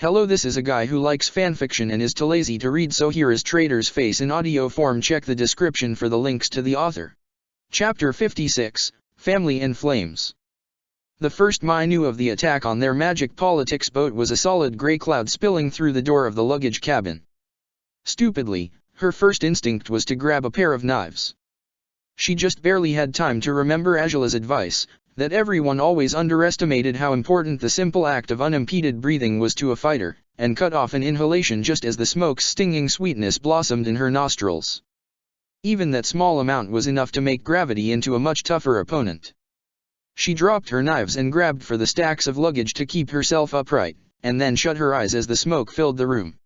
Hello, this is a guy who likes fanfiction and is too lazy to read, so here is Traitor's face in audio form. Check the description for the links to the author. Chapter 56, Family in Flames. The first Mai knew of the attack on their magic politics boat was a solid grey cloud spilling through the door of the luggage cabin. Stupidly, her first instinct was to grab a pair of knives. She just barely had time to remember Angela's advice, that everyone always underestimated how important the simple act of unimpeded breathing was to a fighter, and cut off an inhalation just as the smoke's stinging sweetness blossomed in her nostrils. Even that small amount was enough to make gravity into a much tougher opponent. She dropped her knives and grabbed for the stacks of luggage to keep herself upright, and then shut her eyes as the smoke filled the room.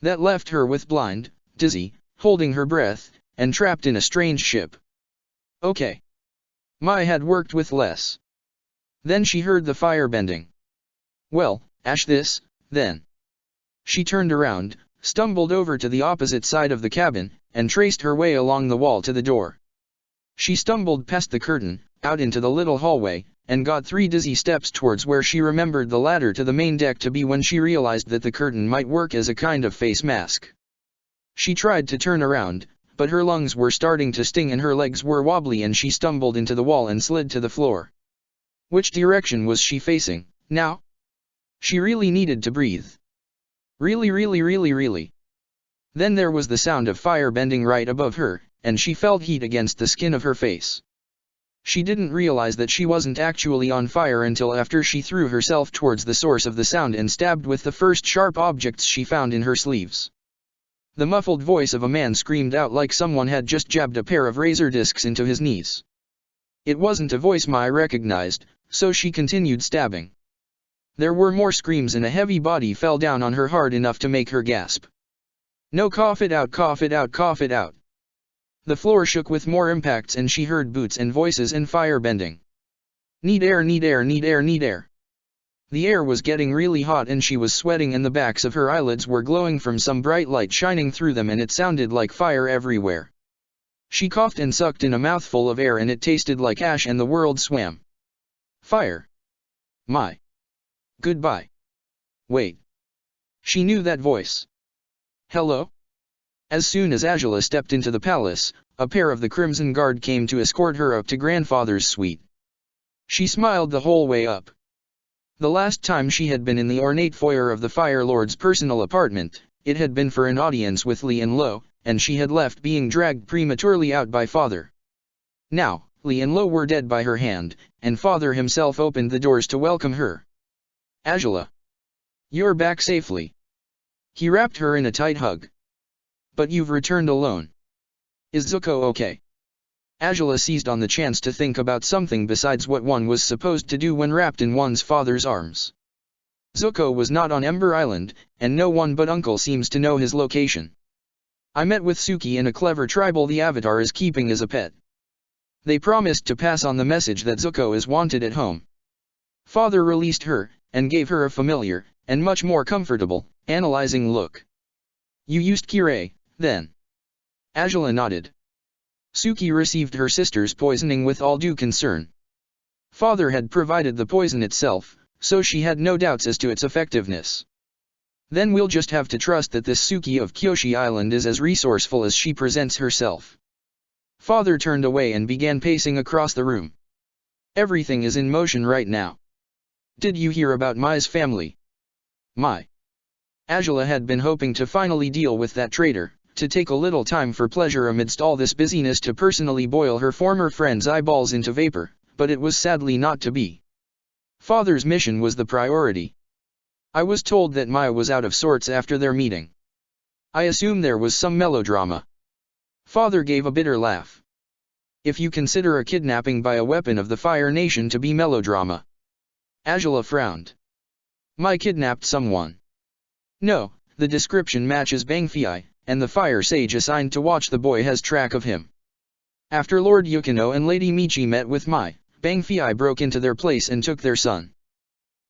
That left her with blind, dizzy, holding her breath, and trapped in a strange ship. Okay. Mai had worked with less. Then she heard the fire bending. Well, ash this, then. She turned around, stumbled over to the opposite side of the cabin, and traced her way along the wall to the door. She stumbled past the curtain, out into the little hallway, and got 3 dizzy steps towards where she remembered the ladder to the main deck to be when she realized that the curtain might work as a kind of face mask. She tried to turn around, but her lungs were starting to sting and her legs were wobbly, and she stumbled into the wall and slid to the floor. Which direction was she facing, now? She really needed to breathe. Really. Then there was the sound of fire bending right above her, and she felt heat against the skin of her face. She didn't realize that she wasn't actually on fire until after she threw herself towards the source of the sound and stabbed with the first sharp objects she found in her sleeves. The muffled voice of a man screamed out like someone had just jabbed a pair of razor discs into his knees. It wasn't a voice Mai recognized, so she continued stabbing. There were more screams and a heavy body fell down on her hard enough to make her gasp. No, cough it out, cough it out, cough it out. The floor shook with more impacts and she heard boots and voices and fire bending. Need air, need air, need air, need air. The air was getting really hot and she was sweating and the backs of her eyelids were glowing from some bright light shining through them, and it sounded like fire everywhere. She coughed and sucked in a mouthful of air and it tasted like ash and the world swam. Fire. Mai. Goodbye. Wait. She knew that voice. Hello? As soon as Angela stepped into the palace, a pair of the Crimson Guard came to escort her up to grandfather's suite. She smiled the whole way up. The last time she had been in the ornate foyer of the Fire Lord's personal apartment, it had been for an audience with Li and Lo, and she had left being dragged prematurely out by father. Now, Li and Lo were dead by her hand, and father himself opened the doors to welcome her. Angela. You're back safely. He wrapped her in a tight hug. But you've returned alone. Is Zuko okay? Angela seized on the chance to think about something besides what one was supposed to do when wrapped in one's father's arms. Zuko was not on Ember Island, and no one but Uncle seems to know his location. I met with Suki in a clever tribal the Avatar is keeping as a pet. They promised to pass on the message that Zuko is wanted at home. Father released her, and gave her a familiar, and much more comfortable, analyzing look. You used Kirei, then? Angela nodded. Suki received her sister's poisoning with all due concern. Father had provided the poison itself, so she had no doubts as to its effectiveness. Then we'll just have to trust that this Suki of Kyoshi Island is as resourceful as she presents herself. Father turned away and began pacing across the room. Everything is in motion right now. Did you hear about Mai's family? Mai. Angela had been hoping to finally deal with that traitor, to take a little time for pleasure amidst all this busyness, to personally boil her former friend's eyeballs into vapor, but it was sadly not to be. Father's mission was the priority. I was told that Mai was out of sorts after their meeting. I assume there was some melodrama. Father gave a bitter laugh. If you consider a kidnapping by a weapon of the Fire Nation to be melodrama. Angela frowned. Mai kidnapped someone. No, the description matches Bang Fei, and the fire sage assigned to watch the boy has track of him. After Lord Yukino and Lady Michi met with Mai, Bang Fei broke into their place and took their son.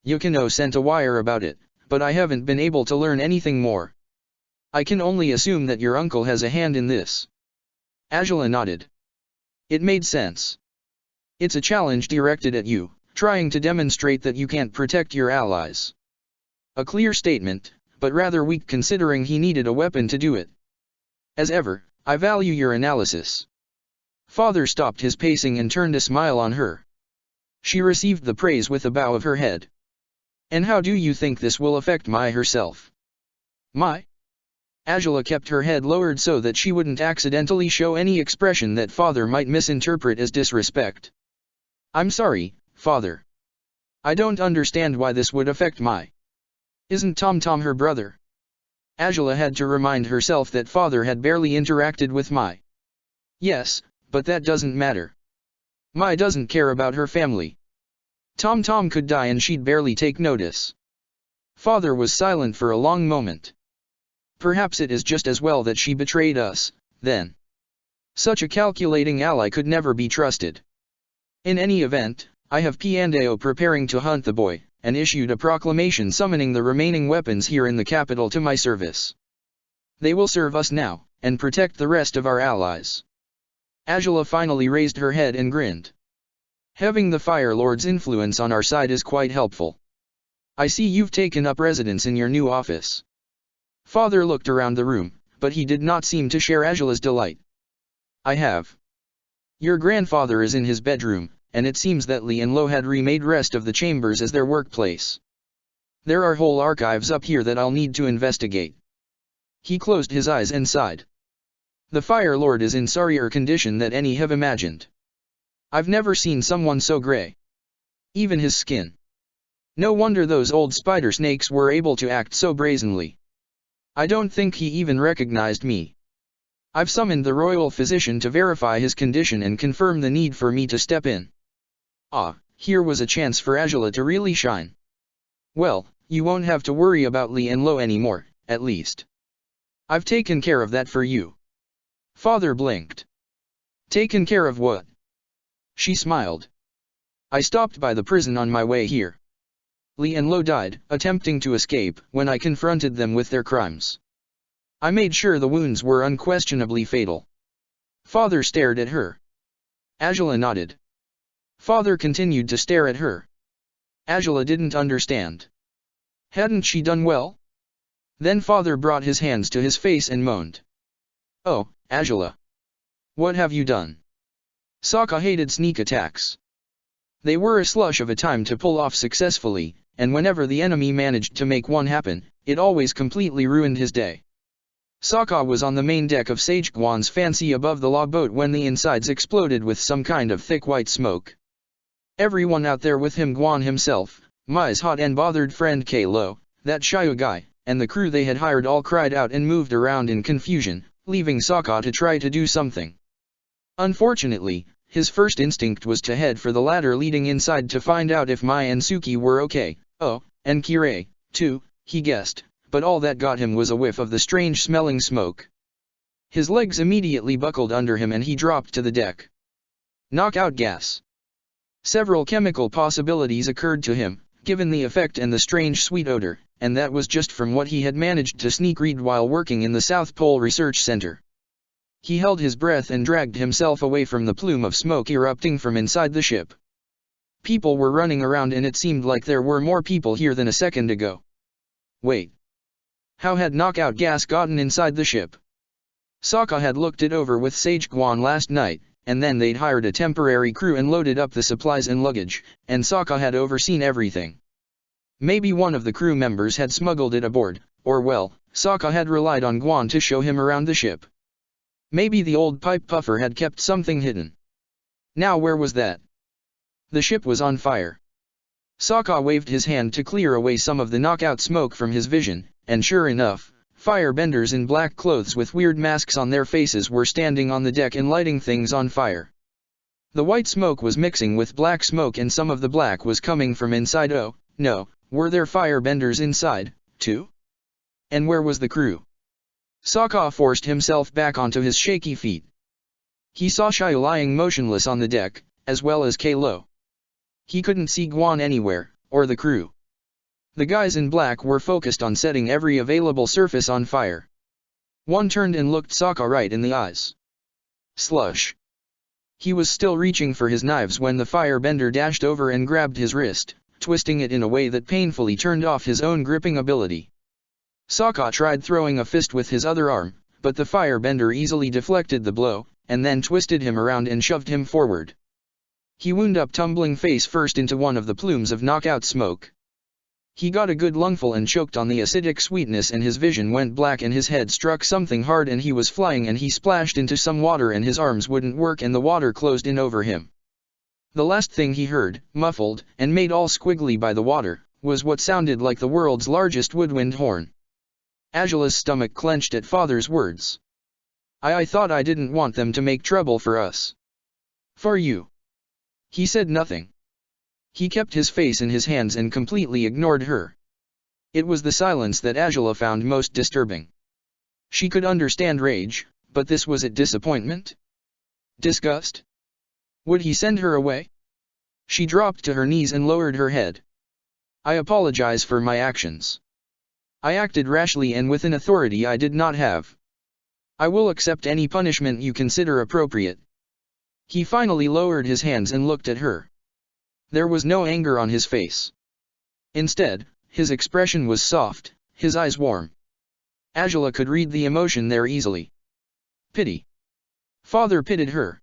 Yukino sent a wire about it, but I haven't been able to learn anything more. I can only assume that your uncle has a hand in this. Angela nodded. It made sense. It's a challenge directed at you, trying to demonstrate that you can't protect your allies. A clear statement, but rather weak considering he needed a weapon to do it. As ever, I value your analysis. Father stopped his pacing and turned a smile on her. She received the praise with a bow of her head. And how do you think this will affect Mai herself? Mai? Angela kept her head lowered so that she wouldn't accidentally show any expression that Father might misinterpret as disrespect. I'm sorry, Father. I don't understand why this would affect Mai. Isn't Tom her brother? Angela had to remind herself that Father had barely interacted with Mai. Yes, but that doesn't matter. Mai doesn't care about her family. Tom could die and she'd barely take notice. Father was silent for a long moment. Perhaps it is just as well that she betrayed us, then. Such a calculating ally could never be trusted. In any event, I have Piandeo preparing to hunt the boy, and issued a proclamation summoning the remaining weapons here in the capital to my service. They will serve us now, and protect the rest of our allies. Angela finally raised her head and grinned. Having the Fire Lord's influence on our side is quite helpful. I see you've taken up residence in your new office. Father looked around the room, but he did not seem to share Angela's delight. I have. Your grandfather is in his bedroom, and it seems that Li and Lo had remade rest of the chambers as their workplace. There are whole archives up here that I'll need to investigate. He closed his eyes and sighed. The Fire Lord is in sorrier condition than any have imagined. I've never seen someone so gray. Even his skin. No wonder those old spider snakes were able to act so brazenly. I don't think he even recognized me. I've summoned the royal physician to verify his condition and confirm the need for me to step in. Ah, here was a chance for Angela to really shine. Well, you won't have to worry about Li and Lo anymore, at least. I've taken care of that for you. Father blinked. Taken care of what? She smiled. I stopped by the prison on my way here. Li and Lo died, attempting to escape, when I confronted them with their crimes. I made sure the wounds were unquestionably fatal. Father stared at her. Angela nodded. Father continued to stare at her. Angela didn't understand. Hadn't she done well? Then Father brought his hands to his face and moaned. Oh, Angela. What have you done? Sokka hated sneak attacks. They were a slush of a time to pull off successfully, and whenever the enemy managed to make one happen, it always completely ruined his day. Sokka was on the main deck of Sage Guan's fancy above the logboat when the insides exploded with some kind of thick white smoke. Everyone out there with him, Guan himself, Mai's hot and bothered friend Kalo, that Shiyu guy, and the crew they had hired all cried out and moved around in confusion, leaving Sokka to try to do something. Unfortunately, his first instinct was to head for the ladder leading inside to find out if Mai and Suki were okay, oh, and Kirei, too, he guessed, but all that got him was a whiff of the strange-smelling smoke. His legs immediately buckled under him and he dropped to the deck. Knockout gas. Several chemical possibilities occurred to him, given the effect and the strange sweet odor, and that was just from what he had managed to sneak read while working in the South Pole Research Center. He held his breath and dragged himself away from the plume of smoke erupting from inside the ship. People were running around and it seemed like there were more people here than a second ago. Wait. How had knockout gas gotten inside the ship? Sokka had looked it over with Sage Guan last night, and then they'd hired a temporary crew and loaded up the supplies and luggage, and Sokka had overseen everything. Maybe one of the crew members had smuggled it aboard, or well, Sokka had relied on Guan to show him around the ship. Maybe the old pipe puffer had kept something hidden. Now where was that? The ship was on fire. Sokka waved his hand to clear away some of the knockout smoke from his vision, and sure enough, firebenders in black clothes with weird masks on their faces were standing on the deck and lighting things on fire. The white smoke was mixing with black smoke and some of the black was coming from inside. Oh, no, were there firebenders inside, too? And where was the crew? Sokka forced himself back onto his shaky feet. He saw Shiyu lying motionless on the deck, as well as Kalo. He couldn't see Guan anywhere, or the crew. The guys in black were focused on setting every available surface on fire. One turned and looked Sokka right in the eyes. Slush. He was still reaching for his knives when the firebender dashed over and grabbed his wrist, twisting it in a way that painfully turned off his own gripping ability. Sokka tried throwing a fist with his other arm, but the firebender easily deflected the blow, and then twisted him around and shoved him forward. He wound up tumbling face first into one of the plumes of knockout smoke. He got a good lungful and choked on the acidic sweetness, and his vision went black and his head struck something hard and he was flying and he splashed into some water and his arms wouldn't work and the water closed in over him. The last thing he heard, muffled, and made all squiggly by the water, was what sounded like the world's largest woodwind horn. Angela's stomach clenched at father's words. I thought I didn't want them to make trouble for us. For you. He said nothing. He kept his face in his hands and completely ignored her. It was the silence that Angela found most disturbing. She could understand rage, but this was it disappointment? Disgust? Would he send her away? She dropped to her knees and lowered her head. I apologize for my actions. I acted rashly and with an authority I did not have. I will accept any punishment you consider appropriate. He finally lowered his hands and looked at her. There was no anger on his face. Instead, his expression was soft, his eyes warm. Angela could read the emotion there easily. Pity. Father pitied her.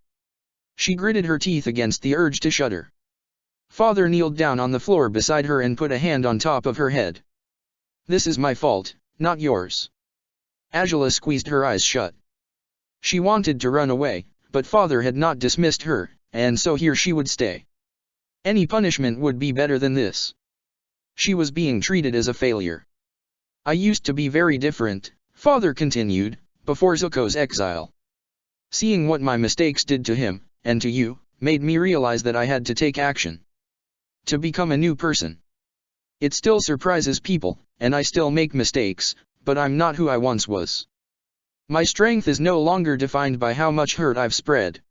She gritted her teeth against the urge to shudder. Father kneeled down on the floor beside her and put a hand on top of her head. This is my fault, not yours. Angela squeezed her eyes shut. She wanted to run away, but father had not dismissed her, and so here she would stay. Any punishment would be better than this. She was being treated as a failure. I used to be very different, father continued, before Zuko's exile. Seeing what my mistakes did to him, and to you, made me realize that I had to take action. To become a new person. It still surprises people, and I still make mistakes, but I'm not who I once was. My strength is no longer defined by how much hurt I've spread.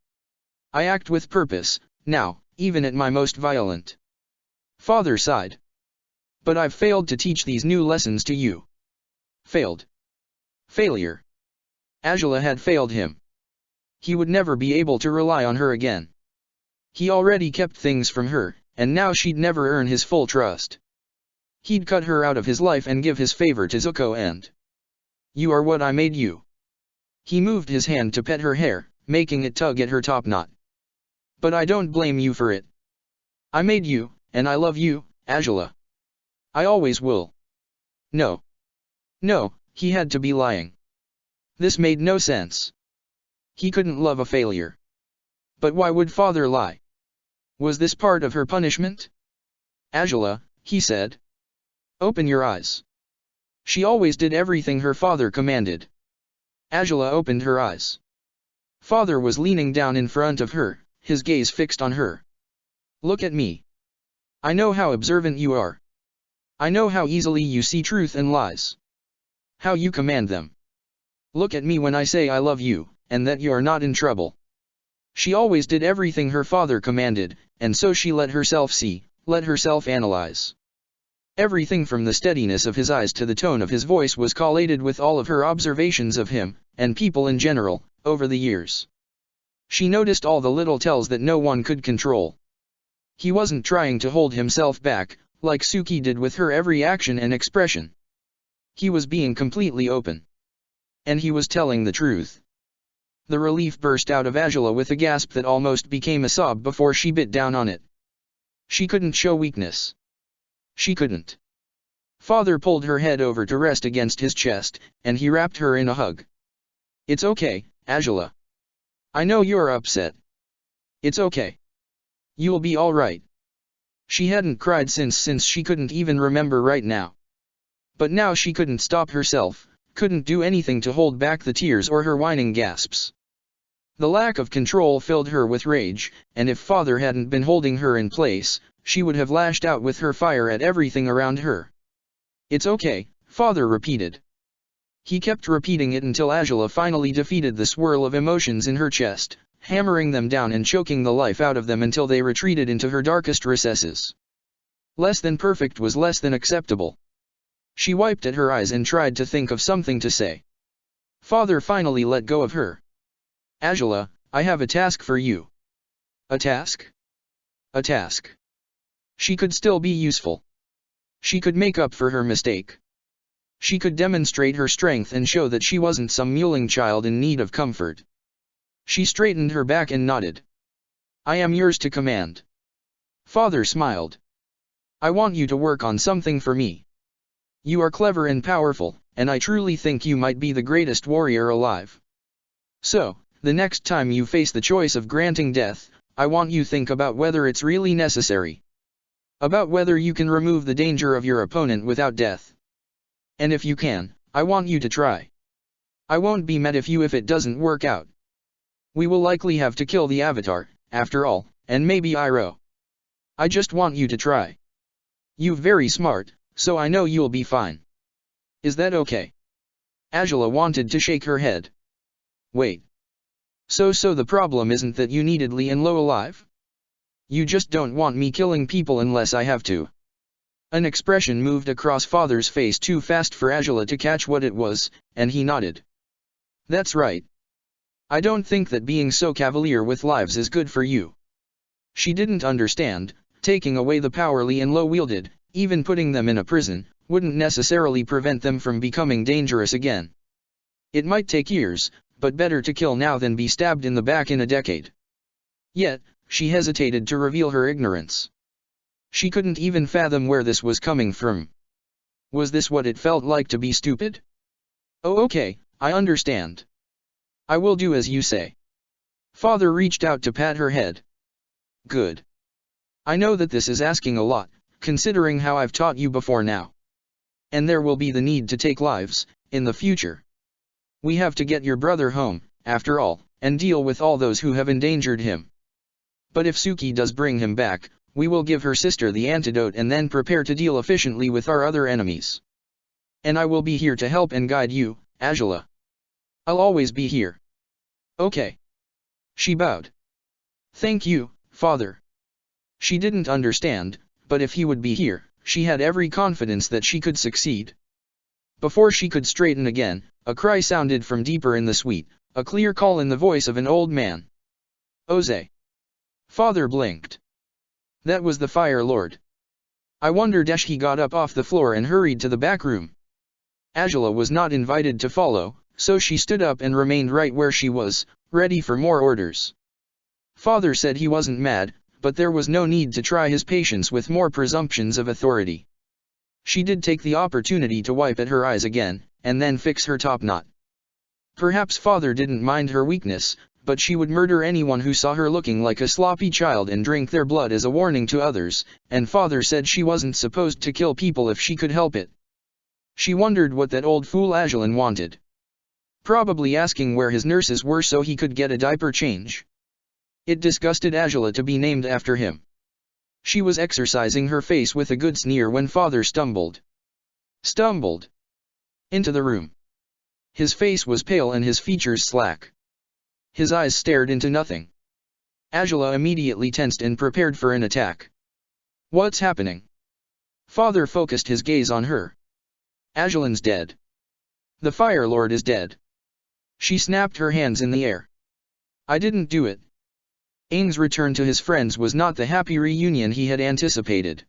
I act with purpose, now, even at my most violent. Father sighed. But I've failed to teach these new lessons to you. Failed. Failure. Angela had failed him. He would never be able to rely on her again. He already kept things from her, and now she'd never earn his full trust. He'd cut her out of his life and give his favor to Zuko and... You are what I made you. He moved his hand to pet her hair, making it tug at her top knot. But I don't blame you for it. I made you, and I love you, Angela. I always will. No. No, he had to be lying. This made no sense. He couldn't love a failure. But why would father lie? Was this part of her punishment? Angela, he said. Open your eyes. She always did everything her father commanded. Angela opened her eyes. Father was leaning down in front of her, his gaze fixed on her. Look at me. I know how observant you are. I know how easily you see truth and lies. How you command them. Look at me when I say I love you, and that you are not in trouble. She always did everything her father commanded, and so she let herself see, let herself analyze. Everything from the steadiness of his eyes to the tone of his voice was collated with all of her observations of him, and people in general, over the years. She noticed all the little tells that no one could control. He wasn't trying to hold himself back, like Suki did with her every action and expression. He was being completely open. And he was telling the truth. The relief burst out of Angela with a gasp that almost became a sob before she bit down on it. She couldn't show weakness. She couldn't. Father pulled her head over to rest against his chest, and he wrapped her in a hug. It's okay, Angela. I know you're upset. It's okay. You'll be all right. She hadn't cried since she couldn't even remember right now. But now she couldn't stop herself, couldn't do anything to hold back the tears or her whining gasps. The lack of control filled her with rage, and if father hadn't been holding her in place, she would have lashed out with her fire at everything around her. It's okay, father repeated. He kept repeating it until Angela finally defeated the swirl of emotions in her chest, hammering them down and choking the life out of them until they retreated into her darkest recesses. Less than perfect was less than acceptable. She wiped at her eyes and tried to think of something to say. Father finally let go of her. Angela, I have a task for you. A task? A task. She could still be useful. She could make up for her mistake. She could demonstrate her strength and show that she wasn't some mewling child in need of comfort. She straightened her back and nodded. I am yours to command. Father smiled. I want you to work on something for me. You are clever and powerful, and I truly think you might be the greatest warrior alive. So, the next time you face the choice of granting death, I want you to think about whether it's really necessary. About whether you can remove the danger of your opponent without death. And if you can, I want you to try. I won't be mad if it doesn't work out. We will likely have to kill the Avatar, after all, and maybe Iroh. I just want you to try. You're very smart, so I know you'll be fine. Is that okay? Angela wanted to shake her head. Wait. So the problem isn't that you needed Li and Lo alive? You just don't want me killing people unless I have to. An expression moved across Father's face too fast for Angela to catch what it was, and he nodded. That's right. I don't think that being so cavalier with lives is good for you. She didn't understand, taking away the power Li and Lo wielded, even putting them in a prison, wouldn't necessarily prevent them from becoming dangerous again. It might take years, but better to kill now than be stabbed in the back in a decade. Yet, she hesitated to reveal her ignorance. She couldn't even fathom where this was coming from. Was this what it felt like to be stupid? Oh, okay, I understand. I will do as you say. Father reached out to pat her head. Good. I know that this is asking a lot, considering how I've taught you before now. And there will be the need to take lives, in the future. We have to get your brother home, after all, and deal with all those who have endangered him. But if Suki does bring him back, we will give her sister the antidote and then prepare to deal efficiently with our other enemies. And I will be here to help and guide you, Angela. I'll always be here. Okay. She bowed. Thank you, Father. She didn't understand, but if he would be here, she had every confidence that she could succeed. Before she could straighten again, a cry sounded from deeper in the suite, a clear call in the voice of an old man. Oze. Father blinked. That was the Fire Lord. I wondered as he got up off the floor and hurried to the back room. Angela was not invited to follow, so she stood up and remained right where she was, ready for more orders. Father said he wasn't mad, but there was no need to try his patience with more presumptions of authority. She did take the opportunity to wipe at her eyes again, and then fix her top knot. Perhaps Father didn't mind her weakness, but she would murder anyone who saw her looking like a sloppy child and drink their blood as a warning to others, and Father said she wasn't supposed to kill people if she could help it. She wondered what that old fool Ajalin wanted. Probably asking where his nurses were so he could get a diaper change. It disgusted Angela to be named after him. She was exercising her face with a good sneer when Father stumbled into the room. His face was pale and his features slack. His eyes stared into nothing. Angela immediately tensed and prepared for an attack. What's happening? Father focused his gaze on her. Ajalin's dead. The Fire Lord is dead. She snapped her hands in the air. I didn't do it. Aang's return to his friends was not the happy reunion he had anticipated.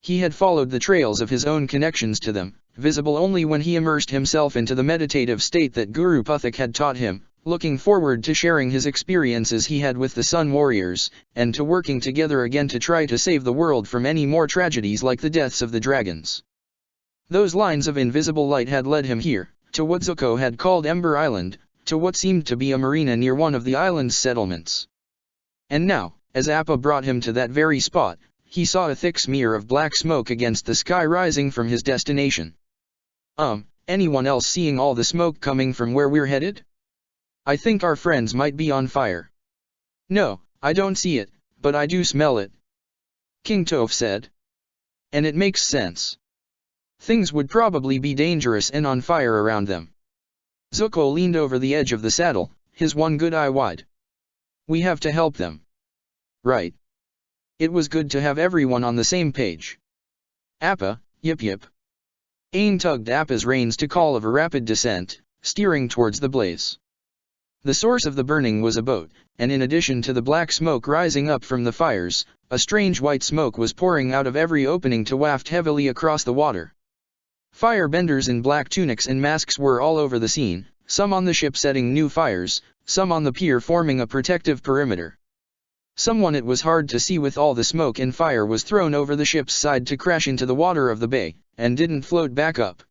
He had followed the trails of his own connections to them, visible only when he immersed himself into the meditative state that Guru Puthak had taught him, looking forward to sharing his experiences he had with the Sun Warriors, and to working together again to try to save the world from any more tragedies like the deaths of the dragons. Those lines of invisible light had led him here, to what Zuko had called Ember Island, to what seemed to be a marina near one of the island's settlements. And now, as Appa brought him to that very spot, he saw a thick smear of black smoke against the sky rising from his destination. Anyone else seeing all the smoke coming from where we're headed? I think our friends might be on fire. No, I don't see it, but I do smell it. King Toph said. And it makes sense. Things would probably be dangerous and on fire around them. Zuko leaned over the edge of the saddle, his one good eye wide. We have to help them. Right. It was good to have everyone on the same page. Appa, yip. Aang tugged Appa's reins to call of a rapid descent, steering towards the blaze. The source of the burning was a boat, and in addition to the black smoke rising up from the fires, a strange white smoke was pouring out of every opening to waft heavily across the water. Firebenders in black tunics and masks were all over the scene, some on the ship setting new fires, some on the pier forming a protective perimeter. Someone it was hard to see with all the smoke and fire was thrown over the ship's side to crash into the water of the bay, and didn't float back up.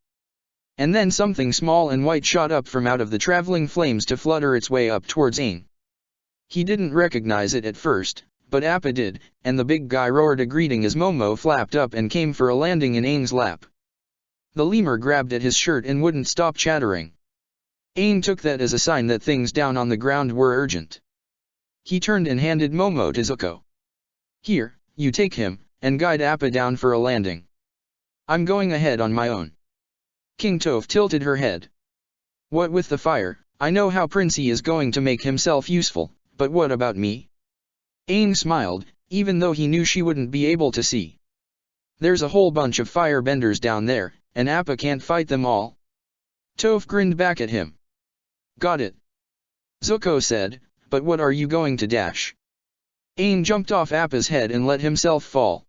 And then something small and white shot up from out of the traveling flames to flutter its way up towards Aang. He didn't recognize it at first, but Appa did, and the big guy roared a greeting as Momo flapped up and came for a landing in Aang's lap. The lemur grabbed at his shirt and wouldn't stop chattering. Aang took that as a sign that things down on the ground were urgent. He turned and handed Momo to Zuko. "Here, you take him, and guide Appa down for a landing. I'm going ahead on my own." King Toph tilted her head. "What with the fire, I know how Princey is going to make himself useful, but what about me?" Aang smiled, even though he knew she wouldn't be able to see. "There's a whole bunch of firebenders down there, and Appa can't fight them all." Toph grinned back at him. "Got it," Zuko said, "but what are you going to dash?" Aang jumped off Appa's head and let himself fall.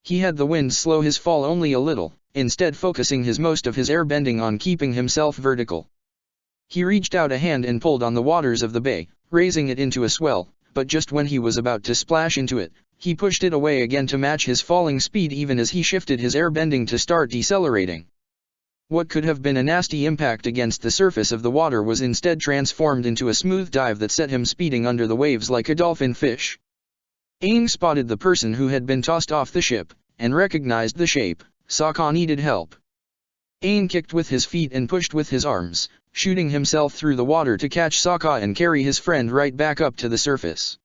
He had the wind slow his fall only a little, instead focusing most of his airbending on keeping himself vertical. He reached out a hand and pulled on the waters of the bay, raising it into a swell, but just when he was about to splash into it, he pushed it away again to match his falling speed even as he shifted his airbending to start decelerating. What could have been a nasty impact against the surface of the water was instead transformed into a smooth dive that set him speeding under the waves like a dolphin fish. Aang spotted the person who had been tossed off the ship, and recognized the shape. Sokka needed help. Aang kicked with his feet and pushed with his arms, shooting himself through the water to catch Sokka and carry his friend right back up to the surface.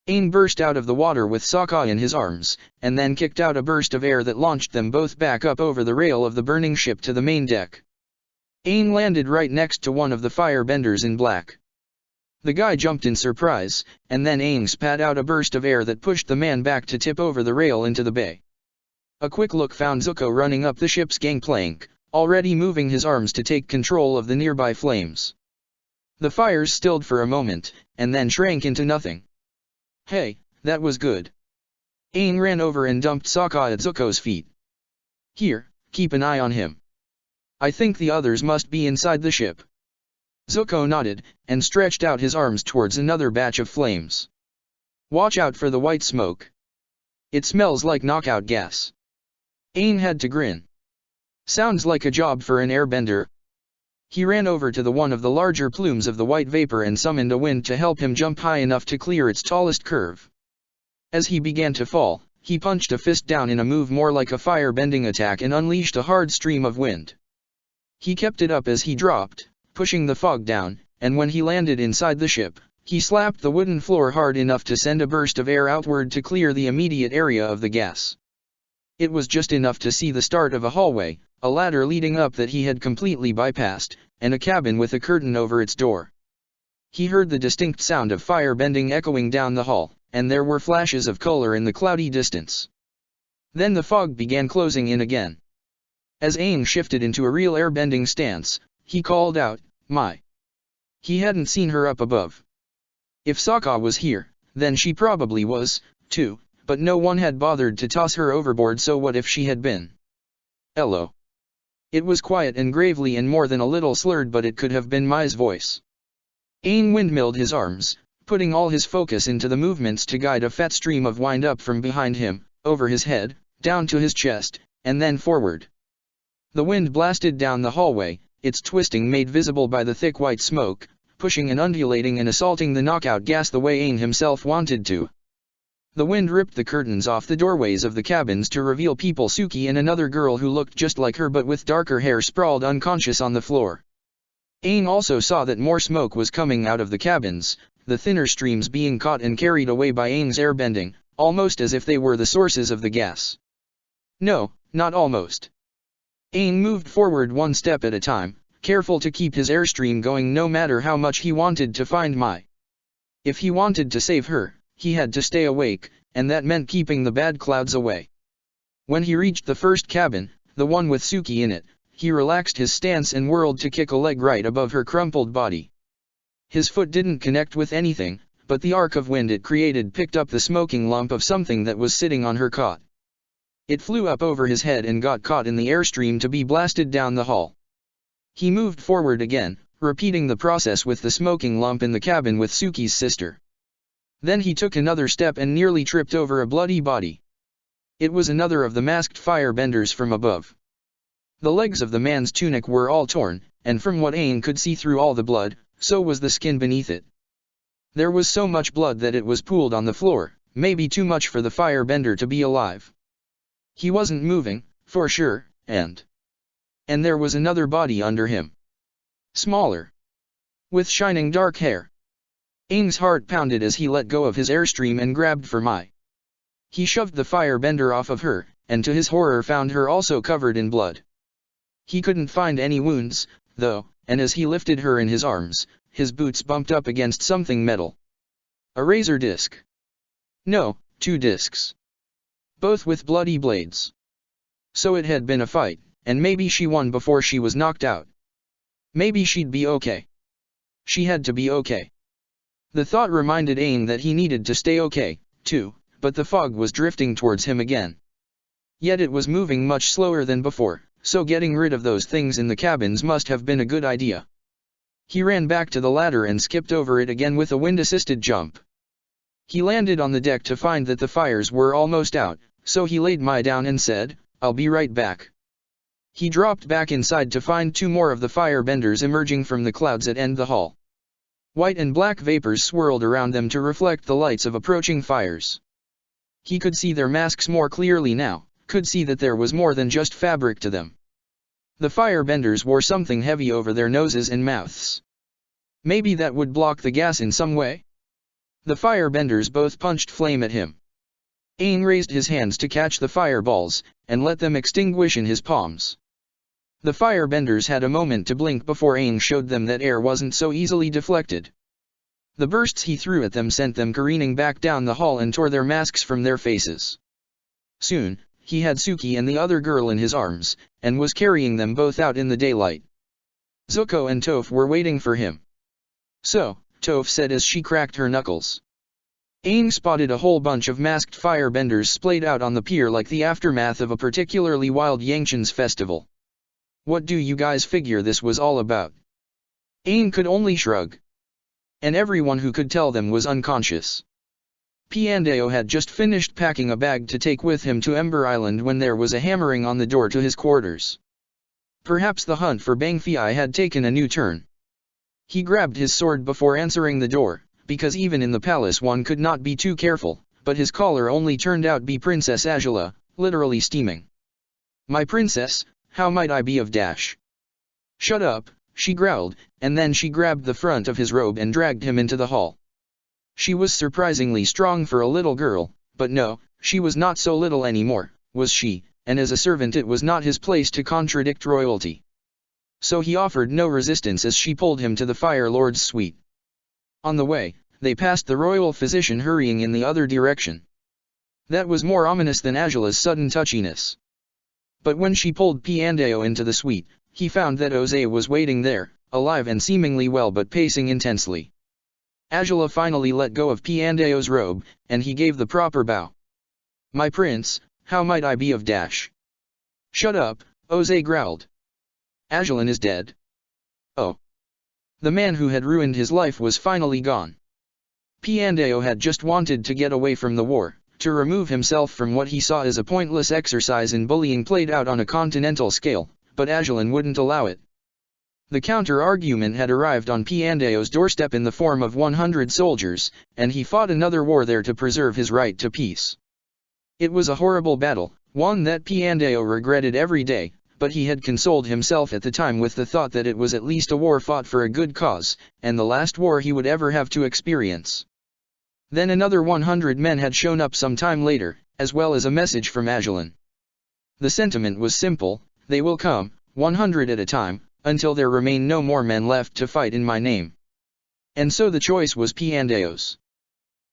Aang burst out of the water with Sokka in his arms, and then kicked out a burst of air that launched them both back up over the rail of the burning ship to the main deck. Aang landed right next to one of the firebenders in black. The guy jumped in surprise, and then Aang spat out a burst of air that pushed the man back to tip over the rail into the bay. A quick look found Zuko running up the ship's gangplank, already moving his arms to take control of the nearby flames. The fires stilled for a moment, and then shrank into nothing. "Hey, that was good." Aang ran over and dumped Sokka at Zuko's feet. "Here, keep an eye on him. I think the others must be inside the ship." Zuko nodded, and stretched out his arms towards another batch of flames. "Watch out for the white smoke. It smells like knockout gas." Aang had to grin. "Sounds like a job for an airbender." He ran over to the one of the larger plumes of the white vapor and summoned a wind to help him jump high enough to clear its tallest curve. As he began to fall, he punched a fist down in a move more like a fire-bending attack and unleashed a hard stream of wind. He kept it up as he dropped, pushing the fog down, and when he landed inside the ship, he slapped the wooden floor hard enough to send a burst of air outward to clear the immediate area of the gas. It was just enough to see the start of a hallway, a ladder leading up that he had completely bypassed, and a cabin with a curtain over its door. He heard the distinct sound of fire bending echoing down the hall, and there were flashes of color in the cloudy distance. Then the fog began closing in again. As Aang shifted into a real airbending stance, he called out, "My!" He hadn't seen her up above. If Sokka was here, then she probably was, too, but no one had bothered to toss her overboard, so what if she had been? "Hello." It was quiet and gravely and more than a little slurred, but it could have been Mai's voice. Aang windmilled his arms, putting all his focus into the movements to guide a fat stream of wind up from behind him, over his head, down to his chest, and then forward. The wind blasted down the hallway, its twisting made visible by the thick white smoke, pushing and undulating and assaulting the knockout gas the way Aang himself wanted to. The wind ripped the curtains off the doorways of the cabins to reveal people Suki and another girl who looked just like her but with darker hair sprawled unconscious on the floor. Aang also saw that more smoke was coming out of the cabins, the thinner streams being caught and carried away by Aang's airbending, almost as if they were the sources of the gas. No, not almost. Aang moved forward one step at a time, careful to keep his airstream going no matter how much he wanted to find Mai. If he wanted to save her, he had to stay awake, and that meant keeping the bad clouds away. When he reached the first cabin, the one with Suki in it, he relaxed his stance and whirled to kick a leg right above her crumpled body. His foot didn't connect with anything, but the arc of wind it created picked up the smoking lump of something that was sitting on her cot. It flew up over his head and got caught in the airstream to be blasted down the hall. He moved forward again, repeating the process with the smoking lump in the cabin with Suki's sister. Then he took another step and nearly tripped over a bloody body. It was another of the masked firebenders from above. The legs of the man's tunic were all torn, and from what Aang could see through all the blood, so was the skin beneath it. There was so much blood that it was pooled on the floor, maybe too much for the firebender to be alive. He wasn't moving, for sure, and there was another body under him. Smaller. With shining dark hair. Aang's heart pounded as he let go of his airstream and grabbed for Mai. He shoved the firebender off of her, and to his horror found her also covered in blood. He couldn't find any wounds, though, and as he lifted her in his arms, his boots bumped up against something metal. A razor disc. No, 2 discs. Both with bloody blades. So it had been a fight, and maybe she won before she was knocked out. Maybe she'd be okay. She had to be okay. The thought reminded Aang that he needed to stay okay, too, but the fog was drifting towards him again. Yet it was moving much slower than before, so getting rid of those things in the cabins must have been a good idea. He ran back to the ladder and skipped over it again with a wind-assisted jump. He landed on the deck to find that the fires were almost out, so he laid Mai down and said, "I'll be right back." He dropped back inside to find 2 more of the firebenders emerging from the clouds at end the hall. White and black vapors swirled around them to reflect the lights of approaching fires. He could see their masks more clearly now, could see that there was more than just fabric to them. The firebenders wore something heavy over their noses and mouths. Maybe that would block the gas in some way? The firebenders both punched flame at him. Aang raised his hands to catch the fireballs, and let them extinguish in his palms. The firebenders had a moment to blink before Aang showed them that air wasn't so easily deflected. The bursts he threw at them sent them careening back down the hall and tore their masks from their faces. Soon, he had Suki and the other girl in his arms, and was carrying them both out in the daylight. Zuko and Toph were waiting for him. "So," Toph said as she cracked her knuckles. Aang spotted a whole bunch of masked firebenders splayed out on the pier like the aftermath of a particularly wild Yangtze's festival. "What do you guys figure this was all about?" Aang could only shrug. And everyone who could tell them was unconscious. Piandao had just finished packing a bag to take with him to Ember Island when there was a hammering on the door to his quarters. Perhaps the hunt for Bang Fei had taken a new turn. He grabbed his sword before answering the door, because even in the palace one could not be too careful, but his caller only turned out be Princess Azula, literally steaming. "My princess, how might I be of dash?" "Shut up," she growled, and then she grabbed the front of his robe and dragged him into the hall. She was surprisingly strong for a little girl, but no, she was not so little anymore, was she, and as a servant it was not his place to contradict royalty. So he offered no resistance as she pulled him to the Fire Lord's suite. On the way, they passed the royal physician hurrying in the other direction. That was more ominous than Azula's sudden touchiness. But when she pulled Piandao into the suite, he found that Oze was waiting there, alive and seemingly well but pacing intensely. Azula finally let go of Piandao's robe, and he gave the proper bow. "My prince, how might I be of dash?" "Shut up," Oze growled. "Azulan is dead." Oh. The man who had ruined his life was finally gone. Piandao had just wanted to get away from the war, to remove himself from what he saw as a pointless exercise in bullying played out on a continental scale, but Azulan wouldn't allow it. The counter-argument had arrived on Piandao's doorstep in the form of 100 soldiers, and he fought another war there to preserve his right to peace. It was a horrible battle, one that Piandao regretted every day, but he had consoled himself at the time with the thought that it was at least a war fought for a good cause, and the last war he would ever have to experience. Then another 100 men had shown up some time later, as well as a message from Azulan. The sentiment was simple: they will come, 100 at a time, until there remain no more men left to fight in my name. And so the choice was Piandao's.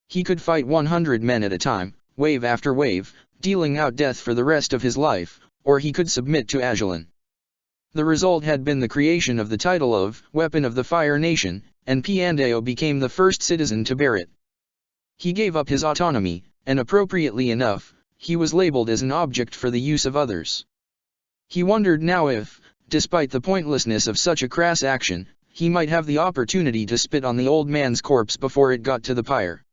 He could fight 100 men at a time, wave after wave, dealing out death for the rest of his life, or he could submit to Azulan. The result had been the creation of the title of Weapon of the Fire Nation, and Piandao became the first citizen to bear it, He gave up his autonomy, and appropriately enough, he was labeled as an object for the use of others. He wondered now if, despite the pointlessness of such a crass action, he might have the opportunity to spit on the old man's corpse before it got to the pyre.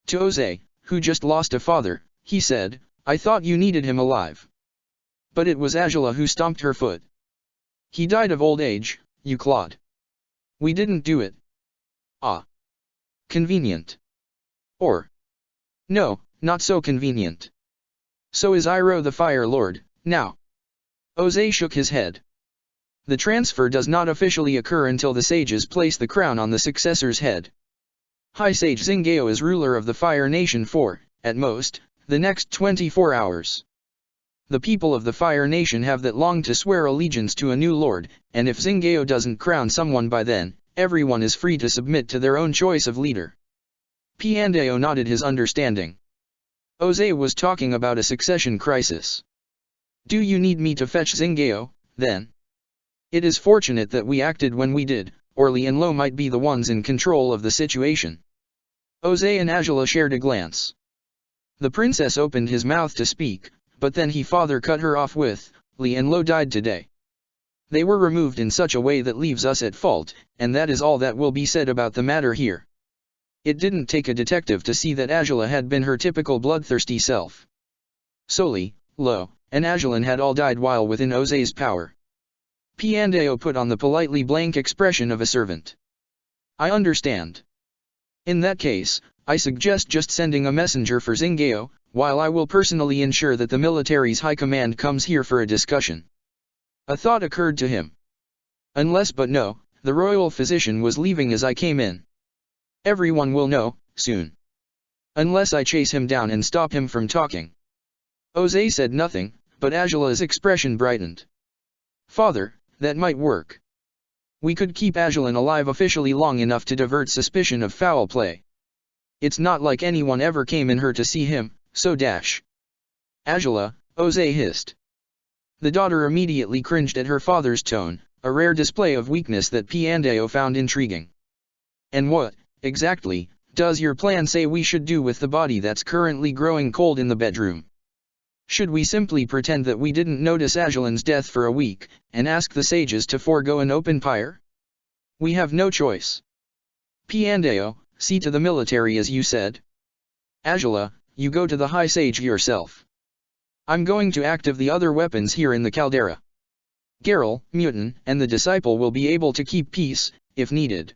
To Jose, who just lost a father, he said, "I thought you needed him alive." But it was Angela who stomped her foot. "He died of old age, you clod. We didn't do it." "Ah. Convenient. Or. No, not so convenient. So is Iroh the Fire Lord, now." Jose shook his head. "The transfer does not officially occur until the sages place the crown on the successor's head. High Sage Zingeo is ruler of the Fire Nation for, at most, the next 24 hours. The people of the Fire Nation have that long to swear allegiance to a new lord, and if Zingeo doesn't crown someone by then, everyone is free to submit to their own choice of leader." Piandao nodded his understanding. Jose was talking about a succession crisis. "Do you need me to fetch Zingeo, then? It is fortunate that we acted when we did, or Li and Lo might be the ones in control of the situation." Jose and Angela shared a glance. The princess opened his mouth to speak, but then he father cut her off with, "Li and Lo died today. They were removed in such a way that leaves us at fault, and that is all that will be said about the matter here." It didn't take a detective to see that Angela had been her typical bloodthirsty self. Li, Lo, and Angeline had all died while within Jose's power. Piandao put on the politely blank expression of a servant. "I understand. In that case, I suggest just sending a messenger for Zingeo, while I will personally ensure that the military's high command comes here for a discussion." A thought occurred to him. Unless but no, the royal physician was leaving as I came in. Everyone will know, soon. Unless I chase him down and stop him from talking. Jose said nothing, but Angela's expression brightened. "Father, that might work. We could keep Angeline alive officially long enough to divert suspicion of foul play. It's not like anyone ever came in her to see him, so dash." "Angela," Jose hissed. The daughter immediately cringed at her father's tone, a rare display of weakness that Piandao found intriguing. "And what, exactly, does your plan say we should do with the body that's currently growing cold in the bedroom? Should we simply pretend that we didn't notice Angeline's death for a week, and ask the sages to forego an open pyre? We have no choice. Piandao, see to the military as you said. Angela, you go to the High Sage yourself. I'm going to active the other weapons here in the caldera. Geralt, Mutin, and the disciple will be able to keep peace, if needed."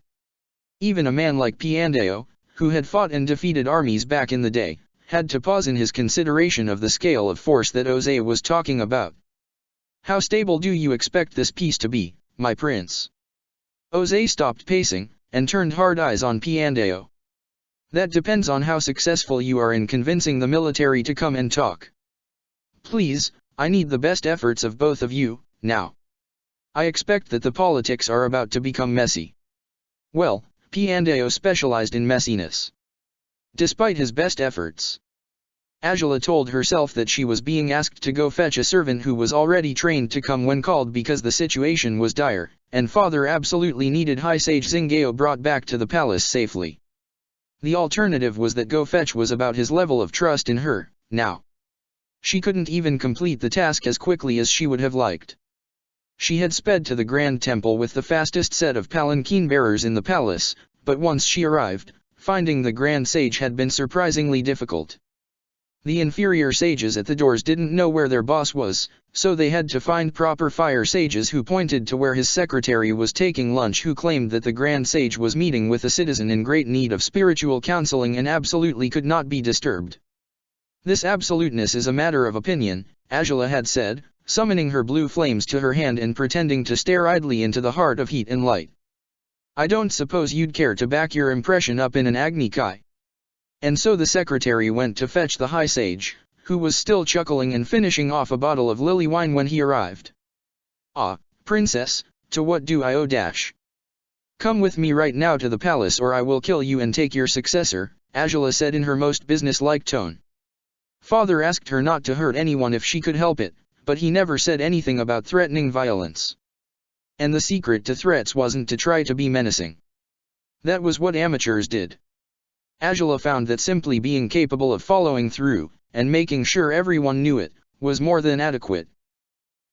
Even a man like Piandao, who had fought and defeated armies back in the day, had to pause in his consideration of the scale of force that Jose was talking about. "How stable do you expect this peace to be, my prince?" Jose stopped pacing, and turned hard eyes on Piandao. "That depends on how successful you are in convincing the military to come and talk. Please, I need the best efforts of both of you, now. I expect that the politics are about to become messy." Well, Piandao specialized in messiness. Despite his best efforts, Angela told herself that she was being asked to go fetch a servant who was already trained to come when called because the situation was dire, and father absolutely needed High Sage Zingeo brought back to the palace safely. The alternative was that go fetch was about his level of trust in her, now. She couldn't even complete the task as quickly as she would have liked. She had sped to the Grand Temple with the fastest set of palanquin bearers in the palace, but once she arrived, finding the Grand Sage had been surprisingly difficult. The inferior sages at the doors didn't know where their boss was, so they had to find proper fire sages who pointed to where his secretary was taking lunch, who claimed that the Grand Sage was meeting with a citizen in great need of spiritual counseling and absolutely could not be disturbed. "This absoluteness is a matter of opinion," Angela had said, summoning her blue flames to her hand and pretending to stare idly into the heart of heat and light. "I don't suppose you'd care to back your impression up in an Agni Kai." And so the secretary went to fetch the High Sage, who was still chuckling and finishing off a bottle of lily wine when he arrived. "Ah, princess, to what do I owe dash? Come with me right now to the palace or I will kill you and take your successor," Angela said in her most business-like tone. Father asked her not to hurt anyone if she could help it, but he never said anything about threatening violence. And the secret to threats wasn't to try to be menacing. That was what amateurs did. Angela found that simply being capable of following through, and making sure everyone knew it, was more than adequate.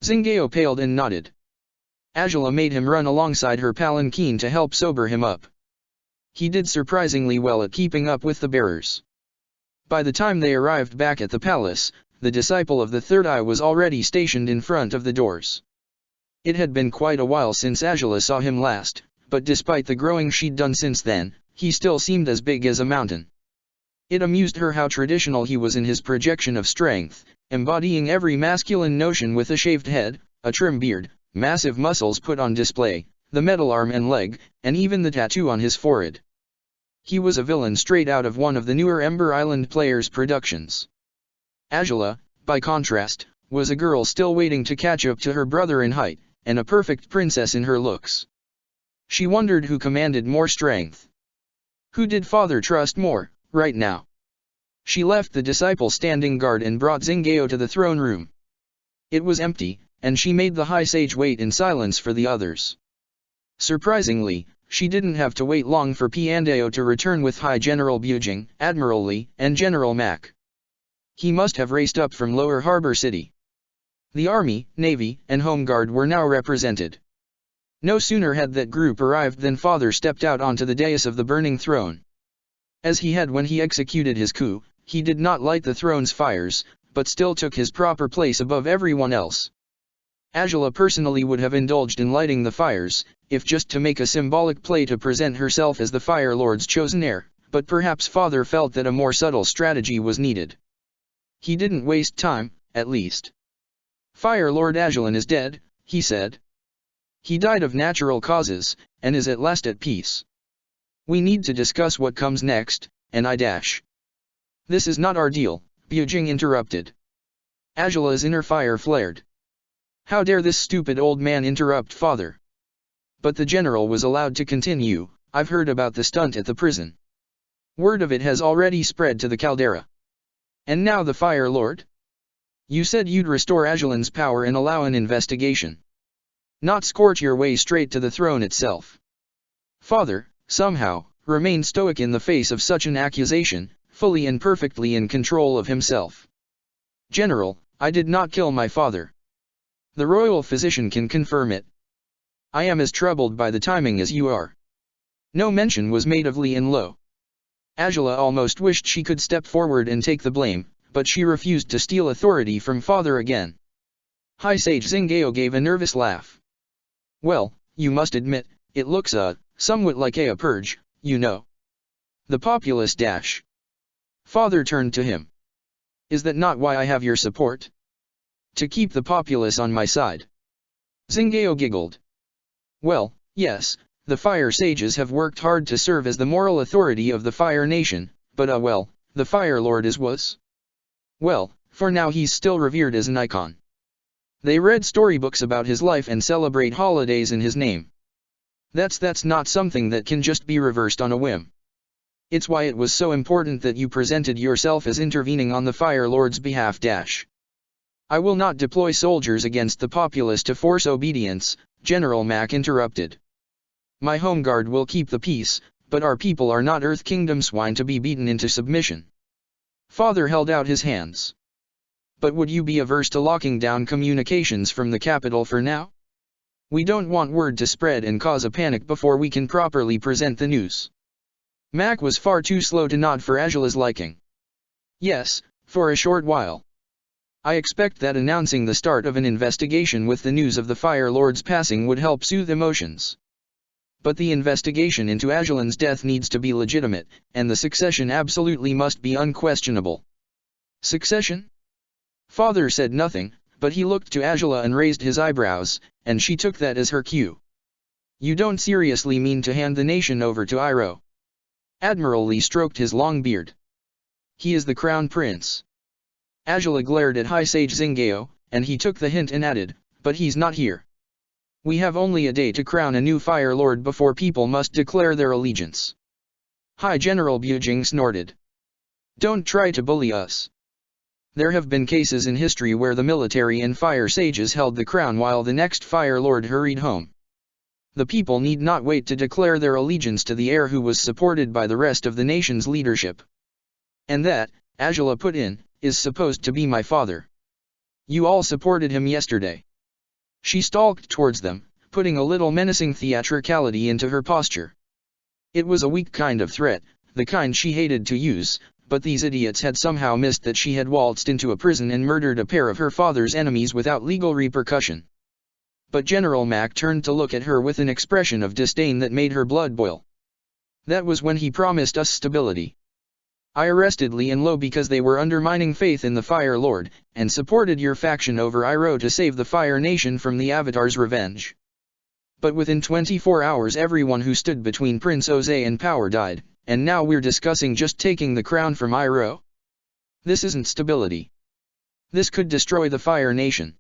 Zingeo paled and nodded. Angela made him run alongside her palanquin to help sober him up. He did surprisingly well at keeping up with the bearers. By the time they arrived back at the palace, the disciple of the third eye was already stationed in front of the doors. It had been quite a while since Angela saw him last, but despite the growing she'd done since then, he still seemed as big as a mountain. It amused her how traditional he was in his projection of strength, embodying every masculine notion with a shaved head, a trim beard, massive muscles put on display, the metal arm and leg, and even the tattoo on his forehead. He was a villain straight out of one of the newer Ember Island Players productions. Angela, by contrast, was a girl still waiting to catch up to her brother in height, and a perfect princess in her looks. She wondered who commanded more strength. Who did father trust more, right now? She left the disciple standing guard and brought Zingeo to the throne room. It was empty, and she made the high sage wait in silence for the others. Surprisingly, she didn't have to wait long for Piandao to return with High General Bujing, Admiral Li, and General Mack. He must have raced up from Lower Harbor City. The Army, Navy, and Home Guard were now represented. No sooner had that group arrived than father stepped out onto the dais of the burning throne. As he had when he executed his coup, he did not light the throne's fires, but still took his proper place above everyone else. Angela personally would have indulged in lighting the fires, if just to make a symbolic play to present herself as the Fire Lord's chosen heir, but perhaps father felt that a more subtle strategy was needed. He didn't waste time, at least. Fire Lord Agelan is dead, he said. He died of natural causes, and is at last at peace. We need to discuss what comes next, and I dash. This is not our deal, Bujing interrupted. Angela's inner fire flared. How dare this stupid old man interrupt father? But the general was allowed to continue. I've heard about the stunt at the prison. Word of it has already spread to the caldera. And now the Fire Lord? You said you'd restore Agelan's power and allow an investigation. Not scorch your way straight to the throne itself. Father, somehow, remained stoic in the face of such an accusation, fully and perfectly in control of himself. General, I did not kill my father. The royal physician can confirm it. I am as troubled by the timing as you are. No mention was made of Li and Lo. Angela almost wished she could step forward and take the blame, but she refused to steal authority from father again. High Sage Zingeo gave a nervous laugh. Well, you must admit, it looks somewhat like a purge, you know. The populace dash. Father turned to him. Is that not why I have your support? To keep the populace on my side. Zingeo giggled. Well, yes, the Fire Sages have worked hard to serve as the moral authority of the Fire Nation, but well, the Fire Lord was. Well, for now he's still revered as an icon. They read storybooks about his life and celebrate holidays in his name. That's not something that can just be reversed on a whim. It's why it was so important that you presented yourself as intervening on the Fire Lord's behalf dash. I will not deploy soldiers against the populace to force obedience, General Mack interrupted. My home guard will keep the peace, but our people are not Earth Kingdom swine to be beaten into submission. Father held out his hands. But would you be averse to locking down communications from the capital for now? We don't want word to spread and cause a panic before we can properly present the news. Mack was far too slow to nod for Angela's liking. Yes, for a short while. I expect that announcing the start of an investigation with the news of the Fire Lord's passing would help soothe emotions. But the investigation into Agelan's death needs to be legitimate, and the succession absolutely must be unquestionable. Succession? Father said nothing, but he looked to Angela and raised his eyebrows, and she took that as her cue. You don't seriously mean to hand the nation over to Iroh? Admiral Li stroked his long beard. He is the crown prince. Angela glared at High Sage Zingeo, and he took the hint and added, but he's not here. We have only a day to crown a new Fire Lord before people must declare their allegiance. High General Bujing snorted. Don't try to bully us. There have been cases in history where the military and fire sages held the crown while the next Fire Lord hurried home. The people need not wait to declare their allegiance to the heir who was supported by the rest of the nation's leadership. And that, Angela put in, is supposed to be my father. You all supported him yesterday. She stalked towards them, putting a little menacing theatricality into her posture. It was a weak kind of threat, the kind she hated to use, but these idiots had somehow missed that she had waltzed into a prison and murdered a pair of her father's enemies without legal repercussion. But General Mac turned to look at her with an expression of disdain that made her blood boil. That was when he promised us stability. I arrested Li and Lo because they were undermining faith in the Fire Lord, and supported your faction over Iroh to save the Fire Nation from the Avatar's revenge. But within 24 hours everyone who stood between Prince Ozai and power died, and now we're discussing just taking the crown from Iroh? This isn't stability. This could destroy the Fire Nation.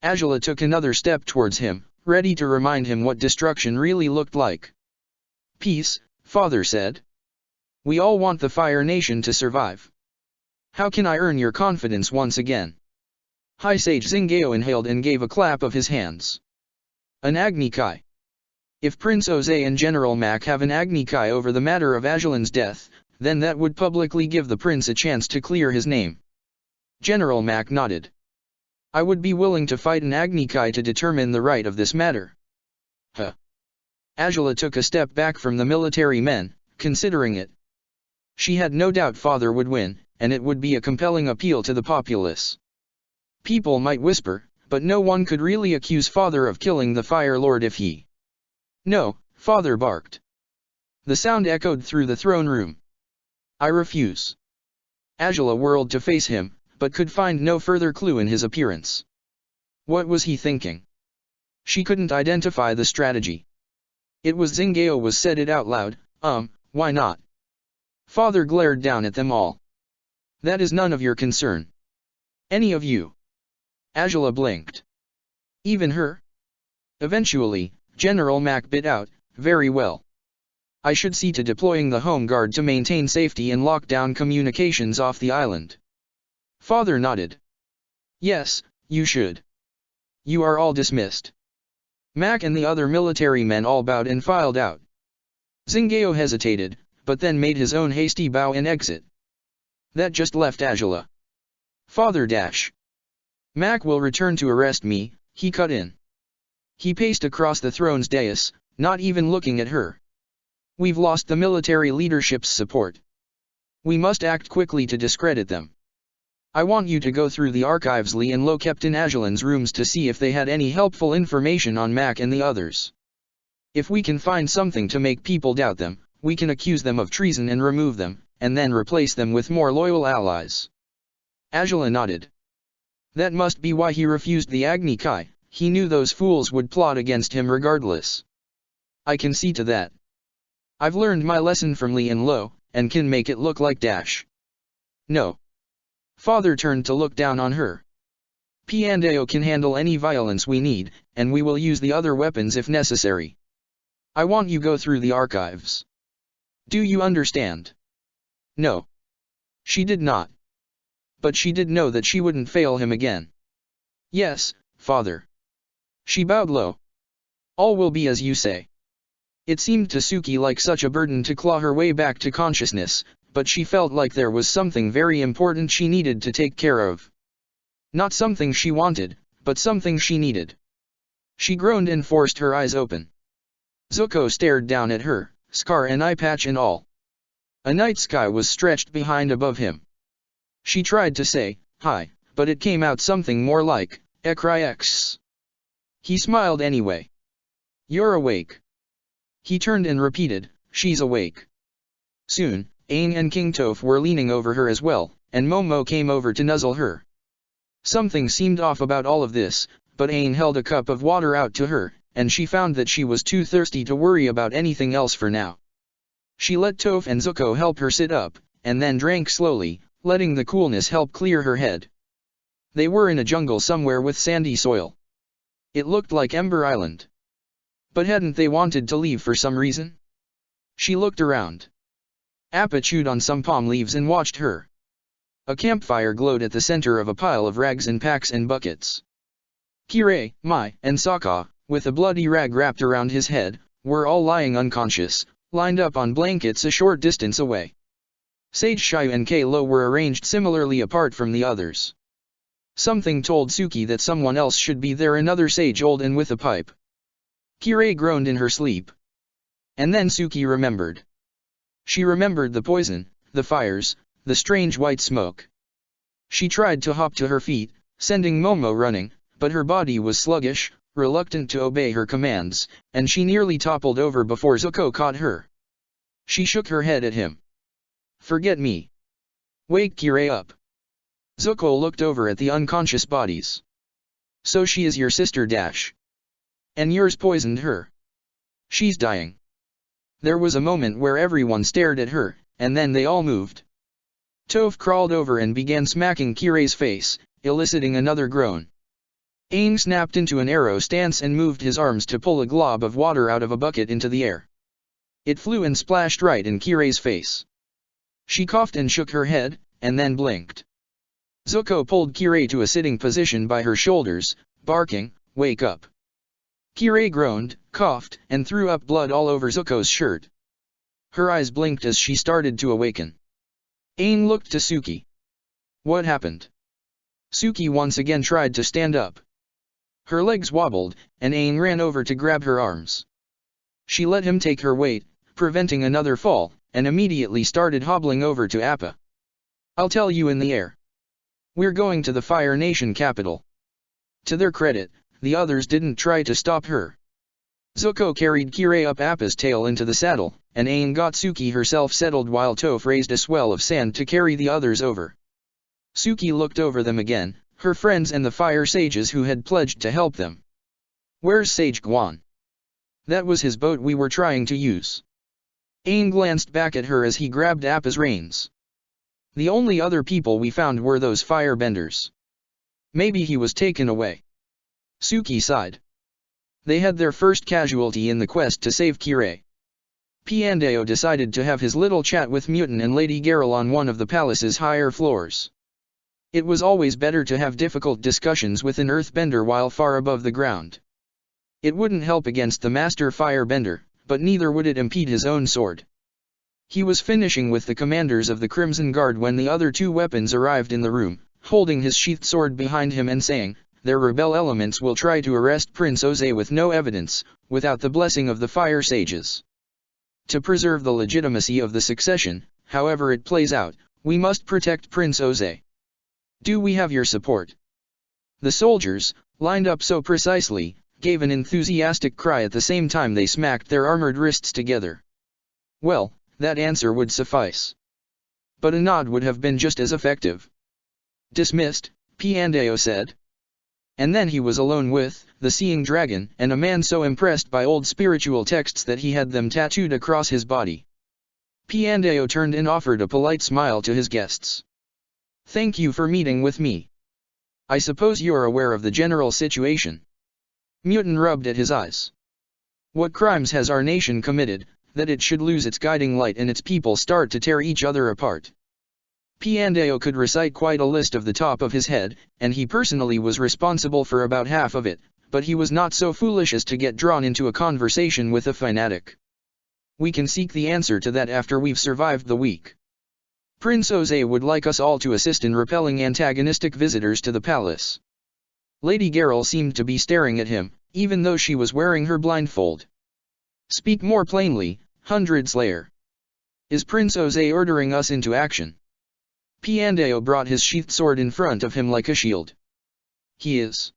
Angela took another step towards him, ready to remind him what destruction really looked like. Peace, Father said. We all want the Fire Nation to survive. How can I earn your confidence once again? High Sage Zingao inhaled and gave a clap of his hands. An Agni Kai. If Prince Ozai and General Mac have an Agni Kai over the matter of Ajalin's death, then that would publicly give the prince a chance to clear his name. General Mac nodded. I would be willing to fight an Agni Kai to determine the right of this matter. Huh. Angela took a step back from the military men, considering it. She had no doubt Father would win, and it would be a compelling appeal to the populace. People might whisper, but no one could really accuse Father of killing the Fire Lord if he... No, Father barked. The sound echoed through the throne room. I refuse. Angela whirled to face him, but could find no further clue in his appearance. What was he thinking? She couldn't identify the strategy. It was Zingao was said it out loud, why not? Father glared down at them all. That is none of your concern. Any of you. Angela blinked. Even her? Eventually, General Mac bit out, very well. I should see to deploying the Home Guard to maintain safety and lock down communications off the island. Father nodded. Yes, you should. You are all dismissed. Mac and the other military men all bowed and filed out. Zingao hesitated, but then made his own hasty bow and exit. That just left Angela. Father dash. Mac will return to arrest me, he cut in. He paced across the throne's dais, not even looking at her. We've lost the military leadership's support. We must act quickly to discredit them. I want you to go through the archives Li and Lo kept in Ajalin's rooms to see if they had any helpful information on Mac and the others. If we can find something to make people doubt them, we can accuse them of treason and remove them, and then replace them with more loyal allies. Angela nodded. That must be why he refused the Agni Kai, he knew those fools would plot against him regardless. I can see to that. I've learned my lesson from Li and Lo, and can make it look like dash. No. Father turned to look down on her. Piandao can handle any violence we need, and we will use the other weapons if necessary. I want you go through the archives. Do you understand? No. She did not. But she did know that she wouldn't fail him again. Yes, Father. She bowed low. All will be as you say. It seemed to Suki like such a burden to claw her way back to consciousness, but she felt like there was something very important she needed to take care of. Not something she wanted, but something she needed. She groaned and forced her eyes open. Zuko stared down at her, scar and eye patch and all. A night sky was stretched behind above him. She tried to say, hi, but it came out something more like, Ekrix. He smiled anyway. You're awake. He turned and repeated, she's awake. Soon, Aang and King Toph were leaning over her as well, and Momo came over to nuzzle her. Something seemed off about all of this, but Aang held a cup of water out to her, and she found that she was too thirsty to worry about anything else for now. She let Toph and Zuko help her sit up, and then drank slowly, letting the coolness help clear her head. They were in a jungle somewhere with sandy soil. It looked like Ember Island. But hadn't they wanted to leave for some reason? She looked around. Appa chewed on some palm leaves and watched her. A campfire glowed at the center of a pile of rags and packs and buckets. Kirei, Mai, and Sokka, with a bloody rag wrapped around his head, were all lying unconscious, lined up on blankets a short distance away. Sage Shiyu and Kalo were arranged similarly apart from the others. Something told Suki that someone else should be there, another sage old and with a pipe. Kirei groaned in her sleep. And then Suki remembered. She remembered the poison, the fires, the strange white smoke. She tried to hop to her feet, sending Momo running, but her body was sluggish, reluctant to obey her commands, and she nearly toppled over before Zuko caught her. She shook her head at him. "Forget me. Wake Kirei up." Zuko looked over at the unconscious bodies. "So she is your sister dash. And yours poisoned her. She's dying." There was a moment where everyone stared at her, and then they all moved. Toph crawled over and began smacking Kirei's face, eliciting another groan. Aang snapped into an arrow stance and moved his arms to pull a glob of water out of a bucket into the air. It flew and splashed right in Kirei's face. She coughed and shook her head, and then blinked. Zuko pulled Kirei to a sitting position by her shoulders, barking, "Wake up." Kirei groaned, coughed, and threw up blood all over Zuko's shirt. Her eyes blinked as she started to awaken. Aang looked to Suki. "What happened?" Suki once again tried to stand up. Her legs wobbled, and Aang ran over to grab her arms. She let him take her weight, preventing another fall, and immediately started hobbling over to Appa. "I'll tell you in the air. We're going to the Fire Nation capital." To their credit, the others didn't try to stop her. Zuko carried Kirei up Appa's tail into the saddle, and Aang got Suki herself settled while Toph raised a swell of sand to carry the others over. Suki looked over them again, her friends and the fire sages who had pledged to help them. "Where's Sage Guan?" "That was his boat we were trying to use." Aang glanced back at her as he grabbed Appa's reins. "The only other people we found were those firebenders. Maybe he was taken away." Suki sighed. They had their first casualty in the quest to save Kirei. Piandao decided to have his little chat with Mutin and Lady Garel on one of the palace's higher floors. It was always better to have difficult discussions with an earthbender while far above the ground. It wouldn't help against the master firebender, but neither would it impede his own sword. He was finishing with the commanders of the Crimson Guard when the other two weapons arrived in the room, holding his sheathed sword behind him and saying, "Their rebel elements will try to arrest Prince Oze with no evidence, without the blessing of the fire sages. To preserve the legitimacy of the succession, however it plays out, we must protect Prince Oze. Do we have your support?" The soldiers, lined up so precisely, gave an enthusiastic cry at the same time they smacked their armored wrists together. Well, that answer would suffice. But a nod would have been just as effective. "Dismissed," Piandao said. And then he was alone with the Seeing Dragon and a man so impressed by old spiritual texts that he had them tattooed across his body. Piandao turned and offered a polite smile to his guests. "Thank you for meeting with me. I suppose you're aware of the general situation." Mutin rubbed at his eyes. "What crimes has our nation committed, that it should lose its guiding light and its people start to tear each other apart?" Piandao could recite quite a list off the top of his head, and he personally was responsible for about half of it, but he was not so foolish as to get drawn into a conversation with a fanatic. "We can seek the answer to that after we've survived the week. Prince Oze would like us all to assist in repelling antagonistic visitors to the palace." Lady Garel seemed to be staring at him, even though she was wearing her blindfold. "Speak more plainly, Hundred Slayer. Is Prince Oze ordering us into action?" Piandao brought his sheathed sword in front of him like a shield. "He is."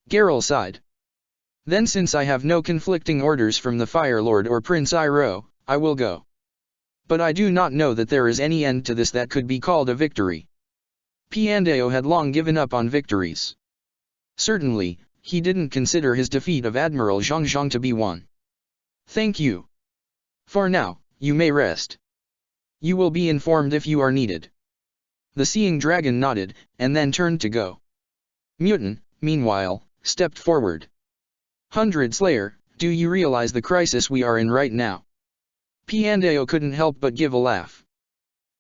Garel sighed. "Then since I have no conflicting orders from the Fire Lord or Prince Iroh, I will go. But I do not know that there is any end to this that could be called a victory." Piandao had long given up on victories. Certainly, he didn't consider his defeat of Admiral Zhang Zhang to be one. "Thank you. For now, you may rest. You will be informed if you are needed." The Seeing Dragon nodded, and then turned to go. Mutin, meanwhile, stepped forward. "Hundred Slayer, do you realize the crisis we are in right now?" Piandao couldn't help but give a laugh.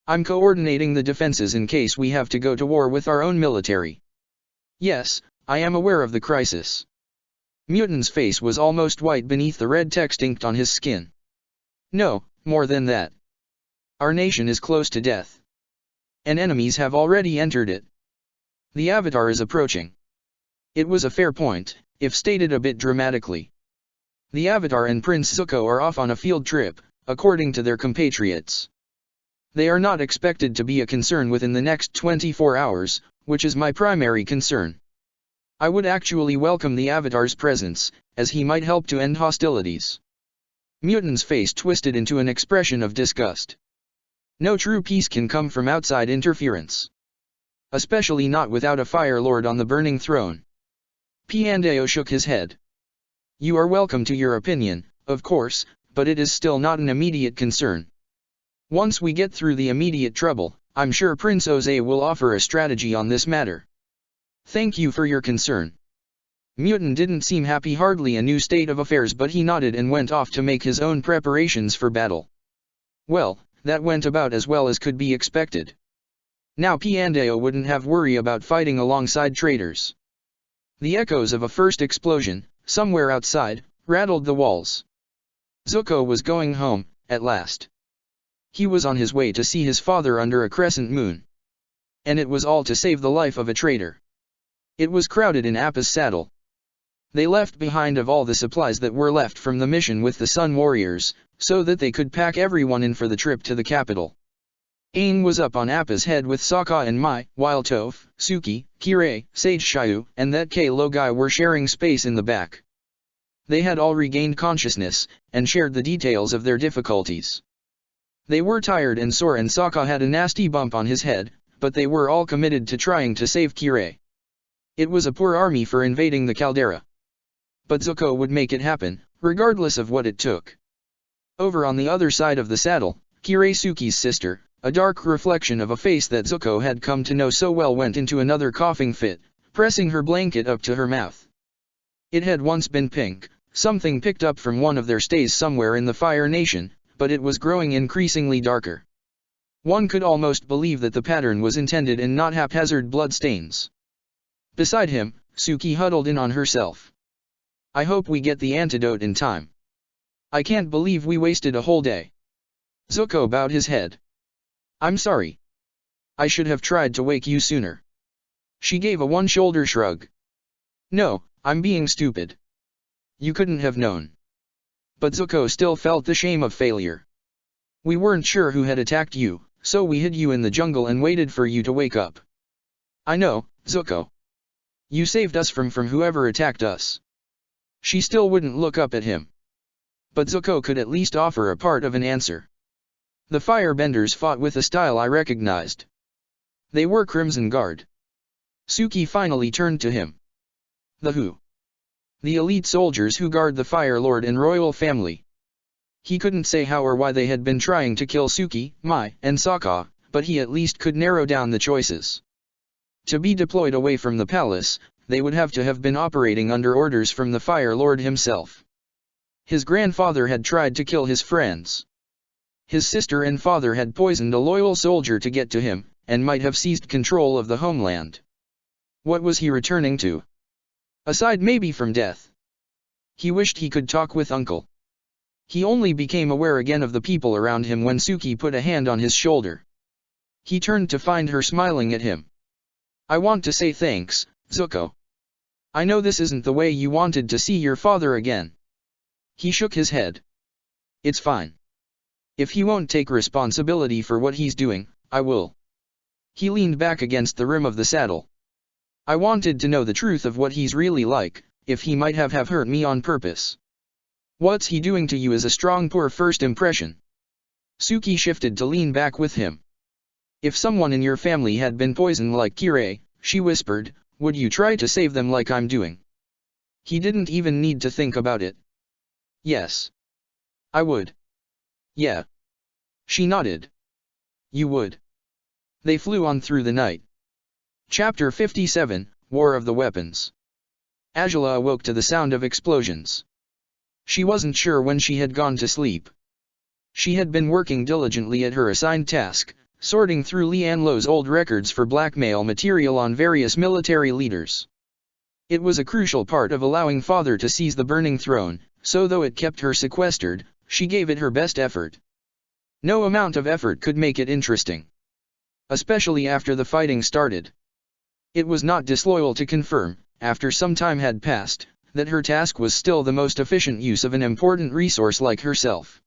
"I'm coordinating the defenses in case we have to go to war with our own military." "Yes, I am aware of the crisis." Mutin's face was almost white beneath the red text inked on his skin. No, more than that. Our nation is close to death. And enemies have already entered it. The Avatar is approaching. It was a fair point, if stated a bit dramatically. The Avatar and Prince Zuko are off on a field trip, according to their compatriots. They are not expected to be a concern within the next 24 hours, which is my primary concern. I would actually welcome the Avatar's presence, as he might help to end hostilities. Mutin's face twisted into an expression of disgust. No true peace can come from outside interference. Especially not without a Fire Lord on the burning throne. Piandao shook his head. You are welcome to your opinion, of course, but it is still not an immediate concern. Once we get through the immediate trouble, I'm sure Prince Oze will offer a strategy on this matter. Thank you for your concern. Mutin didn't seem happy, hardly a new state of affairs, but he nodded and went off to make his own preparations for battle. Well, that went about as well as could be expected. Now Piandao wouldn't have worry about fighting alongside traitors. The echoes of a first explosion, somewhere outside, rattled the walls. Zuko was going home, at last. He was on his way to see his father under a crescent moon. And it was all to save the life of a traitor. It was crowded in Appa's saddle. They left behind of all the supplies that were left from the mission with the Sun Warriors, so that they could pack everyone in for the trip to the capital. Aang was up on Appa's head with Sokka and Mai, while Toph, Suki, Kirei, Sage Shyu, and that Logai were sharing space in the back. They had all regained consciousness, and shared the details of their difficulties. They were tired and sore, and Sokka had a nasty bump on his head, but they were all committed to trying to save Kirei. It was a poor army for invading the caldera. But Zuko would make it happen, regardless of what it took. Over on the other side of the saddle, Kirei, Suki's sister, a dark reflection of a face that Zuko had come to know so well, went into another coughing fit, pressing her blanket up to her mouth. It had once been pink, something picked up from one of their stays somewhere in the Fire Nation, but it was growing increasingly darker. One could almost believe that the pattern was intended and not haphazard blood stains. Beside him, Suki huddled in on herself. I hope we get the antidote in time. I can't believe we wasted a whole day. Zuko bowed his head. I'm sorry. I should have tried to wake you sooner. She gave a one-shoulder shrug. No, I'm being stupid. You couldn't have known. But Zuko still felt the shame of failure. We weren't sure who had attacked you, so we hid you in the jungle and waited for you to wake up. I know, Zuko. You saved us from whoever attacked us. She still wouldn't look up at him. But Zuko could at least offer a part of an answer. The firebenders fought with a style I recognized. They were Crimson Guard. Suki finally turned to him. The who? The elite soldiers who guard the Fire Lord and royal family. He couldn't say how or why they had been trying to kill Suki, Mai, and Sokka, but he at least could narrow down the choices. To be deployed away from the palace, they would have to have been operating under orders from the Fire Lord himself. His grandfather had tried to kill his friends. His sister and father had poisoned a loyal soldier to get to him, and might have seized control of the homeland. What was he returning to? Aside maybe from death. He wished he could talk with Uncle. He only became aware again of the people around him when Suki put a hand on his shoulder. He turned to find her smiling at him. I want to say thanks, Zuko. I know this isn't the way you wanted to see your father again. He shook his head. It's fine. If he won't take responsibility for what he's doing, I will. He leaned back against the rim of the saddle. I wanted to know the truth of what he's really like, if he might have hurt me on purpose. What's he doing to you is a strong poor first impression. Suki shifted to lean back with him. If someone in your family had been poisoned like Kirei, she whispered, would you try to save them like I'm doing? He didn't even need to think about it. Yes. I would. Yeah. She nodded. You would. They flew on through the night. Chapter 57, War of the Weapons. Angela awoke to the sound of explosions. She wasn't sure when she had gone to sleep. She had been working diligently at her assigned task, sorting through Lian Lo's old records for blackmail material on various military leaders. It was a crucial part of allowing Father to seize the burning throne, so though it kept her sequestered, she gave it her best effort. No amount of effort could make it interesting. Especially after the fighting started. It was not disloyal to confirm, after some time had passed, that her task was still the most efficient use of an important resource like herself.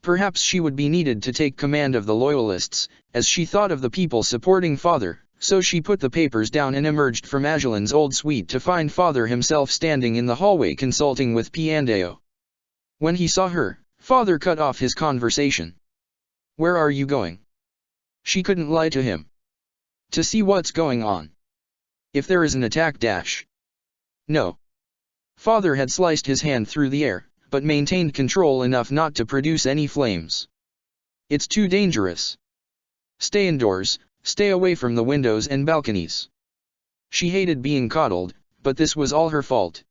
Perhaps she would be needed to take command of the loyalists, as she thought of the people supporting Father, so she put the papers down and emerged from Agelin's old suite to find Father himself standing in the hallway consulting with Piandeo. When he saw her, Father cut off his conversation. "Where are you going?" She couldn't lie to him. "To see what's going on. If there is an attack dash." "No." Father had sliced his hand through the air, but maintained control enough not to produce any flames. "It's too dangerous. Stay indoors, stay away from the windows and balconies." She hated being coddled, but this was all her fault.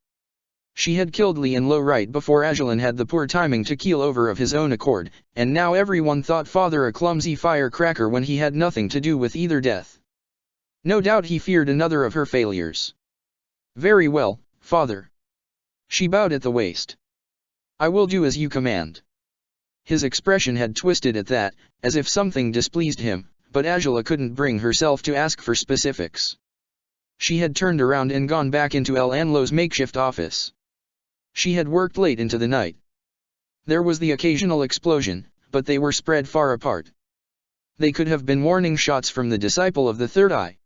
She had killed Li and Lo right before Agelin had the poor timing to keel over of his own accord, and now everyone thought Father a clumsy firecracker when he had nothing to do with either death. No doubt he feared another of her failures. "Very well, Father." She bowed at the waist. "I will do as you command." His expression had twisted at that, as if something displeased him, but Angela couldn't bring herself to ask for specifics. She had turned around and gone back into El Anlo's makeshift office. She had worked late into the night. There was the occasional explosion, but they were spread far apart. They could have been warning shots from the disciple of the Third Eye.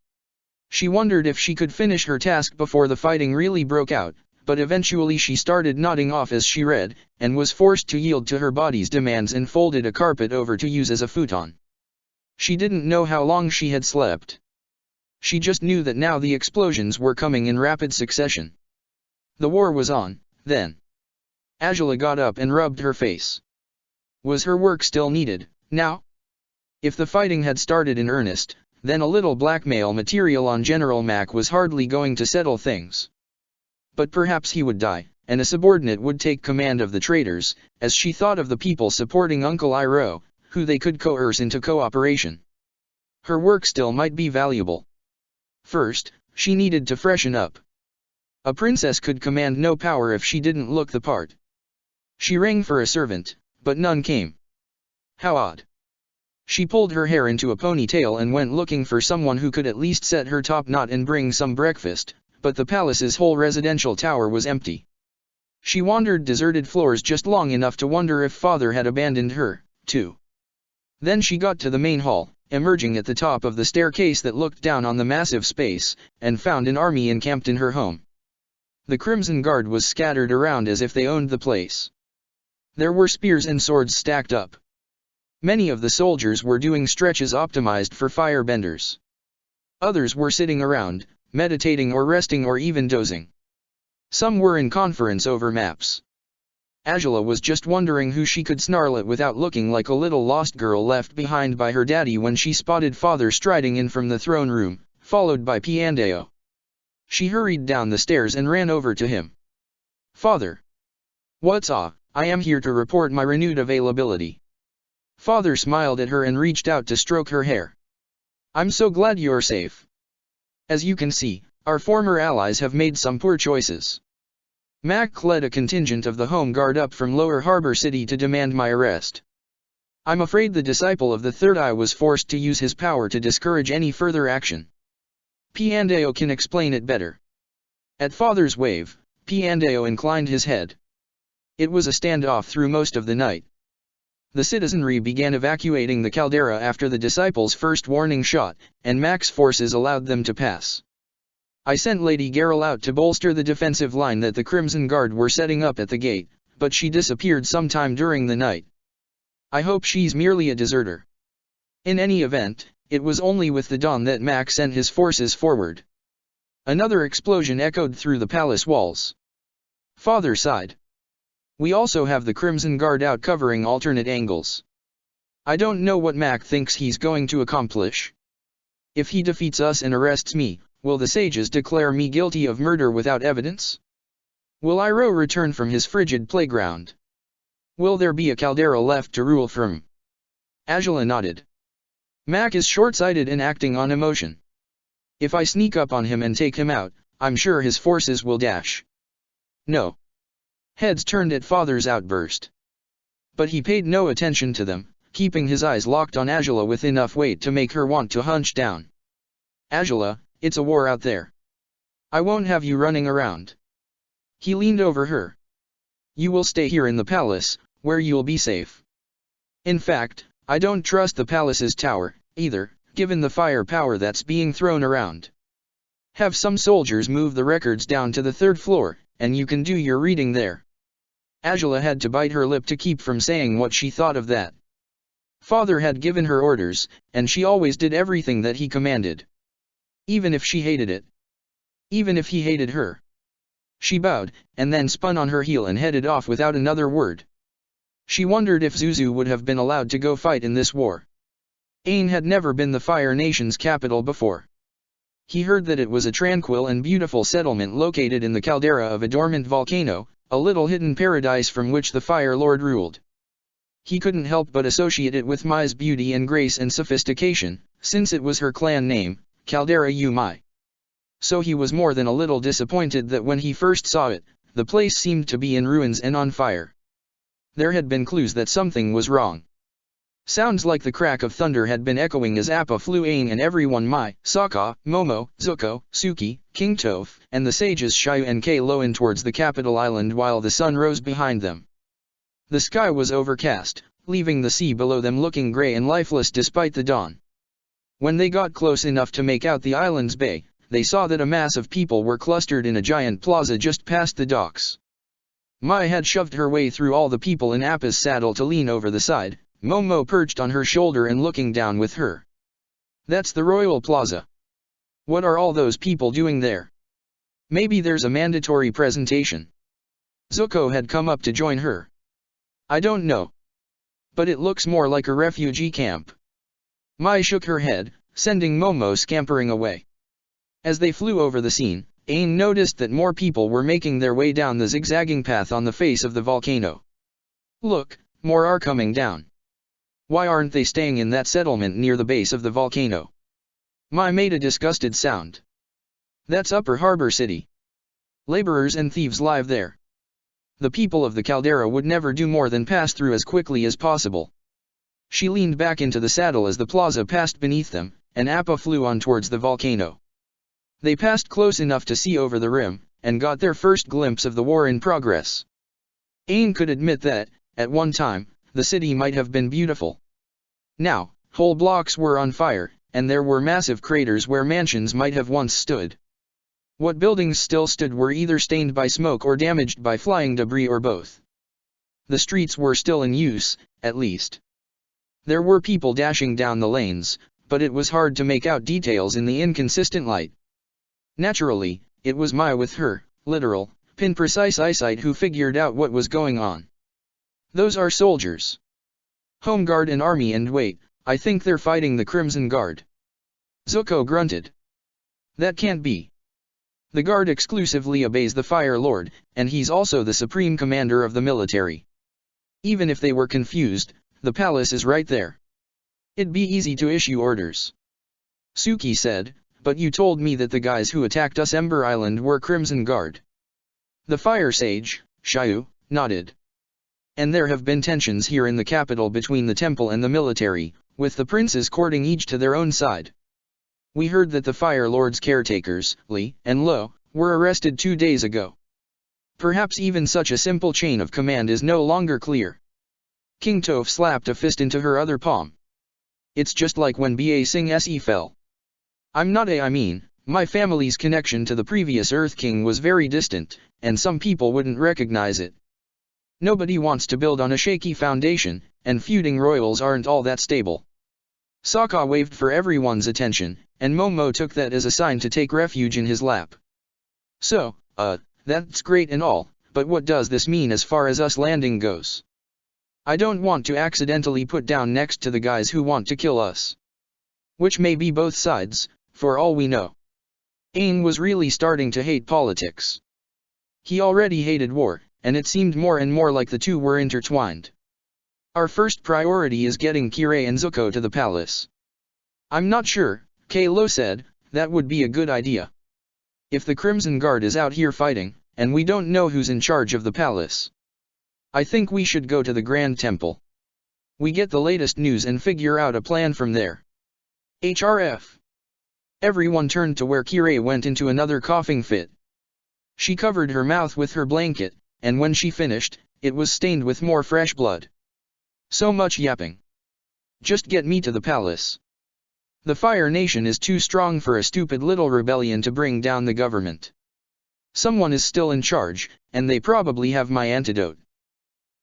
She wondered if she could finish her task before the fighting really broke out, but eventually she started nodding off as she read, and was forced to yield to her body's demands and folded a carpet over to use as a futon. She didn't know how long she had slept. She just knew that now the explosions were coming in rapid succession. The war was on, then. Angela got up and rubbed her face. Was her work still needed, now? If the fighting had started in earnest, then a little blackmail material on General Mack was hardly going to settle things. But perhaps he would die, and a subordinate would take command of the traitors, as she thought of the people supporting Uncle Iroh, who they could coerce into cooperation. Her work still might be valuable. First, she needed to freshen up. A princess could command no power if she didn't look the part. She rang for a servant, but none came. How odd. She pulled her hair into a ponytail and went looking for someone who could at least set her top knot and bring some breakfast, but the palace's whole residential tower was empty. She wandered deserted floors just long enough to wonder if Father had abandoned her, too. Then she got to the main hall, emerging at the top of the staircase that looked down on the massive space, and found an army encamped in her home. The Crimson Guard was scattered around as if they owned the place. There were spears and swords stacked up. Many of the soldiers were doing stretches optimized for firebenders. Others were sitting around, meditating or resting or even dozing. Some were in conference over maps. Angela was just wondering who she could snarl at without looking like a little lost girl left behind by her daddy when she spotted Father striding in from the throne room, followed by Piandeo. She hurried down the stairs and ran over to him. "Father." "What's up? I am here to report my renewed availability." Father smiled at her and reached out to stroke her hair. "I'm so glad you're safe. As you can see, our former allies have made some poor choices. Mack led a contingent of the Home Guard up from Lower Harbor City to demand my arrest. I'm afraid the disciple of the Third Eye was forced to use his power to discourage any further action. Piandeo can explain it better." At Father's wave, Piandeo inclined his head. It was a standoff through most of the night. The citizenry began evacuating the caldera after the disciples' first warning shot, and Mack's forces allowed them to pass. I sent Lady Geralt out to bolster the defensive line that the Crimson Guard were setting up at the gate, but she disappeared sometime during the night. I hope she's merely a deserter. In any event, it was only with the dawn that Mack sent his forces forward. Another explosion echoed through the palace walls. Father sighed. We also have the Crimson Guard out covering alternate angles. I don't know what Mack thinks he's going to accomplish. If he defeats us and arrests me, will the sages declare me guilty of murder without evidence? Will Iroh return from his frigid playground? Will there be a caldera left to rule from? Angela nodded. Mack is short-sighted and acting on emotion. If I sneak up on him and take him out, I'm sure his forces will dash. No. Heads turned at father's outburst. But he paid no attention to them, keeping his eyes locked on Angela with enough weight to make her want to hunch down. Angela, it's a war out there. I won't have you running around. He leaned over her. You will stay here in the palace, where you'll be safe. In fact, I don't trust the palace's tower, either, given the firepower that's being thrown around. Have some soldiers move the records down to the 3rd floor, and you can do your reading there. Angela had to bite her lip to keep from saying what she thought of that. Father had given her orders, and she always did everything that he commanded. Even if she hated it. Even if he hated her. She bowed, and then spun on her heel and headed off without another word. She wondered if Zuzu would have been allowed to go fight in this war. Ain had never been the Fire Nation's capital before. He heard that it was a tranquil and beautiful settlement located in the caldera of a dormant volcano, a little hidden paradise from which the Fire Lord ruled. He couldn't help but associate it with Mai's beauty and grace and sophistication, since it was her clan name, Caldera U Mai. So he was more than a little disappointed that when he first saw it, the place seemed to be in ruins and on fire. There had been clues that something was wrong. Sounds like the crack of thunder had been echoing as Appa flew Aang and everyone Mai, Sokka, Momo, Zuko, Suki, King Toph, and the sages Xiao and Kalo in towards the capital island while the sun rose behind them. The sky was overcast, leaving the sea below them looking grey and lifeless despite the dawn. When they got close enough to make out the island's bay, they saw that a mass of people were clustered in a giant plaza just past the docks. Mai had shoved her way through all the people in Appa's saddle to lean over the side, Momo perched on her shoulder and looking down with her. That's the Royal Plaza. What are all those people doing there? Maybe there's a mandatory presentation. Zuko had come up to join her. I don't know. But it looks more like a refugee camp. Mai shook her head, sending Momo scampering away. As they flew over the scene, Aang noticed that more people were making their way down the zigzagging path on the face of the volcano. Look, more are coming down. Why aren't they staying in that settlement near the base of the volcano? Mai made a disgusted sound. That's Upper Harbor City. Laborers and thieves live there. The people of the caldera would never do more than pass through as quickly as possible. She leaned back into the saddle as the plaza passed beneath them, and Appa flew on towards the volcano. They passed close enough to see over the rim, and got their first glimpse of the war in progress. Aang could admit that, at one time, the city might have been beautiful. Now, whole blocks were on fire, and there were massive craters where mansions might have once stood. What buildings still stood were either stained by smoke or damaged by flying debris or both. The streets were still in use, at least. There were people dashing down the lanes, but it was hard to make out details in the inconsistent light. Naturally, it was Mai with her, literal, pin-precise eyesight who figured out what was going on. Those are soldiers. Home Guard and Army, and wait, I think they're fighting the Crimson Guard. Zuko grunted. That can't be. The Guard exclusively obeys the Fire Lord, and he's also the supreme commander of the military. Even if they were confused, the palace is right there. It'd be easy to issue orders. Suki said, but you told me that the guys who attacked us Ember Island were Crimson Guard. The Fire Sage, Xiao, nodded. And there have been tensions here in the capital between the temple and the military, with the princes courting each to their own side. We heard that the Fire Lord's caretakers, Li and Lo, were arrested 2 days ago. Perhaps even such a simple chain of command is no longer clear. King Toph slapped a fist into her other palm. It's just like when Ba Sing Se fell. I mean, my family's connection to the previous Earth King was very distant, and some people wouldn't recognize it. Nobody wants to build on a shaky foundation, and feuding royals aren't all that stable. Sokka waved for everyone's attention, and Momo took that as a sign to take refuge in his lap. So, that's great and all, but what does this mean as far as us landing goes? I don't want to accidentally put down next to the guys who want to kill us. Which may be both sides, for all we know. Aang was really starting to hate politics. He already hated war, and it seemed more and more like the two were intertwined. Our first priority is getting Kirei and Zuko to the palace. I'm not sure, Kalo said, that would be a good idea. If the Crimson Guard is out here fighting, and we don't know who's in charge of the palace, I think we should go to the Grand Temple. We get the latest news and figure out a plan from there. HRF. Everyone turned to where Kirei went into another coughing fit. She covered her mouth with her blanket, and when she finished, it was stained with more fresh blood. So much yapping. Just get me to the palace. The Fire Nation is too strong for a stupid little rebellion to bring down the government. Someone is still in charge, and they probably have my antidote.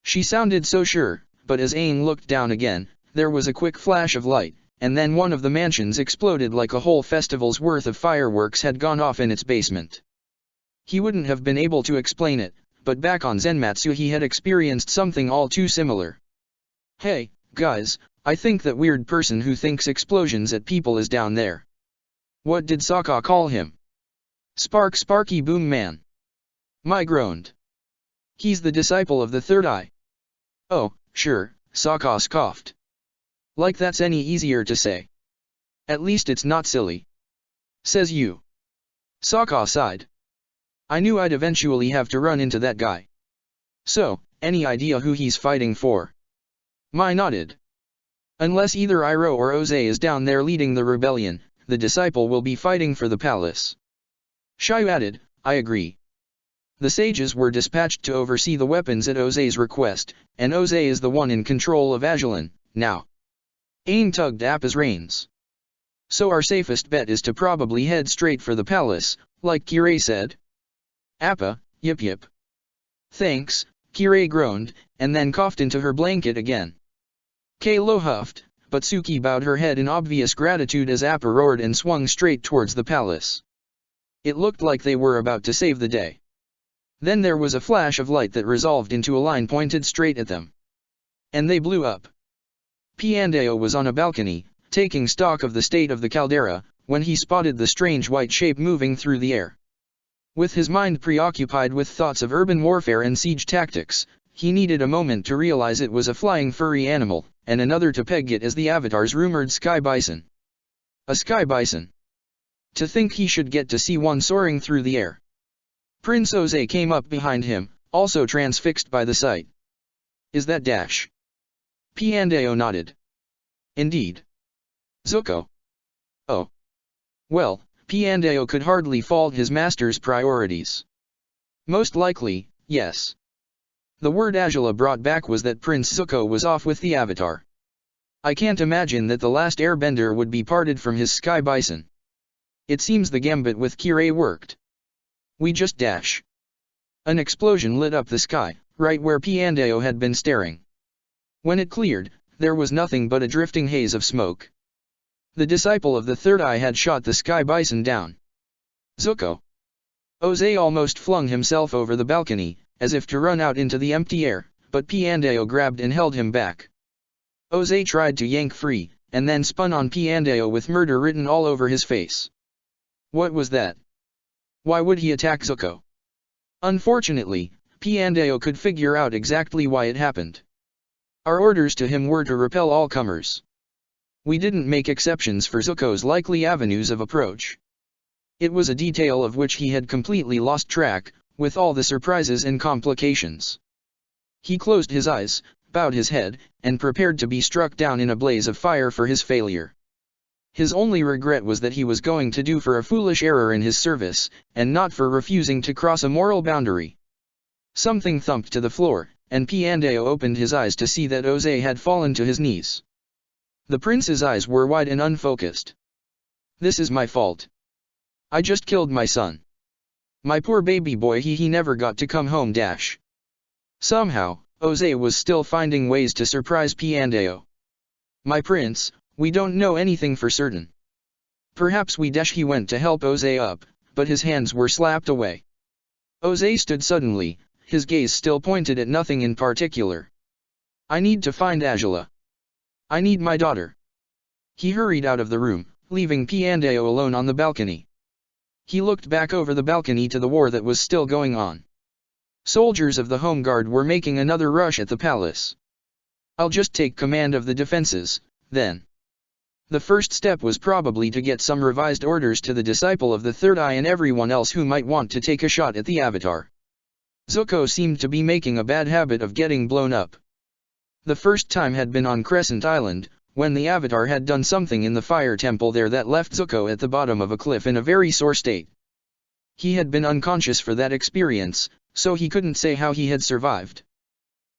She sounded so sure, but as Aang looked down again, there was a quick flash of light, and then one of the mansions exploded like a whole festival's worth of fireworks had gone off in its basement. He wouldn't have been able to explain it, but back on Zenmatsu he had experienced something all too similar. Hey, guys, I think that weird person who thinks explosions at people is down there. What did Sokka call him? Sparky Boom Man. Mai groaned. He's the disciple of the Third Eye. Oh, sure, Sokka scoffed. Like that's any easier to say. At least it's not silly. Says you. Sokka sighed. I knew I'd eventually have to run into that guy. So, any idea who he's fighting for? Mai nodded. Unless either Iroh or Oze is down there leading the rebellion, the disciple will be fighting for the palace. Shai added, I agree. The sages were dispatched to oversee the weapons at Oze's request, and Oze is the one in control of Ajalon, now. Aang tugged Appa's reins. So our safest bet is to probably head straight for the palace, like Kirei said? Appa, yip. Thanks, Kirei groaned, and then coughed into her blanket again. Kalo huffed, but Suki bowed her head in obvious gratitude as Appa roared and swung straight towards the palace. It looked like they were about to save the day. Then there was a flash of light that resolved into a line pointed straight at them. And they blew up. Piandao was on a balcony, taking stock of the state of the caldera, when he spotted the strange white shape moving through the air. With his mind preoccupied with thoughts of urban warfare and siege tactics, he needed a moment to realize it was a flying furry animal, and another to peg it as the Avatar's rumored sky bison. A sky bison. To think he should get to see one soaring through the air. Prince Oze came up behind him, also transfixed by the sight. Is that Dash? Piandao nodded. Indeed. Zuko. Oh. Well, Piandao could hardly fault his master's priorities. Most likely, yes. The word Azula brought back was that Prince Zuko was off with the Avatar. I can't imagine that the last airbender would be parted from his sky bison. It seems the gambit with Kirei worked. We just dash. An explosion lit up the sky, right where Piandao had been staring. When it cleared, there was nothing but a drifting haze of smoke. The disciple of the Third Eye had shot the sky bison down. Zuko. Oze almost flung himself over the balcony, as if to run out into the empty air, but Piandao grabbed and held him back. Oze tried to yank free, and then spun on Piandao with murder written all over his face. What was that? Why would he attack Zuko? Unfortunately, Piandao could figure out exactly why it happened. Our orders to him were to repel all comers. We didn't make exceptions for Zuko's likely avenues of approach. It was a detail of which he had completely lost track, with all the surprises and complications. He closed his eyes, bowed his head, and prepared to be struck down in a blaze of fire for his failure. His only regret was that he was going to do for a foolish error in his service, and not for refusing to cross a moral boundary. Something thumped to the floor, and Piandao opened his eyes to see that Oze had fallen to his knees. The prince's eyes were wide and unfocused. This is my fault. I just killed my son. My poor baby boy, he never got to come home. Dash. Somehow, Oze was still finding ways to surprise Piandao. My prince, we don't know anything for certain. Perhaps we dash. He went to help Oze up, but his hands were slapped away. Oze stood suddenly, his gaze still pointed at nothing in particular. I need to find Azula. I need my daughter. He hurried out of the room, leaving Piandao alone on the balcony. He looked back over the balcony to the war that was still going on. Soldiers of the Home Guard were making another rush at the palace. I'll just take command of the defenses, then. The first step was probably to get some revised orders to the disciple of the Third Eye and everyone else who might want to take a shot at the Avatar. Zuko seemed to be making a bad habit of getting blown up. The first time had been on Crescent Island, when the Avatar had done something in the fire temple there that left Zuko at the bottom of a cliff in a very sore state. He had been unconscious for that experience, so he couldn't say how he had survived.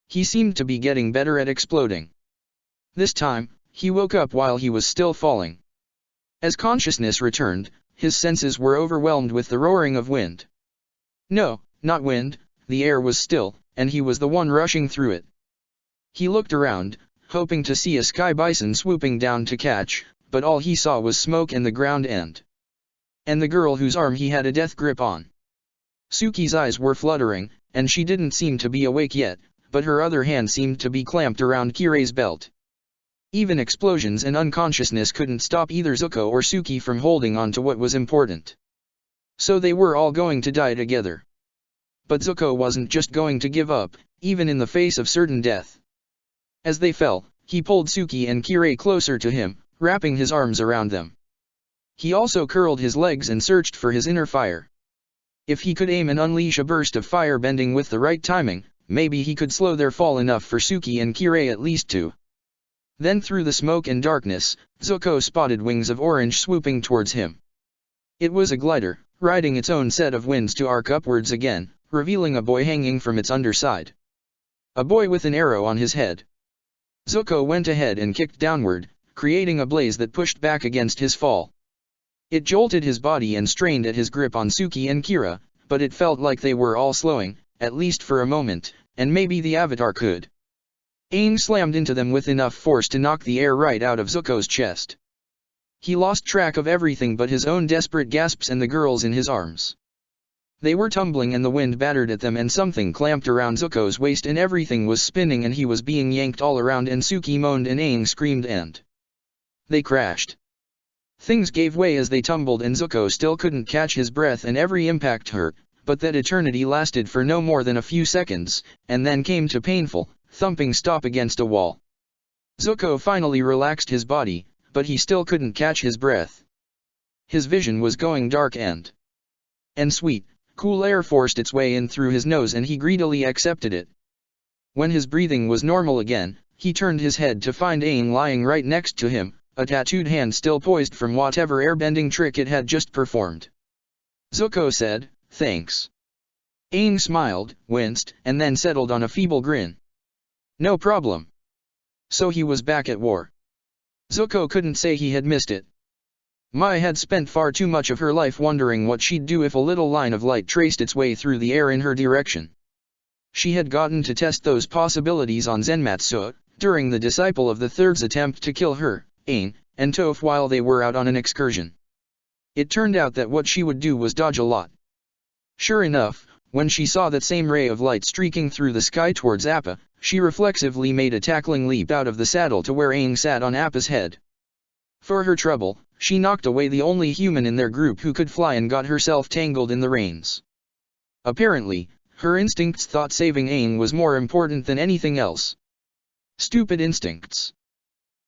He seemed to be getting better at exploding. This time, he woke up while he was still falling. As consciousness returned, his senses were overwhelmed with the roaring of wind. No, not wind, the air was still, and he was the one rushing through it. He looked around, hoping to see a sky bison swooping down to catch, but all he saw was smoke and the ground and the girl whose arm he had a death grip on. Suki's eyes were fluttering, and she didn't seem to be awake yet, but her other hand seemed to be clamped around Kirai's belt. Even explosions and unconsciousness couldn't stop either Zuko or Suki from holding on to what was important. So they were all going to die together. But Zuko wasn't just going to give up, even in the face of certain death. As they fell, he pulled Suki and Kirai closer to him, wrapping his arms around them. He also curled his legs and searched for his inner fire. If he could aim and unleash a burst of fire bending with the right timing, maybe he could slow their fall enough for Suki and Kirai at least to. Then through the smoke and darkness, Zuko spotted wings of orange swooping towards him. It was a glider, riding its own set of winds to arc upwards again, revealing a boy hanging from its underside. A boy with an arrow on his head. Zuko went ahead and kicked downward, creating a blaze that pushed back against his fall. It jolted his body and strained at his grip on Suki and Kira, but it felt like they were all slowing, at least for a moment, and maybe the Avatar could. Aang slammed into them with enough force to knock the air right out of Zuko's chest. He lost track of everything but his own desperate gasps and the girls in his arms. They were tumbling and the wind battered at them and something clamped around Zuko's waist and everything was spinning and he was being yanked all around and Suki moaned and Aang screamed and they crashed. Things gave way as they tumbled and Zuko still couldn't catch his breath and every impact hurt, but that eternity lasted for no more than a few seconds, and then came to painful, thumping stop against a wall. Zuko finally relaxed his body, but he still couldn't catch his breath. His vision was going dark and sweet, cool air forced its way in through his nose and he greedily accepted it. When his breathing was normal again, he turned his head to find Aang lying right next to him, a tattooed hand still poised from whatever airbending trick it had just performed. Zuko said, "Thanks." Aang smiled, winced, and then settled on a feeble grin. No problem. So he was back at war. Zuko couldn't say he had missed it. Mai had spent far too much of her life wondering what she'd do if a little line of light traced its way through the air in her direction. She had gotten to test those possibilities on Zenmatsu, during the disciple of the Third's attempt to kill her, Aang, and Toph while they were out on an excursion. It turned out that what she would do was dodge a lot. Sure enough, when she saw that same ray of light streaking through the sky towards Appa, she reflexively made a tackling leap out of the saddle to where Aang sat on Appa's head. For her trouble, she knocked away the only human in their group who could fly and got herself tangled in the reins. Apparently, her instincts thought saving Aang was more important than anything else. Stupid instincts.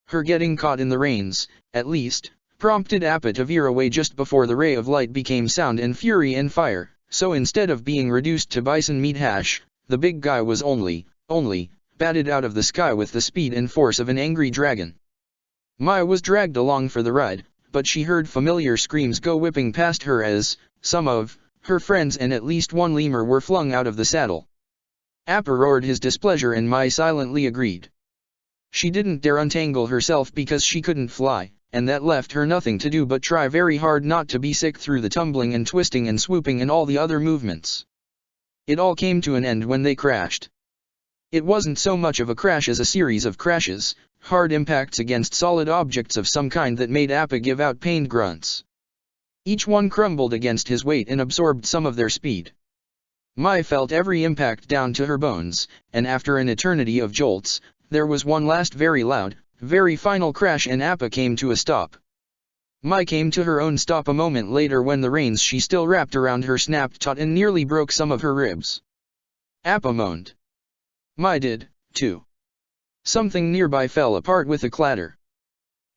Her getting caught in the reins, at least, prompted Appa to veer away just before the ray of light became sound and fury and fire, so instead of being reduced to bison meat hash, the big guy was only, batted out of the sky with the speed and force of an angry dragon. Mai was dragged along for the ride, but she heard familiar screams go whipping past her as some of her friends and at least one lemur were flung out of the saddle. Appa roared his displeasure and Mai silently agreed. She didn't dare untangle herself because she couldn't fly, and that left her nothing to do but try very hard not to be sick through the tumbling and twisting and swooping and all the other movements. It all came to an end when they crashed. It wasn't so much of a crash as a series of crashes, hard impacts against solid objects of some kind that made Appa give out pained grunts. Each one crumbled against his weight and absorbed some of their speed. Mai felt every impact down to her bones, and after an eternity of jolts, there was one last very loud, very final crash and Appa came to a stop. Mai came to her own stop a moment later when the reins she still wrapped around her snapped taut and nearly broke some of her ribs. Appa moaned. Mai did, too. Something nearby fell apart with a clatter.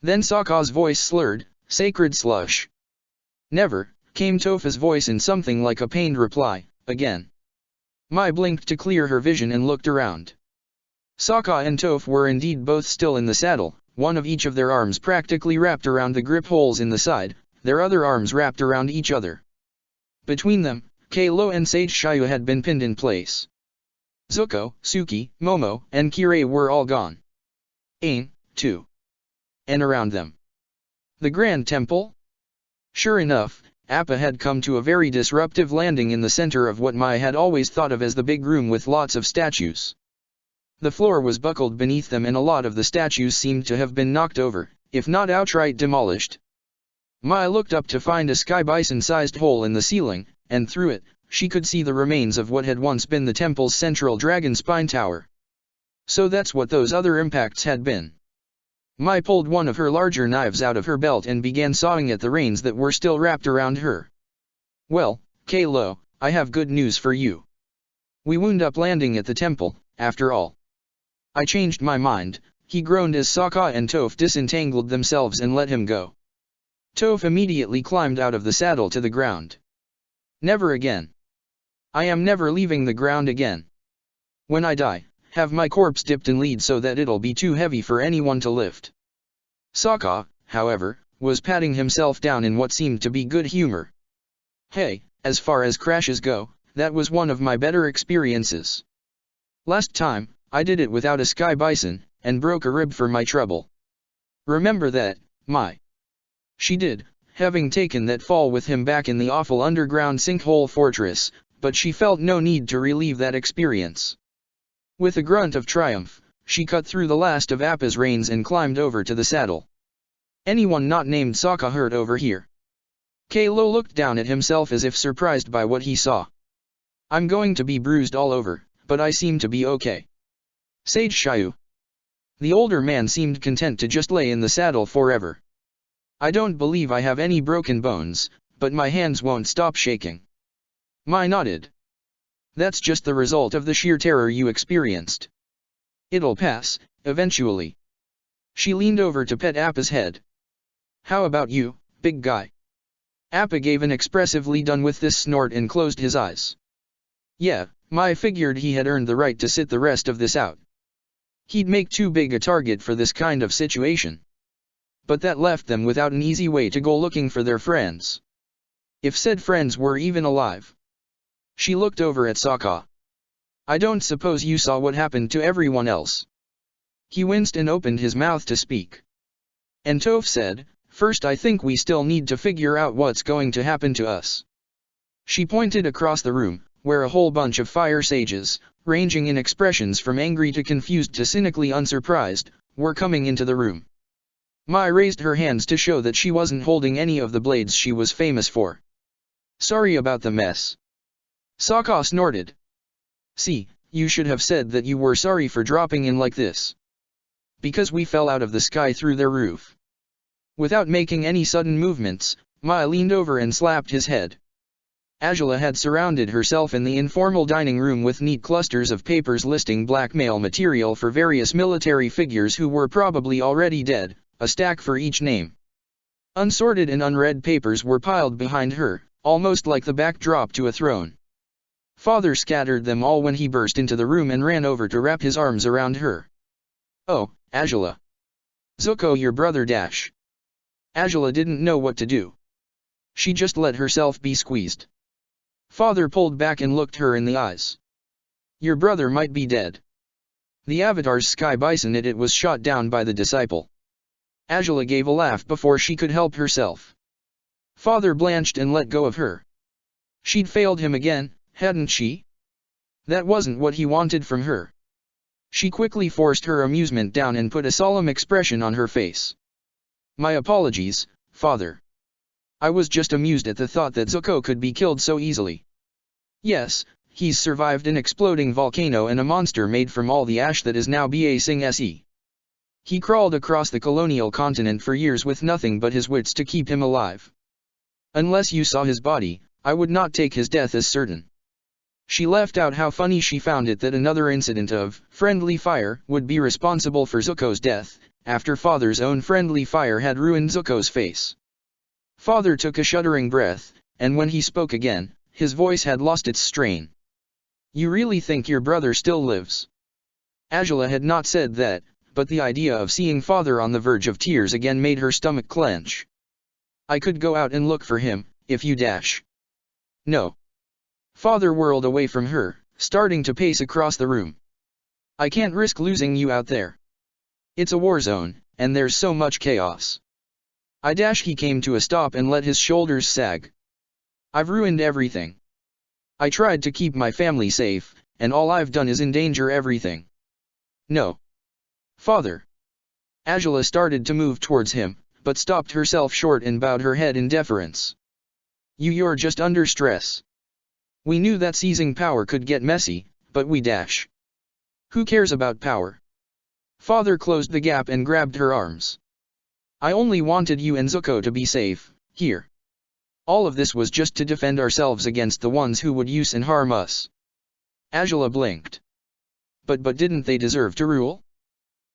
Then Sokka's voice slurred, "Sacred slush." "Never," came Topha's voice in something like a pained reply, "again." Mai blinked to clear her vision and looked around. Sokka and Toph were indeed both still in the saddle, one of each of their arms practically wrapped around the grip holes in the side, their other arms wrapped around each other. Between them, Kalo and Sage Shiryu had been pinned in place. Zuko, Suki, Momo, and Kirei were all gone. Ain, too. And around them, the Grand Temple? Sure enough, Appa had come to a very disruptive landing in the center of what Mai had always thought of as the big room with lots of statues. The floor was buckled beneath them and a lot of the statues seemed to have been knocked over, if not outright demolished. Mai looked up to find a sky bison-sized hole in the ceiling, and through it, she could see the remains of what had once been the temple's central dragon spine tower. So that's what those other impacts had been. Mai pulled one of her larger knives out of her belt and began sawing at the reins that were still wrapped around her. "Well, Kalo, I have good news for you. We wound up landing at the temple, after all." "I changed my mind," he groaned as Sokka and Toph disentangled themselves and let him go. Toph immediately climbed out of the saddle to the ground. "Never again. I am never leaving the ground again. When I die, have my corpse dipped in lead so that it'll be too heavy for anyone to lift." Sokka, however, was patting himself down in what seemed to be good humor. "Hey, as far as crashes go, that was one of my better experiences. Last time, I did it without a sky bison, and broke a rib for my trouble. Remember that, Mai?" She did, having taken that fall with him back in the awful underground sinkhole fortress, but she felt no need to relive that experience. With a grunt of triumph, she cut through the last of Appa's reins and climbed over to the saddle. "Anyone not named Sokka hurt over here?" Kalo looked down at himself as if surprised by what he saw. "I'm going to be bruised all over, but I seem to be okay." "Sage Shiryu." The older man seemed content to just lay in the saddle forever. "I don't believe I have any broken bones, but my hands won't stop shaking." Mai nodded. "That's just the result of the sheer terror you experienced. It'll pass, eventually." She leaned over to pet Appa's head. "How about you, big guy?" Appa gave an expressively done with this snort and closed his eyes. Yeah, Mai figured he had earned the right to sit the rest of this out. He'd make too big a target for this kind of situation. But that left them without an easy way to go looking for their friends. If said friends were even alive. She looked over at Sokka. "I don't suppose you saw what happened to everyone else." He winced and opened his mouth to speak. And Toph said, "First I think we still need to figure out what's going to happen to us." She pointed across the room, where a whole bunch of fire sages, ranging in expressions from angry to confused to cynically unsurprised, were coming into the room. Mai raised her hands to show that she wasn't holding any of the blades she was famous for. "Sorry about the mess." Sokka snorted. "See, you should have said that you were sorry for dropping in like this. Because we fell out of the sky through their roof." Without making any sudden movements, Mai leaned over and slapped his head. Azula had surrounded herself in the informal dining room with neat clusters of papers listing blackmail material for various military figures who were probably already dead, a stack for each name. Unsorted and unread papers were piled behind her, almost like the backdrop to a throne. Father scattered them all when he burst into the room and ran over to wrap his arms around her. "Oh, Azula. Zuko, your brother dash." Azula didn't know what to do. She just let herself be squeezed. Father pulled back and looked her in the eyes. "Your brother might be dead. The Avatar's sky bison it was shot down by the disciple." Azula gave a laugh before she could help herself. Father blanched and let go of her. She'd failed him again, hadn't she? That wasn't what he wanted from her. She quickly forced her amusement down and put a solemn expression on her face. "My apologies, Father. I was just amused at the thought that Zuko could be killed so easily. Yes, he's survived an exploding volcano and a monster made from all the ash that is now Basing Se. He crawled across the colonial continent for years with nothing but his wits to keep him alive. Unless you saw his body, I would not take his death as certain." She left out how funny she found it that another incident of friendly fire would be responsible for Zuko's death, after Father's own friendly fire had ruined Zuko's face. Father took a shuddering breath, and when he spoke again, his voice had lost its strain. "You really think your brother still lives?" Angela had not said that, but the idea of seeing Father on the verge of tears again made her stomach clench. "I could go out and look for him, if you dash." "No." Father whirled away from her, starting to pace across the room. "I can't risk losing you out there. It's a war zone, and there's so much chaos." He came to a stop and let his shoulders sag. "I've ruined everything. I tried to keep my family safe, and all I've done is endanger everything." "No. Father." Angela started to move towards him, but stopped herself short and bowed her head in deference. You're just under stress. We knew that seizing power could get messy, but we dash. Who cares about power?" Father closed the gap and grabbed her arms. "I only wanted you and Zuko to be safe, here. All of this was just to defend ourselves against the ones who would use and harm us." Angela blinked. But didn't they deserve to rule?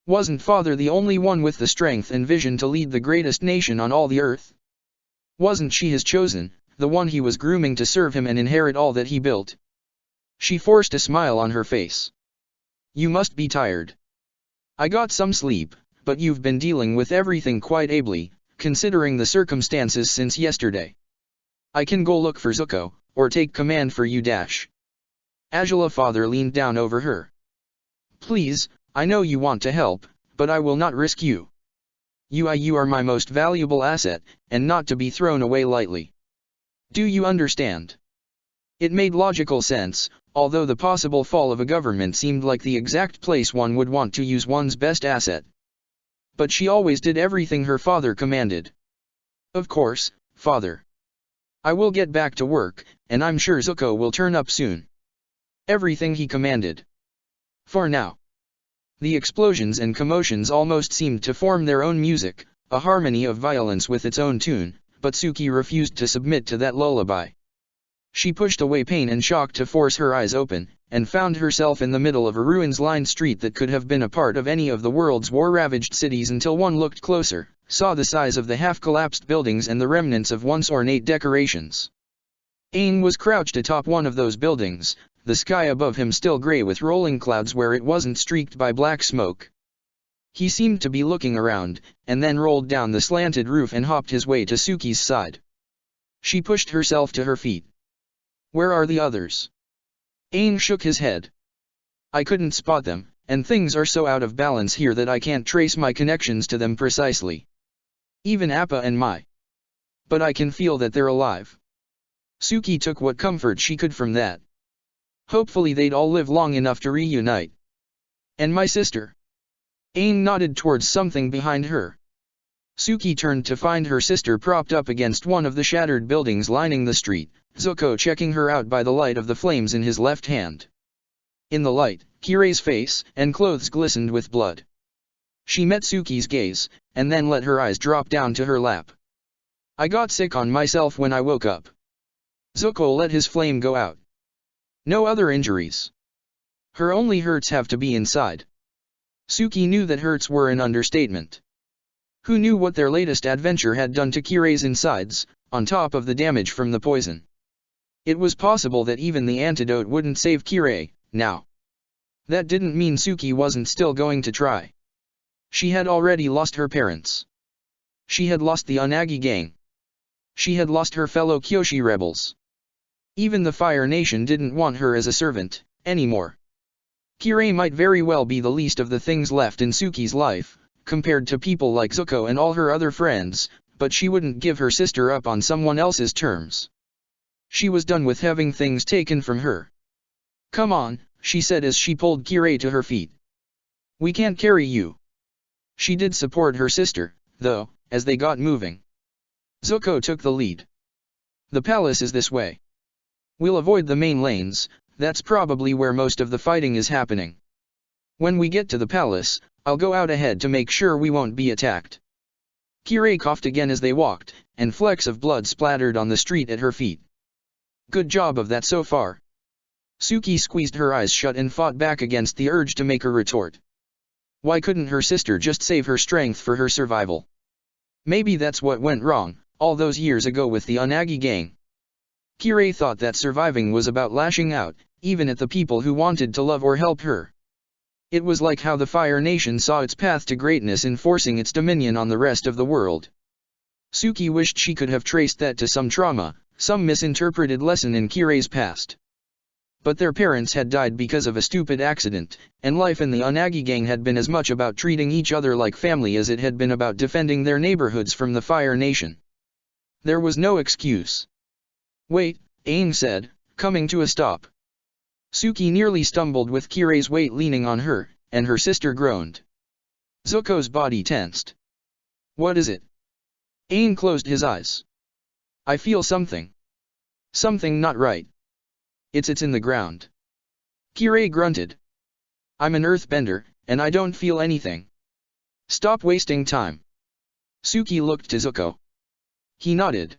Wasn't Father the only one with the strength and vision to lead the greatest nation on all the earth? Wasn't she his chosen, the one he was grooming to serve him and inherit all that he built? She forced a smile on her face. "You must be tired. I got some sleep, but you've been dealing with everything quite ably, considering the circumstances since yesterday. I can go look for Zuko, or take command for you. Angela. Father leaned down over her. "Please, I know you want to help, but I will not risk you. You are my most valuable asset, and not to be thrown away lightly. Do you understand?" It made logical sense, although the possible fall of a government seemed like the exact place one would want to use one's best asset. But she always did everything her father commanded. "Of course, Father. I will get back to work, and I'm sure Zuko will turn up soon." Everything he commanded. For now. The explosions and commotions almost seemed to form their own music, a harmony of violence with its own tune, but Suki refused to submit to that lullaby. She pushed away pain and shock to force her eyes open, and found herself in the middle of a ruins-lined street that could have been a part of any of the world's war-ravaged cities until one looked closer, saw the size of the half-collapsed buildings and the remnants of once ornate decorations. Aang was crouched atop one of those buildings, the sky above him still grey with rolling clouds where it wasn't streaked by black smoke. He seemed to be looking around, and then rolled down the slanted roof and hopped his way to Suki's side. She pushed herself to her feet. "Where are the others?" Aang shook his head. "I couldn't spot them, and things are so out of balance here that I can't trace my connections to them precisely. Even Appa and Mai. But I can feel that they're alive." Suki took what comfort she could from that. Hopefully they'd all live long enough to reunite. "And my sister?" Aang nodded towards something behind her. Suki turned to find her sister propped up against one of the shattered buildings lining the street, Zuko checking her out by the light of the flames in his left hand. In the light, Kire's face and clothes glistened with blood. She met Suki's gaze, and then let her eyes drop down to her lap. "I got sick on myself when I woke up." Zuko let his flame go out. "No other injuries. Her only hurts have to be inside." Suki knew that hurts were an understatement. Who knew what their latest adventure had done to Kire's insides, on top of the damage from the poison? It was possible that even the antidote wouldn't save Kire, now. That didn't mean Suki wasn't still going to try. She had already lost her parents. She had lost the Unagi gang. She had lost her fellow Kyoshi rebels. Even the Fire Nation didn't want her as a servant, anymore. Kire might very well be the least of the things left in Suki's life, compared to people like Zuko and all her other friends, but she wouldn't give her sister up on someone else's terms. She was done with having things taken from her. "Come on," she said as she pulled Kire to her feet. "We can't carry you." She did support her sister, though, as they got moving. Zuko took the lead. "The palace is this way. We'll avoid the main lanes, that's probably where most of the fighting is happening. When we get to the palace, I'll go out ahead to make sure we won't be attacked." Kire coughed again as they walked, and flecks of blood splattered on the street at her feet. "Good job of that so far." Suki squeezed her eyes shut and fought back against the urge to make a retort. Why couldn't her sister just save her strength for her survival? Maybe that's what went wrong, all those years ago with the Unagi gang. Kirei thought that surviving was about lashing out, even at the people who wanted to love or help her. It was like how the Fire Nation saw its path to greatness in forcing its dominion on the rest of the world. Suki wished she could have traced that to some trauma, some misinterpreted lesson in Kirei's past. But their parents had died because of a stupid accident, and life in the Unagi gang had been as much about treating each other like family as it had been about defending their neighborhoods from the Fire Nation. There was no excuse. "Wait," Aang said, coming to a stop. Suki nearly stumbled with Kirei's weight leaning on her, and her sister groaned. Zuko's body tensed. "What is it?" Aang closed his eyes. "I feel something. Something not right. It's in the ground." Kirei grunted. "I'm an earthbender, and I don't feel anything. Stop wasting time." Suki looked to Zuko. He nodded.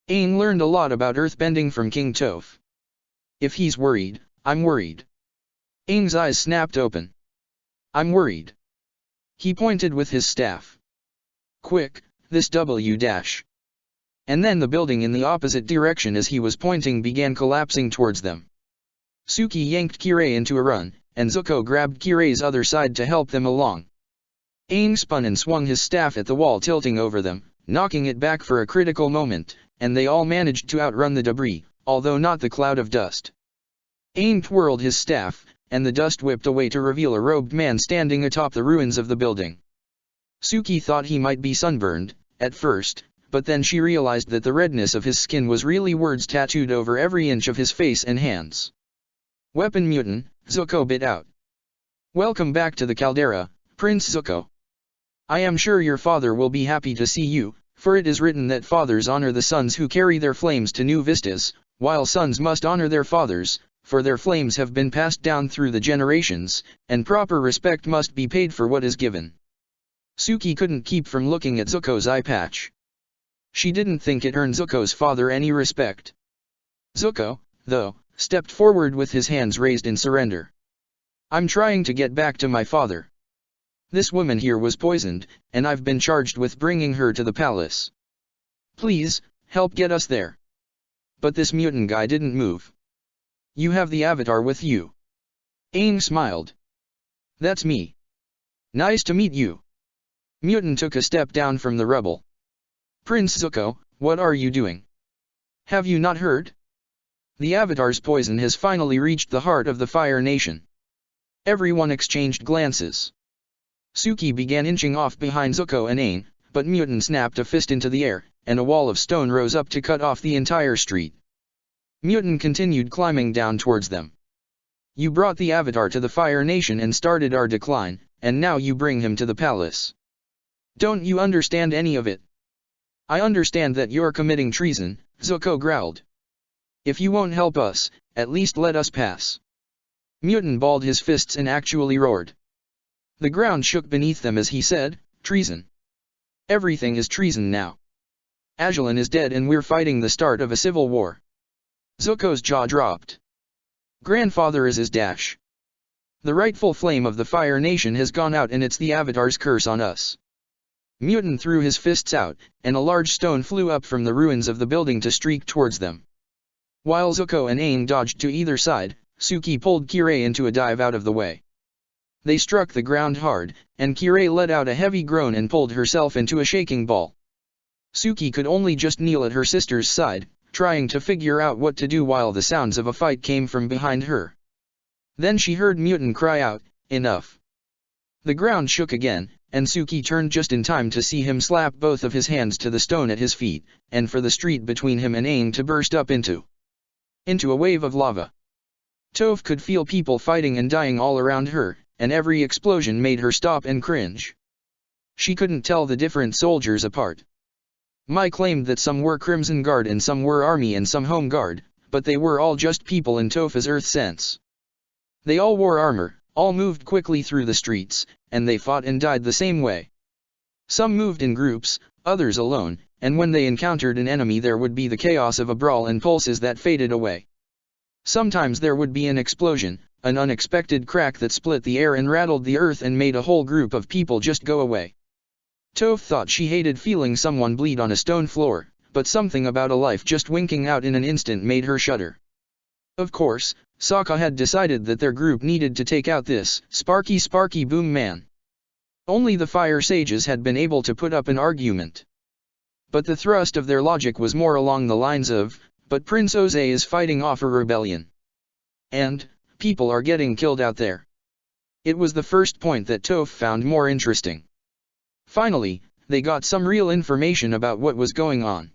Aang learned a lot about earthbending from King Toph. If he's worried, I'm worried. Aang's eyes snapped open. "I'm worried." He pointed with his staff. "Quick, this W dash." And then the building in the opposite direction as he was pointing began collapsing towards them. Suki yanked Kirei into a run, and Zuko grabbed Kirei's other side to help them along. Aang spun and swung his staff at the wall, tilting over them, knocking it back for a critical moment, and they all managed to outrun the debris, although not the cloud of dust. Aang twirled his staff, and the dust whipped away to reveal a robed man standing atop the ruins of the building. Suki thought he might be sunburned, at first, but then she realized that the redness of his skin was really words tattooed over every inch of his face and hands. "Weapon mutant," Zuko bit out. "Welcome back to the caldera, Prince Zuko. I am sure your father will be happy to see you, for it is written that fathers honor the sons who carry their flames to new vistas, while sons must honor their fathers, for their flames have been passed down through the generations, and proper respect must be paid for what is given." Suki couldn't keep from looking at Zuko's eye patch. She didn't think it earned Zuko's father any respect. Zuko, though, stepped forward with his hands raised in surrender. "I'm trying to get back to my father. This woman here was poisoned, and I've been charged with bringing her to the palace. Please, help get us there." But this mutant guy didn't move. "You have the Avatar with you?" Aang smiled. "That's me. Nice to meet you." Mutant took a step down from the rubble. "Prince Zuko, what are you doing? Have you not heard? The Avatar's poison has finally reached the heart of the Fire Nation." Everyone exchanged glances. Suki began inching off behind Zuko and Aang, but Mutant snapped a fist into the air, and a wall of stone rose up to cut off the entire street. Mutant continued climbing down towards them. "You brought the Avatar to the Fire Nation and started our decline, and now you bring him to the palace. Don't you understand any of it?" "I understand that you're committing treason," Zuko growled. "If you won't help us, at least let us pass." Mutant balled his fists and actually roared. The ground shook beneath them as he said, "Treason. Everything is treason now. Ajalon is dead and we're fighting the start of a civil war." Zuko's jaw dropped. "Grandfather is his dash. The rightful flame of the Fire Nation has gone out and it's the Avatar's curse on us." Mutant threw his fists out, and a large stone flew up from the ruins of the building to streak towards them. While Zuko and Aang dodged to either side, Suki pulled Kirei into a dive out of the way. They struck the ground hard, and Kirei let out a heavy groan and pulled herself into a shaking ball. Suki could only just kneel at her sister's side, trying to figure out what to do while the sounds of a fight came from behind her. Then she heard Mutant cry out, "Enough!" The ground shook again, and Suki turned just in time to see him slap both of his hands to the stone at his feet, and for the street between him and Aang to burst up into a wave of lava. Toph could feel people fighting and dying all around her, and every explosion made her stop and cringe. She couldn't tell the different soldiers apart. Mai claimed that some were Crimson Guard and some were Army and some Home Guard, but they were all just people in Toph's Earth sense. They all wore armor, all moved quickly through the streets, and they fought and died the same way. Some moved in groups, others alone, and when they encountered an enemy there would be the chaos of a brawl and pulses that faded away. Sometimes there would be an explosion, an unexpected crack that split the air and rattled the earth and made a whole group of people just go away. Toph thought she hated feeling someone bleed on a stone floor, but something about a life just winking out in an instant made her shudder. Of course, Sokka had decided that their group needed to take out this sparky boom man. Only the fire sages had been able to put up an argument. But the thrust of their logic was more along the lines of, but Prince Oze is fighting off a rebellion. And, people are getting killed out there. It was the first point that Toph found more interesting. Finally, they got some real information about what was going on.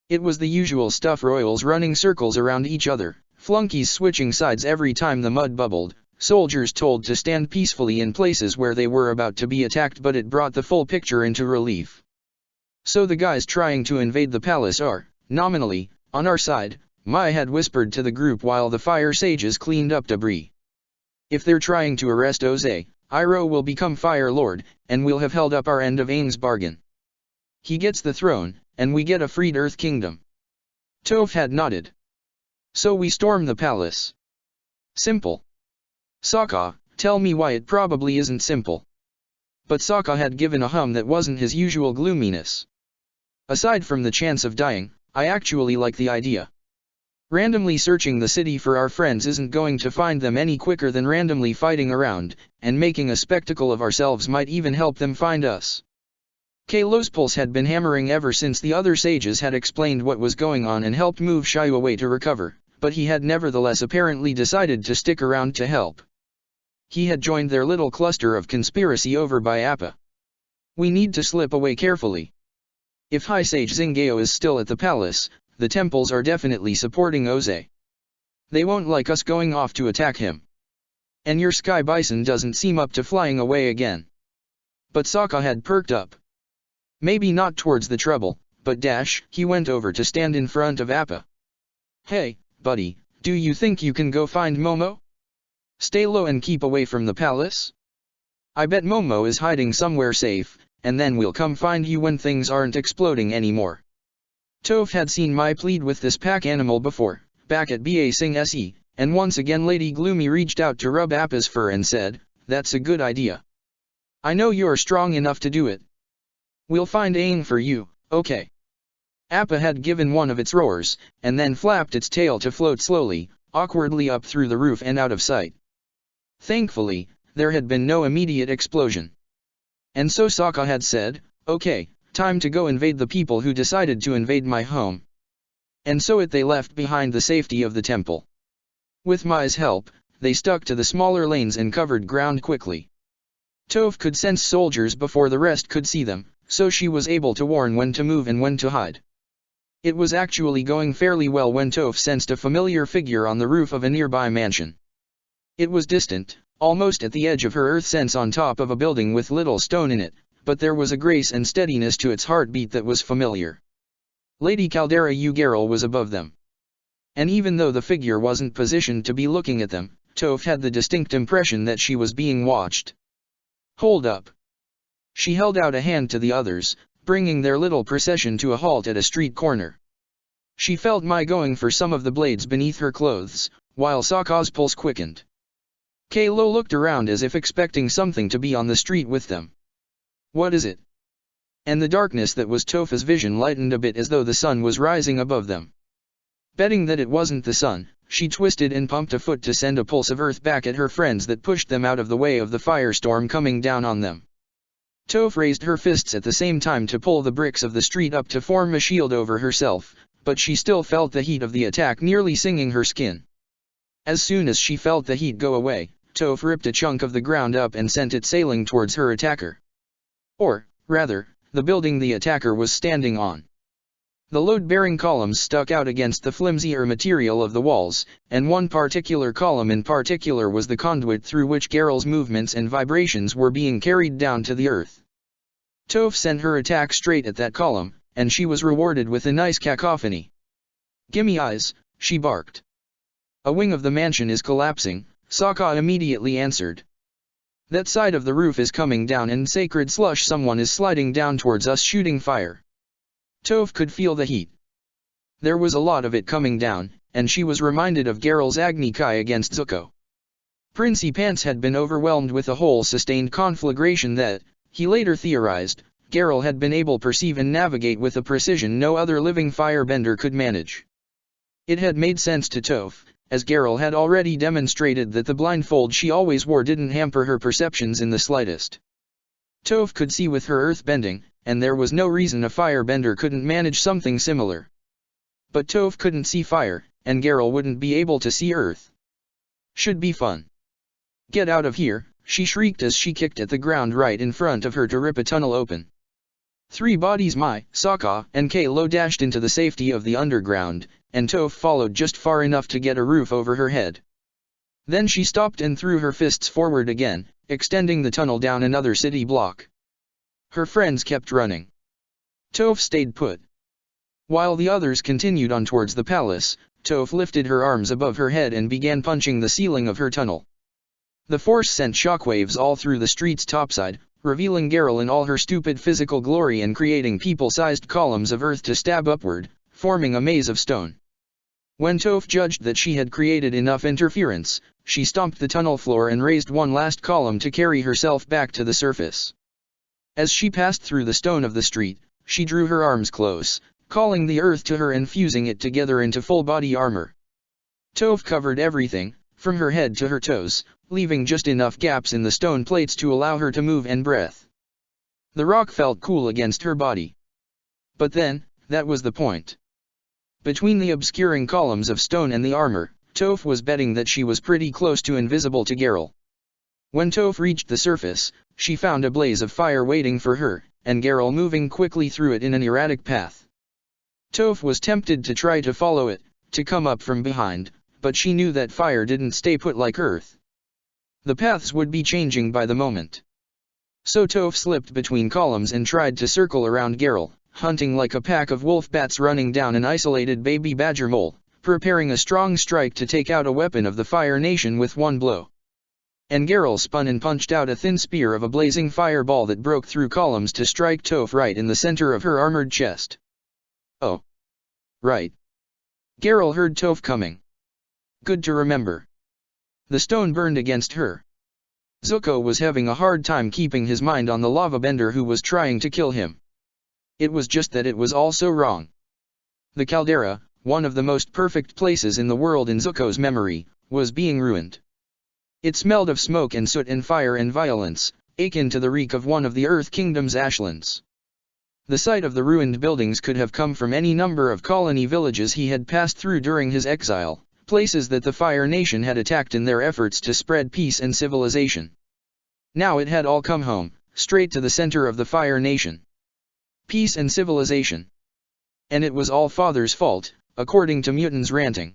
It was the usual stuff: royals running circles around each other, flunkies switching sides every time the mud bubbled, soldiers told to stand peacefully in places where they were about to be attacked, but it brought the full picture into relief. So the guys trying to invade the palace are, nominally, on our side, Mai had whispered to the group while the fire sages cleaned up debris. If they're trying to arrest Oze, Iroh will become Fire Lord, and we'll have held up our end of Aang's bargain. He gets the throne, and we get a freed Earth Kingdom. Toph had nodded. So we storm the palace. Simple. Sokka, tell me why it probably isn't simple. But Sokka had given a hum that wasn't his usual gloominess. Aside from the chance of dying, I actually like the idea. Randomly searching the city for our friends isn't going to find them any quicker than randomly fighting around, and making a spectacle of ourselves might even help them find us. Kalo's pulse had been hammering ever since the other sages had explained what was going on and helped move Shai away to recover, but he had nevertheless apparently decided to stick around to help. He had joined their little cluster of conspiracy over by Appa. We need to slip away carefully. If High Sage Zingeo is still at the palace, the temples are definitely supporting Oze. They won't like us going off to attack him. And your Sky Bison doesn't seem up to flying away again. But Sokka had perked up. Maybe not towards the trouble, but he went over to stand in front of Appa. Hey, buddy, do you think you can go find Momo? Stay low and keep away from the palace? I bet Momo is hiding somewhere safe, and then we'll come find you when things aren't exploding anymore. Toph had seen Mai plead with this pack animal before, back at Ba Sing Se, and once again Lady Gloomy reached out to rub Appa's fur and said, "That's a good idea. I know you're strong enough to do it. We'll find Aang for you, okay?" Appa had given one of its roars, and then flapped its tail to float slowly, awkwardly up through the roof and out of sight. Thankfully, there had been no immediate explosion. And so Sokka had said, "Okay, time to go invade the people who decided to invade my home." And so they left behind the safety of the temple. With Mai's help, they stuck to the smaller lanes and covered ground quickly. Toph could sense soldiers before the rest could see them, so she was able to warn when to move and when to hide. It was actually going fairly well when Toph sensed a familiar figure on the roof of a nearby mansion. It was distant, almost at the edge of her earth sense on top of a building with little stone in it, but there was a grace and steadiness to its heartbeat that was familiar. Lady Caldera Ugaral was above them. And even though the figure wasn't positioned to be looking at them, Toph had the distinct impression that she was being watched. "Hold up." She held out a hand to the others, bringing their little procession to a halt at a street corner. She felt Mai going for some of the blades beneath her clothes, while Sokka's pulse quickened. Kalo looked around as if expecting something to be on the street with them. "What is it?" And the darkness that was Toph's vision lightened a bit as though the sun was rising above them. Betting that it wasn't the sun, she twisted and pumped a foot to send a pulse of earth back at her friends that pushed them out of the way of the firestorm coming down on them. Toph raised her fists at the same time to pull the bricks of the street up to form a shield over herself, but she still felt the heat of the attack nearly singing her skin. As soon as she felt the heat go away, Toph ripped a chunk of the ground up and sent it sailing towards her attacker. Or, rather, the building the attacker was standing on. The load-bearing columns stuck out against the flimsier material of the walls, and one particular column in particular was the conduit through which Garal's movements and vibrations were being carried down to the earth. Toph sent her attack straight at that column, and she was rewarded with a nice cacophony. "Gimme eyes," she barked. "A wing of the mansion is collapsing," Sokka immediately answered. "That side of the roof is coming down and sacred slush, someone is sliding down towards us shooting fire." Toph could feel the heat. There was a lot of it coming down, and she was reminded of Garal's Agni Kai against Zuko. Princey Pants had been overwhelmed with a whole sustained conflagration that, he later theorized, Geralt had been able to perceive and navigate with a precision no other living firebender could manage. It had made sense to Toph, as Geralt had already demonstrated that the blindfold she always wore didn't hamper her perceptions in the slightest. Toph could see with her earthbending, and there was no reason a firebender couldn't manage something similar. But Toph couldn't see fire, and Geralt wouldn't be able to see earth. Should be fun. Get out of here, she shrieked as she kicked at the ground right in front of her to rip a tunnel open. 3 bodies Mai, Sokka, and Kalo dashed into the safety of the underground, and Toph followed just far enough to get a roof over her head. Then she stopped and threw her fists forward again, extending the tunnel down another city block. Her friends kept running. Toph stayed put. While the others continued on towards the palace, Toph lifted her arms above her head and began punching the ceiling of her tunnel. The force sent shockwaves all through the street's topside, revealing Geralt in all her stupid physical glory and creating people-sized columns of earth to stab upward, forming a maze of stone. When Toph judged that she had created enough interference, she stomped the tunnel floor and raised one last column to carry herself back to the surface. As she passed through the stone of the street, she drew her arms close, calling the earth to her and fusing it together into full-body armor. Toph covered everything, from her head to her toes, leaving just enough gaps in the stone plates to allow her to move and breathe. The rock felt cool against her body. But then, that was the point. Between the obscuring columns of stone and the armor, Toph was betting that she was pretty close to invisible to Geralt. When Toph reached the surface, she found a blaze of fire waiting for her, and Geralt moving quickly through it in an erratic path. Toph was tempted to try to follow it, to come up from behind, but she knew that fire didn't stay put like earth. The paths would be changing by the moment. So Toph slipped between columns and tried to circle around Geralt, hunting like a pack of wolf bats running down an isolated baby badger mole, preparing a strong strike to take out a weapon of the Fire Nation with one blow. And Geralt spun and punched out a thin spear of a blazing fireball that broke through columns to strike Toph right in the center of her armored chest. Oh. Right. Geralt heard Toph coming. Good to remember. The stone burned against her. Zuko was having a hard time keeping his mind on the lava bender who was trying to kill him. It was just that it was all so wrong. The caldera, one of the most perfect places in the world in Zuko's memory, was being ruined. It smelled of smoke and soot and fire and violence, akin to the reek of one of the Earth Kingdom's ashlands. The sight of the ruined buildings could have come from any number of colony villages he had passed through during his exile, places that the Fire Nation had attacked in their efforts to spread peace and civilization. Now it had all come home, straight to the center of the Fire Nation. Peace and civilization. And it was all Father's fault, according to Mutton's ranting.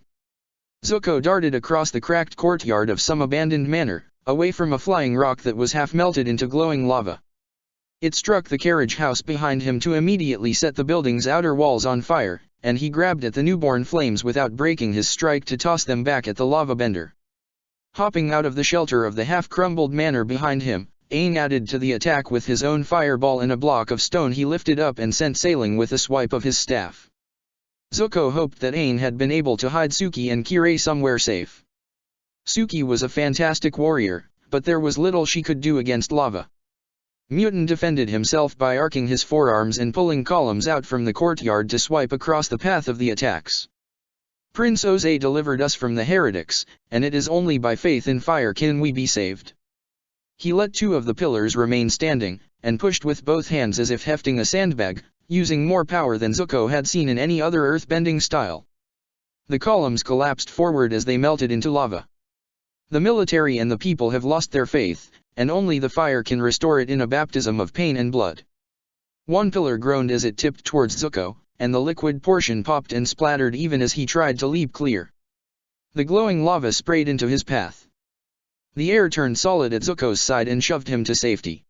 Zuko darted across the cracked courtyard of some abandoned manor, away from a flying rock that was half melted into glowing lava. It struck the carriage house behind him to immediately set the building's outer walls on fire, and he grabbed at the newborn flames without breaking his strike to toss them back at the lava bender. Hopping out of the shelter of the half-crumbled manor behind him, Aang added to the attack with his own fireball and a block of stone he lifted up and sent sailing with a swipe of his staff. Zuko hoped that Aang had been able to hide Suki and Kirei somewhere safe. Suki was a fantastic warrior, but there was little she could do against lava. Mutton defended himself by arcing his forearms and pulling columns out from the courtyard to swipe across the path of the attacks. Prince Oze delivered us from the heretics, and it is only by faith in fire can we be saved. He let 2 of the pillars remain standing, and pushed with both hands as if hefting a sandbag, using more power than Zuko had seen in any other earthbending style. The columns collapsed forward as they melted into lava. The military and the people have lost their faith, and only the fire can restore it in a baptism of pain and blood. One pillar groaned as it tipped towards Zuko, and the liquid portion popped and splattered even as he tried to leap clear. The glowing lava sprayed into his path. The air turned solid at Zuko's side and shoved him to safety.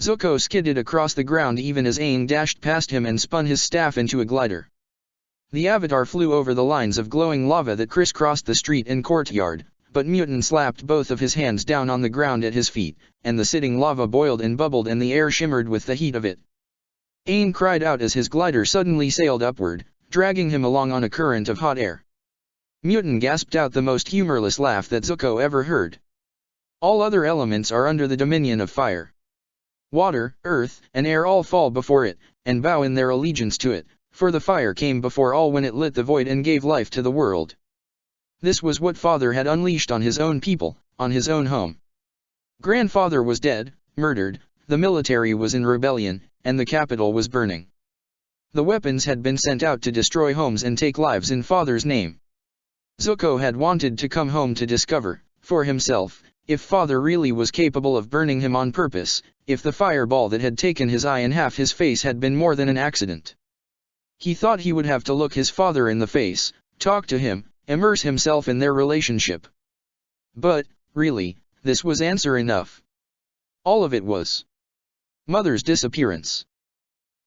Zuko skidded across the ground even as Aang dashed past him and spun his staff into a glider. The Avatar flew over the lines of glowing lava that crisscrossed the street and courtyard, but Mutton slapped both of his hands down on the ground at his feet, and the sitting lava boiled and bubbled and the air shimmered with the heat of it. Aang cried out as his glider suddenly sailed upward, dragging him along on a current of hot air. Mutton gasped out the most humorless laugh that Zuko ever heard. All other elements are under the dominion of fire. Water, earth, and air all fall before it, and bow in their allegiance to it, for the fire came before all when it lit the void and gave life to the world. This was what Father had unleashed on his own people, on his own home. Grandfather was dead, murdered, the military was in rebellion, and the capital was burning. The weapons had been sent out to destroy homes and take lives in Father's name. Zuko had wanted to come home to discover, for himself, if Father really was capable of burning him on purpose, if the fireball that had taken his eye and half his face had been more than an accident. He thought he would have to look his father in the face, talk to him, immerse himself in their relationship. But, really, this was answer enough. All of it was Mother's disappearance.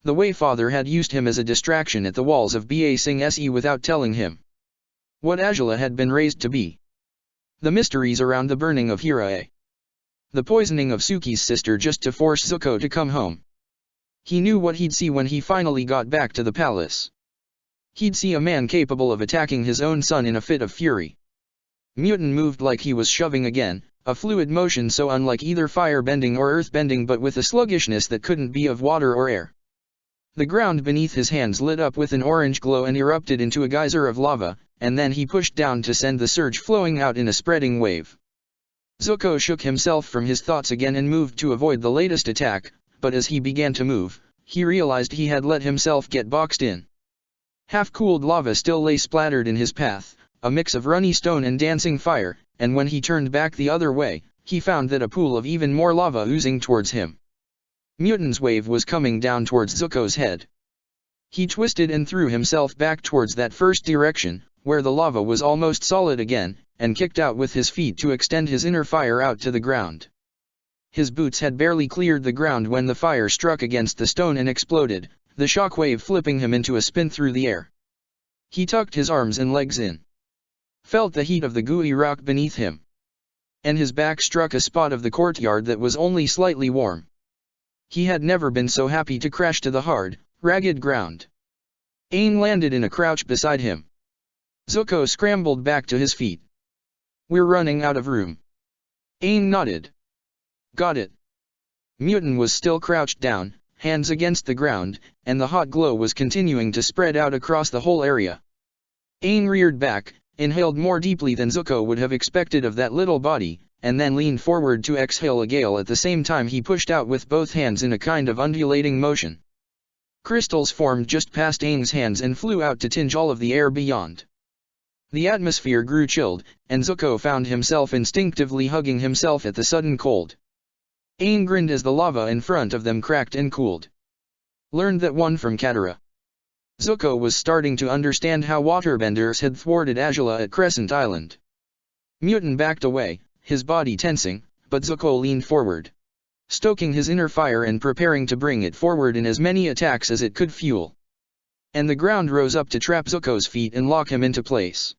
The way Father had used him as a distraction at the walls of Ba Sing Se without telling him what Azula had been raised to be. The mysteries around the burning of Hirae. The poisoning of Suki's sister just to force Zuko to come home. He knew what he'd see when he finally got back to the palace. He'd see a man capable of attacking his own son in a fit of fury. Mutin moved like he was shoving again, a fluid motion so unlike either fire-bending or earth-bending but with a sluggishness that couldn't be of water or air. The ground beneath his hands lit up with an orange glow and erupted into a geyser of lava, and then he pushed down to send the surge flowing out in a spreading wave. Zuko shook himself from his thoughts again and moved to avoid the latest attack, but as he began to move, he realized he had let himself get boxed in. Half-cooled lava still lay splattered in his path, a mix of runny stone and dancing fire, and when he turned back the other way, he found that a pool of even more lava oozing towards him. Mutin's wave was coming down towards Zuko's head. He twisted and threw himself back towards that first direction, where the lava was almost solid again, and kicked out with his feet to extend his inner fire out to the ground. His boots had barely cleared the ground when the fire struck against the stone and exploded, the shock wave flipping him into a spin through the air. He tucked his arms and legs in. Felt the heat of the gooey rock beneath him. And his back struck a spot of the courtyard that was only slightly warm. He had never been so happy to crash to the hard, ragged ground. Aang landed in a crouch beside him. Zuko scrambled back to his feet. "We're running out of room." Aang nodded. "Got it." Mutin was still crouched down, hands against the ground, and the hot glow was continuing to spread out across the whole area. Aang reared back, inhaled more deeply than Zuko would have expected of that little body, and then leaned forward to exhale a gale at the same time he pushed out with both hands in a kind of undulating motion. Crystals formed just past Aang's hands and flew out to tinge all of the air beyond. The atmosphere grew chilled, and Zuko found himself instinctively hugging himself at the sudden cold. Aang grinned as the lava in front of them cracked and cooled. Learned that one from Katara. Zuko was starting to understand how waterbenders had thwarted Azula at Crescent Island. Mutin backed away, his body tensing, but Zuko leaned forward, stoking his inner fire and preparing to bring it forward in as many attacks as it could fuel. And the ground rose up to trap Zuko's feet and lock him into place.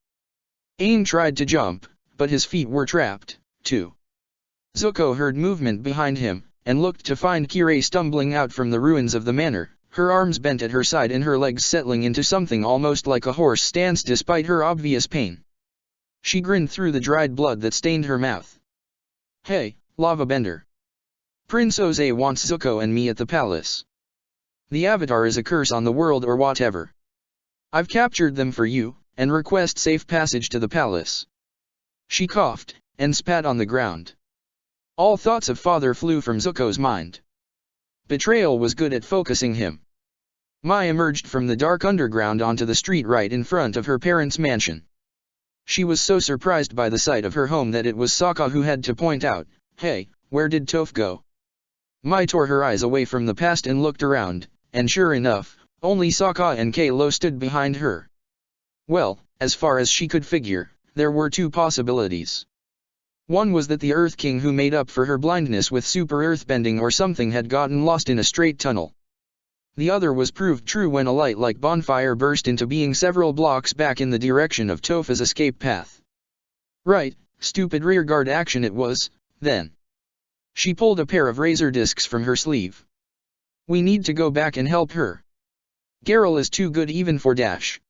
Aang tried to jump, but his feet were trapped, too. Zuko heard movement behind him, and looked to find Kirei stumbling out from the ruins of the manor, her arms bent at her side and her legs settling into something almost like a horse stance despite her obvious pain. She grinned through the dried blood that stained her mouth. "Hey, Lava Bender. Prince Oze wants Zuko and me at the palace. The Avatar is a curse on the world or whatever. I've captured them for you, and request safe passage to the palace." She coughed, and spat on the ground. All thoughts of Father flew from Zuko's mind. Betrayal was good at focusing him. Mai emerged from the dark underground onto the street right in front of her parents' mansion. She was so surprised by the sight of her home that it was Sokka who had to point out, "Hey, where did Toph go?" Mai tore her eyes away from the past and looked around, and sure enough, only Sokka and Kalo stood behind her. Well, as far as she could figure, there were two possibilities. One was that the Earth King who made up for her blindness with super earthbending or something had gotten lost in a straight tunnel. The other was proved true when a light-like bonfire burst into being several blocks back in the direction of Topha's escape path. Right, stupid rearguard action it was, then. She pulled a pair of razor discs from her sleeve. "We need to go back and help her. Geralt is too good even for Dash."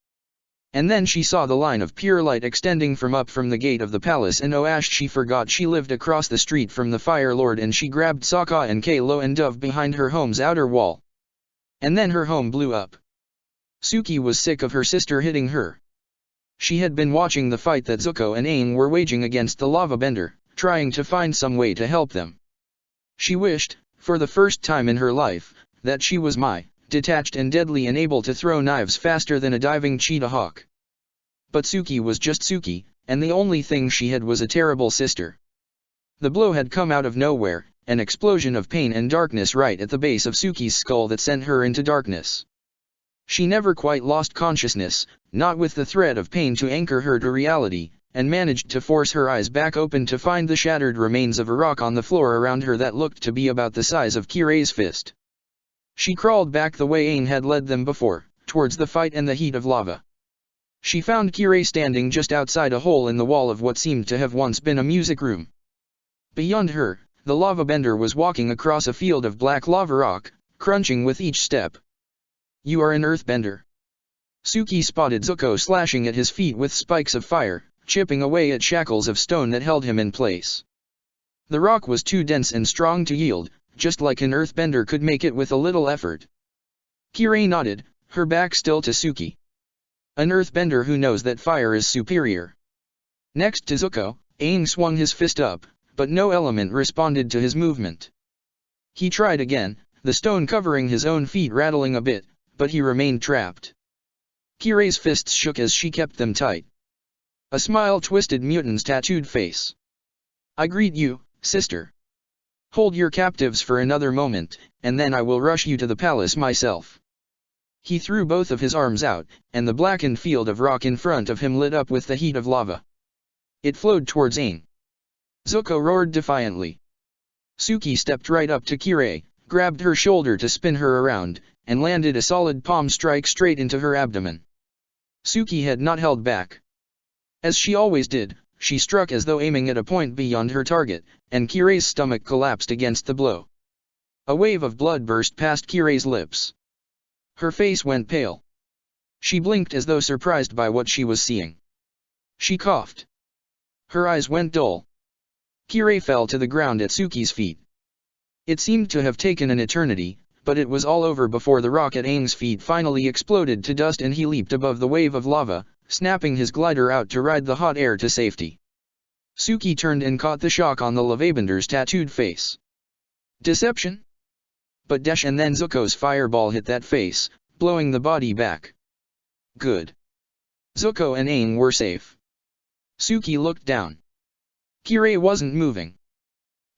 And then she saw the line of pure light extending from the gate of the palace, and she forgot she lived across the street from the Fire Lord, and she grabbed Sokka and Kalo and dove behind her home's outer wall. And then her home blew up. Suki was sick of her sister hitting her. She had been watching the fight that Zuko and Aang were waging against the lava bender, trying to find some way to help them. She wished, for the first time in her life, that she was detached and deadly and able to throw knives faster than a diving cheetah hawk. But Suki was just Suki, and the only thing she had was a terrible sister. The blow had come out of nowhere, an explosion of pain and darkness right at the base of Suki's skull that sent her into darkness. She never quite lost consciousness, not with the threat of pain to anchor her to reality, and managed to force her eyes back open to find the shattered remains of a rock on the floor around her that looked to be about the size of Kirai's fist. She crawled back the way Aang had led them before, towards the fight and the heat of lava. She found Kirai standing just outside a hole in the wall of what seemed to have once been a music room. Beyond her, the lava bender was walking across a field of black lava rock, crunching with each step. "You are an earthbender." Suki spotted Zuko slashing at his feet with spikes of fire, chipping away at shackles of stone that held him in place. The rock was too dense and strong to yield, just like an earthbender could make it with a little effort. Kirai nodded, her back still to Suki. An earthbender who knows that fire is superior. Next to Zuko, Aang swung his fist up, but no element responded to his movement. He tried again, the stone covering his own feet rattling a bit, but he remained trapped. Kirai's fists shook as she kept them tight. A smile twisted Mutin's tattooed face. "I greet you, sister. Hold your captives for another moment, and then I will rush you to the palace myself." He threw both of his arms out, and the blackened field of rock in front of him lit up with the heat of lava. It flowed towards Aang. Zuko roared defiantly. Suki stepped right up to Kirai, grabbed her shoulder to spin her around, and landed a solid palm strike straight into her abdomen. Suki had not held back. As she always did, she struck as though aiming at a point beyond her target, and Kirai's stomach collapsed against the blow. A wave of blood burst past Kirai's lips. Her face went pale. She blinked as though surprised by what she was seeing. She coughed. Her eyes went dull. Kirai fell to the ground at Suki's feet. It seemed to have taken an eternity, but it was all over before the rock at Aang's feet finally exploded to dust and he leaped above the wave of lava, snapping his glider out to ride the hot air to safety. Suki turned and caught the shock on the lavabender's tattooed face. Deception? But dash, and then Zuko's fireball hit that face, blowing the body back. Good. Zuko and Aang were safe. Suki looked down. Kirai wasn't moving.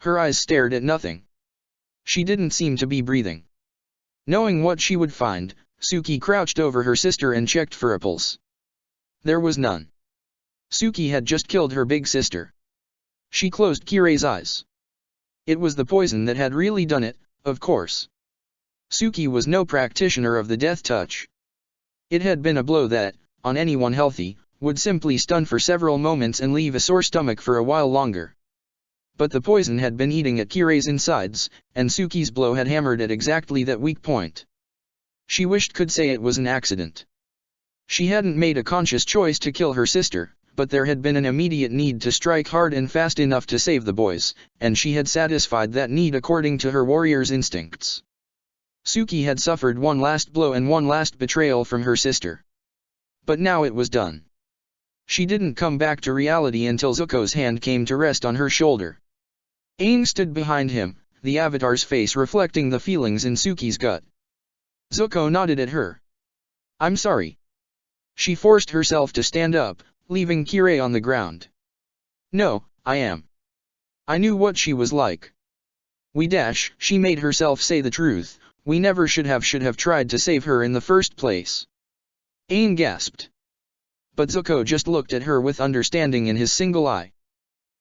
Her eyes stared at nothing. She didn't seem to be breathing. Knowing what she would find, Suki crouched over her sister and checked for a pulse. There was none. Suki had just killed her big sister. She closed Kirai's eyes. It was the poison that had really done it, of course. Suki was no practitioner of the death touch. It had been a blow that, on anyone healthy, would simply stun for several moments and leave a sore stomach for a while longer. But the poison had been eating at Kirai's insides, and Suki's blow had hammered at exactly that weak point. She wished could say it was an accident. She hadn't made a conscious choice to kill her sister, but there had been an immediate need to strike hard and fast enough to save the boys, and she had satisfied that need according to her warrior's instincts. Suki had suffered one last blow and one last betrayal from her sister. But now it was done. She didn't come back to reality until Zuko's hand came to rest on her shoulder. Aang stood behind him, the Avatar's face reflecting the feelings in Suki's gut. Zuko nodded at her. "I'm sorry." She forced herself to stand up, leaving Kirai on the ground. "No, I am. I knew what she was like. She made herself say the truth. We never should have tried to save her in the first place." Aang gasped. But Zuko just looked at her with understanding in his single eye.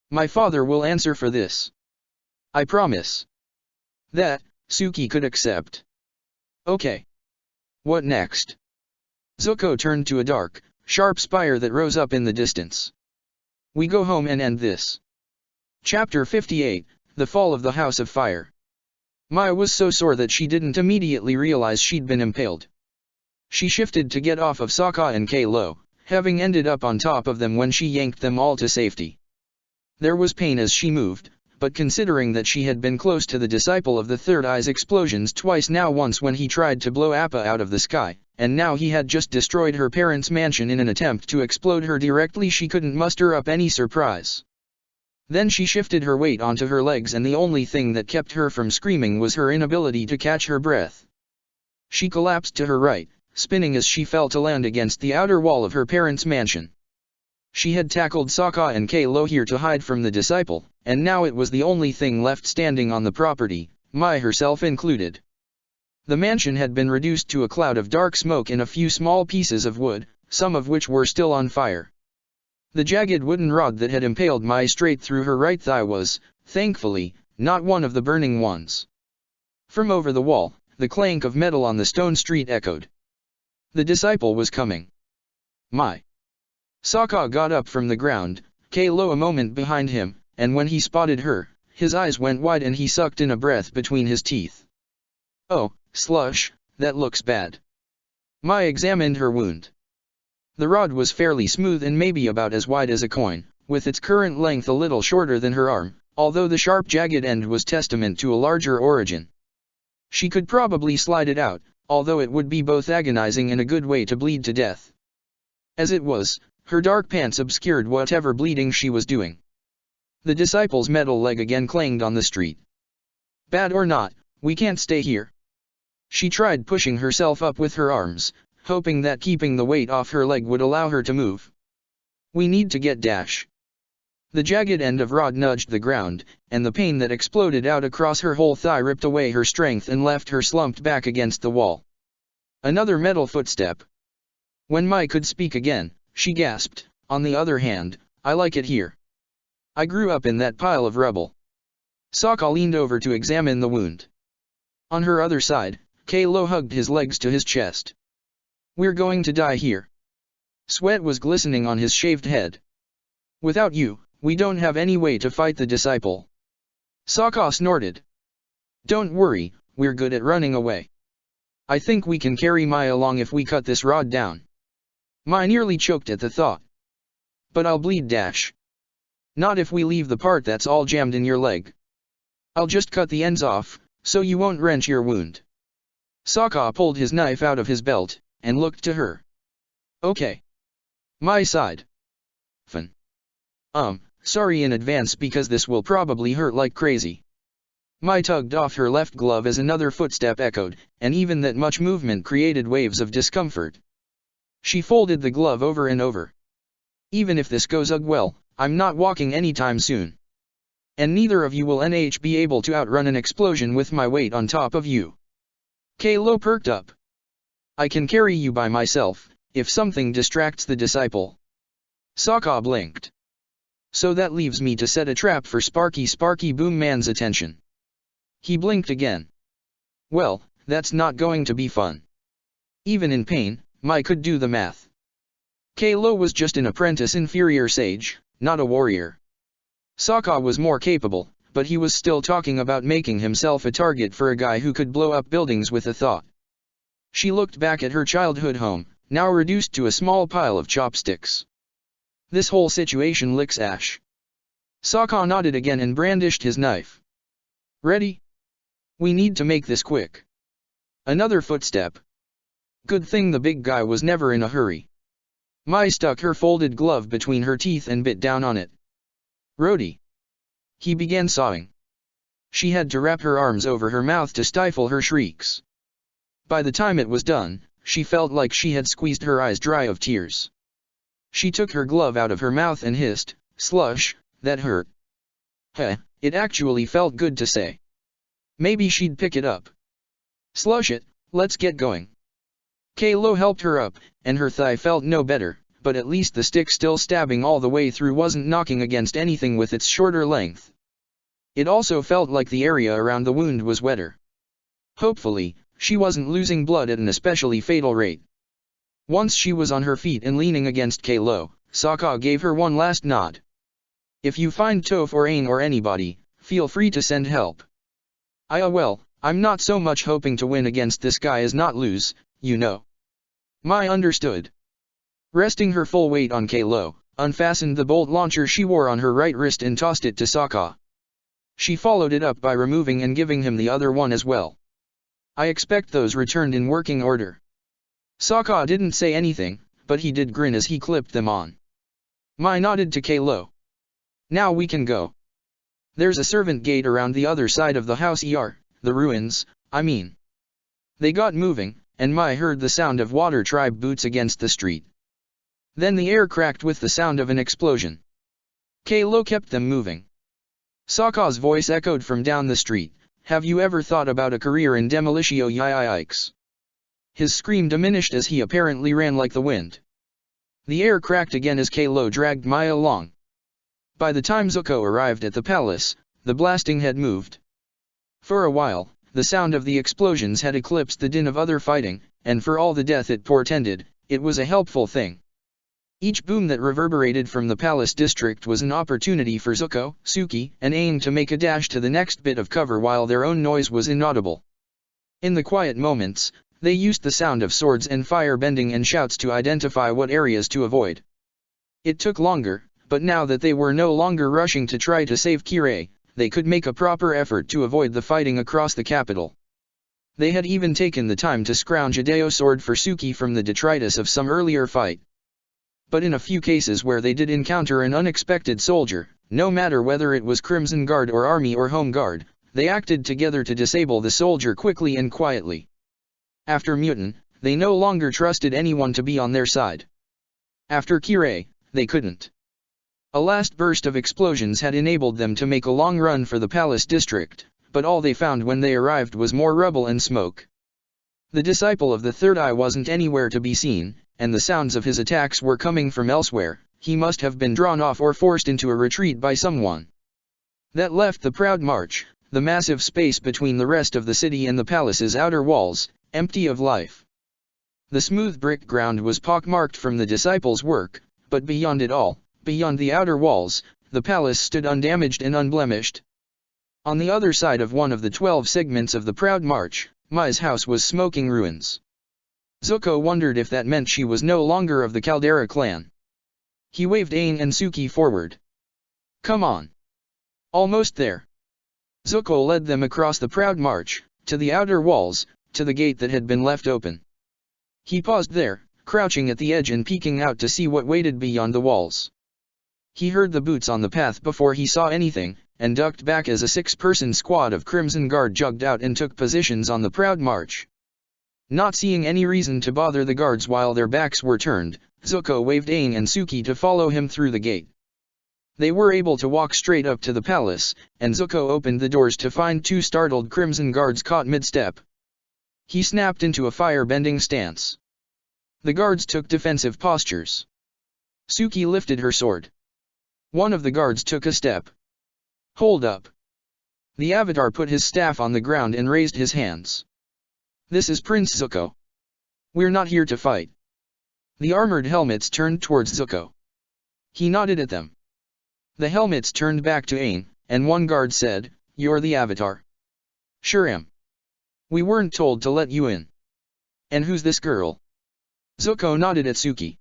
"My father will answer for this. I promise." That, Suki could accept. "Okay. What next?" Zuko turned to a dark, sharp spire that rose up in the distance. "We go home and end this." Chapter 58, The Fall of the House of Fire. Mai was so sore that she didn't immediately realize she'd been impaled. She shifted to get off of Sokka and Kalo, having ended up on top of them when she yanked them all to safety. There was pain as she moved, but considering that she had been close to the disciple of the Third Eye's explosions twice now, once when he tried to blow Appa out of the sky, and now he had just destroyed her parents' mansion in an attempt to explode her directly, she couldn't muster up any surprise. Then she shifted her weight onto her legs, and the only thing that kept her from screaming was her inability to catch her breath. She collapsed to her right, spinning as she fell to land against the outer wall of her parents' mansion. She had tackled Sokka and Kalo here to hide from the disciple, and now it was the only thing left standing on the property, Mai herself included. The mansion had been reduced to a cloud of dark smoke and a few small pieces of wood, some of which were still on fire. The jagged wooden rod that had impaled Mai straight through her right thigh was, thankfully, not one of the burning ones. From over the wall, the clank of metal on the stone street echoed. The disciple was coming. Mai. Sokka got up from the ground, Kalo a moment behind him, and when he spotted her, his eyes went wide and he sucked in a breath between his teeth. Oh, slush, that looks bad. Mai examined her wound. The rod was fairly smooth and maybe about as wide as a coin, with its current length a little shorter than her arm, although the sharp jagged end was testament to a larger origin. She could probably slide it out, although it would be both agonizing and a good way to bleed to death. As it was, her dark pants obscured whatever bleeding she was doing. The disciple's metal leg again clanged on the street. Bad or not, we can't stay here. She tried pushing herself up with her arms, hoping that keeping the weight off her leg would allow her to move. We need to get dash. The jagged end of rod nudged the ground, and the pain that exploded out across her whole thigh ripped away her strength and left her slumped back against the wall. Another metal footstep. When Mai could speak again, she gasped, on the other hand, I like it here. I grew up in that pile of rubble. Sokka leaned over to examine the wound. On her other side, Kalo hugged his legs to his chest. We're going to die here. Sweat was glistening on his shaved head. Without you, we don't have any way to fight the disciple. Sokka snorted. Don't worry, we're good at running away. I think we can carry Mai along if we cut this rod down. Mai nearly choked at the thought. But I'll bleed dash. Not if we leave the part that's all jammed in your leg. I'll just cut the ends off, so you won't wrench your wound. Sokka pulled his knife out of his belt, and looked to her. Okay. Mai sighed. Fun. Sorry in advance because this will probably hurt like crazy. Mai tugged off her left glove as another footstep echoed, and even that much movement created waves of discomfort. She folded the glove over and over. Even if this goes well, I'm not walking anytime soon. And neither of you will be able to outrun an explosion with my weight on top of you. Kalo perked up. I can carry you by myself, if something distracts the disciple. Sokka blinked. So that leaves me to set a trap for Sparky Boom Man's attention. He blinked again. Well, that's not going to be fun. Even in pain, Mai could do the math. Kalo was just an apprentice inferior sage, not a warrior. Sokka was more capable, but he was still talking about making himself a target for a guy who could blow up buildings with a thought. She looked back at her childhood home, now reduced to a small pile of chopsticks. This whole situation licks ash. Sokka nodded again and brandished his knife. Ready? We need to make this quick. Another footstep. Good thing the big guy was never in a hurry. Mai stuck her folded glove between her teeth and bit down on it. Rhodey. He began sawing. She had to wrap her arms over her mouth to stifle her shrieks. By the time it was done, she felt like she had squeezed her eyes dry of tears. She took her glove out of her mouth and hissed, Slush, that hurt. Heh, it actually felt good to say. Maybe she'd pick it up. Slush it, let's get going. Kalo helped her up, and her thigh felt no better, but at least the stick still stabbing all the way through wasn't knocking against anything with its shorter length. It also felt like the area around the wound was wetter. Hopefully, she wasn't losing blood at an especially fatal rate. Once she was on her feet and leaning against Kalo, Sokka gave her one last nod. If you find Toph or Aang or anybody, feel free to send help. Well, I'm not so much hoping to win against this guy as not lose, you know. Mai understood. Resting her full weight on Kalo, unfastened the bolt launcher she wore on her right wrist and tossed it to Sokka. She followed it up by removing and giving him the other one as well. I expect those returned in working order. Sokka didn't say anything, but he did grin as he clipped them on. Mai nodded to Kalo. Now we can go. There's a servant gate around the other side of the house the ruins, I mean. They got moving, and Mai heard the sound of water tribe boots against the street. Then the air cracked with the sound of an explosion. Kalo kept them moving. Sokka's voice echoed from down the street, have you ever thought about a career in demolitio yikes? His scream diminished as he apparently ran like the wind. The air cracked again as Kalo dragged Mai along. By the time Zuko arrived at the palace, the blasting had moved. For a while, the sound of the explosions had eclipsed the din of other fighting, and for all the death it portended, it was a helpful thing. Each boom that reverberated from the palace district was an opportunity for Zuko, Suki, and Aang to make a dash to the next bit of cover while their own noise was inaudible. In the quiet moments, they used the sound of swords and fire bending and shouts to identify what areas to avoid. It took longer, but now that they were no longer rushing to try to save Kirei, they could make a proper effort to avoid the fighting across the capital. They had even taken the time to scrounge a Deo sword for Suki from the detritus of some earlier fight. But in a few cases where they did encounter an unexpected soldier, no matter whether it was Crimson Guard or Army or Home Guard, they acted together to disable the soldier quickly and quietly. After Muten, they no longer trusted anyone to be on their side. After Kirei, they couldn't. A last burst of explosions had enabled them to make a long run for the palace district, but all they found when they arrived was more rubble and smoke. The disciple of the Third Eye wasn't anywhere to be seen, and the sounds of his attacks were coming from elsewhere. He must have been drawn off or forced into a retreat by someone. That left the Proud March, the massive space between the rest of the city and the palace's outer walls, empty of life. The smooth brick ground was pockmarked from the disciples' work, but beyond it all, beyond the outer walls, the palace stood undamaged and unblemished. On the other side of one of the 12 segments of the Proud March, Mai's house was smoking ruins. Zuko wondered if that meant she was no longer of the Caldera clan. He waved Aang and Suki forward. Come on. Almost there. Zuko led them across the Proud March, to the outer walls, to the gate that had been left open. He paused there, crouching at the edge and peeking out to see what waited beyond the walls. He heard the boots on the path before he saw anything, and ducked back as a 6-person squad of Crimson Guard jogged out and took positions on the Proud March. Not seeing any reason to bother the guards while their backs were turned, Zuko waved Aang and Suki to follow him through the gate. They were able to walk straight up to the palace, and Zuko opened the doors to find 2 startled Crimson Guards caught mid-step. He snapped into a fire-bending stance. The guards took defensive postures. Suki lifted her sword. One of the guards took a step. Hold up. The Avatar put his staff on the ground and raised his hands. This is Prince Zuko. We're not here to fight. The armored helmets turned towards Zuko. He nodded at them. The helmets turned back to Aang, and one guard said, "You're the Avatar." "Sure am. We weren't told to let you in." "And who's this girl?" Zuko nodded at Suki.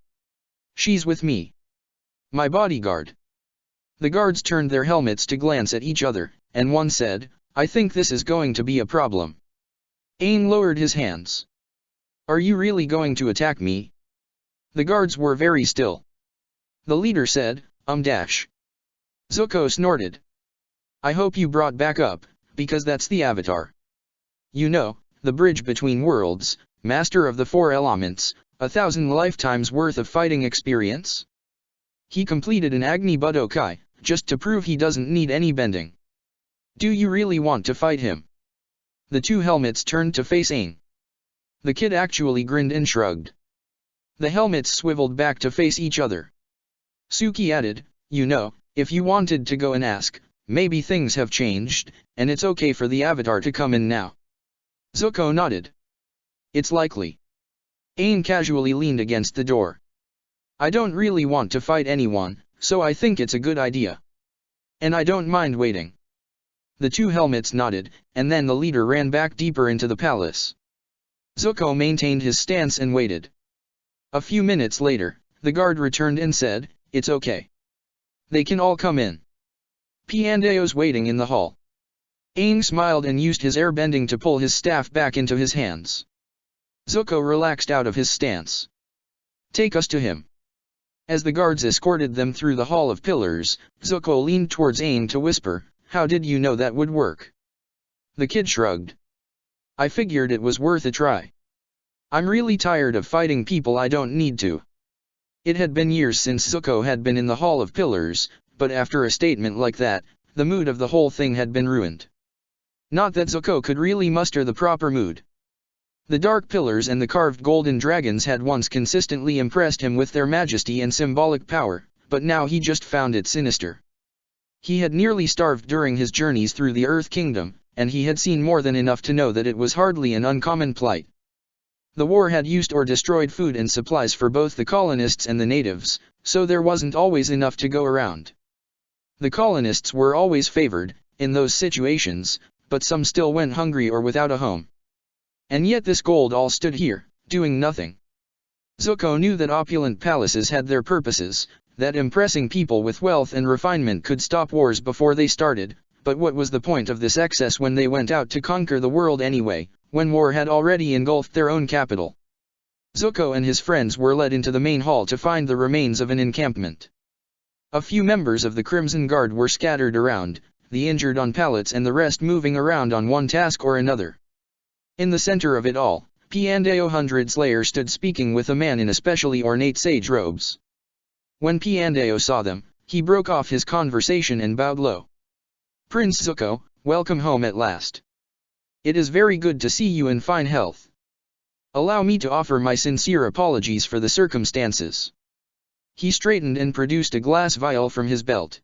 "She's with me. My bodyguard." The guards turned their helmets to glance at each other, and one said, "I think this is going to be a problem." Aang lowered his hands. "Are you really going to attack me?" The guards were very still. The leader said, dash. Zuko snorted. "I hope you brought back up, because that's the Avatar. You know, the bridge between worlds, master of the 4 elements, 1,000 lifetimes worth of fighting experience." He completed an Agni Budokai, just to prove he doesn't need any bending. "Do you really want to fight him?" The 2 helmets turned to face Aang. The kid actually grinned and shrugged. The helmets swiveled back to face each other. Suki added, "You know, if you wanted to go and ask, maybe things have changed, and it's okay for the Avatar to come in now." Zuko nodded. "It's likely." Aang casually leaned against the door. "I don't really want to fight anyone, so I think it's a good idea. And I don't mind waiting." The 2 helmets nodded, and then the leader ran back deeper into the palace. Zuko maintained his stance and waited. A few minutes later, the guard returned and said, "It's okay. They can all come in." Piandeo's waiting in the hall. Aang smiled and used his airbending to pull his staff back into his hands. Zuko relaxed out of his stance. "Take us to him." As the guards escorted them through the Hall of Pillars, Zuko leaned towards Aang to whisper, "How did you know that would work?" The kid shrugged. "I figured it was worth a try. I'm really tired of fighting people I don't need to." It had been years since Zuko had been in the Hall of Pillars, but after a statement like that, the mood of the whole thing had been ruined. Not that Zuko could really muster the proper mood. The dark pillars and the carved golden dragons had once consistently impressed him with their majesty and symbolic power, but now he just found it sinister. He had nearly starved during his journeys through the Earth Kingdom, and he had seen more than enough to know that it was hardly an uncommon plight. The war had used or destroyed food and supplies for both the colonists and the natives, so there wasn't always enough to go around. The colonists were always favored, in those situations, but some still went hungry or without a home. And yet this gold all stood here, doing nothing. Zuko knew that opulent palaces had their purposes, that impressing people with wealth and refinement could stop wars before they started, but what was the point of this excess when they went out to conquer the world anyway, when war had already engulfed their own capital? Zuko and his friends were led into the main hall to find the remains of an encampment. A few members of the Crimson Guard were scattered around, the injured on pallets and the rest moving around on one task or another. In the center of it all, Piandeo Hundred Slayer stood speaking with a man in especially ornate sage robes. When Piandeo saw them, he broke off his conversation and bowed low. "Prince Zuko, welcome home at last. It is very good to see you in fine health. Allow me to offer my sincere apologies for the circumstances." He straightened and produced a glass vial from his belt.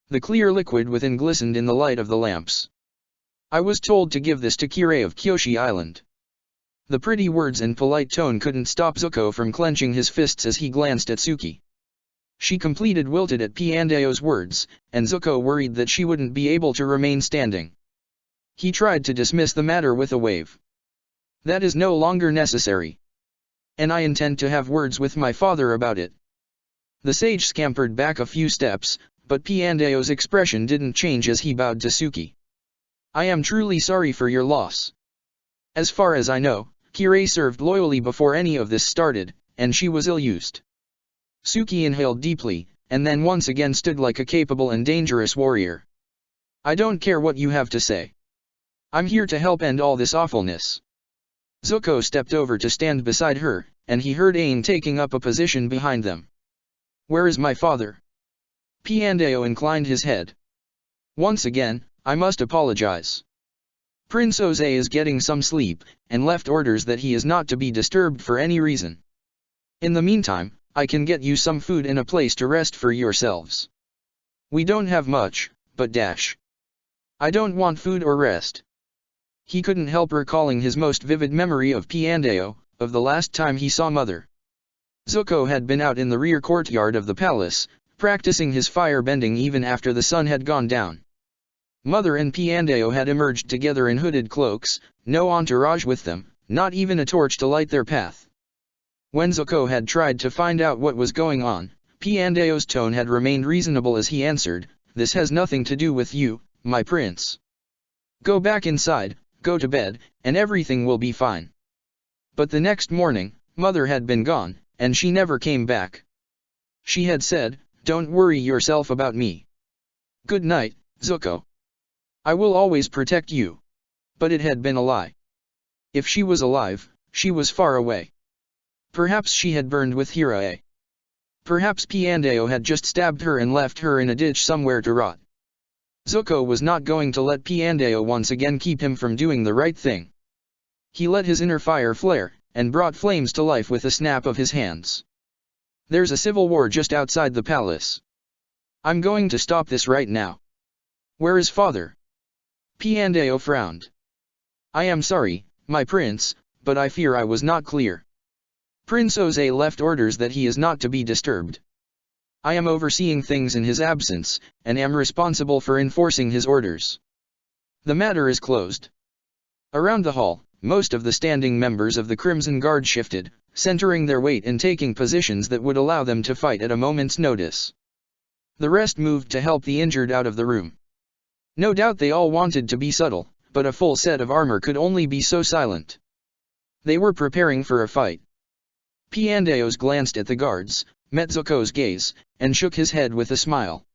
The clear liquid within glistened in the light of the lamps. "I was told to give this to Kirei of Kyoshi Island." The pretty words and polite tone couldn't stop Zuko from clenching his fists as he glanced at Suki. She completed wilted at Piandeo's words, and Zuko worried that she wouldn't be able to remain standing. He tried to dismiss the matter with a wave. "That is no longer necessary. And I intend to have words with my father about it." The sage scampered back a few steps, but Piandeo's expression didn't change as he bowed to Suki. "I am truly sorry for your loss. As far as I know, Kirei served loyally before any of this started, and she was ill-used." Suki inhaled deeply, and then once again stood like a capable and dangerous warrior. "I don't care what you have to say. I'm here to help end all this awfulness." Zuko stepped over to stand beside her, and he heard Aang taking up a position behind them. "Where is my father?" Piandeo inclined his head. "Once again, I must apologize. Prince Oze is getting some sleep, and left orders that he is not to be disturbed for any reason. In the meantime, I can get you some food and a place to rest for yourselves. We don't have much, but I don't want food or rest." He couldn't help recalling his most vivid memory of Piandeo, of the last time he saw Mother. Zuko had been out in the rear courtyard of the palace, practicing his fire bending even after the sun had gone down. Mother and Piandeo had emerged together in hooded cloaks, no entourage with them, not even a torch to light their path. When Zuko had tried to find out what was going on, Piandeo's tone had remained reasonable as he answered, "This has nothing to do with you, my prince. Go back inside, go to bed, and everything will be fine." But the next morning, Mother had been gone, and she never came back. She had said, "Don't worry yourself about me. Good night, Zuko. I will always protect you." But it had been a lie. If she was alive, she was far away. Perhaps she had burned with Hirae. Perhaps Piandeo had just stabbed her and left her in a ditch somewhere to rot. Zuko was not going to let Piandeo once again keep him from doing the right thing. He let his inner fire flare, and brought flames to life with a snap of his hands. "There's a civil war just outside the palace. I'm going to stop this right now. Where is father?" Piandeo frowned. "I am sorry, my prince, but I fear I was not clear. Prince Oze left orders that he is not to be disturbed. I am overseeing things in his absence, and am responsible for enforcing his orders. The matter is closed." Around the hall, most of the standing members of the Crimson Guard shifted, centering their weight and taking positions that would allow them to fight at a moment's notice. The rest moved to help the injured out of the room. No doubt they all wanted to be subtle, but a full set of armor could only be so silent. They were preparing for a fight. Piandeos glanced at the guards, met Zuko's gaze, and shook his head with a smile.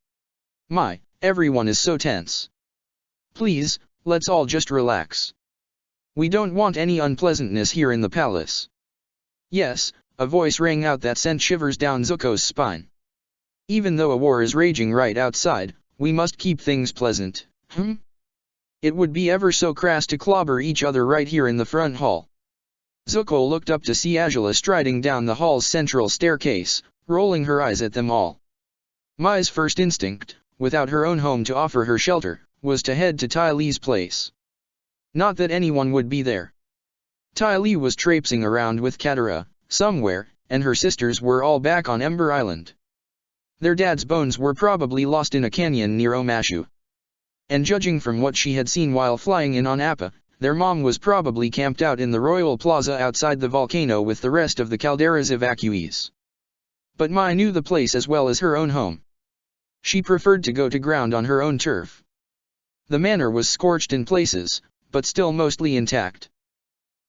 My, everyone is so tense. Please, let's all just relax. We don't want any unpleasantness here in the palace. Yes, a voice rang out that sent shivers down Zuko's spine. Even though a war is raging right outside, we must keep things pleasant. It would be ever so crass to clobber each other right here in the front hall. Zuko looked up to see Azula striding down the hall's central staircase, rolling her eyes at them all. Mai's first instinct, without her own home to offer her shelter, was to head to Ty Lee's place. Not that anyone would be there. Ty Lee was traipsing around with Katara, somewhere, and her sisters were all back on Ember Island. Their dad's bones were probably lost in a canyon near Omashu. And judging from what she had seen while flying in on Appa, their mom was probably camped out in the Royal Plaza outside the volcano with the rest of the Caldera's evacuees. But Mai knew the place as well as her own home. She preferred to go to ground on her own turf. The manor was scorched in places, but still mostly intact.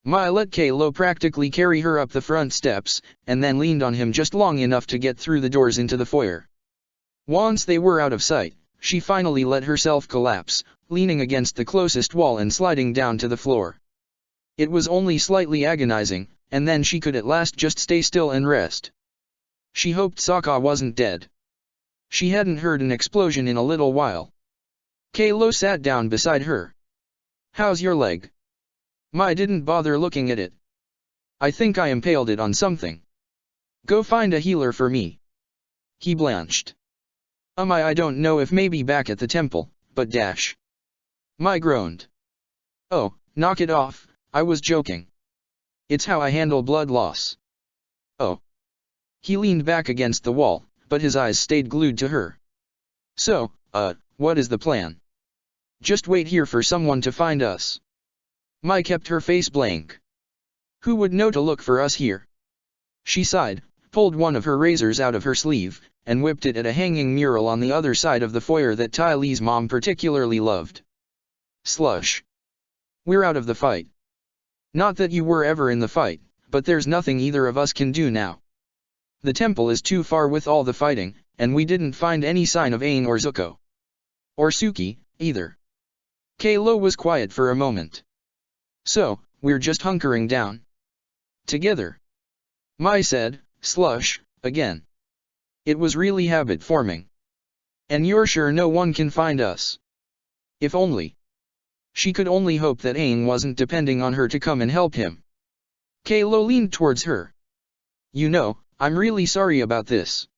Mai let Kalo practically carry her up the front steps, and then leaned on him just long enough to get through the doors into the foyer. Once they were out of sight, she finally let herself collapse, leaning against the closest wall and sliding down to the floor. It was only slightly agonizing, and then she could at last just stay still and rest. She hoped Sokka wasn't dead. She hadn't heard an explosion in a little while. Kalo sat down beside her. "How's your leg?" Mai didn't bother looking at it. "I think I impaled it on something. Go find a healer for me." He blanched. I don't know, if maybe back at the temple, but dash." Mai groaned. "Oh, knock it off, I was joking. It's how I handle blood loss." "Oh." He leaned back against the wall, but his eyes stayed glued to her. "So, what is the plan?" "Just wait here for someone to find us." Mai kept her face blank. "Who would know to look for us here?" She sighed, pulled one of her razors out of her sleeve, and whipped it at a hanging mural on the other side of the foyer that Ty Lee's mom particularly loved. "Slush. We're out of the fight. Not that you were ever in the fight, but there's nothing either of us can do now. The temple is too far with all the fighting, and we didn't find any sign of Aang or Zuko. Or Suki, either." Kalo was quiet for a moment. "So, we're just hunkering down together," Mai said, "slush, again. It was really habit-forming. And you're sure no one can find us?" If only. She could only hope that Aang wasn't depending on her to come and help him. Kalo leaned towards her. "You know, I'm really sorry about this.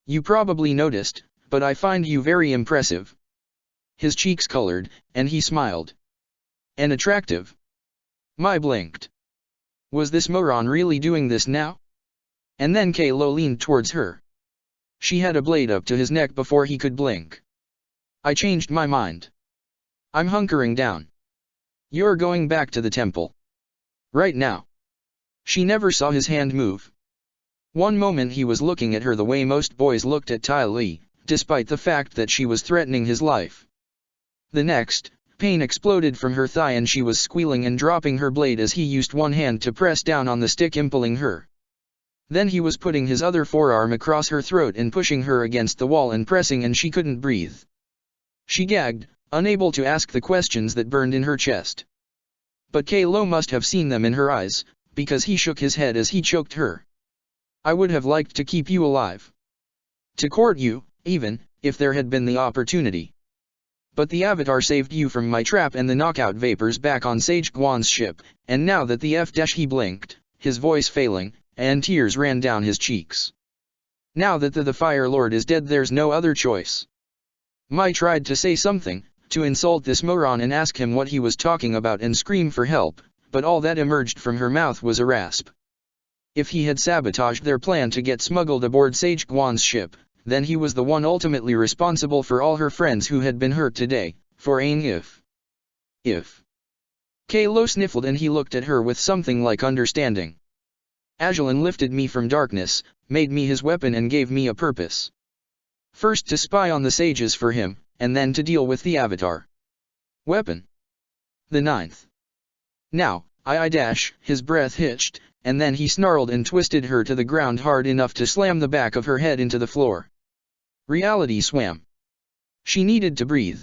You probably noticed, but I find you very impressive." His cheeks colored, and he smiled. "And attractive." Mai blinked. Was this moron really doing this now? And then Kalo leaned towards her. She had a blade up to his neck before he could blink. "I changed my mind. I'm hunkering down. You're going back to the temple. Right now." She never saw his hand move. One moment he was looking at her the way most boys looked at Ty Lee, despite the fact that she was threatening his life. The next, pain exploded from her thigh and she was squealing and dropping her blade as he used one hand to press down on the stick impaling her. Then he was putting his other forearm across her throat and pushing her against the wall and pressing, and she couldn't breathe. She gagged, unable to ask the questions that burned in her chest. But Kalo must have seen them in her eyes, because he shook his head as he choked her. "I would have liked to keep you alive. To court you, even, if there had been the opportunity. But the Avatar saved you from my trap and the knockout vapors back on Sage Guan's ship, and now that the he blinked, his voice failing, and tears ran down his cheeks. Now that the Fire Lord is dead, there's no other choice." Mai tried to say something, to insult this moron and ask him what he was talking about and scream for help, but all that emerged from her mouth was a rasp. If he had sabotaged their plan to get smuggled aboard Sage Guan's ship, then he was the one ultimately responsible for all her friends who had been hurt today, for Aang if. Kalo sniffled and he looked at her with something like understanding. Ajalon lifted me from darkness, made me his weapon and gave me a purpose. First to spy on the sages for him, and then to deal with the Avatar. Weapon. The ninth. Now, his breath hitched, and then he snarled and twisted her to the ground hard enough to slam the back of her head into the floor. Reality swam. She needed to breathe.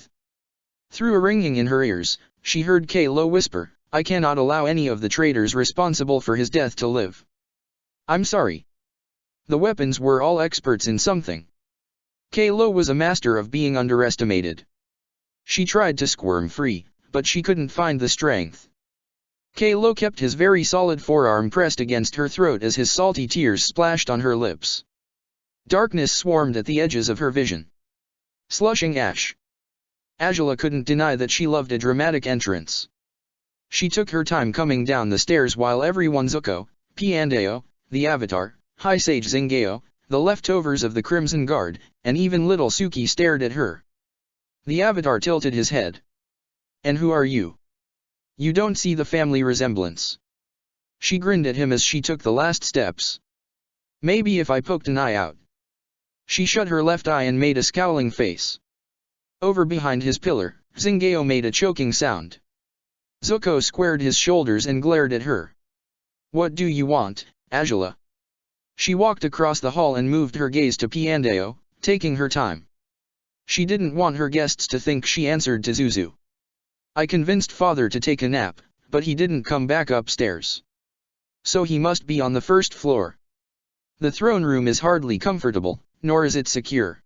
Through a ringing in her ears, she heard Kalo whisper, "I cannot allow any of the traitors responsible for his death to live. I'm sorry." The weapons were all experts in something. Kalo was a master of being underestimated. She tried to squirm free, but she couldn't find the strength. Kalo kept his very solid forearm pressed against her throat as his salty tears splashed on her lips. Darkness swarmed at the edges of her vision. Slushing ash. Ajala couldn't deny that she loved a dramatic entrance. She took her time coming down the stairs while everyone Zuko, Piandao, the Avatar, High Sage Zingeo, the leftovers of the Crimson Guard, and even little Suki stared at her. The Avatar tilted his head. "And who are you? You don't see the family resemblance." She grinned at him as she took the last steps. "Maybe if I poked an eye out." She shut her left eye and made a scowling face. Over behind his pillar, Zingeo made a choking sound. Zuko squared his shoulders and glared at her. "What do you want, Ajala?" She walked across the hall and moved her gaze to Piandao, taking her time. She didn't want her guests to think she answered to Zuzu. "I convinced father to take a nap, but he didn't come back upstairs. So he must be on the first floor. The throne room is hardly comfortable, nor is it secure.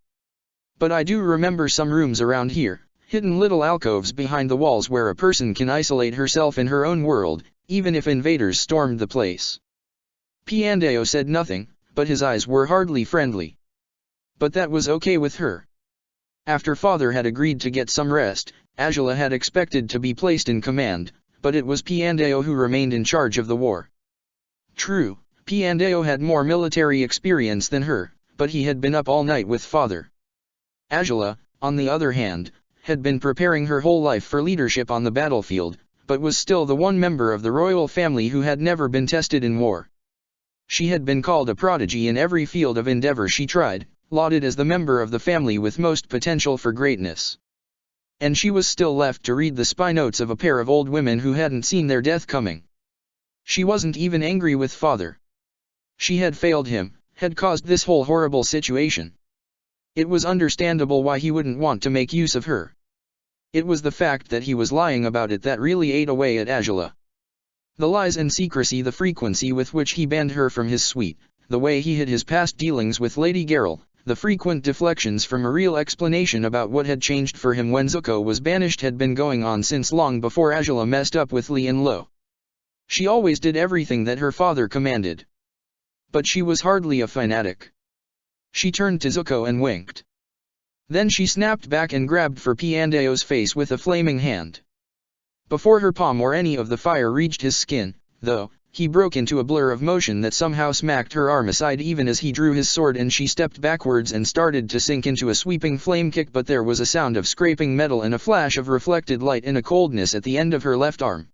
But I do remember some rooms around here, hidden little alcoves behind the walls where a person can isolate herself in her own world, even if invaders stormed the place." Piandao said nothing, but his eyes were hardly friendly. But that was okay with her. After father had agreed to get some rest, Ajala had expected to be placed in command, but it was Piandao who remained in charge of the war. True, Piandao had more military experience than her, but he had been up all night with father. Ajala, on the other hand, had been preparing her whole life for leadership on the battlefield, but was still the one member of the royal family who had never been tested in war. She had been called a prodigy in every field of endeavor she tried, lauded as the member of the family with most potential for greatness. And she was still left to read the spy notes of a pair of old women who hadn't seen their death coming. She wasn't even angry with father. She had failed him, had caused this whole horrible situation. It was understandable why he wouldn't want to make use of her. It was the fact that he was lying about it that really ate away at Ajala. The lies and secrecy, the frequency with which he banned her from his suite, the way he hid his past dealings with Lady Geralt, the frequent deflections from a real explanation about what had changed for him when Zuko was banished had been going on since long before Ajala messed up with Li and Lo. She always did everything that her father commanded. But she was hardly a fanatic. She turned to Zuko and winked. Then she snapped back and grabbed for Piandao's face with a flaming hand. Before her palm or any of the fire reached his skin, though, he broke into a blur of motion that somehow smacked her arm aside even as he drew his sword, and she stepped backwards and started to sink into a sweeping flame kick, but there was a sound of scraping metal and a flash of reflected light in a coldness at the end of her left arm.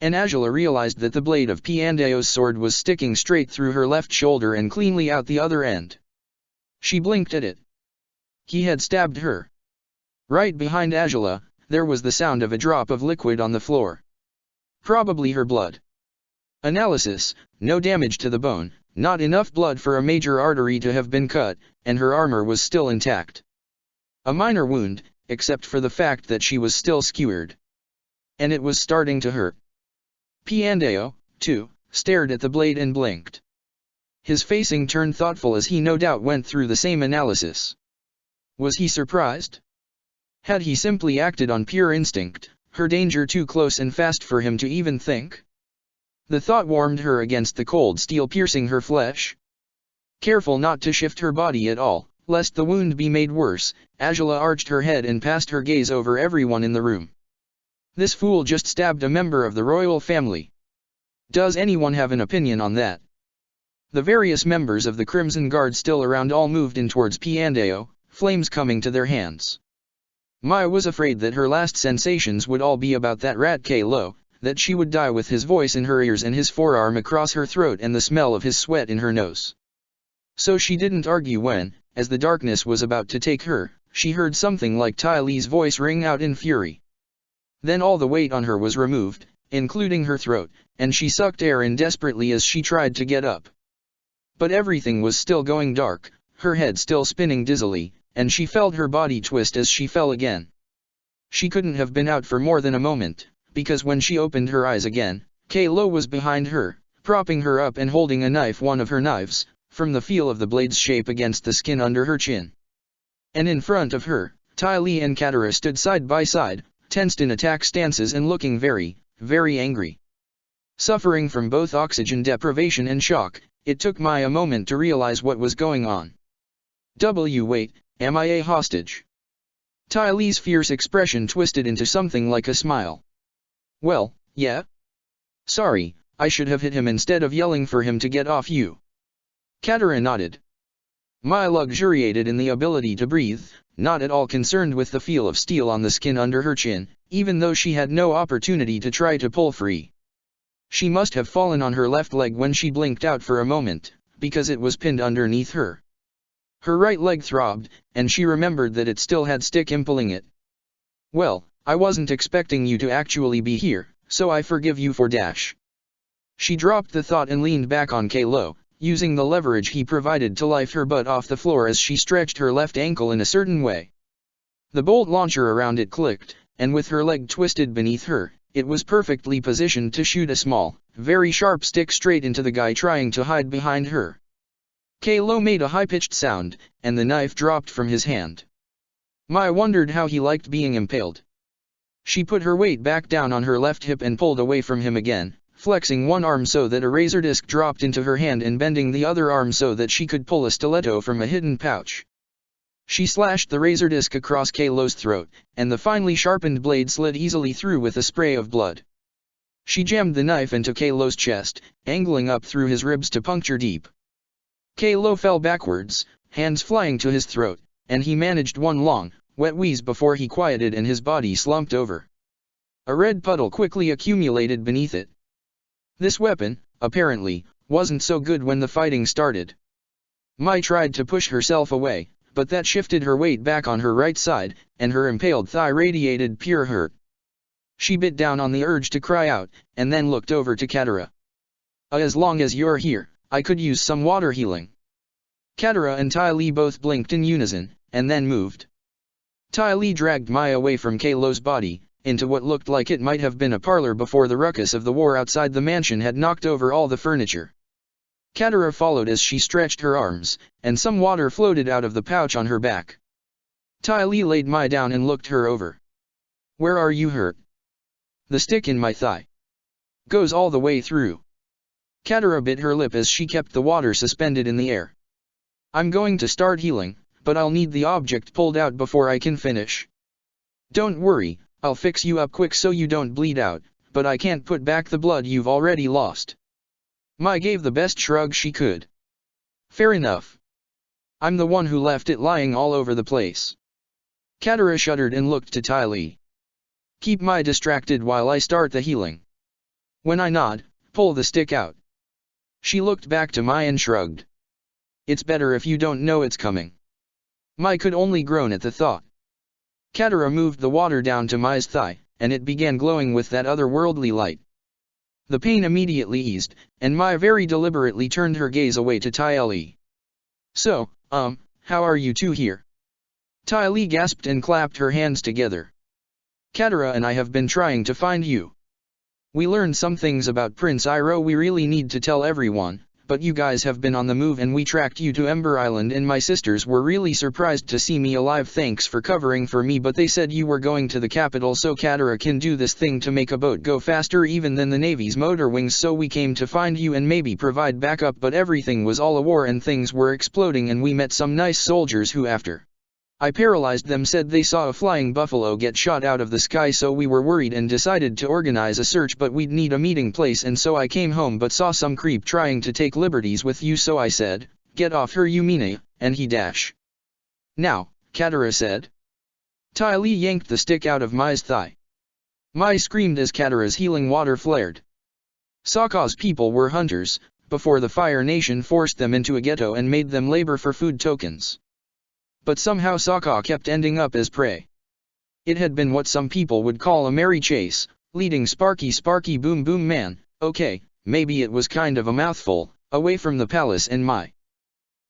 And Ajala realized that the blade of Piandao's sword was sticking straight through her left shoulder and cleanly out the other end. She blinked at it. He had stabbed her. Right behind Ajala, there was the sound of a drop of liquid on the floor. Probably her blood. Analysis: no damage to the bone, not enough blood for a major artery to have been cut, and her armor was still intact. A minor wound, except for the fact that she was still skewered. And it was starting to hurt. Piandao, too, stared at the blade and blinked. His facing turned thoughtful as he no doubt went through the same analysis. Was he surprised? Had he simply acted on pure instinct, her danger too close and fast for him to even think? The thought warmed her against the cold steel piercing her flesh. Careful not to shift her body at all, lest the wound be made worse, Ajala arched her head and passed her gaze over everyone in the room. This fool just stabbed a member of the royal family. Does anyone have an opinion on that? The various members of the Crimson Guard still around all moved in towards Piandao, flames coming to their hands. Maya was afraid that her last sensations would all be about that rat Kalo, that she would die with his voice in her ears and his forearm across her throat and the smell of his sweat in her nose. So she didn't argue when, as the darkness was about to take her, she heard something like Ty Lee's voice ring out in fury. Then all the weight on her was removed, including her throat, and she sucked air in desperately as she tried to get up. But everything was still going dark, her head still spinning dizzily, and she felt her body twist as she fell again. She couldn't have been out for more than a moment, because when she opened her eyes again, Kalo was behind her, propping her up and holding a knife, one of her knives, from the feel of the blade's shape against the skin under her chin. And in front of her, Ty Lee and Katara stood side by side, tensed in attack stances and looking very, very angry. Suffering from both oxygen deprivation and shock, it took Mai a moment to realize what was going on. Wait, am I a hostage? Ty Lee's fierce expression twisted into something like a smile. Well, yeah. Sorry, I should have hit him instead of yelling for him to get off you. Katara nodded. Mai luxuriated in the ability to breathe, not at all concerned with the feel of steel on the skin under her chin, even though she had no opportunity to try to pull free. She must have fallen on her left leg when she blinked out for a moment, because it was pinned underneath her. Her right leg throbbed, and she remembered that it still had stick impelling it. Well, I wasn't expecting you to actually be here, so I forgive you for dash. She dropped the thought and leaned back on Kalo, using the leverage he provided to lift her butt off the floor as she stretched her left ankle in a certain way. The bolt launcher around it clicked, and with her leg twisted beneath her, it was perfectly positioned to shoot a small, very sharp stick straight into the guy trying to hide behind her. Kalo made a high-pitched sound, and the knife dropped from his hand. Mai wondered how he liked being impaled. She put her weight back down on her left hip and pulled away from him again, flexing one arm so that a razor disc dropped into her hand and bending the other arm so that she could pull a stiletto from a hidden pouch. She slashed the razor disc across Kalo's throat, and the finely sharpened blade slid easily through with a spray of blood. She jammed the knife into Kalo's chest, angling up through his ribs to puncture deep. Kalo fell backwards, hands flying to his throat, and he managed one long, wet wheeze before he quieted and his body slumped over. A red puddle quickly accumulated beneath it. This weapon, apparently, wasn't so good when the fighting started. Mai tried to push herself away, but that shifted her weight back on her right side, and her impaled thigh radiated pure hurt. She bit down on the urge to cry out, and then looked over to Katara. As long as you're here, I could use some water healing. Katara and Ty Lee both blinked in unison, and then moved. Ty Lee dragged Mai away from Kalo's body, into what looked like it might have been a parlor before the ruckus of the war outside the mansion had knocked over all the furniture. Katara followed as she stretched her arms, and some water floated out of the pouch on her back. Ty Lee laid Mai down and looked her over. Where are you hurt? The stick in my thigh. Goes all the way through. Katara bit her lip as she kept the water suspended in the air. I'm going to start healing, but I'll need the object pulled out before I can finish. Don't worry, I'll fix you up quick so you don't bleed out, but I can't put back the blood you've already lost. Mai gave the best shrug she could. Fair enough. I'm the one who left it lying all over the place. Katara shuddered and looked to Ty Lee. Keep Mai distracted while I start the healing. When I nod, pull the stick out. She looked back to Mai and shrugged. It's better if you don't know it's coming. Mai could only groan at the thought. Katara moved the water down to Mai's thigh, and it began glowing with that otherworldly light. The pain immediately eased, and Mai very deliberately turned her gaze away to Ty Lee. So, how are you two here? Ty Lee gasped and clapped her hands together. Katara and I have been trying to find you. We learned some things about Prince Iroh we really need to tell everyone, but you guys have been on the move and we tracked you to Ember Island and my sisters were really surprised to see me alive. Thanks for covering for me, but they said you were going to the capital so Katara can do this thing to make a boat go faster even than the Navy's motor wings, so we came to find you and maybe provide backup, but everything was all a war and things were exploding and we met some nice soldiers who after I paralyzed them said they saw a flying buffalo get shot out of the sky, so we were worried and decided to organize a search, but we'd need a meeting place and so I came home but saw some creep trying to take liberties with you, so I said, get off her you meanie, and he dash. Now, Katara said. Ty Lee yanked the stick out of Mai's thigh. Mai screamed as Katara's healing water flared. Sokka's people were hunters, before the Fire Nation forced them into a ghetto and made them labor for food tokens. But somehow Sokka kept ending up as prey. It had been what some people would call a merry chase, leading Sparky Boom Boom Man, okay, maybe it was kind of a mouthful, away from the palace and Mai.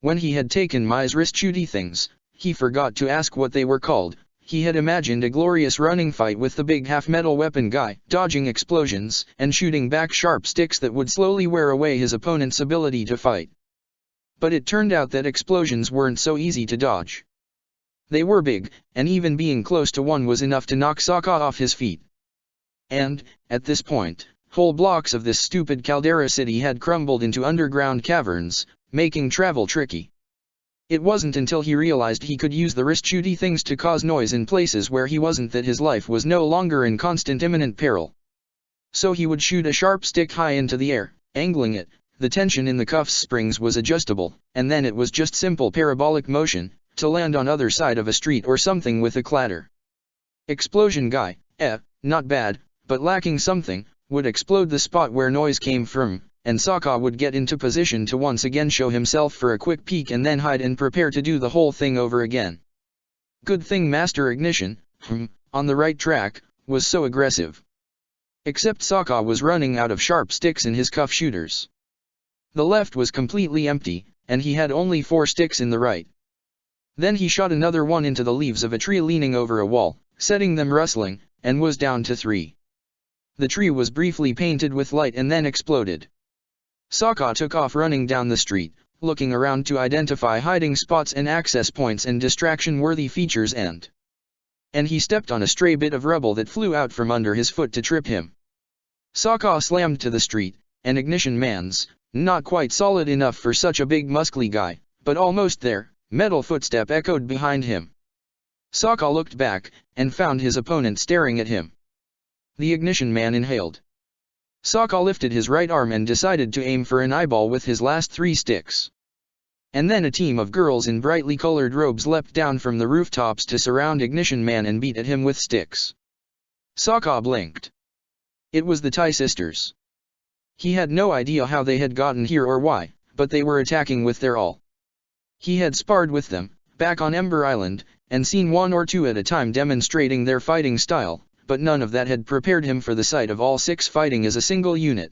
When he had taken Mai's wrist shooty things, he forgot to ask what they were called. He had imagined a glorious running fight with the big half-metal weapon guy, dodging explosions and shooting back sharp sticks that would slowly wear away his opponent's ability to fight. But it turned out that explosions weren't so easy to dodge. They were big, and even being close to one was enough to knock Sokka off his feet. And, at this point, whole blocks of this stupid caldera city had crumbled into underground caverns, making travel tricky. It wasn't until he realized he could use the wrist shooty things to cause noise in places where he wasn't that his life was no longer in constant imminent peril. So he would shoot a sharp stick high into the air, angling it. The tension in the cuff's springs was adjustable, and then it was just simple parabolic motion, to land on other side of a street or something with a clatter. Explosion guy, not bad, but lacking something, would explode the spot where noise came from, and Sokka would get into position to once again show himself for a quick peek and then hide and prepare to do the whole thing over again. Good thing Master Ignition, on the right track, was so aggressive. Except Sokka was running out of sharp sticks in his cuff shooters. The left was completely empty, and he had only 4 sticks in the right. Then he shot another one into the leaves of a tree leaning over a wall, setting them rustling, and was down to 3. The tree was briefly painted with light and then exploded. Sokka took off running down the street, looking around to identify hiding spots and access points and distraction-worthy features and he stepped on a stray bit of rubble that flew out from under his foot to trip him. Sokka slammed to the street, and Ignition Man's, not quite solid enough for such a big muscly guy, but almost there, metal footstep echoed behind him. Sokka looked back, and found his opponent staring at him. The Ignition Man inhaled. Sokka lifted his right arm and decided to aim for an eyeball with his last 3 sticks. And then a team of girls in brightly colored robes leapt down from the rooftops to surround Ignition Man and beat at him with sticks. Sokka blinked. It was the Tai sisters. He had no idea how they had gotten here or why, but they were attacking with their all. He had sparred with them, back on Ember Island, and seen 1 or 2 at a time demonstrating their fighting style, but none of that had prepared him for the sight of all 6 fighting as a single unit.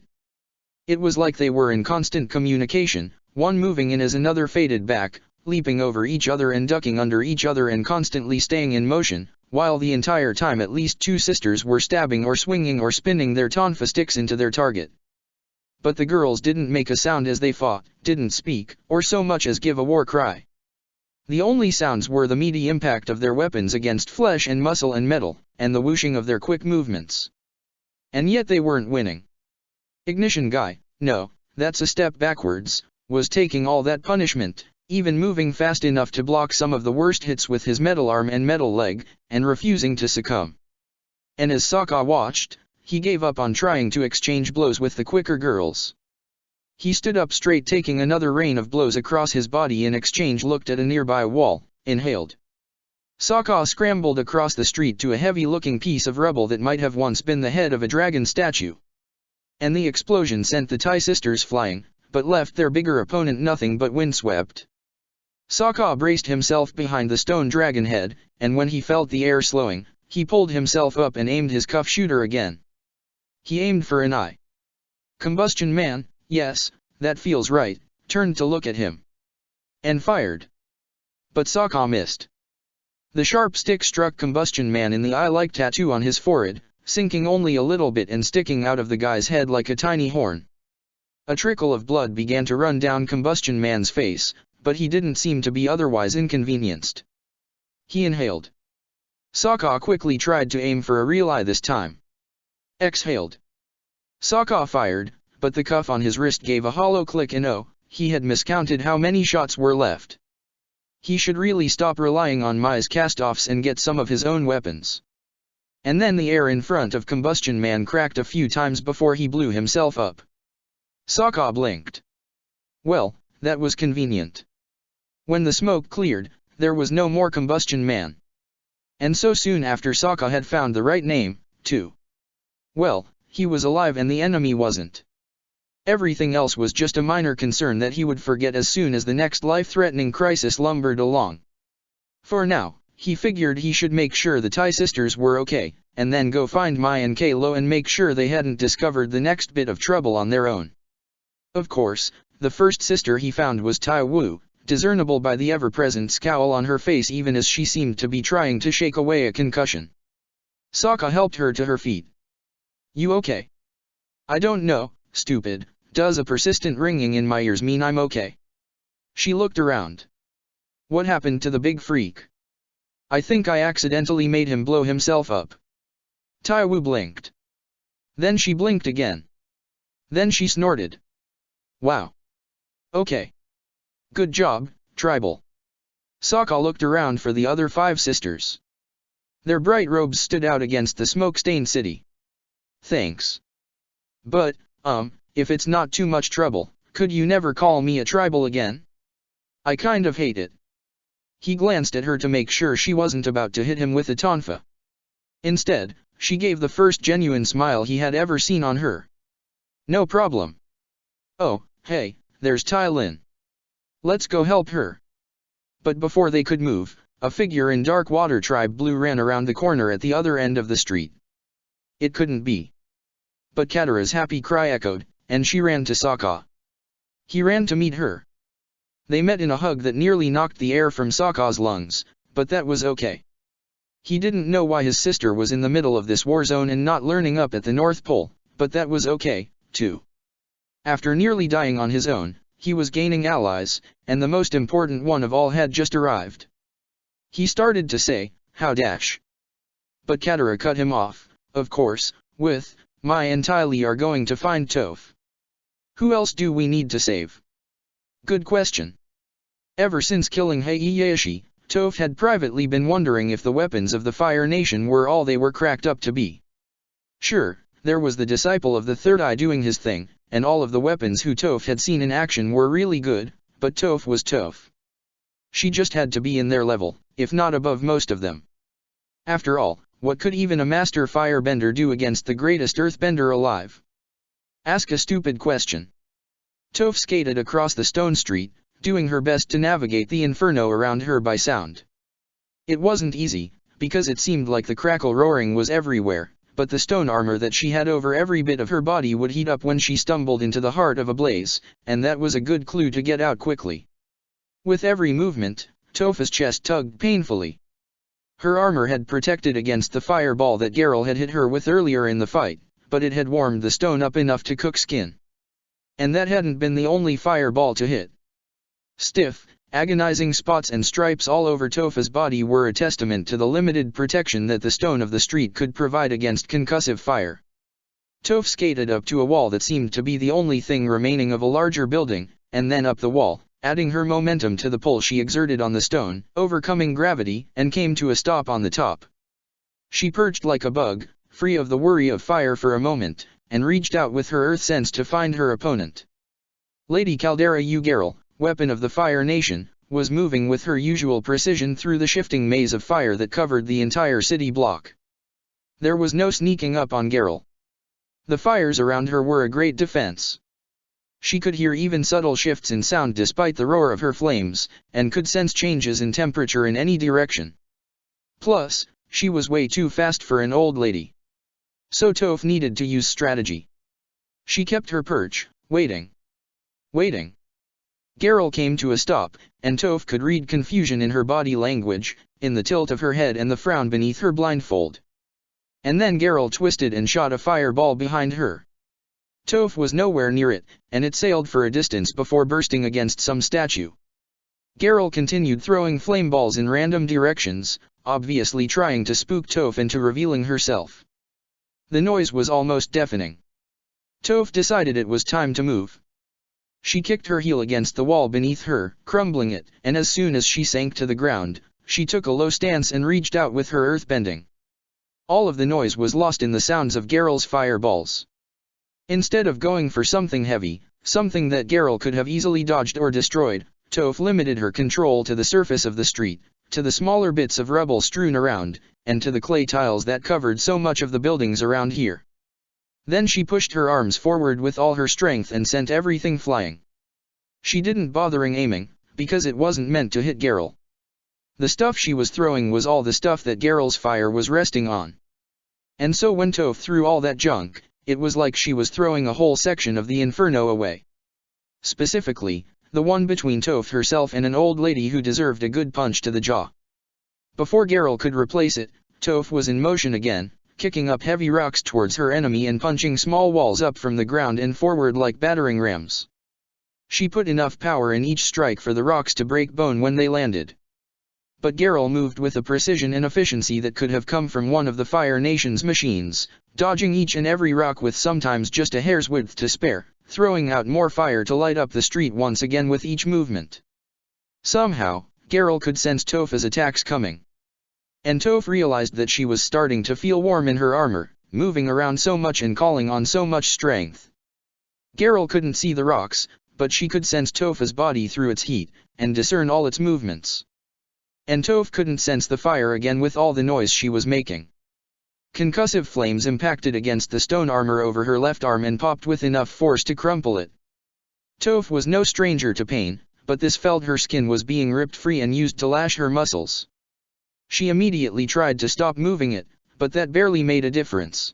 It was like they were in constant communication, one moving in as another faded back, leaping over each other and ducking under each other and constantly staying in motion, while the entire time at least 2 sisters were stabbing or swinging or spinning their tonfa sticks into their target. But the girls didn't make a sound as they fought, didn't speak, or so much as give a war cry. The only sounds were the meaty impact of their weapons against flesh and muscle and metal, and the whooshing of their quick movements. And yet they weren't winning. Ignition Guy, no, that's a step backwards, was taking all that punishment, even moving fast enough to block some of the worst hits with his metal arm and metal leg, and refusing to succumb. And as Sokka watched, he gave up on trying to exchange blows with the quicker girls. He stood up straight, taking another rain of blows across his body, in exchange looked at a nearby wall, inhaled. Sokka scrambled across the street to a heavy-looking piece of rubble that might have once been the head of a dragon statue. And the explosion sent the Tai sisters flying, but left their bigger opponent nothing but windswept. Sokka braced himself behind the stone dragon head, and when he felt the air slowing, he pulled himself up and aimed his cuff shooter again. He aimed for an eye. Combustion Man, yes, that feels right, turned to look at him. And fired. But Sokka missed. The sharp stick struck Combustion Man in the eye like tattoo on his forehead, sinking only a little bit and sticking out of the guy's head like a tiny horn. A trickle of blood began to run down Combustion Man's face, but he didn't seem to be otherwise inconvenienced. He inhaled. Sokka quickly tried to aim for a real eye this time. Exhaled. Sokka fired, but the cuff on his wrist gave a hollow click and oh, he had miscounted how many shots were left. He should really stop relying on Mai's cast-offs and get some of his own weapons. And then the air in front of Combustion Man cracked a few times before he blew himself up. Sokka blinked. Well, that was convenient. When the smoke cleared, there was no more Combustion Man. And so soon after Sokka had found the right name, too. Well, he was alive and the enemy wasn't. Everything else was just a minor concern that he would forget as soon as the next life-threatening crisis lumbered along. For now, he figured he should make sure the Tai sisters were okay, and then go find Mai and Kalo and make sure they hadn't discovered the next bit of trouble on their own. Of course, the first sister he found was Tai Wu, discernible by the ever-present scowl on her face even as she seemed to be trying to shake away a concussion. Sokka helped her to her feet. "You okay?" "I don't know, stupid. Does a persistent ringing in my ears mean I'm okay?" She looked around. "What happened to the big freak?" "I think I accidentally made him blow himself up." Tai Wu blinked. Then she blinked again. Then she snorted. "Wow. Okay. Good job, Tribal." Sokka looked around for the other 5 sisters. Their bright robes stood out against the smoke-stained city. "Thanks. But, if it's not too much trouble, could you never call me a tribal again? I kind of hate it." He glanced at her to make sure she wasn't about to hit him with a tonfa. Instead, she gave the first genuine smile he had ever seen on her. "No problem. Oh, hey, there's Tai Lin. Let's go help her." But before they could move, a figure in dark water tribe blue ran around the corner at the other end of the street. It couldn't be. But Katara's happy cry echoed, and she ran to Sokka. He ran to meet her. They met in a hug that nearly knocked the air from Sokka's lungs, but that was okay. He didn't know why his sister was in the middle of this war zone and not learning up at the North Pole, but that was okay, too. After nearly dying on his own, he was gaining allies, and the most important one of all had just arrived. He started to say, "How dash?" But Katara cut him off. "Of course, with Mai and Ty Lee are going to find Toph. Who else do we need to save?" Good question. Ever since killing Heihachi, Toph had privately been wondering if the weapons of the Fire Nation were all they were cracked up to be. Sure, there was the disciple of the Third Eye doing his thing, and all of the weapons who Toph had seen in action were really good, but Toph was Toph. She just had to be in their level, if not above most of them. After all, what could even a master firebender do against the greatest earthbender alive? Ask a stupid question. Toph skated across the stone street, doing her best to navigate the inferno around her by sound. It wasn't easy, because it seemed like the crackle roaring was everywhere, but the stone armor that she had over every bit of her body would heat up when she stumbled into the heart of a blaze, and that was a good clue to get out quickly. With every movement, Toph's chest tugged painfully. Her armor had protected against the fireball that Geralt had hit her with earlier in the fight, but it had warmed the stone up enough to cook skin. And that hadn't been the only fireball to hit. Stiff, agonizing spots and stripes all over Toph's body were a testament to the limited protection that the stone of the street could provide against concussive fire. Toph skated up to a wall that seemed to be the only thing remaining of a larger building, and then up the wall, adding her momentum to the pull she exerted on the stone, overcoming gravity, and came to a stop on the top. She perched like a bug, free of the worry of fire for a moment, and reached out with her earth sense to find her opponent. Lady Caldera Geralt, weapon of the Fire Nation, was moving with her usual precision through the shifting maze of fire that covered the entire city block. There was no sneaking up on Geralt. The fires around her were a great defense. She could hear even subtle shifts in sound despite the roar of her flames, and could sense changes in temperature in any direction. Plus, she was way too fast for an old lady. So Toph needed to use strategy. She kept her perch, waiting. Waiting. Geralt came to a stop, and Toph could read confusion in her body language, in the tilt of her head and the frown beneath her blindfold. And then Geralt twisted and shot a fireball behind her. Toph was nowhere near it, and it sailed for a distance before bursting against some statue. Geralt continued throwing flame balls in random directions, obviously trying to spook Toph into revealing herself. The noise was almost deafening. Toph decided it was time to move. She kicked her heel against the wall beneath her, crumbling it, and as soon as she sank to the ground, she took a low stance and reached out with her earthbending. All of the noise was lost in the sounds of Geralt's fireballs. Instead of going for something heavy, something that Geralt could have easily dodged or destroyed, Toph limited her control to the surface of the street, to the smaller bits of rubble strewn around, and to the clay tiles that covered so much of the buildings around here. Then she pushed her arms forward with all her strength and sent everything flying. She didn't bothering aiming, because it wasn't meant to hit Geralt. The stuff she was throwing was all the stuff that Geralt's fire was resting on. And so when Toph threw all that junk, it was like she was throwing a whole section of the inferno away. Specifically, the one between Toph herself and an old lady who deserved a good punch to the jaw. Before Geralt could replace it, Toph was in motion again, kicking up heavy rocks towards her enemy and punching small walls up from the ground and forward like battering rams. She put enough power in each strike for the rocks to break bone when they landed. But Geralt moved with a precision and efficiency that could have come from one of the Fire Nation's machines, dodging each and every rock with sometimes just a hair's width to spare, throwing out more fire to light up the street once again with each movement. Somehow, Geralt could sense Toph's attacks coming. And Toph realized that she was starting to feel warm in her armor, moving around so much and calling on so much strength. Geralt couldn't see the rocks, but she could sense Toph's body through its heat, and discern all its movements. And Toph couldn't sense the fire again with all the noise she was making. Concussive flames impacted against the stone armor over her left arm and popped with enough force to crumple it. Toph was no stranger to pain, but this felt her skin was being ripped free and used to lash her muscles. She immediately tried to stop moving it, but that barely made a difference.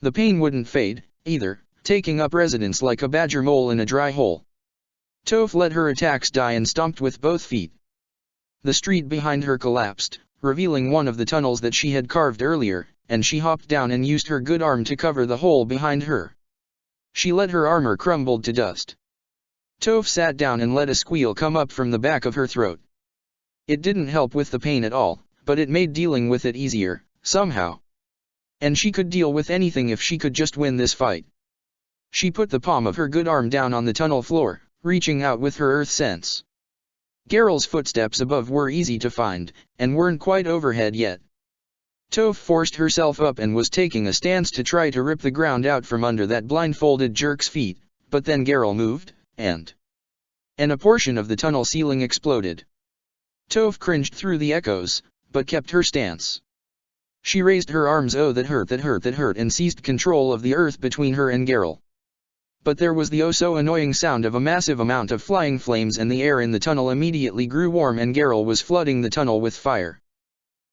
The pain wouldn't fade, either, taking up residence like a badger mole in a dry hole. Toph let her attacks die and stomped with both feet. The street behind her collapsed, revealing one of the tunnels that she had carved earlier, and she hopped down and used her good arm to cover the hole behind her. She let her armor crumble to dust. Toph sat down and let a squeal come up from the back of her throat. It didn't help with the pain at all, but it made dealing with it easier, somehow. And she could deal with anything if she could just win this fight. She put the palm of her good arm down on the tunnel floor, reaching out with her earth sense. Geralt's footsteps above were easy to find, and weren't quite overhead yet. Toph forced herself up and was taking a stance to try to rip the ground out from under that blindfolded jerk's feet, but then Geralt moved, and a portion of the tunnel ceiling exploded. Toph cringed through the echoes, but kept her stance. She raised her arms, oh that hurt, and seized control of the earth between her and Geralt. But there was the oh-so-annoying sound of a massive amount of flying flames and the air in the tunnel immediately grew warm and Geralt was flooding the tunnel with fire.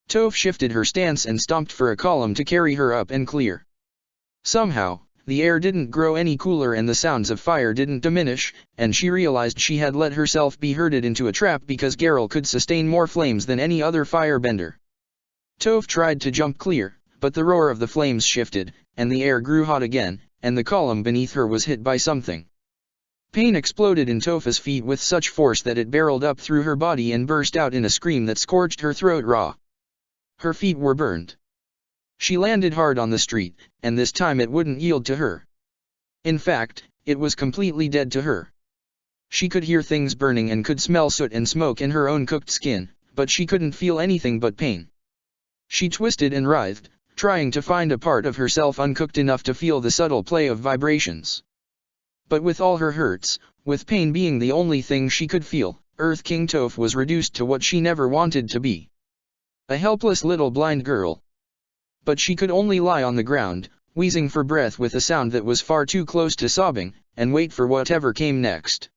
Toph shifted her stance and stomped for a column to carry her up and clear. Somehow, the air didn't grow any cooler and the sounds of fire didn't diminish, and she realized she had let herself be herded into a trap because Geralt could sustain more flames than any other firebender. Toph tried to jump clear, but the roar of the flames shifted, and the air grew hot again, and the column beneath her was hit by something. Pain exploded in Toph's feet with such force that it barreled up through her body and burst out in a scream that scorched her throat raw. Her feet were burned. She landed hard on the street, and this time it wouldn't yield to her. In fact, it was completely dead to her. She could hear things burning and could smell soot and smoke in her own cooked skin, but she couldn't feel anything but pain. She twisted and writhed, trying to find a part of herself uncooked enough to feel the subtle play of vibrations. But with all her hurts, with pain being the only thing she could feel, Earth King Toph was reduced to what she never wanted to be. A helpless little blind girl. But she could only lie on the ground, wheezing for breath with a sound that was far too close to sobbing, and wait for whatever came next.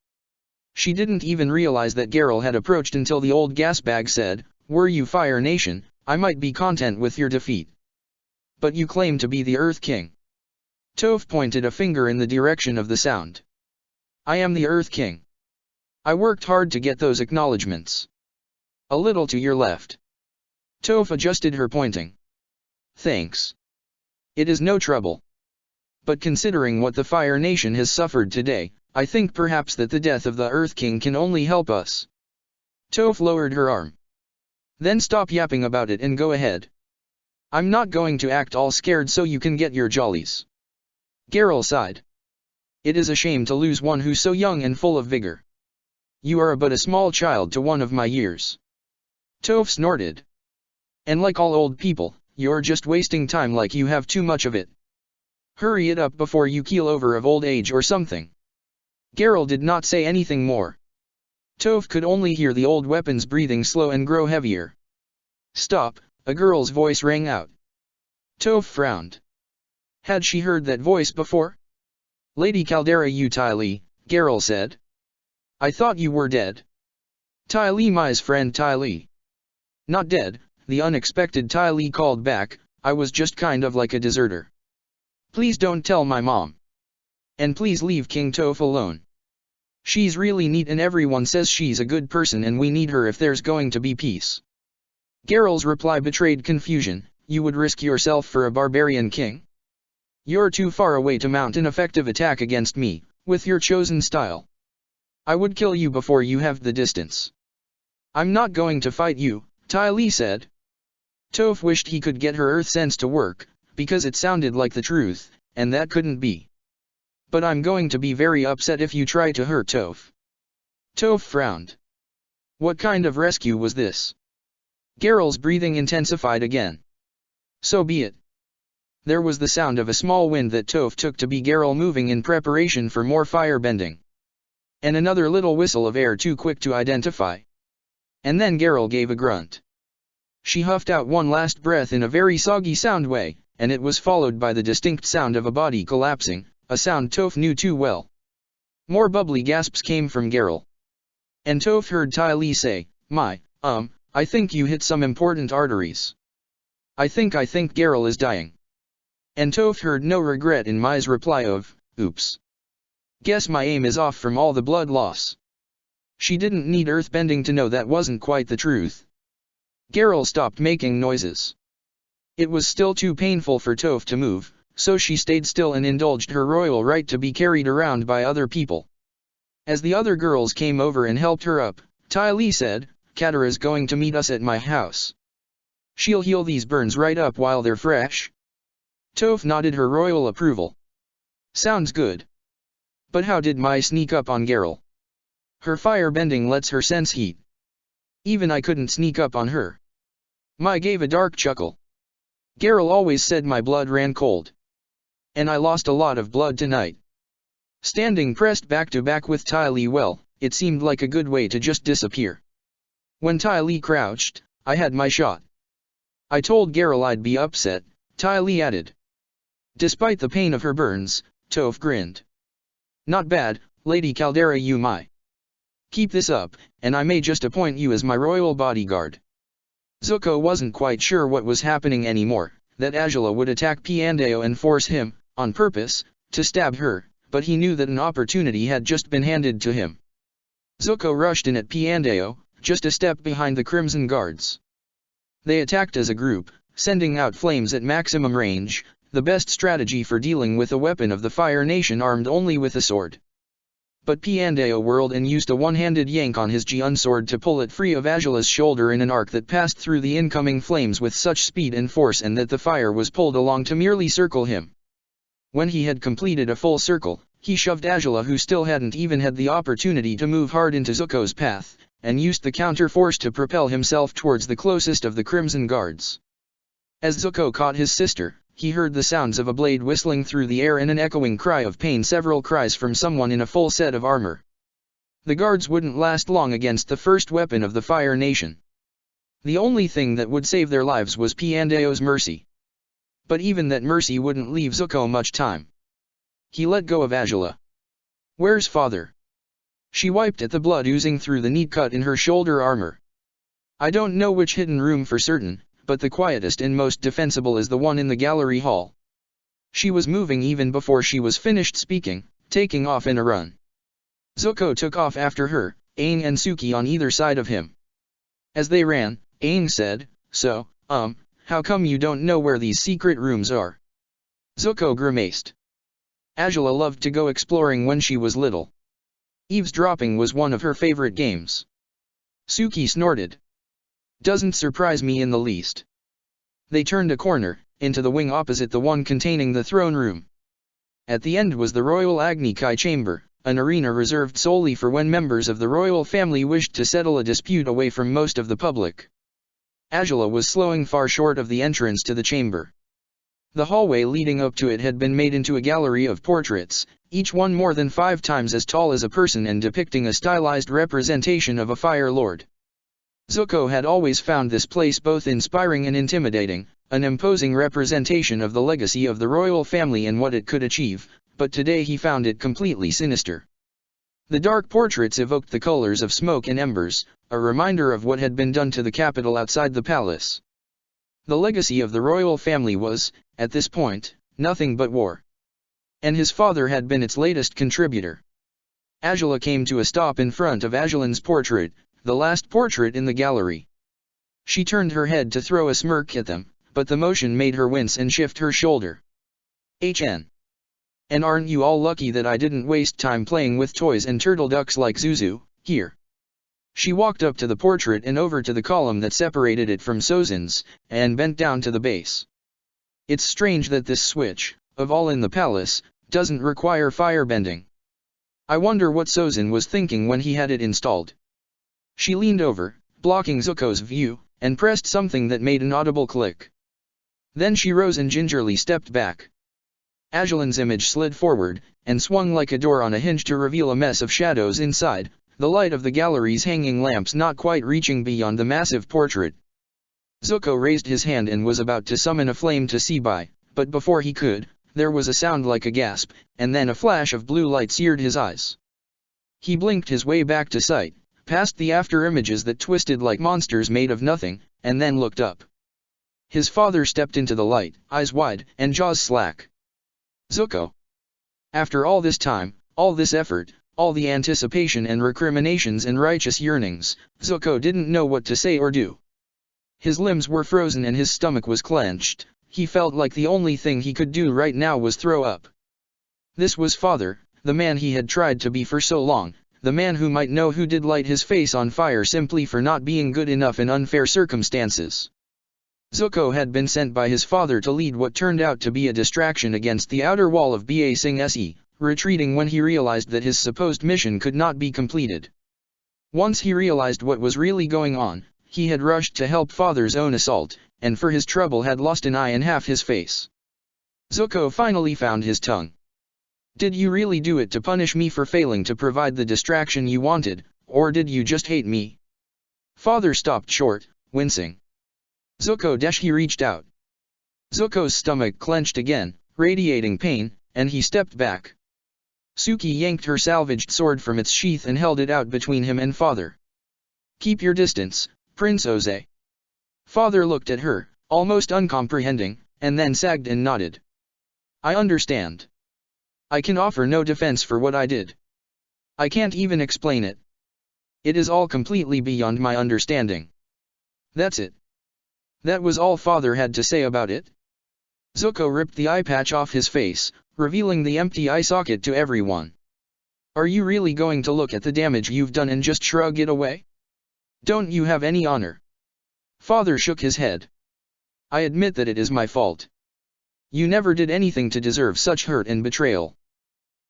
She didn't even realize that Geralt had approached until the old gasbag said, "Were you Fire Nation, I might be content with your defeat. But you claim to be the Earth King." Toph pointed a finger in the direction of the sound. "I am the Earth King. I worked hard to get those acknowledgements. A little to your left." Toph adjusted her pointing. "Thanks. It is no trouble. But considering what the Fire Nation has suffered today, I think perhaps that the death of the Earth King can only help us." Toph lowered her arm. "Then stop yapping about it and go ahead. I'm not going to act all scared so you can get your jollies." Geralt sighed. "It is a shame to lose one who's so young and full of vigor. You are but a small child to one of my years." Toph snorted. "And like all old people, you're just wasting time like you have too much of it. Hurry it up before you keel over of old age or something." Geralt did not say anything more. Toph could only hear the old weapons breathing slow and grow heavier. "Stop," a girl's voice rang out. Toph frowned. Had she heard that voice before? Lady Caldera you Ty Lee, Geralt said. I thought you were dead. Ty Lee my's friend Ty Lee. Not dead, the unexpected Ty Lee called back, I was just kind of like a deserter. Please don't tell my mom. And please leave King Toph alone. She's really neat and everyone says she's a good person and we need her if there's going to be peace. Geralt's reply betrayed confusion, you would risk yourself for a barbarian king? You're too far away to mount an effective attack against me, with your chosen style. I would kill you before you have the distance. I'm not going to fight you, Ty Lee said. Toph wished he could get her earth sense to work, because it sounded like the truth, and that couldn't be. But I'm going to be very upset if you try to hurt Toph. Toph frowned. What kind of rescue was this? Geralt's breathing intensified again. So be it. There was the sound of a small wind that Toph took to be Geralt moving in preparation for more firebending. And another little whistle of air too quick to identify. And then Geralt gave a grunt. She huffed out one last breath in a very soggy sound way, and it was followed by the distinct sound of a body collapsing, a sound Toph knew too well. More bubbly gasps came from Geralt. And Toph heard Ty Lee say, I think you hit some important arteries. I think Geralt is dying. And Toph heard no regret in Mai's reply of, oops. Guess my aim is off from all the blood loss. She didn't need earthbending to know that wasn't quite the truth. Geralt stopped making noises. It was still too painful for Toph to move, so she stayed still and indulged her royal right to be carried around by other people. As the other girls came over and helped her up, Ty Lee said, Katara's going to meet us at my house. She'll heal these burns right up while they're fresh. Toph nodded her royal approval. Sounds good. But how did Mai sneak up on Geralt? Her firebending lets her sense heat. Even I couldn't sneak up on her. Mai gave a dark chuckle. Geralt always said my blood ran cold. And I lost a lot of blood tonight. Standing pressed back to back with Ty Lee, well, it seemed like a good way to just disappear. When Ty Lee crouched, I had my shot. I told Geralt I'd be upset, Ty Lee added. Despite the pain of her burns, Toph grinned. Not bad, Lady Caldera you Mai. Keep this up, and I may just appoint you as my royal bodyguard. Zuko wasn't quite sure what was happening anymore, that Angela would attack Piandao and force him, on purpose, to stab her, but he knew that an opportunity had just been handed to him. Zuko rushed in at Piandao, just a step behind the Crimson Guards. They attacked as a group, sending out flames at maximum range, the best strategy for dealing with a weapon of the Fire Nation armed only with a sword. But Piandao whirled and used a one-handed yank on his Jiun sword to pull it free of Angela's shoulder in an arc that passed through the incoming flames with such speed and force and that the fire was pulled along to merely circle him. When he had completed a full circle, he shoved Angela, who still hadn't even had the opportunity to move hard, into Zuko's path, and used the counter-force to propel himself towards the closest of the Crimson Guards. As Zuko caught his sister, he heard the sounds of a blade whistling through the air and an echoing cry of pain, several cries from someone in a full set of armor. The guards wouldn't last long against the first weapon of the Fire Nation. The only thing that would save their lives was Piandao's mercy. But even that mercy wouldn't leave Zuko much time. He let go of Angela. Where's father? She wiped at the blood oozing through the neat cut in her shoulder armor. I don't know which hidden room for certain, but the quietest and most defensible is the one in the gallery hall. She was moving even before she was finished speaking, taking off in a run. Zuko took off after her, Aang and Suki on either side of him. As they ran, Aang said, So, how come you don't know where these secret rooms are? Zuko grimaced. Angela loved to go exploring when she was little. Eavesdropping was one of her favorite games. Suki snorted. Doesn't surprise me in the least. They turned a corner, into the wing opposite the one containing the throne room. At the end was the Royal Agni Kai Chamber, an arena reserved solely for when members of the royal family wished to settle a dispute away from most of the public. Angela was slowing far short of the entrance to the chamber. The hallway leading up to it had been made into a gallery of portraits, each one more than 5 times as tall as a person and depicting a stylized representation of a Fire Lord. Zuko had always found this place both inspiring and intimidating, an imposing representation of the legacy of the royal family and what it could achieve, but today he found it completely sinister. The dark portraits evoked the colors of smoke and embers, a reminder of what had been done to the capital outside the palace. The legacy of the royal family was, at this point, nothing but war. And his father had been its latest contributor. Angela came to a stop in front of Asgelin's portrait, the last portrait in the gallery. She turned her head to throw a smirk at them, but the motion made her wince and shift her shoulder. And aren't you all lucky that I didn't waste time playing with toys and turtle ducks like Zuzu, here? She walked up to the portrait and over to the column that separated it from Sozin's, and bent down to the base. It's strange that this switch, of all in the palace, doesn't require firebending. I wonder what Sozin was thinking when he had it installed. She leaned over, blocking Zuko's view, and pressed something that made an audible click. Then she rose and gingerly stepped back. Asgelin's image slid forward, and swung like a door on a hinge to reveal a mess of shadows inside, the light of the gallery's hanging lamps not quite reaching beyond the massive portrait. Zuko raised his hand and was about to summon a flame to see by, but before he could, there was a sound like a gasp, and then a flash of blue light seared his eyes. He blinked his way back to sight, past the after-images that twisted like monsters made of nothing, and then looked up. His father stepped into the light, eyes wide, and jaws slack. Zuko. After all this time, all this effort, all the anticipation and recriminations and righteous yearnings, Zuko didn't know what to say or do. His limbs were frozen and his stomach was clenched. He felt like the only thing he could do right now was throw up. This was father, the man he had tried to be for so long, the man who might know who did light his face on fire simply for not being good enough in unfair circumstances. Zuko had been sent by his father to lead what turned out to be a distraction against the outer wall of Ba Sing Se, retreating when he realized that his supposed mission could not be completed. Once he realized what was really going on, he had rushed to help father's own assault, and for his trouble had lost an eye and half his face. Zuko finally found his tongue. Did you really do it to punish me for failing to provide the distraction you wanted, or did you just hate me? Father stopped short, wincing. Zuko he reached out. Zuko's stomach clenched again, radiating pain, and he stepped back. Suki yanked her salvaged sword from its sheath and held it out between him and father. Keep your distance, Prince Oze. Father looked at her, almost uncomprehending, and then sagged and nodded. I understand. I can offer no defense for what I did. I can't even explain it. It is all completely beyond my understanding. That's it. That was all father had to say about it. Zuko ripped the eye patch off his face, revealing the empty eye socket to everyone. Are you really going to look at the damage you've done and just shrug it away? Don't you have any honor? Father shook his head. I admit that it is my fault. You never did anything to deserve such hurt and betrayal.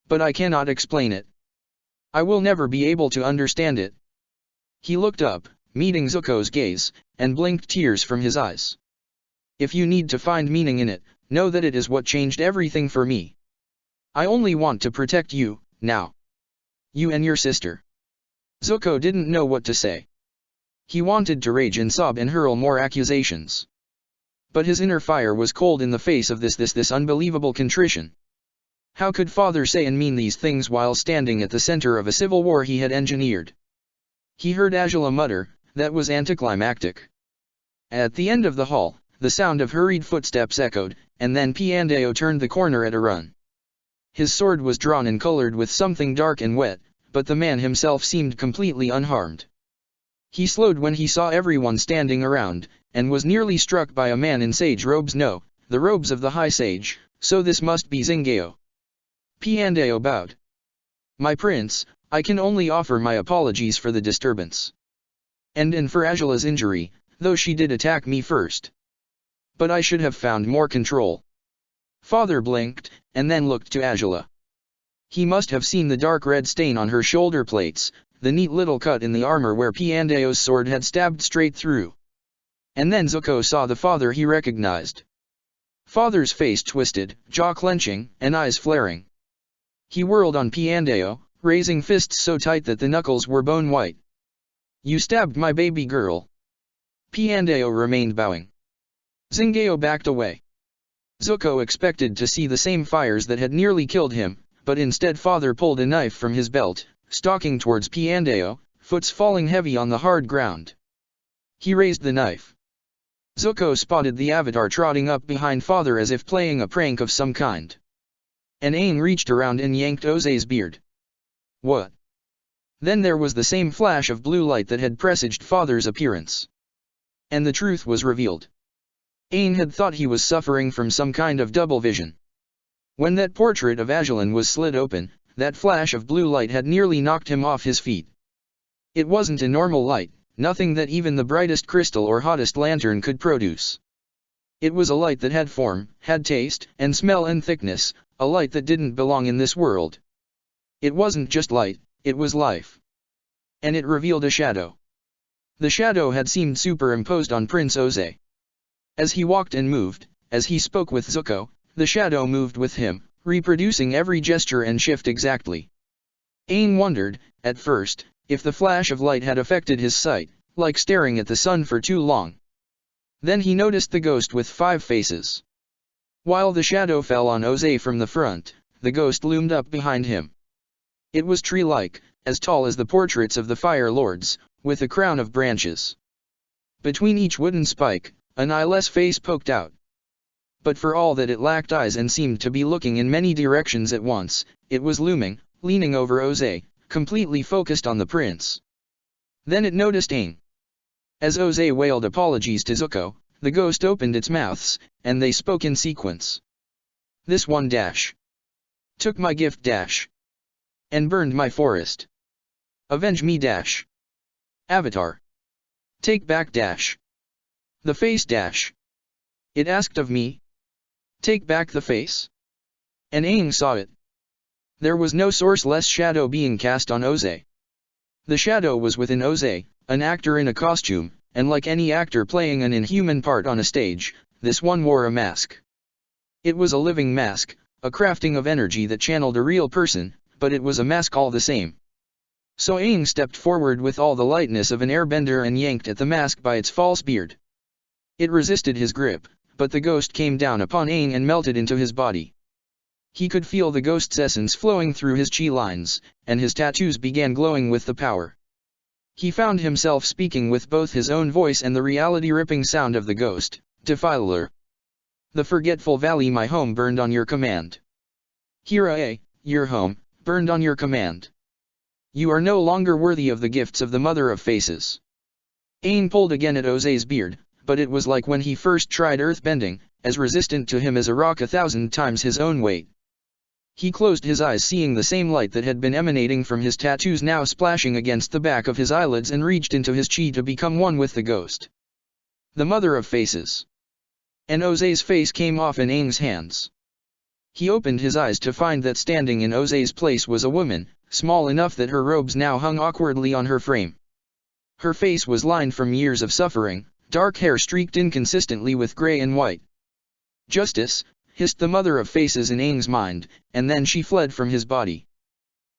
But I cannot explain it. I will never be able to understand it. He looked up, meeting Zuko's gaze, and blinked tears from his eyes. If you need to find meaning in it, know that it is what changed everything for me. I only want to protect you, now. You and your sister. Zuko didn't know what to say. He wanted to rage and sob and hurl more accusations. But his inner fire was cold in the face of this unbelievable contrition. How could father say and mean these things while standing at the center of a civil war he had engineered? He heard Angela mutter, that was anticlimactic. At the end of the hall, the sound of hurried footsteps echoed, and then Piandao turned the corner at a run. His sword was drawn and colored with something dark and wet, but the man himself seemed completely unharmed. He slowed when he saw everyone standing around, and was nearly struck by a man in sage robes. No, the robes of the High Sage, so this must be Zingao. Piandao bowed. My prince, I can only offer my apologies for the disturbance. And for Angela's injury, though she did attack me first. But I should have found more control. Father blinked, and then looked to Angela. He must have seen the dark red stain on her shoulder plates, the neat little cut in the armor where Piandao's sword had stabbed straight through. And then Zuko saw the father he recognized. Father's face twisted, jaw clenching, and eyes flaring. He whirled on Piandao, raising fists so tight that the knuckles were bone white. You stabbed my baby girl. Piandao remained bowing. Zingeo backed away. Zuko expected to see the same fires that had nearly killed him, but instead father pulled a knife from his belt, stalking towards Piandao, foot's falling heavy on the hard ground. He raised the knife. Zuko spotted the avatar trotting up behind father as if playing a prank of some kind. And Aang reached around and yanked Oze's beard. What? Then there was the same flash of blue light that had presaged father's appearance. And the truth was revealed. Aang had thought he was suffering from some kind of double vision. When that portrait of Ajalon was slid open, that flash of blue light had nearly knocked him off his feet. It wasn't a normal light, nothing that even the brightest crystal or hottest lantern could produce. It was a light that had form, had taste, and smell and thickness, a light that didn't belong in this world. It wasn't just light, it was life. And it revealed a shadow. The shadow had seemed superimposed on Prince Oze. As he walked and moved, as he spoke with Zuko, the shadow moved with him, reproducing every gesture and shift exactly. Aang wondered, at first, if the flash of light had affected his sight, like staring at the sun for too long. Then he noticed the ghost with 5 faces. While the shadow fell on Oze from the front, the ghost loomed up behind him. It was tree-like, as tall as the portraits of the Fire Lords, with a crown of branches. Between each wooden spike, an eyeless face poked out. But for all that it lacked eyes and seemed to be looking in many directions at once, it was looming, leaning over Oze, completely focused on the prince. Then it noticed Aang. As Oze wailed apologies to Zuko, the ghost opened its mouths, and they spoke in sequence. This one dash. Took my gift dash. And burned my forest. Avenge me dash. Avatar. Take back dash. The face dash. It asked of me. Take back the face. And Aang saw it. There was no sourceless shadow being cast on Oze. The shadow was within Oze, an actor in a costume, and like any actor playing an inhuman part on a stage, this one wore a mask. It was a living mask, a crafting of energy that channeled a real person, but it was a mask all the same. So Aang stepped forward with all the lightness of an airbender and yanked at the mask by its false beard. It resisted his grip, but the ghost came down upon Aang and melted into his body. He could feel the ghost's essence flowing through his chi lines, and his tattoos began glowing with the power. He found himself speaking with both his own voice and the reality-ripping sound of the ghost. Defiler. The forgetful valley, my home, burned on your command. Hira, your home, burned on your command. You are no longer worthy of the gifts of the Mother of Faces. Aang pulled again at Oze's beard, but it was like when he first tried earthbending, as resistant to him as a rock 1,000 times his own weight. He closed his eyes, seeing the same light that had been emanating from his tattoos now splashing against the back of his eyelids, and reached into his chi to become one with the ghost. The Mother of Faces. And Oze's face came off in Aang's hands. He opened his eyes to find that standing in Oze's place was a woman, small enough that her robes now hung awkwardly on her frame. Her face was lined from years of suffering, dark hair streaked inconsistently with gray and white. Justice, hissed the Mother of Faces in Aang's mind, and then she fled from his body.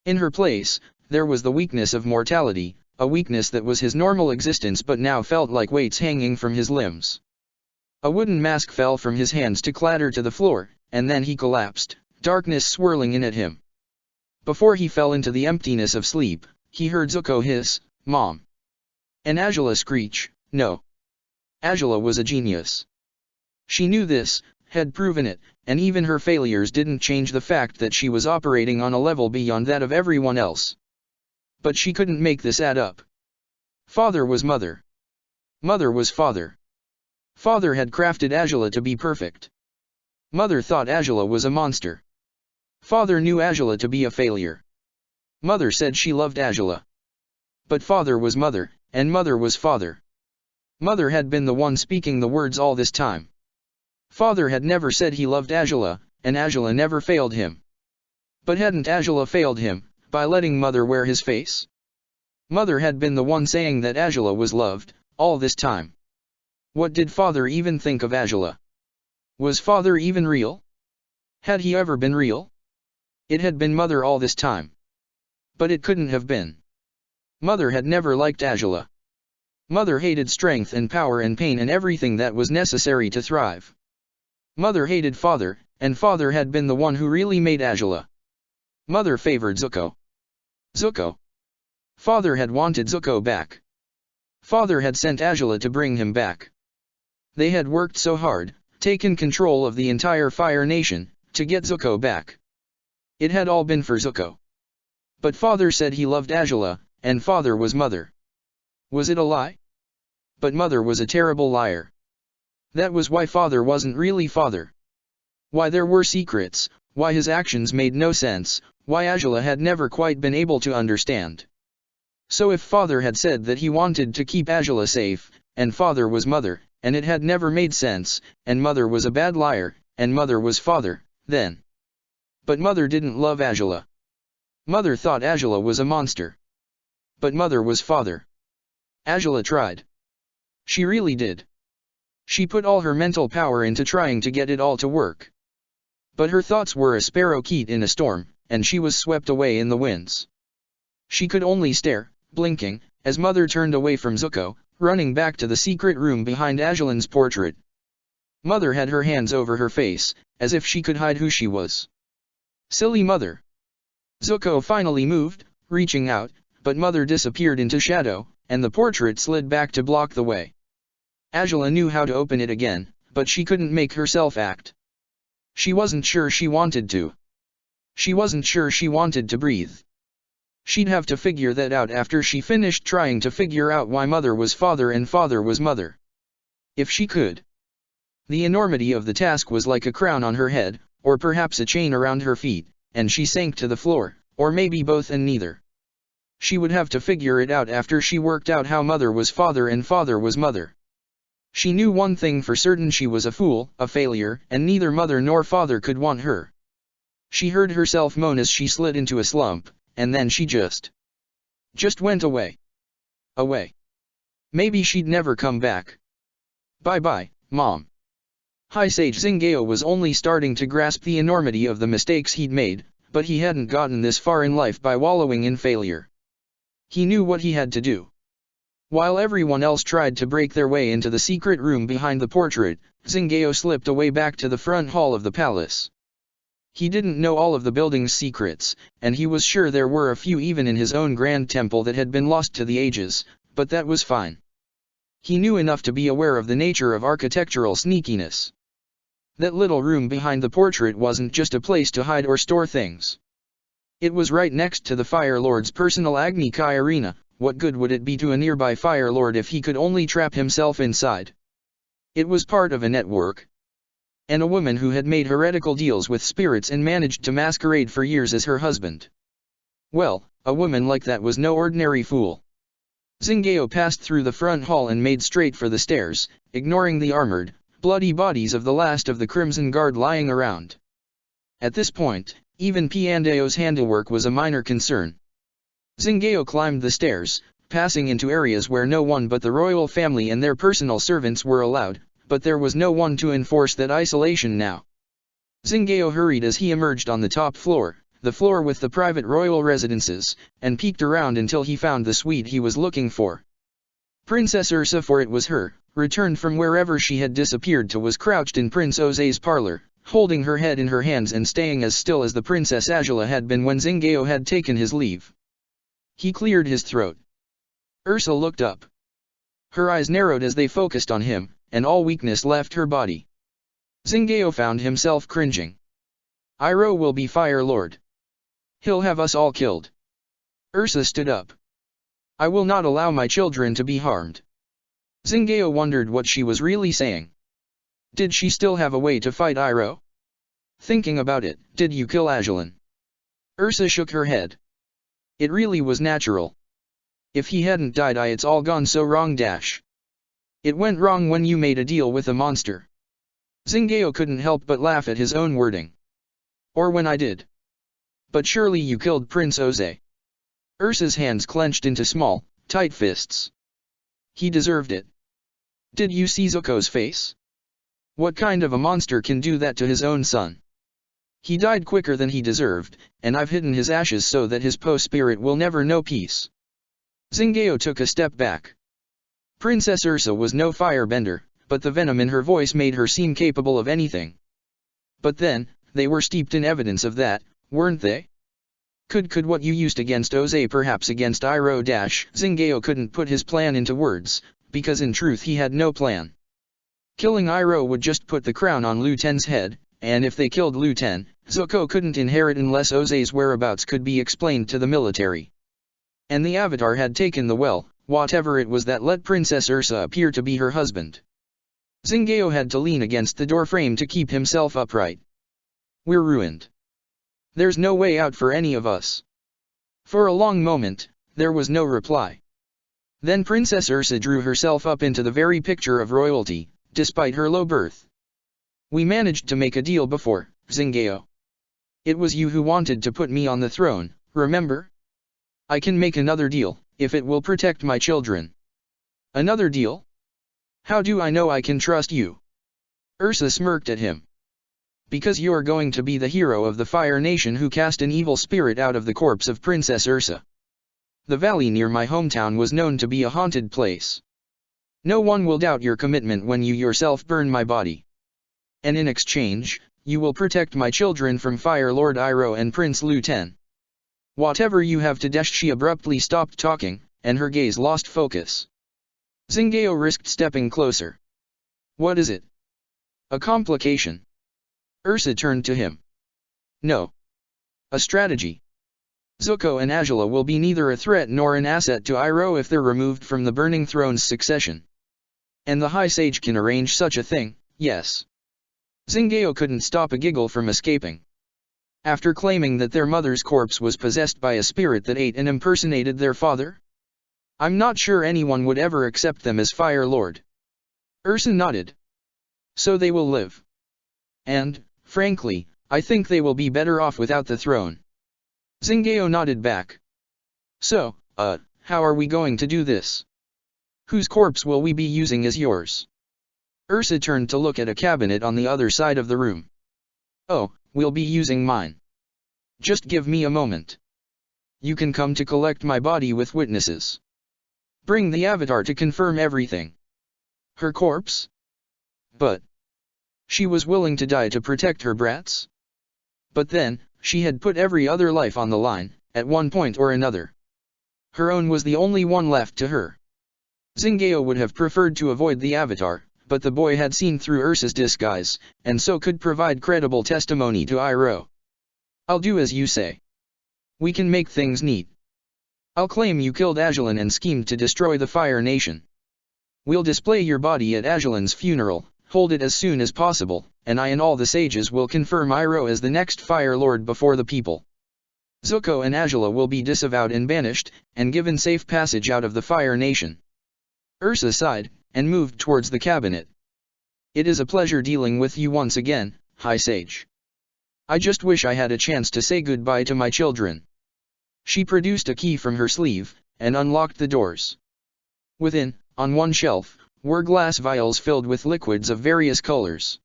In her place, there was the weakness of mortality, a weakness that was his normal existence but now felt like weights hanging from his limbs. A wooden mask fell from his hands to clatter to the floor, and then he collapsed, darkness swirling in at him. Before he fell into the emptiness of sleep, he heard Zuko hiss, "Mom!" and Azula screech, "No!" Azula was a genius. She knew this, had proven it, and even her failures didn't change the fact that she was operating on a level beyond that of everyone else. But she couldn't make this add up. Father was mother. Mother was father. Father had crafted Azula to be perfect. Mother thought Azula was a monster. Father knew Azula to be a failure. Mother said she loved Azula. But father was mother, and mother was father. Mother had been the one speaking the words all this time. Father had never said he loved Azula, and Azula never failed him. But hadn't Azula failed him, by letting Mother wear his face? Mother had been the one saying that Azula was loved, all this time. What did Father even think of Azula? Was Father even real? Had he ever been real? It had been Mother all this time. But it couldn't have been. Mother had never liked Azula. Mother hated strength and power and pain and everything that was necessary to thrive. Mother hated father, and father had been the one who really made Angela. Mother favored Zuko. Zuko. Father had wanted Zuko back. Father had sent Angela to bring him back. They had worked so hard, taken control of the entire Fire Nation, to get Zuko back. It had all been for Zuko. But father said he loved Angela, and father was mother. Was it a lie? But mother was a terrible liar. That was why father wasn't really father. Why there were secrets, why his actions made no sense, why Angela had never quite been able to understand. So if father had said that he wanted to keep Angela safe, and father was mother, and it had never made sense, and mother was a bad liar, and mother was father, then. But mother didn't love Angela. Mother thought Angela was a monster. But mother was father. Angela tried. She really did. She put all her mental power into trying to get it all to work. But her thoughts were a sparrowkeet in a storm, and she was swept away in the winds. She could only stare, blinking, as mother turned away from Zuko, running back to the secret room behind Agelin's portrait. Mother had her hands over her face, as if she could hide who she was. Silly mother. Zuko finally moved, reaching out, but mother disappeared into shadow, and the portrait slid back to block the way. Angela knew how to open it again, but she couldn't make herself act. She wasn't sure she wanted to. She wasn't sure she wanted to breathe. She'd have to figure that out after she finished trying to figure out why mother was father and father was mother. If she could. The enormity of the task was like a crown on her head, or perhaps a chain around her feet, and she sank to the floor, or maybe both and neither. She would have to figure it out after she worked out how mother was father and father was mother. She knew one thing for certain: she was a fool, a failure, and neither mother nor father could want her. She heard herself moan as she slid into a slump, and then she just went away. Away. Maybe she'd never come back. Bye-bye, Mom. High Sage Zingeo was only starting to grasp the enormity of the mistakes he'd made, but he hadn't gotten this far in life by wallowing in failure. He knew what he had to do. While everyone else tried to break their way into the secret room behind the portrait, Zingeo slipped away back to the front hall of the palace. He didn't know all of the building's secrets, and he was sure there were a few even in his own grand temple that had been lost to the ages, but that was fine. He knew enough to be aware of the nature of architectural sneakiness. That little room behind the portrait wasn't just a place to hide or store things. It was right next to the Fire Lord's personal Agni Kai arena. What good would it be to a nearby Fire Lord if he could only trap himself inside? It was part of a network. And a woman who had made heretical deals with spirits and managed to masquerade for years as her husband. Well, a woman like that was no ordinary fool. Zingeo passed through the front hall and made straight for the stairs, ignoring the armored, bloody bodies of the last of the Crimson Guard lying around. At this point, even Piandeo's handiwork was a minor concern. Zingeo climbed the stairs, passing into areas where no one but the royal family and their personal servants were allowed, but there was no one to enforce that isolation now. Zingeo hurried as he emerged on the top floor, the floor with the private royal residences, and peeked around until he found the suite he was looking for. Princess Ursa, for it was her, returned from wherever she had disappeared to, was crouched in Prince Oze's parlor, holding her head in her hands and staying as still as the Princess Angela had been when Zingeo had taken his leave. He cleared his throat. Ursa looked up. Her eyes narrowed as they focused on him, and all weakness left her body. Zingeo found himself cringing. Iroh will be Fire Lord. He'll have us all killed. Ursa stood up. I will not allow my children to be harmed. Zingeo wondered what she was really saying. Did she still have a way to fight Iroh? Thinking about it, did you kill Agelin? Ursa shook her head. It really was natural. If he hadn't died, it's all gone so wrong. It went wrong when you made a deal with a monster. Zingeo couldn't help but laugh at his own wording. Or when I did. But surely you killed Prince Oze. Ursa's hands clenched into small, tight fists. He deserved it. Did you see Zuko's face? What kind of a monster can do that to his own son? He died quicker than he deserved, and I've hidden his ashes so that his Po spirit will never know peace. Zingeo took a step back. Princess Ursa was no firebender, but the venom in her voice made her seem capable of anything. But then, they were steeped in evidence of that, weren't they? Could what you used against Oze perhaps against Iroh? Zingeo couldn't put his plan into words, because in truth he had no plan. Killing Iroh would just put the crown on Lu Ten's head, and if they killed Lu Ten, Zuko couldn't inherit unless Oze's whereabouts could be explained to the military. And the Avatar had taken the well, whatever it was that let Princess Ursa appear to be her husband. Zingeo had to lean against the doorframe to keep himself upright. We're ruined. There's no way out for any of us. For a long moment, there was no reply. Then Princess Ursa drew herself up into the very picture of royalty, despite her low birth. We managed to make a deal before, Zingeo. It was you who wanted to put me on the throne, remember? I can make another deal, if it will protect my children. Another deal? How do I know I can trust you? Ursa smirked at him. Because you're going to be the hero of the Fire Nation who cast an evil spirit out of the corpse of Princess Ursa. The valley near my hometown was known to be a haunted place. No one will doubt your commitment when you yourself burn my body. And in exchange, you will protect my children from Fire Lord Iroh and Prince Lu Ten. Whatever you have to dash. She abruptly stopped talking, and her gaze lost focus. Zingeo risked stepping closer. What is it? A complication. Ursa turned to him. No. A strategy. Zuko and Azula will be neither a threat nor an asset to Iroh if they're removed from the Burning Throne's succession. And the High Sage can arrange such a thing, yes. Zingeo couldn't stop a giggle from escaping. After claiming that their mother's corpse was possessed by a spirit that ate and impersonated their father? I'm not sure anyone would ever accept them as Fire Lord. Ursa nodded. So they will live. And, frankly, I think they will be better off without the throne. Zingeo nodded back. So, how are we going to do this? Whose corpse will we be using as yours? Ursa turned to look at a cabinet on the other side of the room. Oh, we'll be using mine. Just give me a moment. You can come to collect my body with witnesses. Bring the Avatar to confirm everything. Her corpse? But she was willing to die to protect her brats? But then, she had put every other life on the line, at one point or another. Her own was the only one left to her. Zingeo would have preferred to avoid the Avatar, but the boy had seen through Ursa's disguise, and so could provide credible testimony to Iroh. I'll do as you say. We can make things neat. I'll claim you killed Azulon and schemed to destroy the Fire Nation. We'll display your body at Azulon's funeral, hold it as soon as possible, and I and all the sages will confirm Iroh as the next Fire Lord before the people. Zuko and Azula will be disavowed and banished, and given safe passage out of the Fire Nation. Ursa sighed, and moved towards the cabinet. It is a pleasure dealing with you once again, High Sage. I just wish I had a chance to say goodbye to my children. She produced a key from her sleeve, and unlocked the doors. Within, on one shelf, were glass vials filled with liquids of various colors.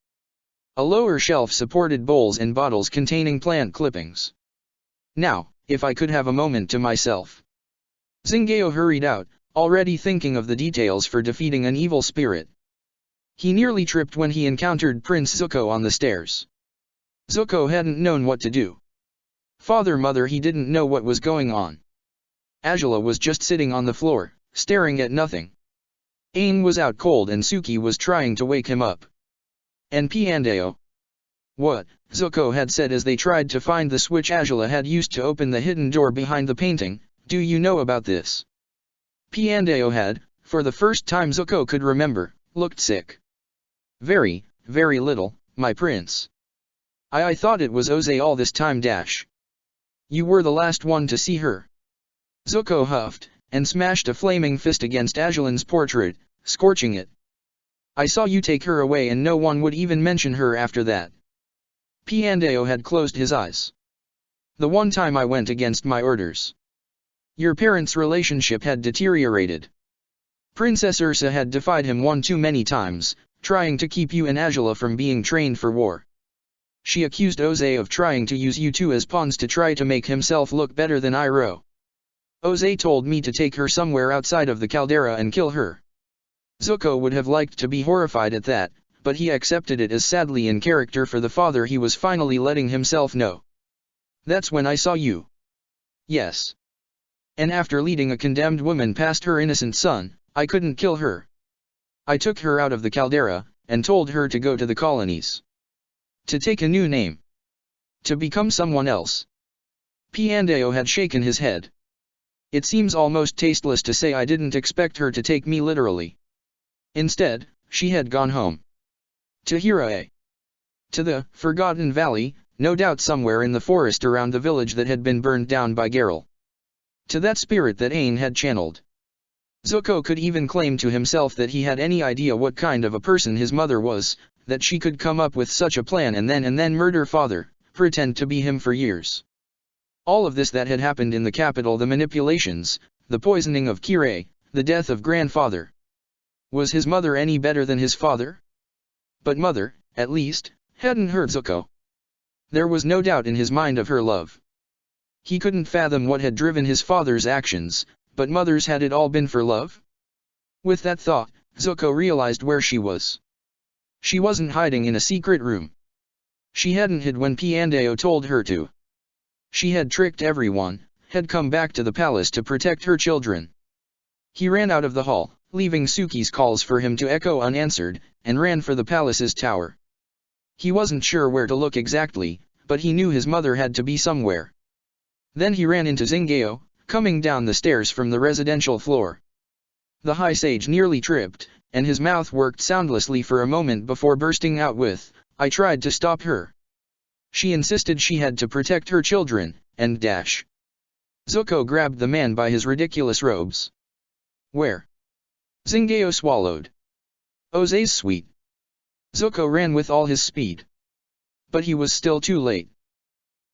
A lower shelf supported bowls and bottles containing plant clippings. Now, if I could have a moment to myself. Zingeo hurried out, already thinking of the details for defeating an evil spirit. He nearly tripped when he encountered Prince Zuko on the stairs. Zuko hadn't known what to do. Father-mother, he didn't know what was going on. Azula was just sitting on the floor, staring at nothing. Aang was out cold and Suki was trying to wake him up. And Piandao? What? Zuko had said as they tried to find the switch Azula had used to open the hidden door behind the painting. Do you know about this? Piandao had, for the first time Zuko could remember, looked sick. Very, very little, my prince. I thought it was Oze all this time. You were the last one to see her. Zuko huffed, and smashed a flaming fist against Azulon's portrait, scorching it. I saw you take her away and no one would even mention her after that. Piandao had closed his eyes. The one time I went against my orders. Your parents' relationship had deteriorated. Princess Ursa had defied him one too many times, trying to keep you and Azula from being trained for war. She accused Oze of trying to use you two as pawns to try to make himself look better than Iroh. Oze told me to take her somewhere outside of the caldera and kill her. Zuko would have liked to be horrified at that, but he accepted it as sadly in character for the father he was finally letting himself know. That's when I saw you. Yes. And after leading a condemned woman past her innocent son, I couldn't kill her. I took her out of the caldera, and told her to go to the colonies. To take a new name. To become someone else. Piandao had shaken his head. It seems almost tasteless to say I didn't expect her to take me literally. Instead, she had gone home. To Hirae. To the Forgotten Valley, no doubt somewhere in the forest around the village that had been burned down by Geralt. To that spirit that Aang had channeled. Zuko could even claim to himself that he had any idea what kind of a person his mother was, that she could come up with such a plan and then murder father, pretend to be him for years. All of this that had happened in the capital, the manipulations, the poisoning of Kirei, the death of grandfather. Was his mother any better than his father? But mother, at least, hadn't hurt Zuko. There was no doubt in his mind of her love. He couldn't fathom what had driven his father's actions, but mother's had it all been for love? With that thought, Zuko realized where she was. She wasn't hiding in a secret room. She hadn't hid when Piandao told her to. She had tricked everyone, had come back to the palace to protect her children. He ran out of the hall, leaving Suki's calls for him to echo unanswered, and ran for the palace's tower. He wasn't sure where to look exactly, but he knew his mother had to be somewhere. Then he ran into Zingao, coming down the stairs from the residential floor. The High Sage nearly tripped, and his mouth worked soundlessly for a moment before bursting out with, "I tried to stop her. She insisted she had to protect her children, and dash." Zuko grabbed the man by his ridiculous robes. "Where?" Zingao swallowed. "Oze's sweet." Zuko ran with all his speed. But he was still too late.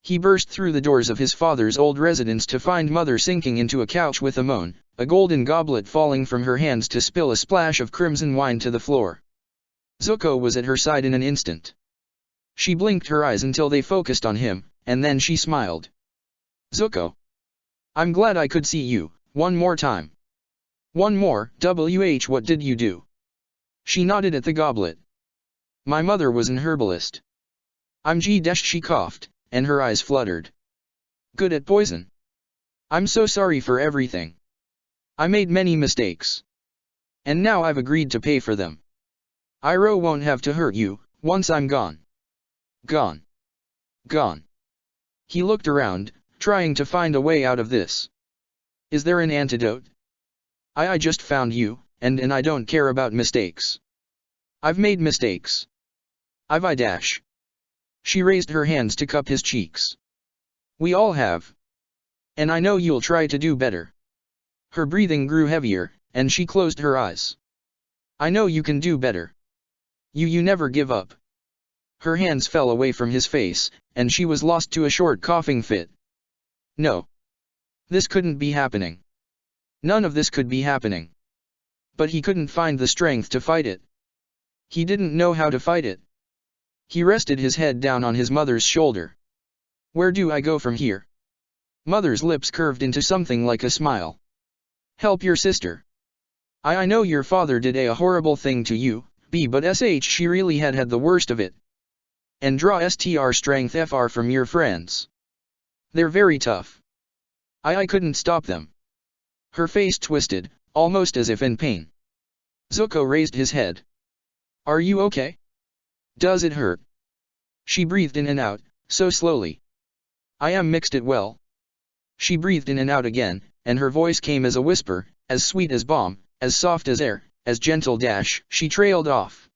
He burst through the doors of his father's old residence to find mother sinking into a couch with a moan, a golden goblet falling from her hands to spill a splash of crimson wine to the floor. Zuko was at her side in an instant. She blinked her eyes until they focused on him, and then she smiled. "Zuko. I'm glad I could see you, one more time." "One more, what did you do?" She nodded at the goblet. "My mother was an herbalist." She coughed, and her eyes fluttered. "Good at poison. I'm so sorry for everything. I made many mistakes. And now I've agreed to pay for them. Iroh won't have to hurt you, once I'm gone." "Gone. Gone." He looked around, trying to find a way out of this. "Is there an antidote?" I just found you, and I don't care about mistakes. I've made mistakes. I dash." She raised her hands to cup his cheeks. "We all have. And I know you'll try to do better." Her breathing grew heavier, and she closed her eyes. "I know you can do better. You never give up." Her hands fell away from his face, and she was lost to a short coughing fit. No. This couldn't be happening. None of this could be happening. But he couldn't find the strength to fight it. He didn't know how to fight it. He rested his head down on his mother's shoulder. "Where do I go from here?" Mother's lips curved into something like a smile. "Help your sister. I know your father did a horrible thing to you, but she really had the worst of it. And draw str strength fr from your friends. They're very tough. I couldn't stop them." Her face twisted, almost as if in pain. Zuko raised his head. "Are you okay? Does it hurt?" She breathed in and out, so slowly. "I am mixed it well." She breathed in and out again, and her voice came as a whisper, as sweet as balm, as soft as air, as gentle dash. She trailed off.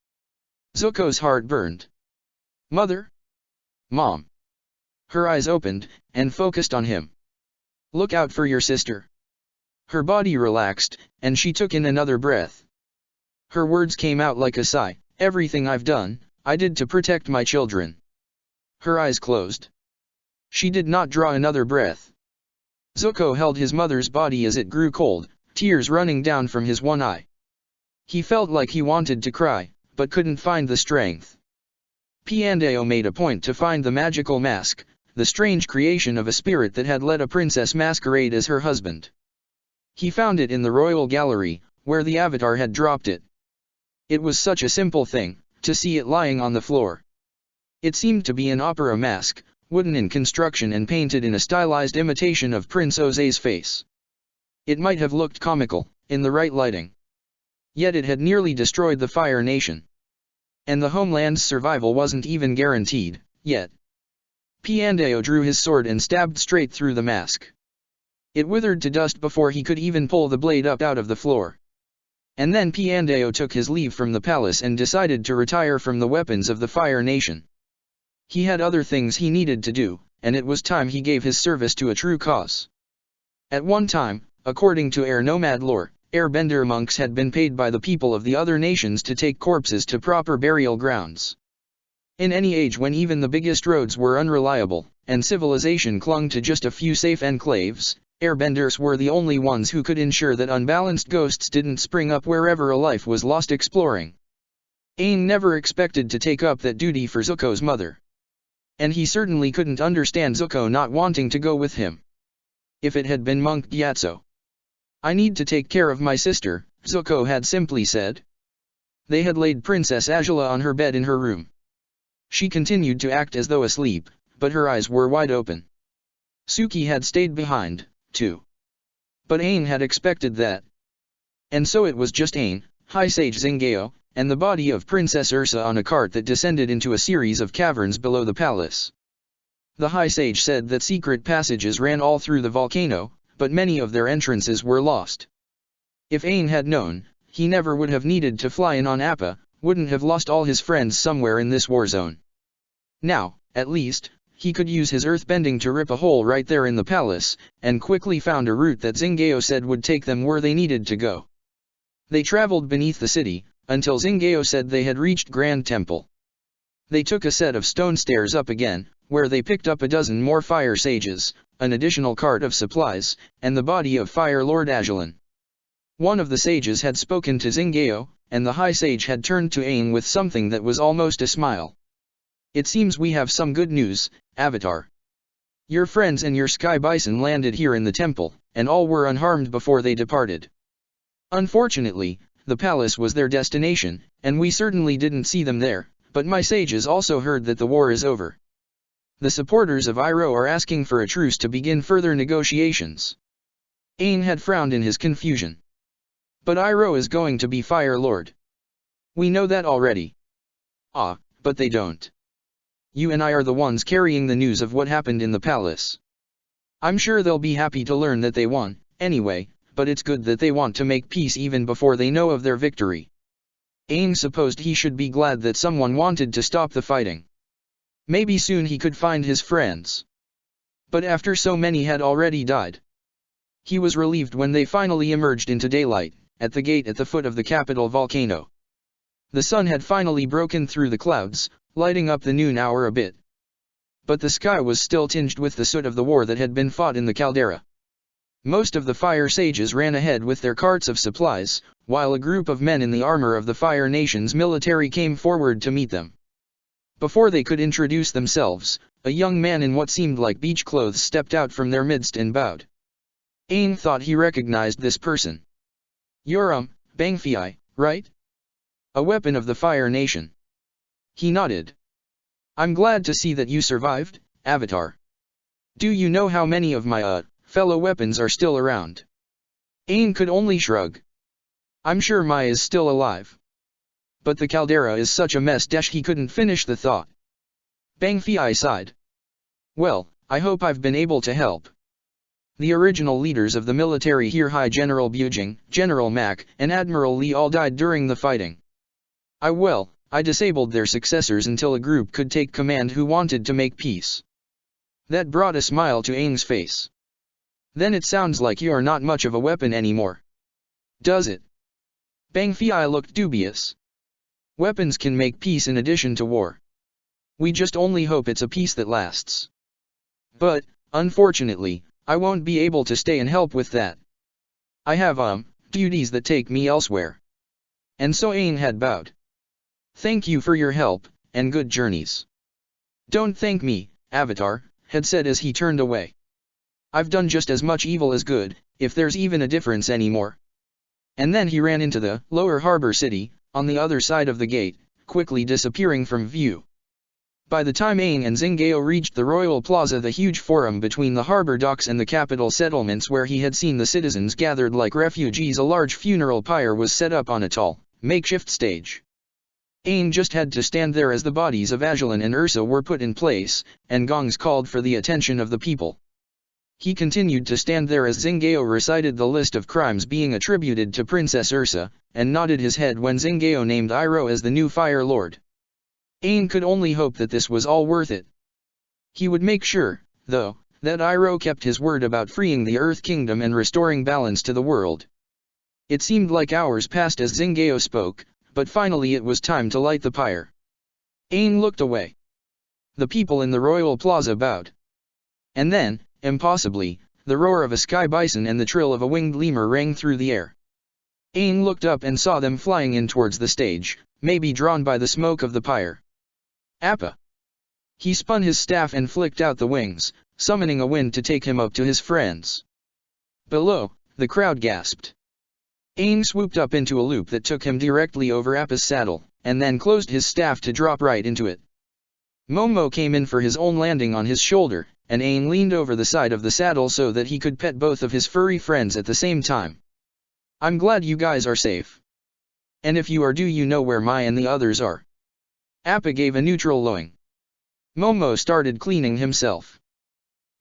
Zuko's heart burned. "Mother? Mom." Her eyes opened, and focused on him. "Look out for your sister." Her body relaxed, and she took in another breath. Her words came out like a sigh. "Everything I've done, I did to protect my children." Her eyes closed. She did not draw another breath. Zuko held his mother's body as it grew cold, tears running down from his one eye. He felt like he wanted to cry, but couldn't find the strength. Piandao made a point to find the magical mask, the strange creation of a spirit that had let a princess masquerade as her husband. He found it in the royal gallery, where the avatar had dropped it. It was such a simple thing, to see it lying on the floor. It seemed to be an opera mask, wooden in construction and painted in a stylized imitation of Prince Ose's face. It might have looked comical, in the right lighting. Yet it had nearly destroyed the Fire Nation. And the homeland's survival wasn't even guaranteed, yet. Piandao drew his sword and stabbed straight through the mask. It withered to dust before he could even pull the blade up out of the floor. And then Piandao took his leave from the palace and decided to retire from the weapons of the Fire Nation. He had other things he needed to do, and it was time he gave his service to a true cause. At one time, according to air nomad lore, airbender monks had been paid by the people of the other nations to take corpses to proper burial grounds. In any age when even the biggest roads were unreliable, and civilization clung to just a few safe enclaves, airbenders were the only ones who could ensure that unbalanced ghosts didn't spring up wherever a life was lost exploring. Aang never expected to take up that duty for Zuko's mother. And he certainly couldn't understand Zuko not wanting to go with him. If it had been Monk Gyatso. "I need to take care of my sister," Zuko had simply said. They had laid Princess Azula on her bed in her room. She continued to act as though asleep, but her eyes were wide open. Suki had stayed behind, too. But Aang had expected that. And so it was just Aang, High Sage Zingeo, and the body of Princess Ursa on a cart that descended into a series of caverns below the palace. The High Sage said that secret passages ran all through the volcano, but many of their entrances were lost. If Aang had known, he never would have needed to fly in on Appa, wouldn't have lost all his friends somewhere in this war zone. Now, at least, he could use his earthbending to rip a hole right there in the palace, and quickly found a route that Zingeo said would take them where they needed to go. They traveled beneath the city, until Zingeo said they had reached Grand Temple. They took a set of stone stairs up again, where they picked up a dozen more fire sages, an additional cart of supplies, and the body of Fire Lord Azulin. One of the sages had spoken to Zingeo, and the High Sage had turned to Aang with something that was almost a smile. "It seems we have some good news, Avatar. Your friends and your Sky Bison landed here in the temple, and all were unharmed before they departed. Unfortunately, the palace was their destination, and we certainly didn't see them there, but my sages also heard that the war is over. The supporters of Iroh are asking for a truce to begin further negotiations." Aang had frowned in his confusion. "But Iroh is going to be Fire Lord. We know that already." "Ah, but they don't. You and I are the ones carrying the news of what happened in the palace. I'm sure they'll be happy to learn that they won, anyway, but it's good that they want to make peace even before they know of their victory." Aang supposed he should be glad that someone wanted to stop the fighting. Maybe soon he could find his friends. But after so many had already died. He was relieved when they finally emerged into daylight, at the gate at the foot of the capital volcano. The sun had finally broken through the clouds, lighting up the noon hour a bit. But the sky was still tinged with the soot of the war that had been fought in the caldera. Most of the fire sages ran ahead with their carts of supplies, while a group of men in the armor of the Fire Nation's military came forward to meet them. Before they could introduce themselves, a young man in what seemed like beach clothes stepped out from their midst and bowed. Aang thought he recognized this person. "You're Bang Fei, right? A weapon of the Fire Nation." He nodded. "I'm glad to see that you survived, Avatar. Do you know how many of my fellow weapons are still around?" Aang could only shrug. "I'm sure Mai is still alive. But the caldera is such a mess." He couldn't finish the thought. Bang Fei sighed. "Well, I hope I've been able to help. The original leaders of the military here, High General Bujing, General Mak, and Admiral Li, all died during the fighting. I disabled their successors until a group could take command who wanted to make peace." That brought a smile to Aang's face. "Then it sounds like you're not much of a weapon anymore. Does it?" Bang Fei looked dubious. "Weapons can make peace in addition to war. We just only hope it's a peace that lasts. But, unfortunately, I won't be able to stay and help with that. I have duties that take me elsewhere." And so Aang had bowed. "Thank you for your help, and good journeys." "Don't thank me, Avatar," had said as he turned away. "I've done just as much evil as good, if there's even a difference anymore." And then he ran into the lower harbor city, on the other side of the gate, quickly disappearing from view. By the time Aang and Zingao reached the Royal Plaza, the huge forum between the harbor docks and the capital settlements where he had seen the citizens gathered like refugees, a large funeral pyre was set up on a tall, makeshift stage. Aang just had to stand there as the bodies of Ajalon and Ursa were put in place, and gongs called for the attention of the people. He continued to stand there as Zingao recited the list of crimes being attributed to Princess Ursa, and nodded his head when Zingao named Iroh as the new Fire Lord. Aang could only hope that this was all worth it. He would make sure, though, that Iroh kept his word about freeing the Earth Kingdom and restoring balance to the world. It seemed like hours passed as Zingao spoke, but finally it was time to light the pyre. Aang looked away. The people in the Royal Plaza bowed. And then, impossibly, the roar of a sky bison and the trill of a winged lemur rang through the air. Aang looked up and saw them flying in towards the stage, maybe drawn by the smoke of the pyre. Appa! He spun his staff and flicked out the wings, summoning a wind to take him up to his friends. Below, the crowd gasped. Aang swooped up into a loop that took him directly over Appa's saddle, and then closed his staff to drop right into it. Momo came in for his own landing on his shoulder, and Aang leaned over the side of the saddle so that he could pet both of his furry friends at the same time. I'm glad you guys are safe. And if you are, do you know where Mai and the others are? Appa gave a neutral lowing. Momo started cleaning himself.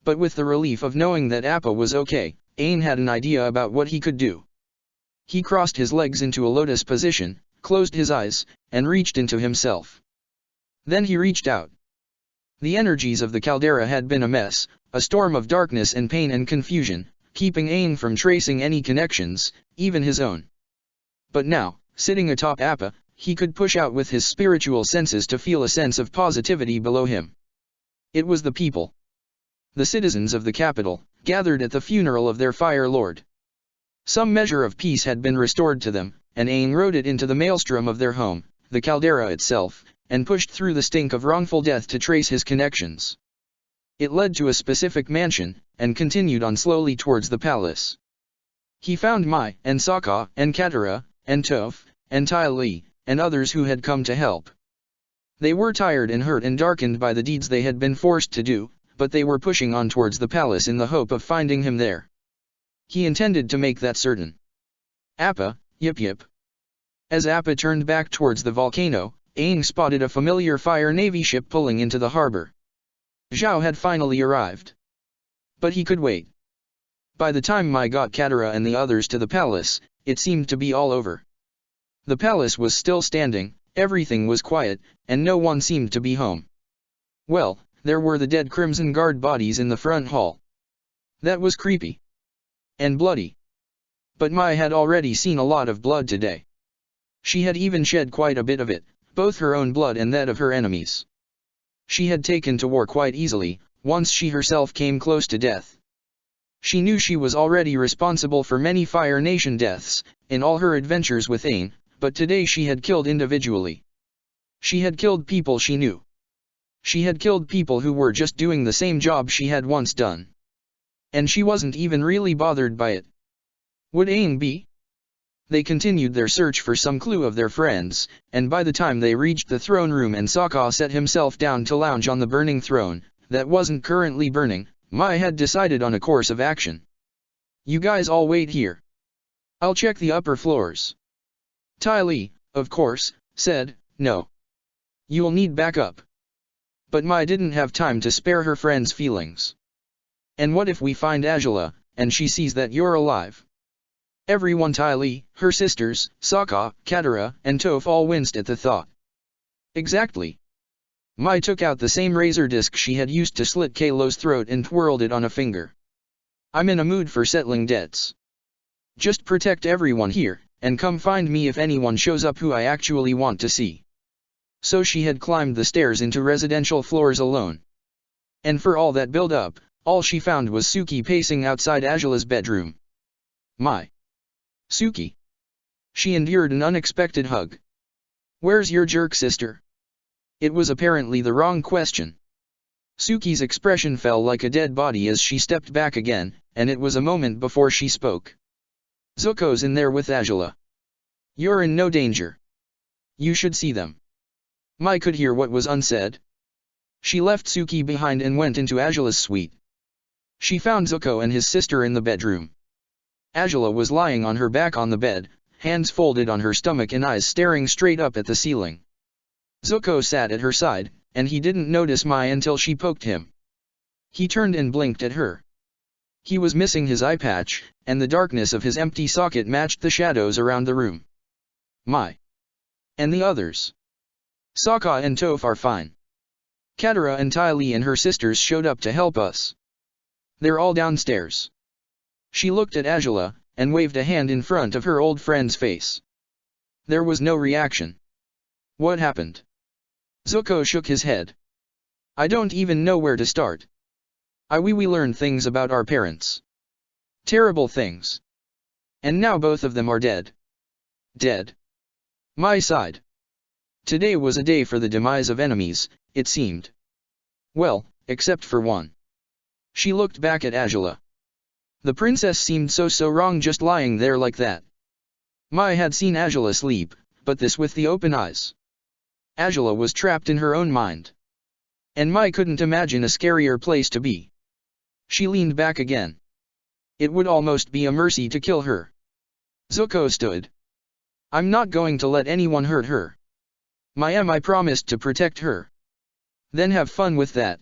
But with the relief of knowing that Appa was okay, Aang had an idea about what he could do. He crossed his legs into a lotus position, closed his eyes, and reached into himself. Then he reached out. The energies of the caldera had been a mess, a storm of darkness and pain and confusion, keeping Aang from tracing any connections, even his own. But now, sitting atop Appa, he could push out with his spiritual senses to feel a sense of positivity below him. It was the people. The citizens of the capital, gathered at the funeral of their Fire Lord. Some measure of peace had been restored to them, and Aang rode it into the maelstrom of their home, the caldera itself, and pushed through the stink of wrongful death to trace his connections. It led to a specific mansion, and continued on slowly towards the palace. He found Mai, and Sokka, and Katara, and Toph, and Ty Lee, and others who had come to help. They were tired and hurt and darkened by the deeds they had been forced to do, but they were pushing on towards the palace in the hope of finding him there. He intended to make that certain. Appa, yip. As Appa turned back towards the volcano, Aang spotted a familiar Fire Navy ship pulling into the harbor. Zhao had finally arrived. But he could wait. By the time Mai got Katara and the others to the palace, it seemed to be all over. The palace was still standing, everything was quiet, and no one seemed to be home. Well, there were the dead Crimson Guard bodies in the front hall. That was creepy. And bloody. But Mai had already seen a lot of blood today. She had even shed quite a bit of it, both her own blood and that of her enemies. She had taken to war quite easily, once she herself came close to death. She knew she was already responsible for many Fire Nation deaths, in all her adventures with Aang, but today she had killed individually. She had killed people she knew. She had killed people who were just doing the same job she had once done. And she wasn't even really bothered by it. Would Aang be? They continued their search for some clue of their friends, and by the time they reached the throne room and Sokka set himself down to lounge on the burning throne, that wasn't currently burning, Mai had decided on a course of action. You guys all wait here. I'll check the upper floors. Ty Lee, of course, said, no. You'll need backup. But Mai didn't have time to spare her friend's feelings. And what if we find Azula, and she sees that you're alive? Everyone, Ty Lee, her sisters, Sokka, Katara, and Toph all winced at the thought. Exactly. Mai took out the same razor disc she had used to slit Kalo's throat and twirled it on a finger. I'm in a mood for settling debts. Just protect everyone here, and come find me if anyone shows up who I actually want to see. So she had climbed the stairs into residential floors alone. And for all that build-up, all she found was Suki pacing outside Azula's bedroom. Mai. Suki. She endured an unexpected hug. Where's your jerk sister? It was apparently the wrong question. Suki's expression fell like a dead body as she stepped back again, and it was a moment before she spoke. Zuko's in there with Azula. You're in no danger. You should see them. Mai could hear what was unsaid. She left Suki behind and went into Angela's suite. She found Zuko and his sister in the bedroom. Angela was lying on her back on the bed, hands folded on her stomach and eyes staring straight up at the ceiling. Zuko sat at her side, and he didn't notice Mai until she poked him. He turned and blinked at her. He was missing his eye patch, and the darkness of his empty socket matched the shadows around the room. Mai. And the others. Sokka and Toph are fine. Katara and Ty Lee and her sisters showed up to help us. They're all downstairs. She looked at Angela, and waved a hand in front of her old friend's face. There was no reaction. What happened? Zuko shook his head. I don't even know where to start. We learned things about our parents. Terrible things. And now both of them are dead. Dead. Mai sighed. Today was a day for the demise of enemies, it seemed. Well, except for one. She looked back at Angela. The princess seemed so wrong just lying there like that. Mai had seen Angela sleep, but this with the open eyes. Angela was trapped in her own mind. And Mai couldn't imagine a scarier place to be. She leaned back again. It would almost be a mercy to kill her. Zuko stood. I'm not going to let anyone hurt her. I promised to protect her. Then have fun with that.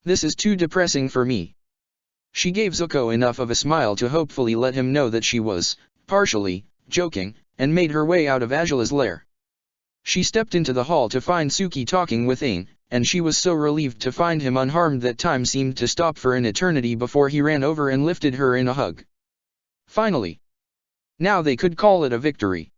This is too depressing for me. She gave Zuko enough of a smile to hopefully let him know that she was, partially, joking, and made her way out of Angela's lair. She stepped into the hall to find Suki talking with Aang, and she was so relieved to find him unharmed that time seemed to stop for an eternity before he ran over and lifted her in a hug. Finally. Now they could call it a victory.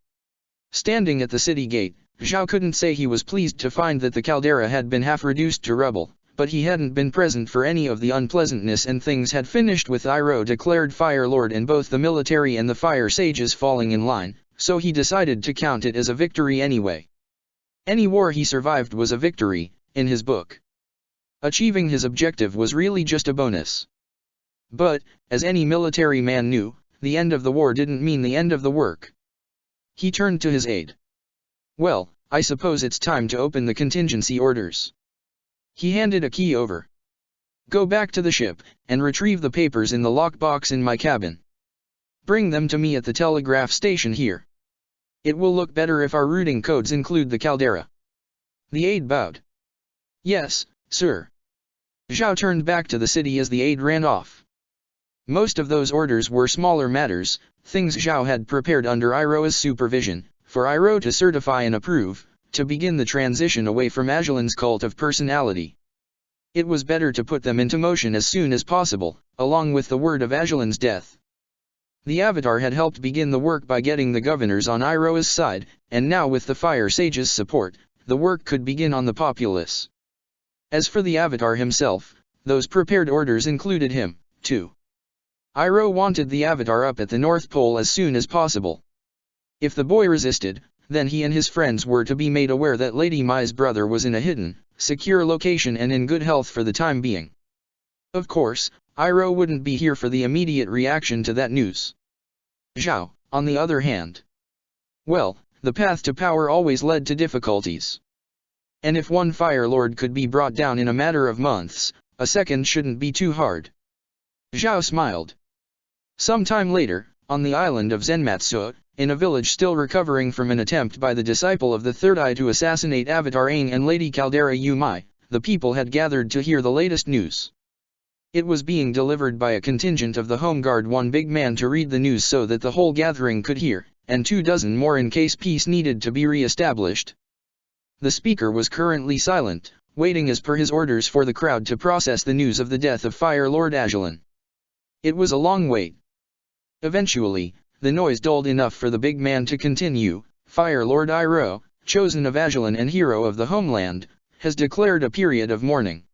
Standing at the city gate, Zhao couldn't say he was pleased to find that the caldera had been half reduced to rubble, but he hadn't been present for any of the unpleasantness and things had finished with Iroh declared Fire Lord and both the military and the fire sages falling in line, so he decided to count it as a victory anyway. Any war he survived was a victory, in his book. Achieving his objective was really just a bonus. But, as any military man knew, the end of the war didn't mean the end of the work. He turned to his aide. Well, I suppose it's time to open the contingency orders. He handed a key over. Go back to the ship, and retrieve the papers in the lockbox in my cabin. Bring them to me at the telegraph station here. It will look better if our routing codes include the caldera. The aide bowed. Yes, sir. Zhao turned back to the city as the aide ran off. Most of those orders were smaller matters, things Zhao had prepared under Iroh's supervision, for Iroh to certify and approve, to begin the transition away from Ajalin's cult of personality. It was better to put them into motion as soon as possible, along with the word of Ajalin's death. The Avatar had helped begin the work by getting the governors on Iroh's side, and now with the Fire Sage's support, the work could begin on the populace. As for the Avatar himself, those prepared orders included him, too. Iroh wanted the Avatar up at the North Pole as soon as possible. If the boy resisted, then he and his friends were to be made aware that Lady Mai's brother was in a hidden, secure location and in good health for the time being. Of course, Iroh wouldn't be here for the immediate reaction to that news. Zhao, on the other hand. Well, the path to power always led to difficulties. And if one Fire Lord could be brought down in a matter of months, a second shouldn't be too hard. Zhao smiled. Some time later, on the island of Zenmatsu, in a village still recovering from an attempt by the disciple of the Third Eye to assassinate Avatar Aang and Lady Caldera Umai, the people had gathered to hear the latest news. It was being delivered by a contingent of the Home Guard, one big man to read the news so that the whole gathering could hear, and 24 more in case peace needed to be re-established. The speaker was currently silent, waiting as per his orders for the crowd to process the news of the death of Fire Lord Ajalin. It was a long wait. Eventually, the noise dulled enough for the big man to continue. Fire Lord Iroh, chosen of Ajalin and hero of the homeland, has declared a period of mourning.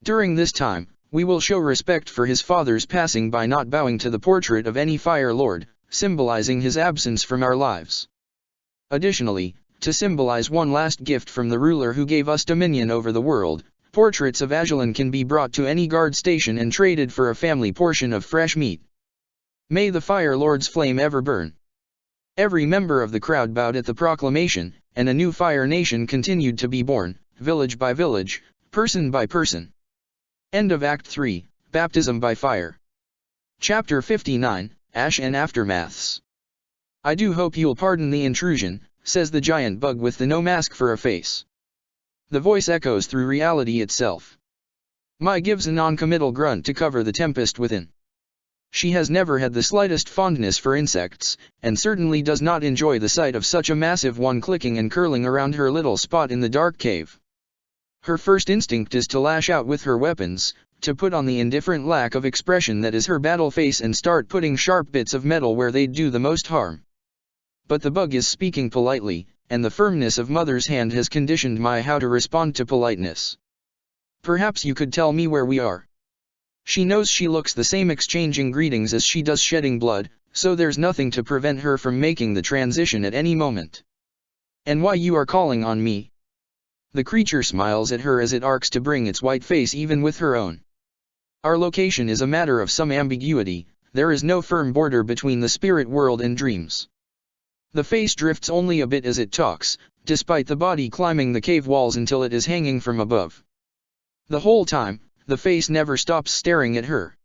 During this time, we will show respect for his father's passing by not bowing to the portrait of any Fire Lord, symbolizing his absence from our lives. Additionally, to symbolize one last gift from the ruler who gave us dominion over the world, portraits of Ajalin can be brought to any guard station and traded for a family portion of fresh meat. May the Fire Lord's flame ever burn. Every member of the crowd bowed at the proclamation, and a new Fire Nation continued to be born, village by village, person by person. End of Act 3, Baptism by Fire. Chapter 59, Ash and Aftermaths. "I do hope you'll pardon the intrusion," says the giant bug with the no mask for a face. The voice echoes through reality itself. Mai gives a non-committal grunt to cover the tempest within. She has never had the slightest fondness for insects, and certainly does not enjoy the sight of such a massive one clicking and curling around her little spot in the dark cave. Her first instinct is to lash out with her weapons, to put on the indifferent lack of expression that is her battle face and start putting sharp bits of metal where they'd do the most harm. But the bug is speaking politely, and the firmness of Mother's hand has conditioned Mai how to respond to politeness. "Perhaps you could tell me where we are." She knows she looks the same exchanging greetings as she does shedding blood, so there's nothing to prevent her from making the transition at any moment. "And why you are calling on me?" The creature smiles at her as it arcs to bring its white face even with her own. "Our location is a matter of some ambiguity, there is no firm border between the spirit world and dreams." The face drifts only a bit as it talks, despite the body climbing the cave walls until it is hanging from above. The whole time, the face never stops staring at her.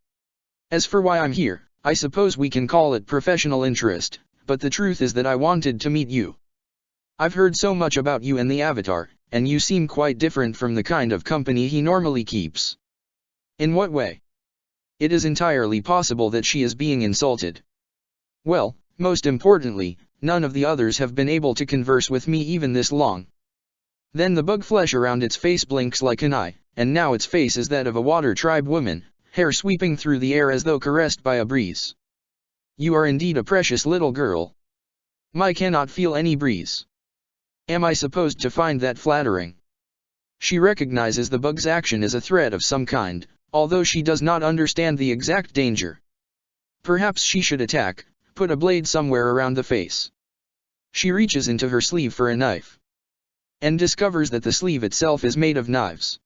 "As for why I'm here, I suppose we can call it professional interest, but the truth is that I wanted to meet you. I've heard so much about you and the Avatar, and you seem quite different from the kind of company he normally keeps." "In what way?" It is entirely possible that she is being insulted. "Well, most importantly, none of the others have been able to converse with me even this long." Then the bug flesh around its face blinks like an eye, and now its face is that of a water tribe woman, hair sweeping through the air as though caressed by a breeze. "You are indeed a precious little girl." Mai cannot feel any breeze. Am I supposed to find that flattering? She recognizes the bug's action as a threat of some kind, although she does not understand the exact danger. Perhaps she should attack, put a blade somewhere around the face. She reaches into her sleeve for a knife, and discovers that the sleeve itself is made of knives.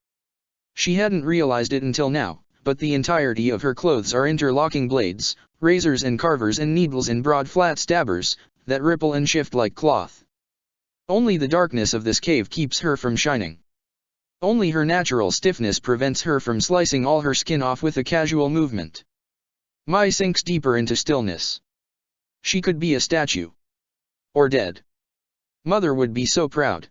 She hadn't realized it until now, but the entirety of her clothes are interlocking blades, razors and carvers and needles and broad flat stabbers, that ripple and shift like cloth. Only the darkness of this cave keeps her from shining. Only her natural stiffness prevents her from slicing all her skin off with a casual movement. Mai sinks deeper into stillness. She could be a statue. Or dead. Mother would be so proud.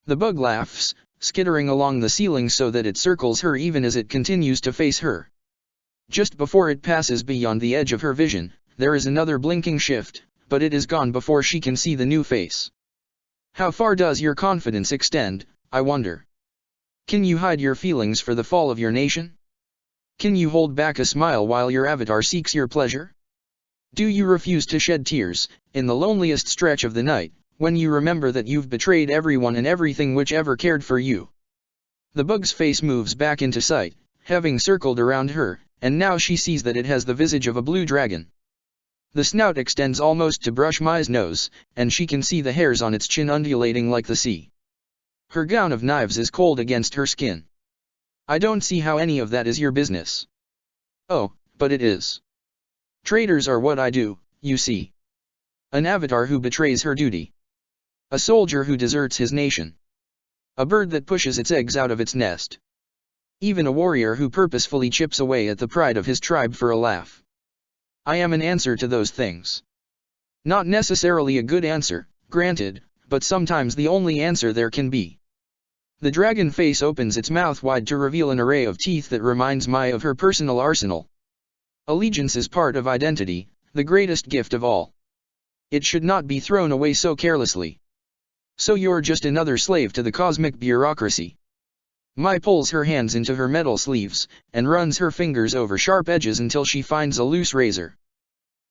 The bug laughs, skittering along the ceiling so that it circles her even as it continues to face her. Just before it passes beyond the edge of her vision, there is another blinking shift, but it is gone before she can see the new face. How far does your confidence extend, I wonder? Can you hide your feelings for the fall of your nation? Can you hold back a smile while your avatar seeks your pleasure? Do you refuse to shed tears, in the loneliest stretch of the night, when you remember that you've betrayed everyone and everything which ever cared for you? The bug's face moves back into sight, having circled around her, and now she sees that it has the visage of a blue dragon. The snout extends almost to brush Mai's nose, and she can see the hairs on its chin undulating like the sea. Her gown of knives is cold against her skin. I don't see how any of that is your business. Oh, but it is. Traitors are what I do, you see. An avatar who betrays her duty. A soldier who deserts his nation. A bird that pushes its eggs out of its nest. Even a warrior who purposefully chips away at the pride of his tribe for a laugh. I am an answer to those things. Not necessarily a good answer, granted, but sometimes the only answer there can be. The dragon face opens its mouth wide to reveal an array of teeth that reminds Mai of her personal arsenal. Allegiance is part of identity, the greatest gift of all. It should not be thrown away so carelessly. So you're just another slave to the cosmic bureaucracy. Mai pulls her hands into her metal sleeves, and runs her fingers over sharp edges until she finds a loose razor.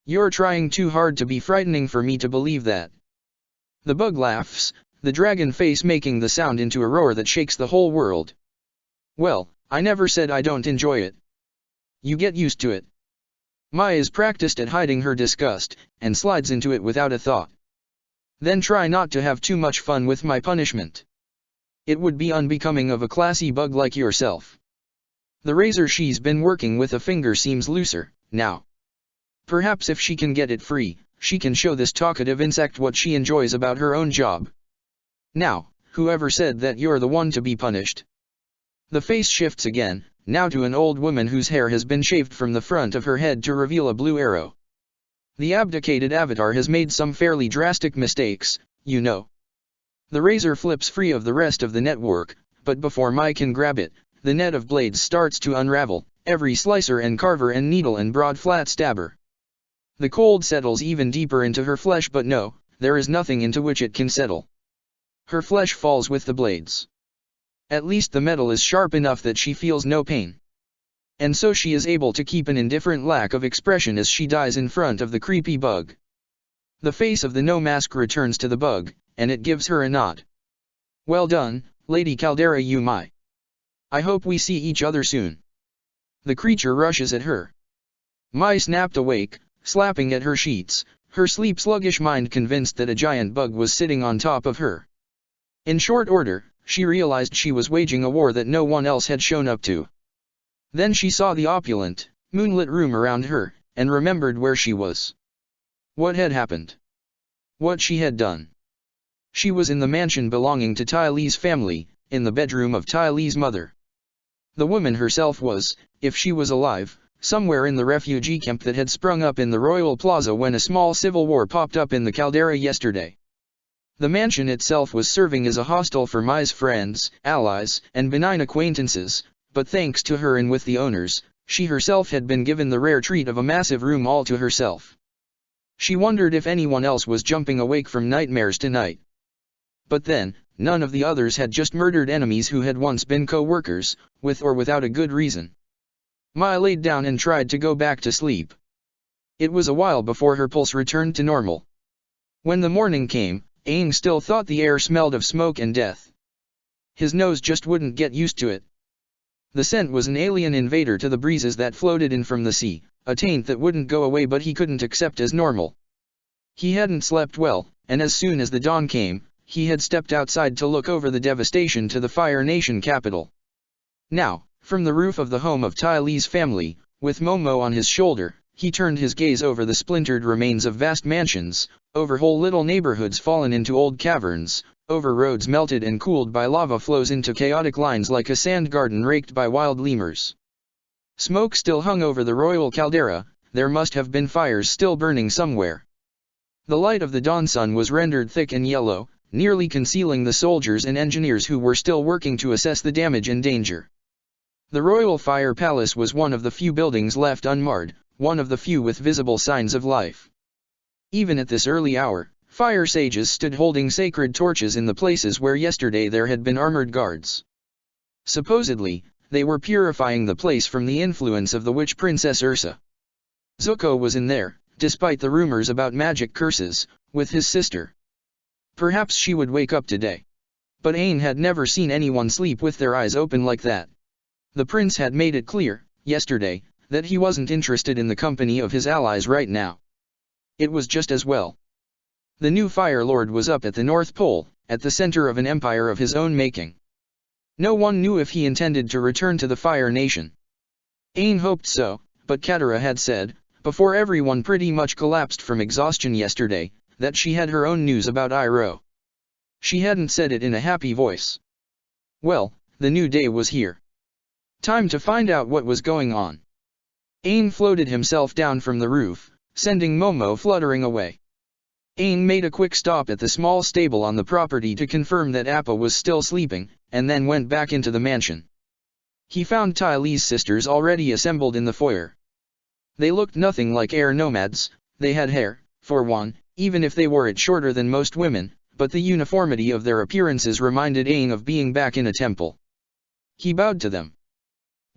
You're trying too hard to be frightening for me to believe that. The bug laughs, the dragon face making the sound into a roar that shakes the whole world. Well, I never said I don't enjoy it. You get used to it. Mai is practiced at hiding her disgust, and slides into it without a thought. Then try not to have too much fun with my punishment. It would be unbecoming of a classy bug like yourself. The razor she's been working with a finger seems looser, now. Perhaps if she can get it free, she can show this talkative insect what she enjoys about her own job. Now, whoever said that you're the one to be punished? The face shifts again, now to an old woman whose hair has been shaved from the front of her head to reveal a blue arrow. The abdicated avatar has made some fairly drastic mistakes, you know. The razor flips free of the rest of the network, but before Mai can grab it, the net of blades starts to unravel, every slicer and carver and needle and broad flat stabber. The cold settles even deeper into her flesh, but no, there is nothing into which it can settle. Her flesh falls with the blades. At least the metal is sharp enough that she feels no pain. And so she is able to keep an indifferent lack of expression as she dies in front of the creepy bug. The face of the no mask returns to the bug, and it gives her a nod. Well done, Lady Caldera Yumai. I hope we see each other soon. The creature rushes at her. Mai snapped awake, slapping at her sheets, her sleep-sluggish mind convinced that a giant bug was sitting on top of her. In short order, she realized she was waging a war that no one else had shown up to. Then she saw the opulent, moonlit room around her, and remembered where she was. What had happened? What she had done? She was in the mansion belonging to Tai Li's family, in the bedroom of Tai Li's mother. The woman herself was, if she was alive, somewhere in the refugee camp that had sprung up in the Royal Plaza when a small civil war popped up in the Caldera yesterday. The mansion itself was serving as a hostel for Mai's friends, allies, and benign acquaintances, but thanks to her and with the owners, she herself had been given the rare treat of a massive room all to herself. She wondered if anyone else was jumping awake from nightmares tonight. But then, none of the others had just murdered enemies who had once been co-workers, with or without a good reason. Mai laid down and tried to go back to sleep. It was a while before her pulse returned to normal. When the morning came, Aang still thought the air smelled of smoke and death. His nose just wouldn't get used to it. The scent was an alien invader to the breezes that floated in from the sea, a taint that wouldn't go away but he couldn't accept as normal. He hadn't slept well, and as soon as the dawn came, he had stepped outside to look over the devastation to the Fire Nation capital. Now, from the roof of the home of Tai Li's family, with Momo on his shoulder, he turned his gaze over the splintered remains of vast mansions, over whole little neighborhoods fallen into old caverns, over roads melted and cooled by lava flows into chaotic lines like a sand garden raked by wild lemurs. Smoke still hung over the royal caldera, there must have been fires still burning somewhere. The light of the dawn sun was rendered thick and yellow, nearly concealing the soldiers and engineers who were still working to assess the damage and danger. The Royal Fire Palace was one of the few buildings left unmarred, one of the few with visible signs of life. Even at this early hour, fire sages stood holding sacred torches in the places where yesterday there had been armored guards. Supposedly, they were purifying the place from the influence of the witch Princess Ursa. Zuko was in there, despite the rumors about magic curses, with his sister. Perhaps she would wake up today. But Aang had never seen anyone sleep with their eyes open like that. The prince had made it clear, yesterday, that he wasn't interested in the company of his allies right now. It was just as well. The new Fire Lord was up at the North Pole, at the center of an empire of his own making. No one knew if he intended to return to the Fire Nation. Aang hoped so, but Katara had said, before everyone pretty much collapsed from exhaustion yesterday, that she had her own news about Iroh. She hadn't said it in a happy voice. Well, the new day was here. Time to find out what was going on. Aang floated himself down from the roof, sending Momo fluttering away. Aang made a quick stop at the small stable on the property to confirm that Appa was still sleeping, and then went back into the mansion. He found Tai Li's sisters already assembled in the foyer. They looked nothing like air nomads, they had hair, for one, even if they wore it shorter than most women, but the uniformity of their appearances reminded Aang of being back in a temple. He bowed to them.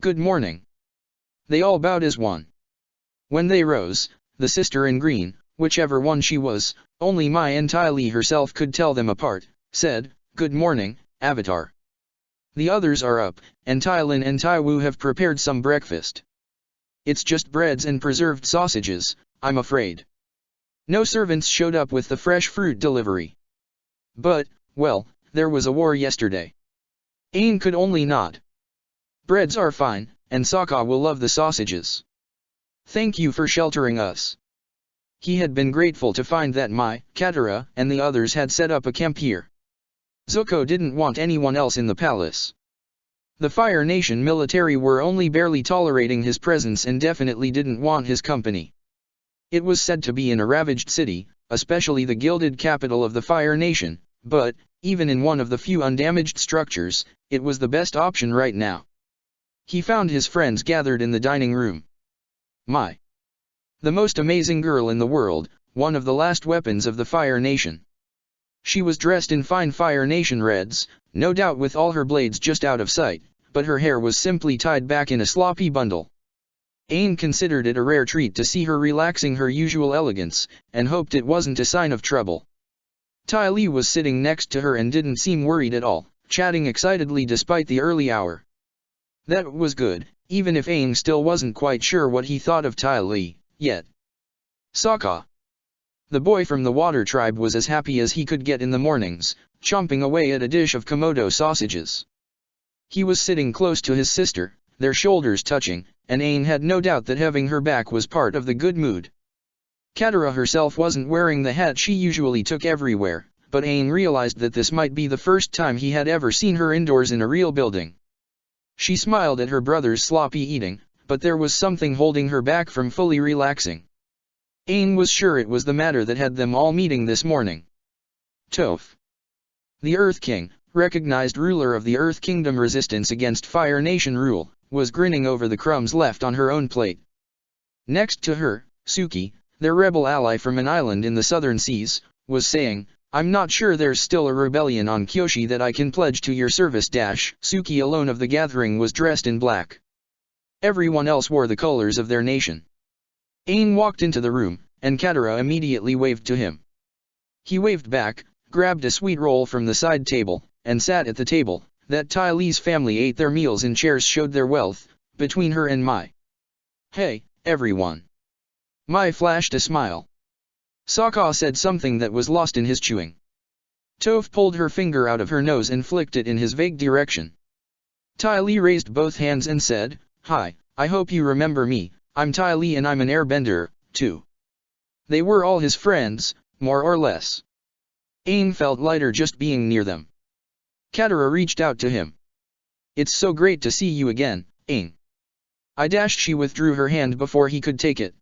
Good morning. They all bowed as one. When they rose, the sister in green, whichever one she was, only Mai and Tai Li herself could tell them apart, said, Good morning, Avatar. The others are up, and Tai Lin and Tai Wu have prepared some breakfast. It's just breads and preserved sausages, I'm afraid. No servants showed up with the fresh fruit delivery. But, well, there was a war yesterday. Aang could only nod. Breads are fine, and Sokka will love the sausages. Thank you for sheltering us. He had been grateful to find that Mai, Katara, and the others had set up a camp here. Zuko didn't want anyone else in the palace. The Fire Nation military were only barely tolerating his presence and definitely didn't want his company. It was said to be in a ravaged city, especially the gilded capital of the Fire Nation, but, even in one of the few undamaged structures, it was the best option right now. He found his friends gathered in the dining room. My! The most amazing girl in the world, one of the last weapons of the Fire Nation. She was dressed in fine Fire Nation reds, no doubt with all her blades just out of sight, but her hair was simply tied back in a sloppy bundle. Aang considered it a rare treat to see her relaxing her usual elegance, and hoped it wasn't a sign of trouble. Ty Lee was sitting next to her and didn't seem worried at all, chatting excitedly despite the early hour. That was good, even if Aang still wasn't quite sure what he thought of Ty Lee, yet. Sokka. The boy from the Water Tribe was as happy as he could get in the mornings, chomping away at a dish of Komodo sausages. He was sitting close to his sister, their shoulders touching, and Aang had no doubt that having her back was part of the good mood. Katara herself wasn't wearing the hat she usually took everywhere, but Aang realized that this might be the first time he had ever seen her indoors in a real building. She smiled at her brother's sloppy eating, but there was something holding her back from fully relaxing. Aang was sure it was the matter that had them all meeting this morning. Toph. The Earth King, recognized ruler of the Earth Kingdom resistance against Fire Nation rule, was grinning over the crumbs left on her own plate. Next to her, Suki, their rebel ally from an island in the southern seas, was saying, "I'm not sure there's still a rebellion on Kyoshi that I can pledge to your service." Suki alone of the gathering was dressed in black. Everyone else wore the colors of their nation. Aang walked into the room, and Katara immediately waved to him. He waved back, grabbed a sweet roll from the side table, and sat at the table. That Ty Lee's family ate their meals in chairs showed their wealth, between her and Mai. "Hey, everyone." Mai flashed a smile. Sokka said something that was lost in his chewing. Toph pulled her finger out of her nose and flicked it in his vague direction. Ty Lee raised both hands and said, "Hi, I hope you remember me, I'm Ty Lee and I'm an airbender, too." They were all his friends, more or less. Aang felt lighter just being near them. Katara reached out to him. "It's so great to see you again, Aang." She withdrew her hand before he could take it.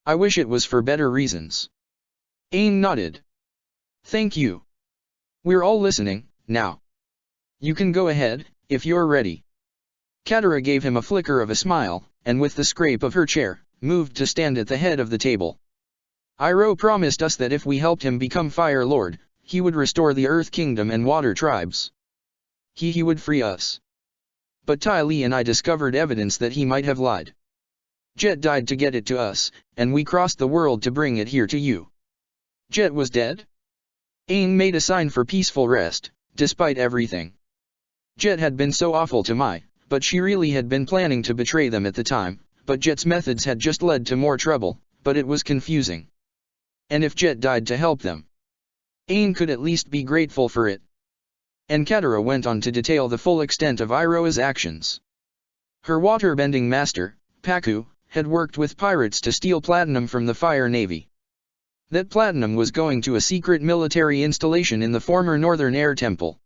"I wish it was for better reasons." Aang nodded. "Thank you. We're all listening, now. You can go ahead, if you're ready." Katara gave him a flicker of a smile, and with the scrape of her chair, moved to stand at the head of the table. Iroh promised us that if we helped him become Fire Lord, he would restore the Earth Kingdom and Water Tribes. He would free us. But Ty Lee and I discovered evidence that he might have lied. Jet died to get it to us, and we crossed the world to bring it here to you. Jet was dead? Aang made a sign for peaceful rest, despite everything. Jet had been so awful to Mai, but she really had been planning to betray them at the time, but Jet's methods had just led to more trouble, but it was confusing. And if Jet died to help them, Aang could at least be grateful for it. And Katara went on to detail the full extent of Iroh's actions. Her waterbending master, Pakku, had worked with pirates to steal platinum from the Fire Navy. That platinum was going to a secret military installation in the former Northern Air Temple.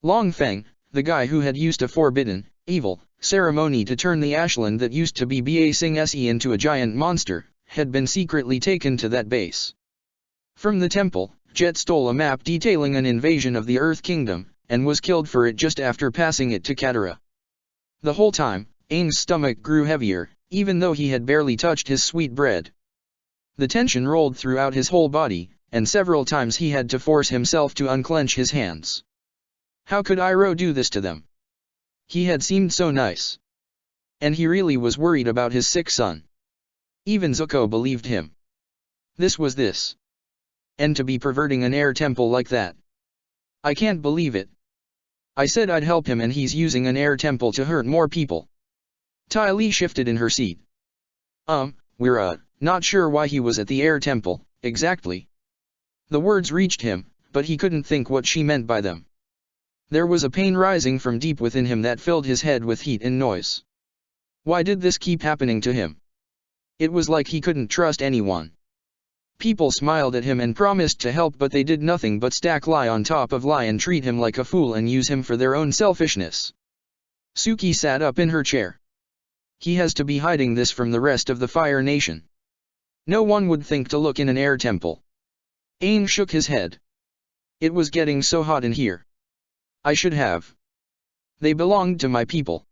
Long Feng, the guy who had used a forbidden, evil, ceremony to turn the ashland that used to be Ba Sing Se into a giant monster, had been secretly taken to that base. From the temple, Jet stole a map detailing an invasion of the Earth Kingdom, and was killed for it just after passing it to Katara. The whole time, Aang's stomach grew heavier, even though he had barely touched his sweet bread. The tension rolled throughout his whole body, and several times he had to force himself to unclench his hands. How could Iroh do this to them? He had seemed so nice. And he really was worried about his sick son. Even Zuko believed him. This was this. And to be perverting an air temple like that. I can't believe it. I said I'd help him and he's using an air temple to hurt more people. Ty Lee shifted in her seat. We're not sure why he was at the air temple, exactly. The words reached him, but he couldn't think what she meant by them. There was a pain rising from deep within him that filled his head with heat and noise. Why did this keep happening to him? It was like he couldn't trust anyone. People smiled at him and promised to help, but they did nothing but stack lie on top of lie and treat him like a fool and use him for their own selfishness. Suki sat up in her chair. He has to be hiding this from the rest of the Fire Nation. No one would think to look in an air temple. Aang shook his head. It was getting so hot in here. I should have. They belonged to my people.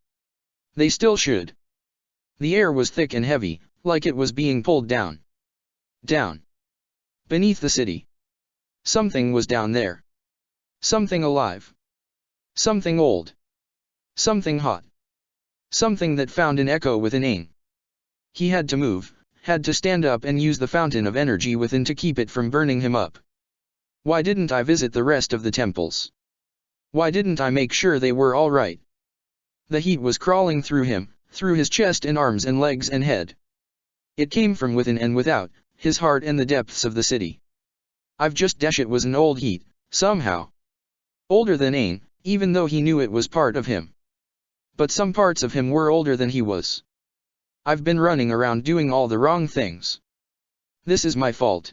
They still should. The air was thick and heavy, like it was being pulled down. Down. Beneath the city. Something was down there. Something alive. Something old. Something hot. Something that found an echo within Aang. He had to move, had to stand up and use the fountain of energy within to keep it from burning him up. Why didn't I visit the rest of the temples? Why didn't I make sure they were all right? The heat was crawling through him, through his chest and arms and legs and head. It came from within and without, his heart and the depths of the city. I've just dash it was an old heat, somehow. Older than Aang, even though he knew it was part of him. But some parts of him were older than he was. I've been running around doing all the wrong things. This is my fault.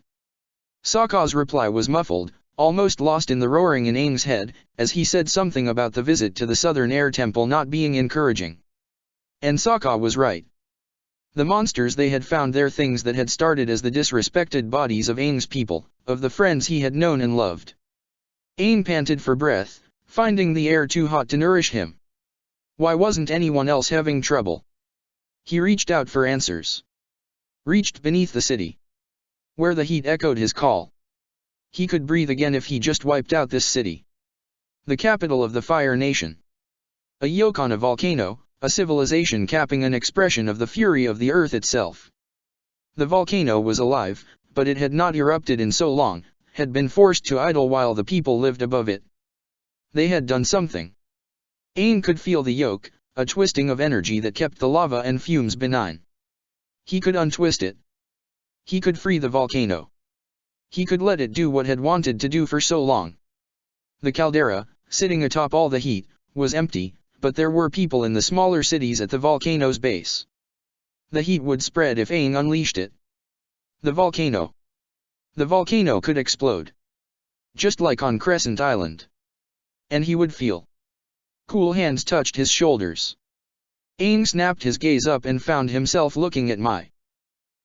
Sokka's reply was muffled, almost lost in the roaring in Aang's head, as he said something about the visit to the Southern Air Temple not being encouraging. And Sokka was right. The monsters they had found there, things that had started as the disrespected bodies of Aang's people, of the friends he had known and loved. Aang panted for breath, finding the air too hot to nourish him. Why wasn't anyone else having trouble? He reached out for answers. Reached beneath the city. Where the heat echoed his call. He could breathe again if he just wiped out this city. The capital of the Fire Nation. A yoke on a volcano, a civilization capping an expression of the fury of the earth itself. The volcano was alive, but it had not erupted in so long, had been forced to idle while the people lived above it. They had done something. Aang could feel the yoke, a twisting of energy that kept the lava and fumes benign. He could untwist it. He could free the volcano. He could let it do what it had wanted to do for so long. The caldera, sitting atop all the heat, was empty, but there were people in the smaller cities at the volcano's base. The heat would spread if Aang unleashed it. The volcano. The volcano could explode. Just like on Crescent Island. And he would feel. Cool hands touched his shoulders. Aang snapped his gaze up and found himself looking at Mai.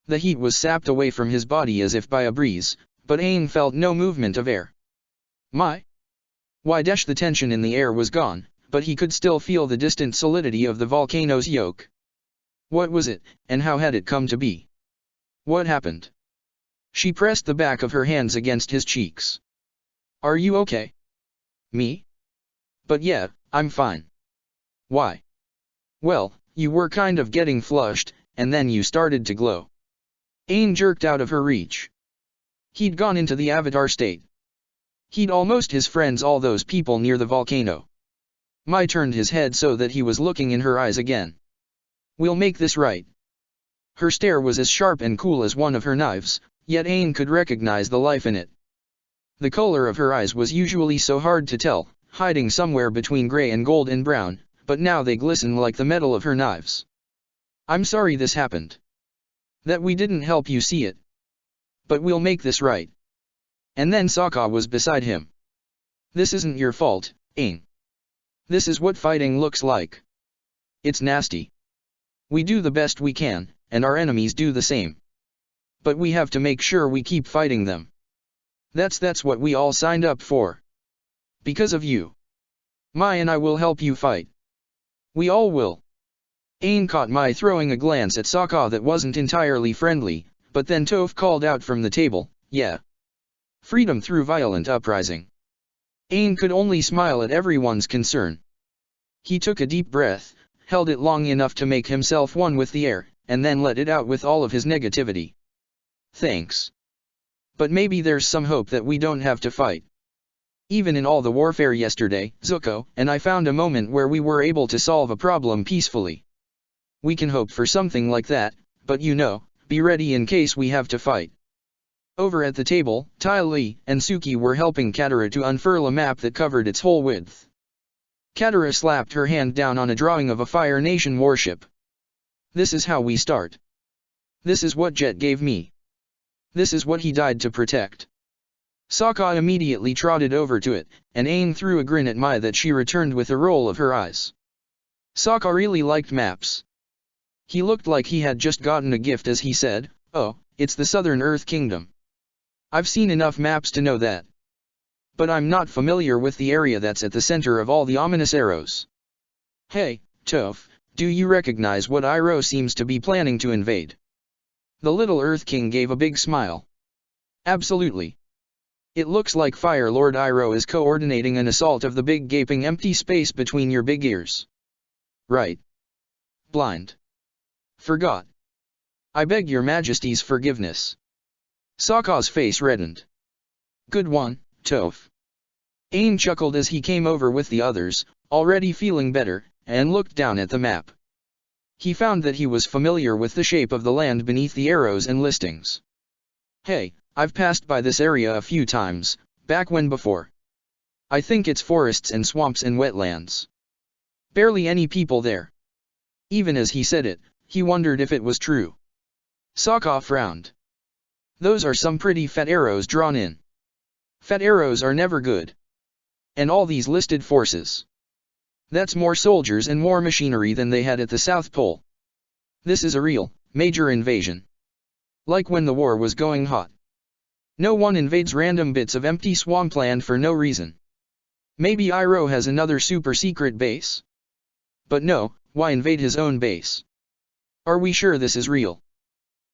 The heat was sapped away from his body as if by a breeze, but Aang felt no movement of air. Mai? Why dash the tension in the air was gone, but he could still feel the distant solidity of the volcano's yoke. What was it, and how had it come to be? What happened? She pressed the back of her hands against his cheeks. Are you okay? Me? But yeah, I'm fine. Why? Well, you were kind of getting flushed, and then you started to glow. Aang jerked out of her reach. He'd gone into the avatar state. He'd almost his friends, all those people near the volcano. Mai turned his head so that he was looking in her eyes again. We'll make this right. Her stare was as sharp and cool as one of her knives, yet Aang could recognize the life in it. The color of her eyes was usually so hard to tell, hiding somewhere between gray and gold and brown, but now they glistened like the metal of her knives. I'm sorry this happened. That we didn't help you see it. But we'll make this right. And then Sokka was beside him. This isn't your fault, Aang. This is what fighting looks like. It's nasty. We do the best we can, and our enemies do the same. But we have to make sure we keep fighting them. That's what we all signed up for. Because of you. Mai and I will help you fight. We all will. Aang caught Mai throwing a glance at Sokka that wasn't entirely friendly, but then Toph called out from the table, yeah. Freedom through violent uprising. Aang could only smile at everyone's concern. He took a deep breath, held it long enough to make himself one with the air, and then let it out with all of his negativity. Thanks. But maybe there's some hope that we don't have to fight. Even in all the warfare yesterday, Zuko and I found a moment where we were able to solve a problem peacefully. We can hope for something like that, but you know, be ready in case we have to fight. Over at the table, Ty Lee and Suki were helping Katara to unfurl a map that covered its whole width. Katara slapped her hand down on a drawing of a Fire Nation warship. This is how we start. This is what Jet gave me. This is what he died to protect. Sokka immediately trotted over to it, and Aang threw a grin at Mai that she returned with a roll of her eyes. Sokka really liked maps. He looked like he had just gotten a gift as he said, "Oh, it's the Southern Earth Kingdom. I've seen enough maps to know that. But I'm not familiar with the area that's at the center of all the ominous arrows. Hey, Toph, do you recognize what Iroh seems to be planning to invade?" The little Earth King gave a big smile. Absolutely. It looks like Fire Lord Iroh is coordinating an assault of the big gaping empty space between your big ears. Right. Blind. Forgot. I beg your majesty's forgiveness. Sokka's face reddened. Good one, Toph. Aang chuckled as he came over with the others, already feeling better, and looked down at the map. He found that he was familiar with the shape of the land beneath the arrows and listings. Hey, I've passed by this area a few times, back when before. I think it's forests and swamps and wetlands. Barely any people there. Even as he said it, he wondered if it was true. Sokka frowned. Those are some pretty fat arrows drawn in. Fat arrows are never good. And all these listed forces. That's more soldiers and more machinery than they had at the South Pole. This is a real, major invasion. Like when the war was going hot. No one invades random bits of empty swampland for no reason. Maybe Iroh has another super secret base? But no, why invade his own base? Are we sure this is real?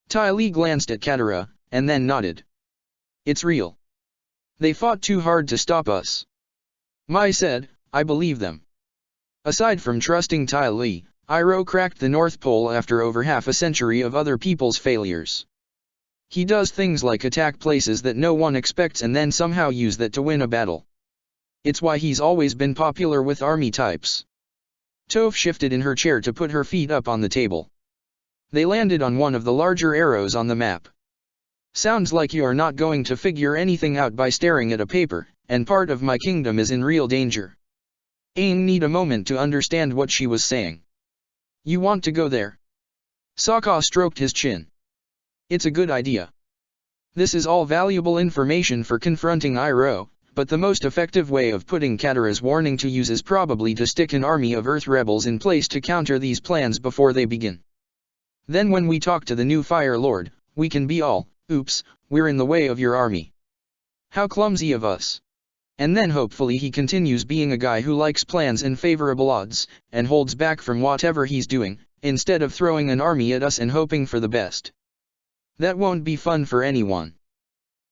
Ty Lee glanced at Katara, and then nodded. It's real. They fought too hard to stop us. Mai said, I believe them. Aside from trusting Ty Lee, Iroh cracked the North Pole after over half a century of other people's failures. He does things like attack places that no one expects and then somehow use that to win a battle. It's why he's always been popular with army types. Toph shifted in her chair to put her feet up on the table. They landed on one of the larger arrows on the map. Sounds like you're not going to figure anything out by staring at a paper, and part of my kingdom is in real danger. Aang needed a moment to understand what she was saying. You want to go there? Sokka stroked his chin. It's a good idea. This is all valuable information for confronting Iroh, but the most effective way of putting Katara's warning to use is probably to stick an army of Earth rebels in place to counter these plans before they begin. Then when we talk to the new Fire Lord, we can be all, oops, we're in the way of your army. How clumsy of us. And then hopefully he continues being a guy who likes plans and favorable odds, and holds back from whatever he's doing, instead of throwing an army at us and hoping for the best. That won't be fun for anyone.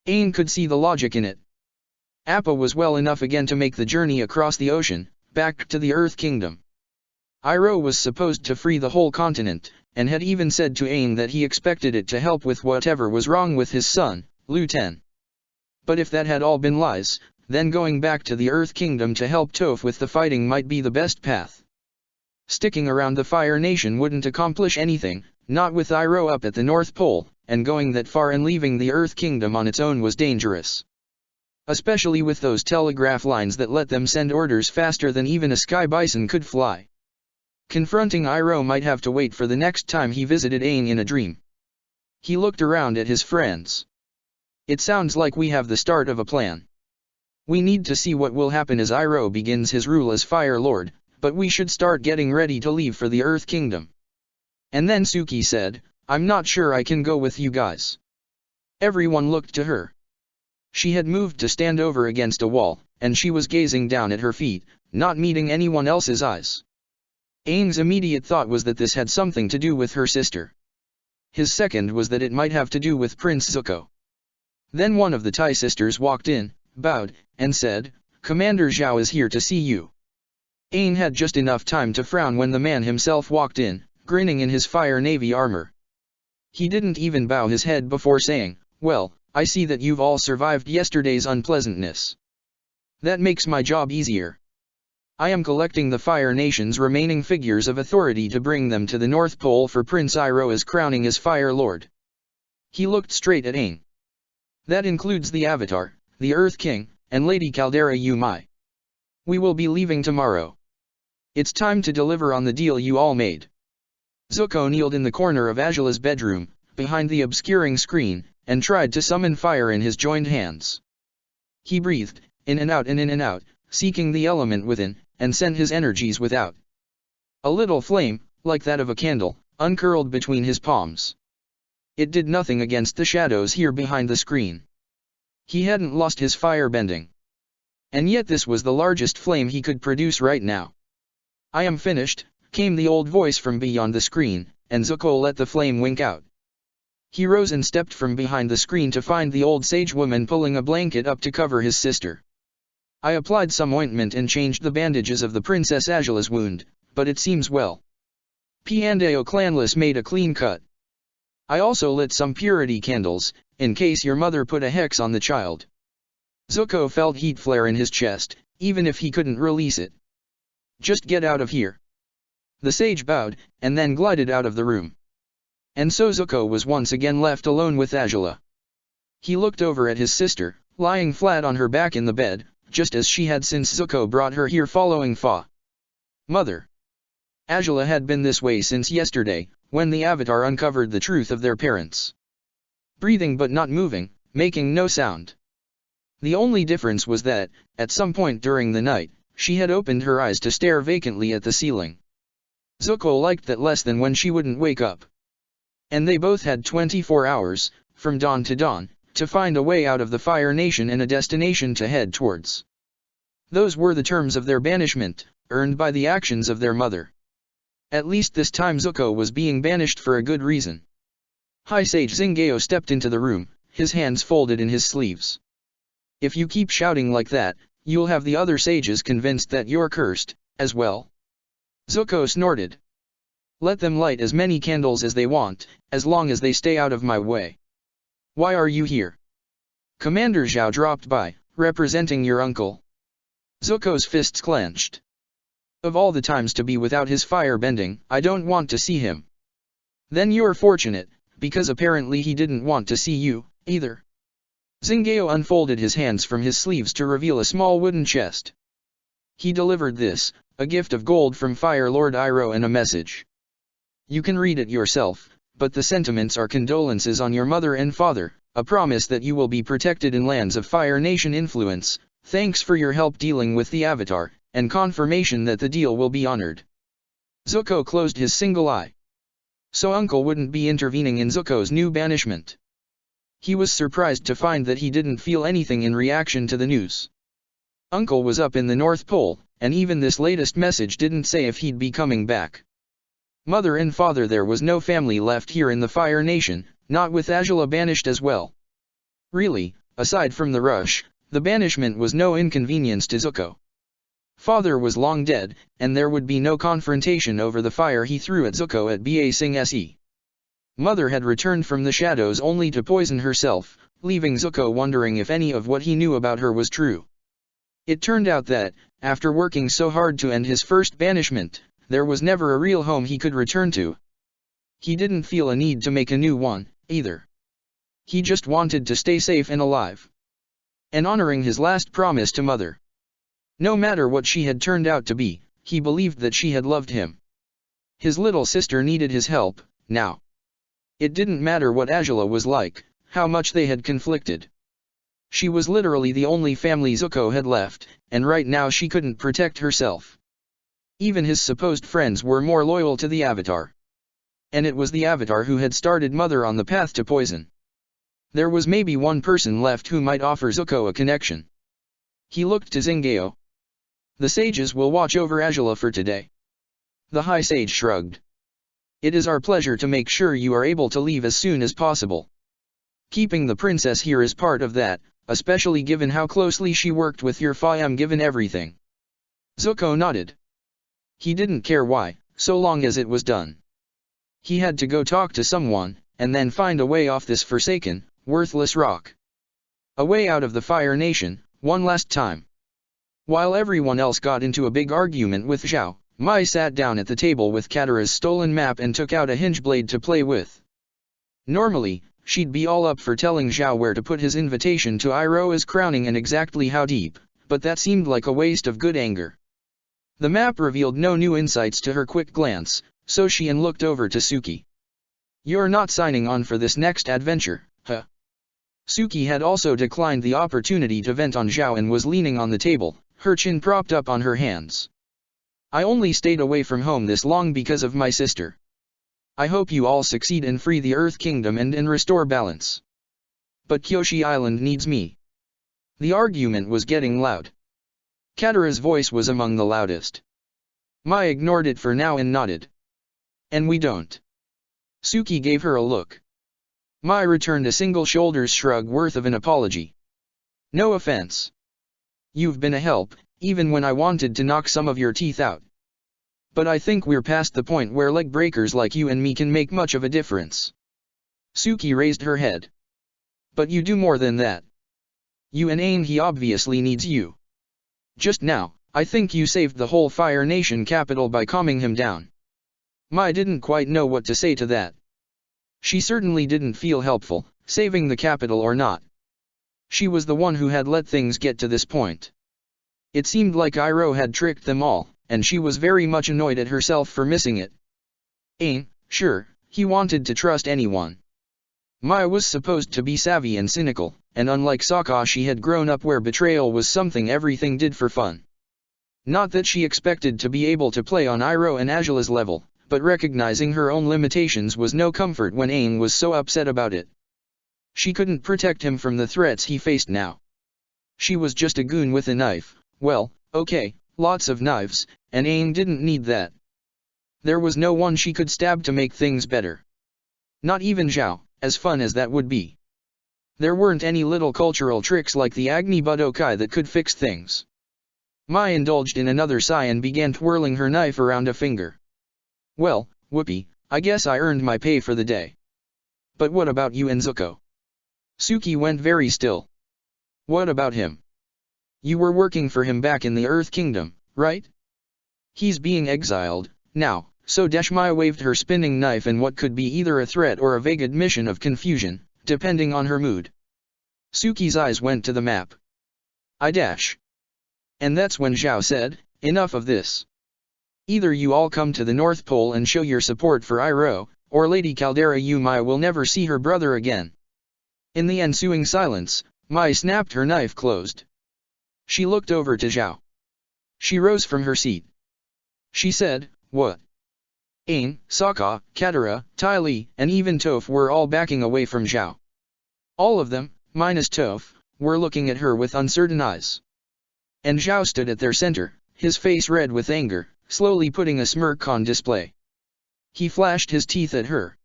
Aang could see the logic in it. Appa was well enough again to make the journey across the ocean, back to the Earth Kingdom. Iroh was supposed to free the whole continent, and had even said to Aang that he expected it to help with whatever was wrong with his son, Lu Ten. But if that had all been lies, then going back to the Earth Kingdom to help Toph with the fighting might be the best path. Sticking around the Fire Nation wouldn't accomplish anything, not with Iroh up at the North Pole, and going that far and leaving the Earth Kingdom on its own was dangerous. Especially with those telegraph lines that let them send orders faster than even a sky bison could fly. Confronting Iroh might have to wait for the next time he visited Aang in a dream. He looked around at his friends. It sounds like we have the start of a plan. We need to see what will happen as Iroh begins his rule as Fire Lord, but we should start getting ready to leave for the Earth Kingdom. And then Suki said, I'm not sure I can go with you guys. Everyone looked to her. She had moved to stand over against a wall, and she was gazing down at her feet, not meeting anyone else's eyes. Aang's immediate thought was that this had something to do with her sister. His second was that it might have to do with Prince Zuko. Then one of the Tai sisters walked in, bowed, and said, Commander Zhao is here to see you. Aang had just enough time to frown when the man himself walked in, grinning in his Fire Navy armor. He didn't even bow his head before saying, Well, I see that you've all survived yesterday's unpleasantness. That makes my job easier. I am collecting the Fire Nation's remaining figures of authority to bring them to the North Pole for Prince Iroh as crowning as Fire Lord. He looked straight at Aang. That includes the Avatar, the Earth King, and Lady Caldera Yumai. We will be leaving tomorrow. It's time to deliver on the deal you all made. Zuko kneeled in the corner of Azula's bedroom, behind the obscuring screen, and tried to summon fire in his joined hands. He breathed, in and out, seeking the element within, and sent his energies without. A little flame, like that of a candle, uncurled between his palms. It did nothing against the shadows here behind the screen. He hadn't lost his fire bending. And yet this was the largest flame he could produce right now. "I am finished," came the old voice from beyond the screen, and Zuko let the flame wink out. He rose and stepped from behind the screen to find the old sage woman pulling a blanket up to cover his sister. "I applied some ointment and changed the bandages of the Princess Azula's wound, but it seems well. Piandao Clanless made a clean cut. I also lit some purity candles, in case your mother put a hex on the child." Zuko felt heat flare in his chest, even if he couldn't release it. "Just get out of here." The sage bowed, and then glided out of the room. And so Zuko was once again left alone with Azula. He looked over at his sister, lying flat on her back in the bed, just as she had since Zuko brought her here following Fa. "Mother." Azula had been this way since yesterday, when the Avatar uncovered the truth of their parents. Breathing but not moving, making no sound. The only difference was that, at some point during the night, she had opened her eyes to stare vacantly at the ceiling. Zuko liked that less than when she wouldn't wake up. And they both had 24 hours, from dawn to dawn, to find a way out of the Fire Nation and a destination to head towards. Those were the terms of their banishment, earned by the actions of their mother. At least this time Zuko was being banished for a good reason. High Sage Zingeo stepped into the room, his hands folded in his sleeves. "If you keep shouting like that, you'll have the other sages convinced that you're cursed, as well." Zuko snorted. "Let them light as many candles as they want, as long as they stay out of my way. Why are you here?" "Commander Zhao dropped by, representing your uncle." Zuko's fists clenched. "Of all the times to be without his fire bending, I don't want to see him." "Then you're fortunate, because apparently he didn't want to see you, either." Zingeo unfolded his hands from his sleeves to reveal a small wooden chest. He delivered this, a gift of gold from Fire Lord Iroh and a message. "You can read it yourself, but the sentiments are condolences on your mother and father, a promise that you will be protected in lands of Fire Nation influence, thanks for your help dealing with the Avatar, and confirmation that the deal will be honored." Zuko closed his single eye. So Uncle wouldn't be intervening in Zuko's new banishment. He was surprised to find that he didn't feel anything in reaction to the news. Uncle was up in the North Pole, and even this latest message didn't say if he'd be coming back. Mother and father, there was no family left here in the Fire Nation, not with Azula banished as well. Really, aside from the rush, the banishment was no inconvenience to Zuko. Father was long dead, and there would be no confrontation over the fire he threw at Zuko at Ba Sing Se. Mother had returned from the shadows only to poison herself, leaving Zuko wondering if any of what he knew about her was true. It turned out that, after working so hard to end his first banishment, there was never a real home he could return to. He didn't feel a need to make a new one, either. He just wanted to stay safe and alive. And honoring his last promise to Mother. No matter what she had turned out to be, he believed that she had loved him. His little sister needed his help, now. It didn't matter what Azula was like, how much they had conflicted. She was literally the only family Zuko had left, and right now she couldn't protect herself. Even his supposed friends were more loyal to the Avatar. And it was the Avatar who had started Mother on the path to poison. There was maybe one person left who might offer Zuko a connection. He looked to Zingeo. "The sages will watch over Azula for today." The High Sage shrugged. "It is our pleasure to make sure you are able to leave as soon as possible. Keeping the princess here is part of that, especially given how closely she worked with your Fam given everything." Zuko nodded. He didn't care why, so long as it was done. He had to go talk to someone, and then find a way off this forsaken, worthless rock. A way out of the Fire Nation, one last time. While everyone else got into a big argument with Zhao, Mai sat down at the table with Katara's stolen map and took out a hinge blade to play with. Normally, she'd be all up for telling Zhao where to put his invitation to Iroha's crowning and exactly how deep, but that seemed like a waste of good anger. The map revealed no new insights to her quick glance, so she looked over to Suki. "You're not signing on for this next adventure, huh?" Suki had also declined the opportunity to vent on Zhao and was leaning on the table, her chin propped up on her hands. I only stayed away from home this long because of my sister. I hope you all succeed and free the Earth Kingdom and restore balance. But Kyoshi Island needs me. The argument was getting loud. Katara's voice was among the loudest. Mai ignored it for now and nodded. And we don't. Suki gave her a look. Mai returned a single shoulders shrug worth of an apology. No offense. You've been a help, even when I wanted to knock some of your teeth out. But I think we're past the point where leg breakers like you and me can make much of a difference. Suki raised her head. But you do more than that. You and Aang, he obviously needs you. Just now, I think you saved the whole Fire Nation capital by calming him down. Mai didn't quite know what to say to that. She certainly didn't feel helpful, saving the capital or not. She was the one who had let things get to this point. It seemed like Iroh had tricked them all, and she was very much annoyed at herself for missing it. Aang, sure, he wanted to trust anyone. Mai was supposed to be savvy and cynical, and unlike Sokka, she had grown up where betrayal was something everything did for fun. Not that she expected to be able to play on Iroh and Azula's level, but recognizing her own limitations was no comfort when Aang was so upset about it. She couldn't protect him from the threats he faced now. She was just a goon with a knife. Well, okay, lots of knives, and Aang didn't need that. There was no one she could stab to make things better. Not even Zhao, as fun as that would be. There weren't any little cultural tricks like the Agni Budokai that could fix things. Mai indulged in another sigh and began twirling her knife around a finger. Well, whoopee, I guess I earned my pay for the day. But what about you and Zuko? Suki went very still. What about him? You were working for him back in the Earth Kingdom, right? He's being exiled, now, so Mai waved her spinning knife in what could be either a threat or a vague admission of confusion, depending on her mood. Suki's eyes went to the map. I dash. And that's when Zhao said, enough of this. Either you all come to the North Pole and show your support for Iroh, or Lady Caldera Mai will never see her brother again. In the ensuing silence, Mai snapped her knife closed. She looked over to Zhao. She rose from her seat. She said, what? Aang, Sokka, Katara, Ty Lee, and even Toph were all backing away from Zhao. All of them, minus Toph, were looking at her with uncertain eyes. And Zhao stood at their center, his face red with anger, slowly putting a smirk on display. He flashed his teeth at her.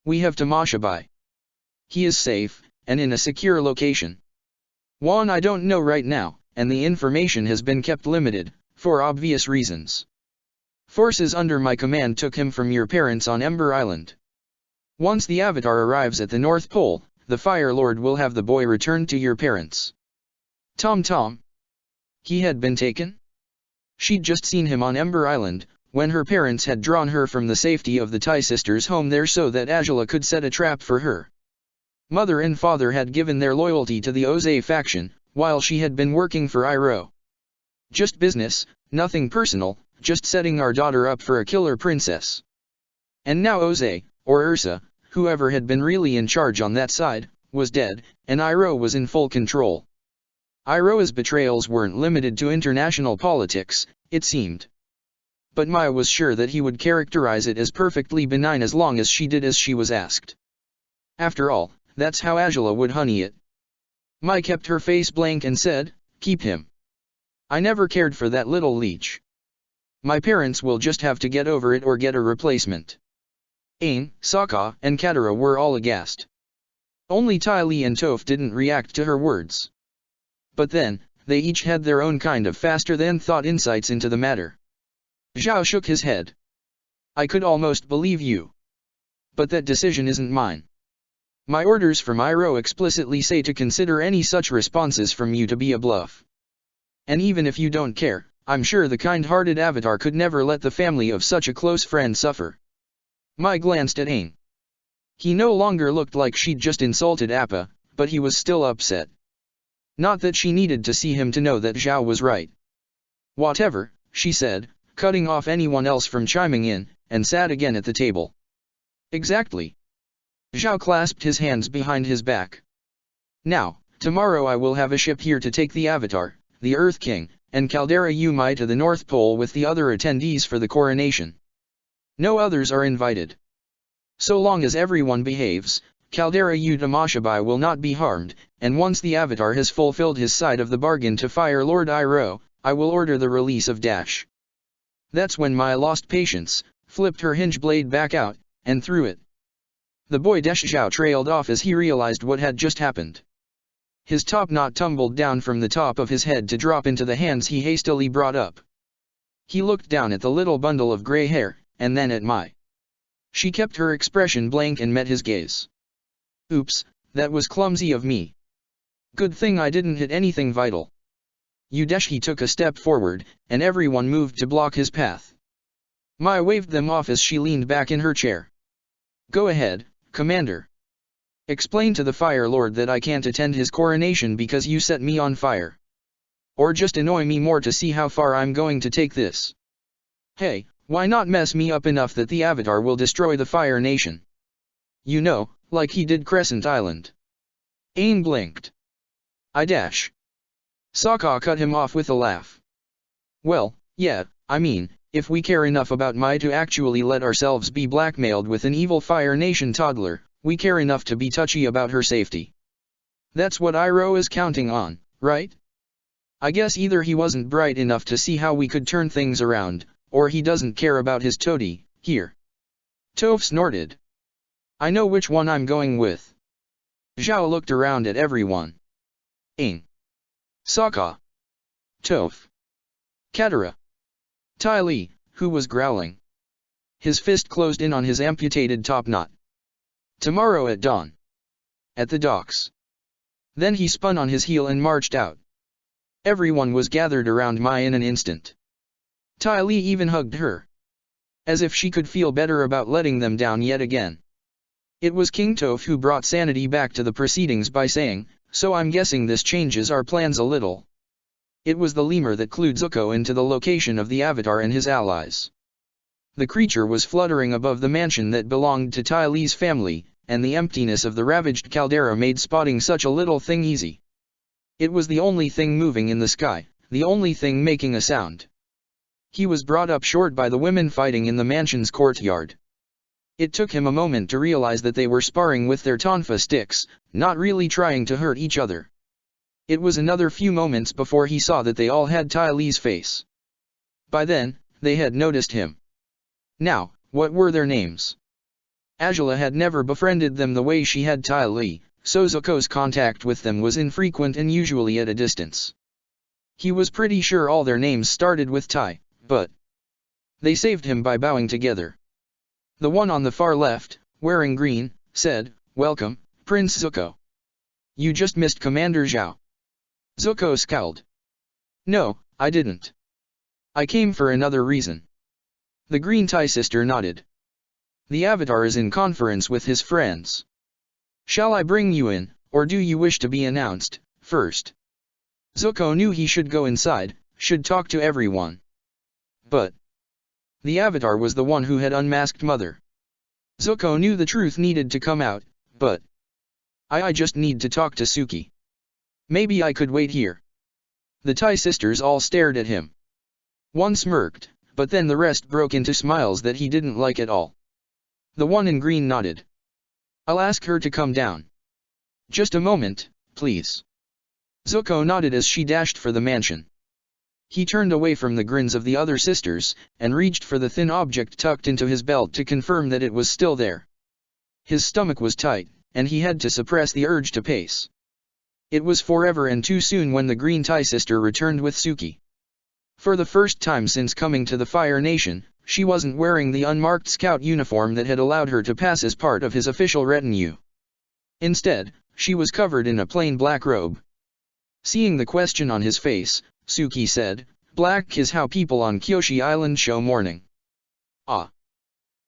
We have Tamasha by. He is safe, and in a secure location. One I don't know right now, and the information has been kept limited, for obvious reasons. Forces under my command took him from your parents on Ember Island. Once the Avatar arrives at the North Pole, the Fire Lord will have the boy returned to your parents. Tom. He had been taken? She'd just seen him on Ember Island, when her parents had drawn her from the safety of the Tai sisters' home there so that Azula could set a trap for her. Mother and father had given their loyalty to the Oze faction, while she had been working for Iroh. Just business, nothing personal, just setting our daughter up for a killer princess. And now Oze, or Ursa, whoever had been really in charge on that side, was dead, and Iroh was in full control. Iroh's betrayals weren't limited to international politics, it seemed. But Mai was sure that he would characterize it as perfectly benign as long as she did as she was asked. After all, that's how Azula would honey it. Mai kept her face blank and said, keep him. I never cared for that little leech. My parents will just have to get over it or get a replacement. Aang, Sokka, and Katara were all aghast. Only Ty Lee and Toph didn't react to her words. But then, they each had their own kind of faster-than-thought insights into the matter. Zhao shook his head. I could almost believe you. But that decision isn't mine. My orders from Iroh explicitly say to consider any such responses from you to be a bluff. And even if you don't care, I'm sure the kind-hearted Avatar could never let the family of such a close friend suffer. Mai glanced at Aang. He no longer looked like she'd just insulted Appa, but he was still upset. Not that she needed to see him to know that Zhao was right. Whatever, she said, cutting off anyone else from chiming in, and sat again at the table. Exactly. Zhao clasped his hands behind his back. Now, tomorrow I will have a ship here to take the Avatar, the Earth King, and Caldera Umai to the North Pole with the other attendees for the coronation. No others are invited. So long as everyone behaves, Caldera Utamashabai will not be harmed, and once the Avatar has fulfilled his side of the bargain to Fire Lord Iroh, I will order the release of Dash. That's when Maya lost patience, flipped her hinge blade back out, and threw it. The boy Dash Zhao trailed off as he realized what had just happened. His top knot tumbled down from the top of his head to drop into the hands he hastily brought up. He looked down at the little bundle of gray hair, and then at Mai. She kept her expression blank and met his gaze. Oops, that was clumsy of me. Good thing I didn't hit anything vital. He took a step forward, and everyone moved to block his path. Mai waved them off as she leaned back in her chair. Go ahead, Commander. Explain to the Fire Lord that I can't attend his coronation because you set me on fire. Or just annoy me more to see how far I'm going to take this. Hey, why not mess me up enough that the Avatar will destroy the Fire Nation? You know, like he did Crescent Island. Aang blinked. I dash. Sokka cut him off with a laugh. Well, yeah, I mean, if we care enough about Mai to actually let ourselves be blackmailed with an evil Fire Nation toddler, we care enough to be touchy about her safety. That's what Iroh is counting on, right? I guess either he wasn't bright enough to see how we could turn things around, or he doesn't care about his toady, here. Toph snorted. I know which one I'm going with. Zhao looked around at everyone. Aang. Sokka. Toph. Katara. Ty Lee, who was growling. His fist closed in on his amputated top knot. Tomorrow at dawn. At the docks. Then he spun on his heel and marched out. Everyone was gathered around Mai in an instant. Ty Lee even hugged her. As if she could feel better about letting them down yet again. It was King Toph who brought sanity back to the proceedings by saying, so I'm guessing this changes our plans a little. It was the lemur that clued Zuko into the location of the Avatar and his allies. The creature was fluttering above the mansion that belonged to Ty Lee's family, and the emptiness of the ravaged caldera made spotting such a little thing easy. It was the only thing moving in the sky, the only thing making a sound. He was brought up short by the women fighting in the mansion's courtyard. It took him a moment to realize that they were sparring with their tonfa sticks, not really trying to hurt each other. It was another few moments before he saw that they all had Ty Lee's face. By then, they had noticed him. Now, what were their names? Azula had never befriended them the way she had Ty Lee, so Zuko's contact with them was infrequent and usually at a distance. He was pretty sure all their names started with Ty, but they saved him by bowing together. The one on the far left, wearing green, said, "Welcome, Prince Zuko. You just missed Commander Zhao." Zuko scowled. "No, I didn't. I came for another reason." The green Thai sister nodded. "The Avatar is in conference with his friends. Shall I bring you in, or do you wish to be announced first?" Zuko knew he should go inside, should talk to everyone. But the Avatar was the one who had unmasked Mother. Zuko knew the truth needed to come out, but I just need to talk to Suki. Maybe I could wait here. The Thai sisters all stared at him. One smirked, but then the rest broke into smiles that he didn't like at all. The one in green nodded. "I'll ask her to come down. Just a moment, please." Zuko nodded as she dashed for the mansion. He turned away from the grins of the other sisters, and reached for the thin object tucked into his belt to confirm that it was still there. His stomach was tight, and he had to suppress the urge to pace. It was forever and too soon when the green Thai sister returned with Suki. For the first time since coming to the Fire Nation, she wasn't wearing the unmarked scout uniform that had allowed her to pass as part of his official retinue. Instead, she was covered in a plain black robe. Seeing the question on his face, Suki said, "Black is how people on Kyoshi Island show mourning." Ah.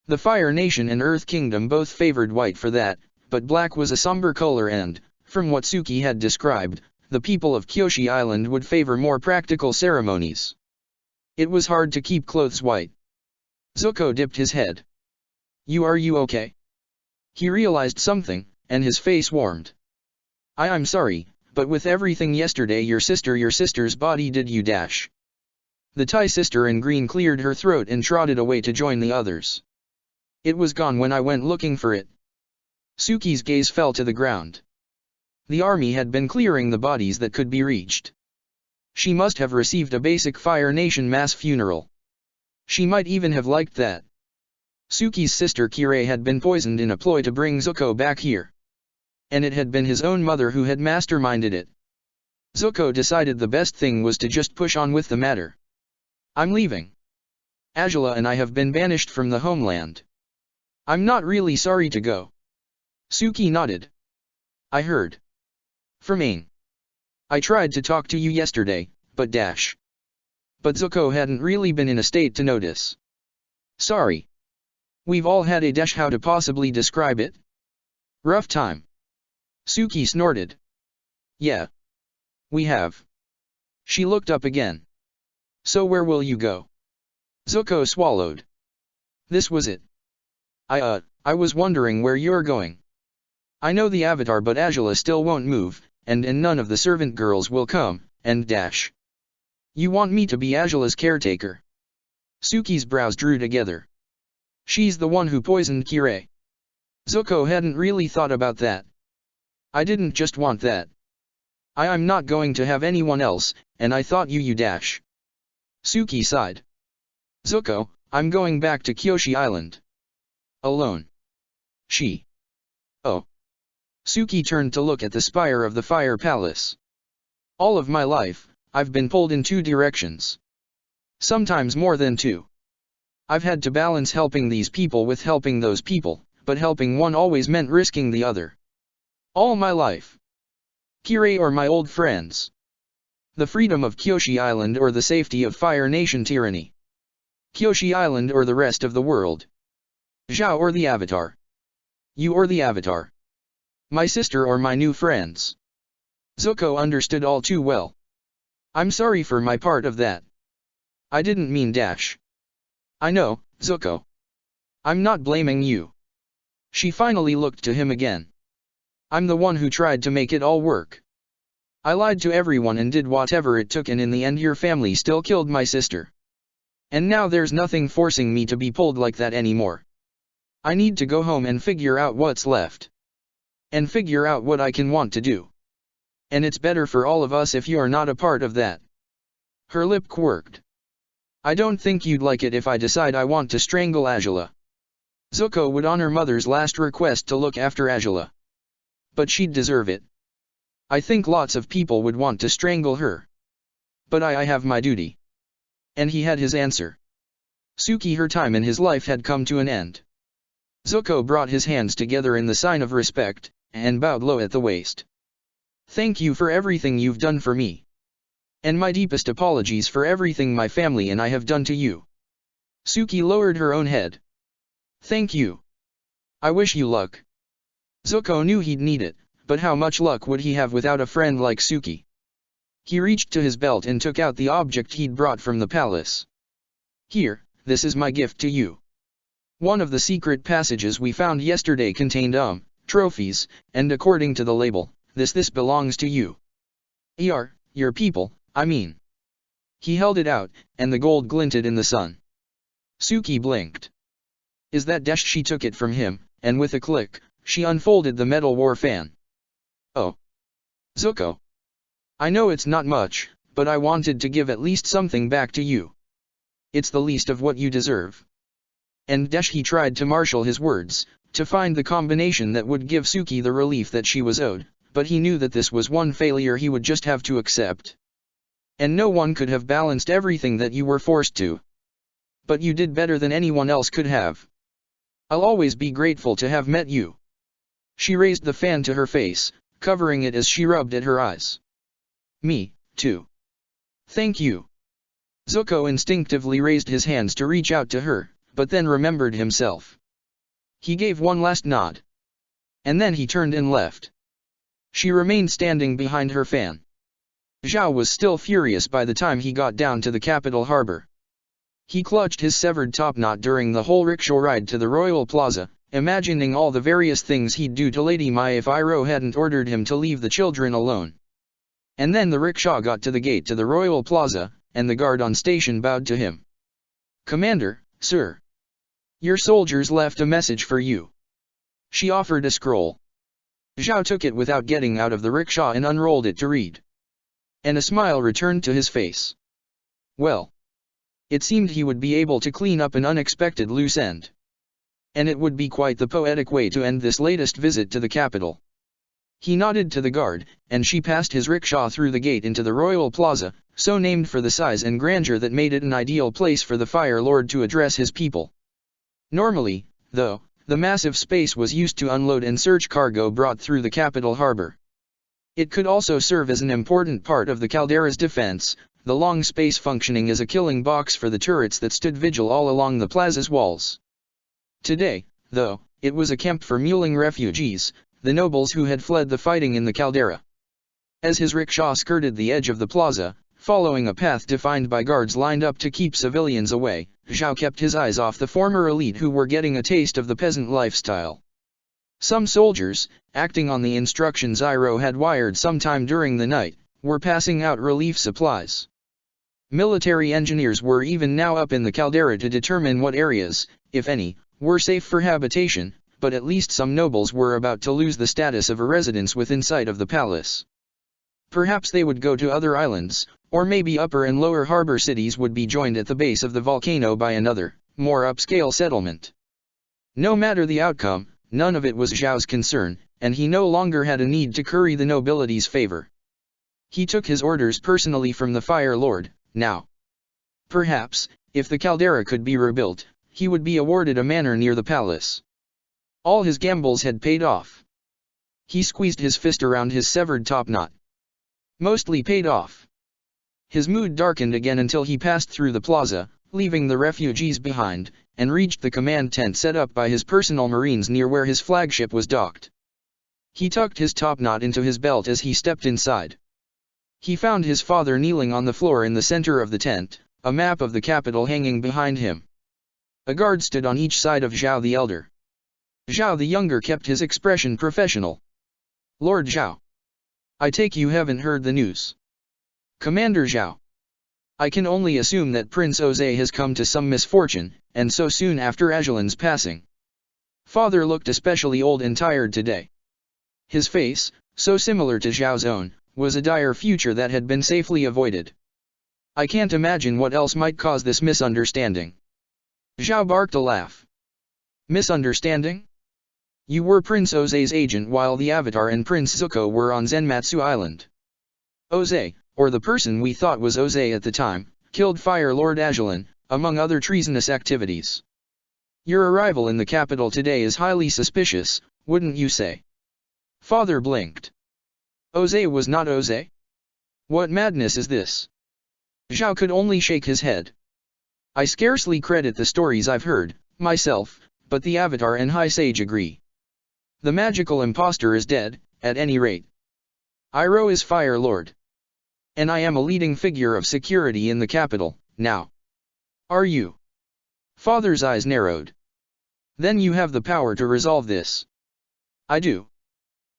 The Fire Nation and Earth Kingdom both favored white for that, but black was a somber color and, from what Suki had described, the people of Kyoshi Island would favor more practical ceremonies. It was hard to keep clothes white. Zuko dipped his head. Are you okay?" He realized something, and his face warmed. I'm sorry, but with everything yesterday your sister's body did you dash. The Thai sister in green cleared her throat and trotted away to join the others. It was gone when I went looking for it. Suki's gaze fell to the ground. The army had been clearing the bodies that could be reached. She must have received a basic Fire Nation mass funeral. She might even have liked that. Suki's sister Kirei had been poisoned in a ploy to bring Zuko back here. And it had been his own mother who had masterminded it. Zuko decided the best thing was to just push on with the matter. I'm leaving. Azula and I have been banished from the homeland. I'm not really sorry to go. Suki nodded. I heard. Fermain. I tried to talk to you yesterday, but dash. But Zuko hadn't really been in a state to notice. Sorry. We've all had a dash, how to possibly describe it? Rough time. Suki snorted. Yeah. We have. She looked up again. So where will you go? Zuko swallowed. This was it. I was wondering where you're going. I know the Avatar, but Azula still won't move, and none of the servant girls will come, and dash. You want me to be Azula's caretaker? Suki's brows drew together. She's the one who poisoned Kirei. Zuko hadn't really thought about that. I didn't just want that. I'm not going to have anyone else, and I thought you dash. Suki sighed. Zuko, I'm going back to Kyoshi Island. Alone. She. Oh. Suki turned to look at the spire of the Fire Palace. All of my life, I've been pulled in two directions. Sometimes more than two. I've had to balance helping these people with helping those people, but helping one always meant risking the other. All my life. Kirei or my old friends. The freedom of Kyoshi Island or the safety of Fire Nation tyranny. Kyoshi Island or the rest of the world. Zhao or the Avatar. You or the Avatar. My sister or my new friends. Zuko understood all too well. I'm sorry for my part of that. I didn't mean dash. I know, Zuko. I'm not blaming you. She finally looked to him again. I'm the one who tried to make it all work. I lied to everyone and did whatever it took, and in the end your family still killed my sister. And now there's nothing forcing me to be pulled like that anymore. I need to go home and figure out what's left. And figure out what I can want to do. And it's better for all of us if you're not a part of that. Her lip quirked. I don't think you'd like it if I decide I want to strangle Azula. Zuko would honor Mother's last request to look after Azula. But she'd deserve it. I think lots of people would want to strangle her. But I have my duty. And he had his answer. Suki, her time in his life had come to an end. Zuko brought his hands together in the sign of respect, and bowed low at the waist. Thank you for everything you've done for me. And my deepest apologies for everything my family and I have done to you. Suki lowered her own head. Thank you. I wish you luck. Zuko knew he'd need it, but how much luck would he have without a friend like Suki? He reached to his belt and took out the object he'd brought from the palace. Here, this is my gift to you. One of the secret passages we found yesterday contained trophies, and according to the label, this belongs to you. Your people, I mean. He held it out, and the gold glinted in the sun. Suki blinked. Is that dash? She took it from him, and with a click, she unfolded the metal war fan. Oh. Zuko. I know it's not much, but I wanted to give at least something back to you. It's the least of what you deserve. And he tried to marshal his words, to find the combination that would give Suki the relief that she was owed, but he knew that this was one failure he would just have to accept. And no one could have balanced everything that you were forced to. But you did better than anyone else could have. I'll always be grateful to have met you. She raised the fan to her face, covering it as she rubbed at her eyes. Me, too. Thank you. Zuko instinctively raised his hands to reach out to her, but then remembered himself. He gave one last nod. And then he turned and left. She remained standing behind her fan. Zhao was still furious by the time he got down to the capital harbor. He clutched his severed topknot during the whole rickshaw ride to the Royal Plaza, imagining all the various things he'd do to Lady Mai if Iroh hadn't ordered him to leave the children alone. And then the rickshaw got to the gate to the royal plaza, and the guard on station bowed to him. "Commander, sir. Your soldiers left a message for you." She offered a scroll. Zhao took it without getting out of the rickshaw and unrolled it to read. And a smile returned to his face. Well. It seemed he would be able to clean up an unexpected loose end. And it would be quite the poetic way to end this latest visit to the capital. He nodded to the guard, and she passed his rickshaw through the gate into the royal plaza, so named for the size and grandeur that made it an ideal place for the Fire Lord to address his people. Normally, though, the massive space was used to unload and search cargo brought through the capital harbor. It could also serve as an important part of the caldera's defense, the long space functioning as a killing box for the turrets that stood vigil all along the plaza's walls. Today, though, it was a camp for muling refugees, the nobles who had fled the fighting in the caldera. As his rickshaw skirted the edge of the plaza, following a path defined by guards lined up to keep civilians away, Zhao kept his eyes off the former elite who were getting a taste of the peasant lifestyle. Some soldiers, acting on the instructions Iroh had wired sometime during the night, were passing out relief supplies. Military engineers were even now up in the caldera to determine what areas, if any, were safe for habitation, but at least some nobles were about to lose the status of a residence within sight of the palace. Perhaps they would go to other islands, or maybe upper and lower harbor cities would be joined at the base of the volcano by another, more upscale settlement. No matter the outcome, none of it was Zhao's concern, and he no longer had a need to curry the nobility's favor. He took his orders personally from the Fire Lord, now. Perhaps, if the caldera could be rebuilt, he would be awarded a manor near the palace. All his gambles had paid off. He squeezed his fist around his severed top knot. Mostly paid off. His mood darkened again until he passed through the plaza, leaving the refugees behind, and reached the command tent set up by his personal marines near where his flagship was docked. He tucked his top knot into his belt as he stepped inside. He found his father kneeling on the floor in the center of the tent, a map of the capital hanging behind him. A guard stood on each side of Zhao the elder. Zhao the younger kept his expression professional. "Lord Zhao. I take you haven't heard the news." "Commander Zhao. I can only assume that Prince Oze has come to some misfortune, and so soon after Ajalin's passing." Father looked especially old and tired today. His face, so similar to Zhao's own, was a dire future that had been safely avoided. "I can't imagine what else might cause this misunderstanding." Zhao barked a laugh. "Misunderstanding? You were Prince Oze's agent while the Avatar and Prince Zuko were on Zenmatsu Island. Oze, or the person we thought was Oze at the time, killed Fire Lord Ajalin, among other treasonous activities. Your arrival in the capital today is highly suspicious, wouldn't you say?" Father blinked. "Oze was not Oze? What madness is this?" Zhao could only shake his head. "I scarcely credit the stories I've heard, myself, but the Avatar and High Sage agree. The magical impostor is dead, at any rate. Iroh is Fire Lord. And I am a leading figure of security in the capital, now. Are you?" Father's eyes narrowed. "Then you have the power to resolve this." "I do."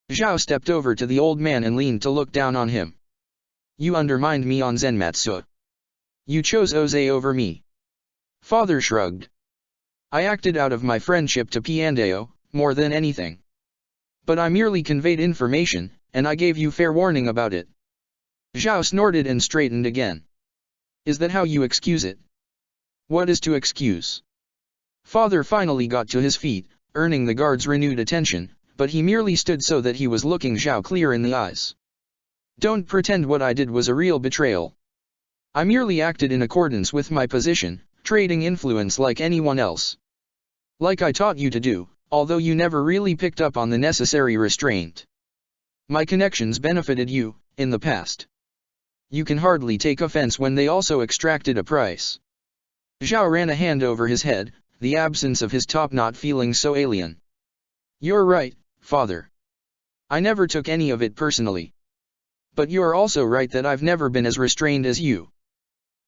Zhao stepped over to the old man and leaned to look down on him. "You undermined me on Zenmatsu. You chose Oze over me." Father shrugged. "I acted out of my friendship to Piandao, more than anything. But I merely conveyed information, and I gave you fair warning about it." Zhao snorted and straightened again. "Is that how you excuse it?" "What is to excuse?" Father finally got to his feet, earning the guard's renewed attention, but he merely stood so that he was looking Zhao clear in the eyes. "Don't pretend what I did was a real betrayal. I merely acted in accordance with my position, trading influence like anyone else. Like I taught you to do, although you never really picked up on the necessary restraint. My connections benefited you, in the past. You can hardly take offense when they also extracted a price." Zhao ran a hand over his head, the absence of his top knot feeling so alien. "You're right, Father. I never took any of it personally. But you're also right that I've never been as restrained as you.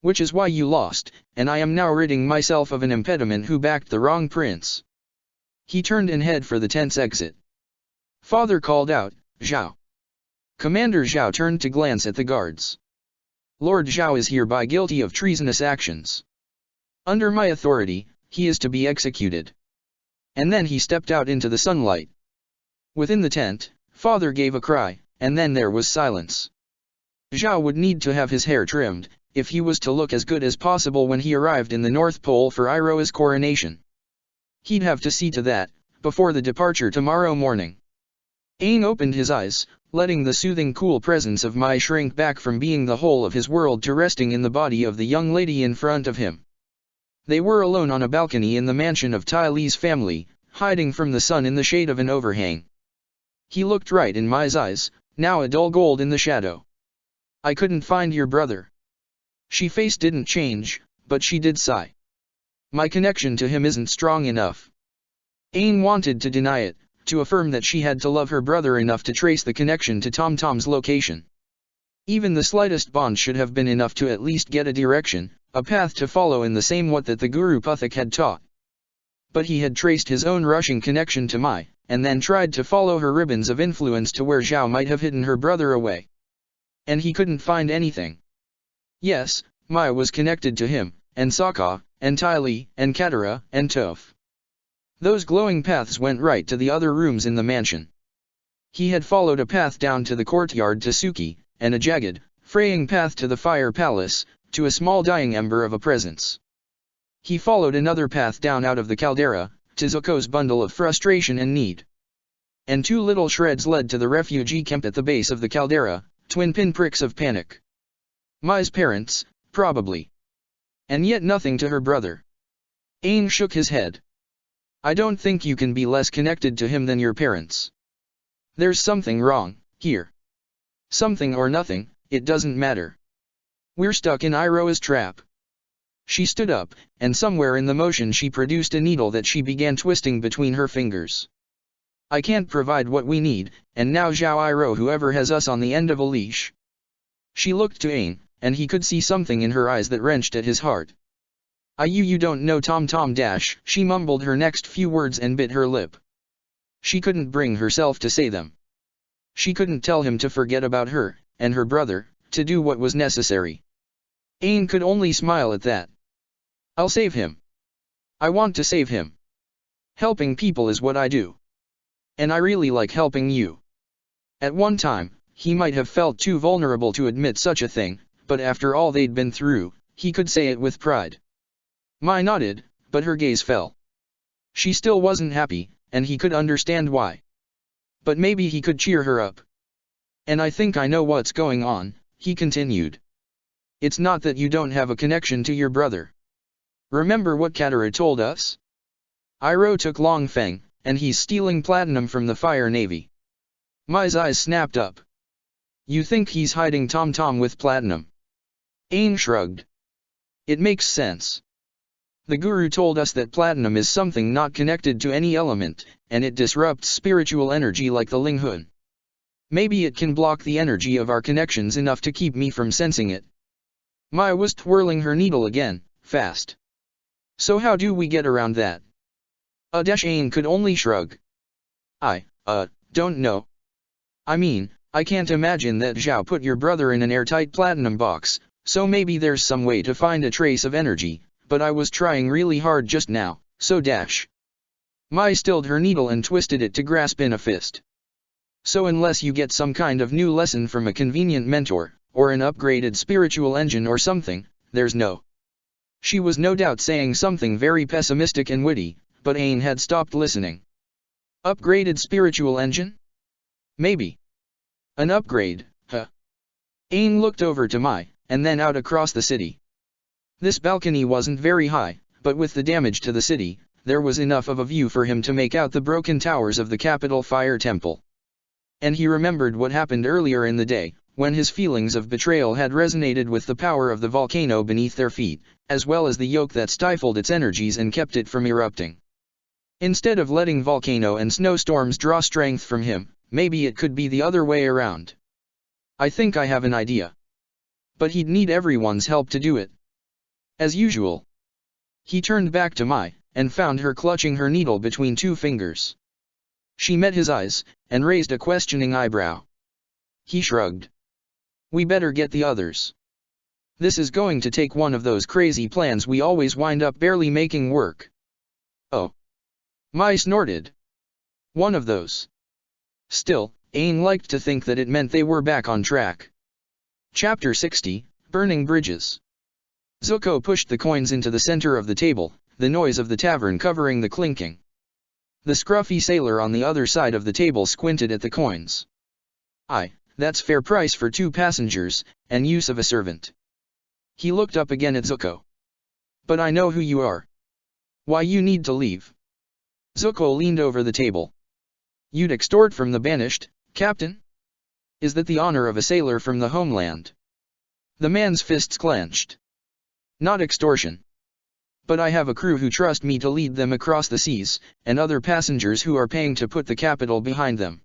Which is why you lost, and I am now ridding myself of an impediment who backed the wrong prince." He turned and headed for the tent's exit. Father called out, "Zhao." Commander Zhao turned to glance at the guards. "Lord Zhao is hereby guilty of treasonous actions. Under my authority, he is to be executed." And then he stepped out into the sunlight. Within the tent, Father gave a cry, and then there was silence. Zhao would need to have his hair trimmed, if he was to look as good as possible when he arrived in the North Pole for Iroha's coronation. He'd have to see to that, before the departure tomorrow morning. Aang opened his eyes, letting the soothing cool presence of Mai shrink back from being the whole of his world to resting in the body of the young lady in front of him. They were alone on a balcony in the mansion of Tai Li's family, hiding from the sun in the shade of an overhang. He looked right in Mai's eyes, now a dull gold in the shadow. "I couldn't find your brother." She face didn't change, but she did sigh. "My connection to him isn't strong enough." Aang wanted to deny it, to affirm that she had to love her brother enough to trace the connection to Tom Tom's location. Even the slightest bond should have been enough to at least get a direction, a path to follow in the same what that the Guru Puthak had taught. But he had traced his own rushing connection to Mai, and then tried to follow her ribbons of influence to where Zhao might have hidden her brother away. And he couldn't find anything. Yes, Mai was connected to him, and Sokka, and Ty Lee, and Katara, and Toph. Those glowing paths went right to the other rooms in the mansion. He had followed a path down to the courtyard to Suki, and a jagged, fraying path to the fire palace, to a small dying ember of a presence. He followed another path down out of the caldera, to Zuko's bundle of frustration and need. And two little shreds led to the refugee camp at the base of the caldera, twin pinpricks of panic. Mai's parents, probably. And yet nothing to her brother. Aang shook his head. "I don't think you can be less connected to him than your parents. There's something wrong, here. Something or nothing, it doesn't matter. We're stuck in Iroha's trap." She stood up, and somewhere in the motion she produced a needle that she began twisting between her fingers. "I can't provide what we need, and now Zhao Iroha whoever has us on the end of a leash." She looked to Aang, and he could see something in her eyes that wrenched at his heart. You don't know Tom Tom dash." She mumbled her next few words and bit her lip. She couldn't bring herself to say them. She couldn't tell him to forget about her, and her brother, to do what was necessary. Aang could only smile at that. "I'll save him. I want to save him. Helping people is what I do. And I really like helping you." At one time, he might have felt too vulnerable to admit such a thing, but after all they'd been through, he could say it with pride. Mai nodded, but her gaze fell. She still wasn't happy, and he could understand why. But maybe he could cheer her up. "And I think I know what's going on," he continued. "It's not that you don't have a connection to your brother. Remember what Katara told us? Iroha took Long Feng, and he's stealing platinum from the Fire Navy." Mai's eyes snapped up. "You think he's hiding Tom Tom with platinum?" Aang shrugged. "It makes sense. The Guru told us that platinum is something not connected to any element, and it disrupts spiritual energy like the Linghun. Maybe it can block the energy of our connections enough to keep me from sensing it." Mai was twirling her needle again, fast. "So how do we get around that?" Aang could only shrug. I don't know. I mean, I can't imagine that Zhao put your brother in an airtight platinum box, so maybe there's some way to find a trace of energy, but I was trying really hard just now, so dash." Mai stilled her needle and twisted it to grasp in a fist. "So unless you get some kind of new lesson from a convenient mentor, or an upgraded spiritual engine or something, there's no." She was no doubt saying something very pessimistic and witty, but Aang had stopped listening. Upgraded spiritual engine? Maybe. An upgrade, huh? Aang looked over to Mai, and then out across the city. This balcony wasn't very high, but with the damage to the city, there was enough of a view for him to make out the broken towers of the capital fire temple. And he remembered what happened earlier in the day, when his feelings of betrayal had resonated with the power of the volcano beneath their feet, as well as the yoke that stifled its energies and kept it from erupting. Instead of letting volcano and snowstorms draw strength from him, maybe it could be the other way around. "I think I have an idea." But he'd need everyone's help to do it. As usual. He turned back to Mai, and found her clutching her needle between two fingers. She met his eyes, and raised a questioning eyebrow. He shrugged. We better get the others. This is going to take one of those crazy plans we always wind up barely making work. Oh. Mai snorted. One of those. Still, Aang liked to think that it meant they were back on track. Chapter 60, Burning Bridges. Zuko pushed the coins into the center of the table, the noise of the tavern covering the clinking. The scruffy sailor on the other side of the table squinted at the coins. Aye, that's fair price for 2 passengers, and use of a servant. He looked up again at Zuko. But I know who you are. Why you need to leave? Zuko leaned over the table. You'd extort from the banished, Captain? Is that the honor of a sailor from the homeland? The man's fists clenched. Not extortion. But I have a crew who trust me to lead them across the seas, and other passengers who are paying to put the capital behind them.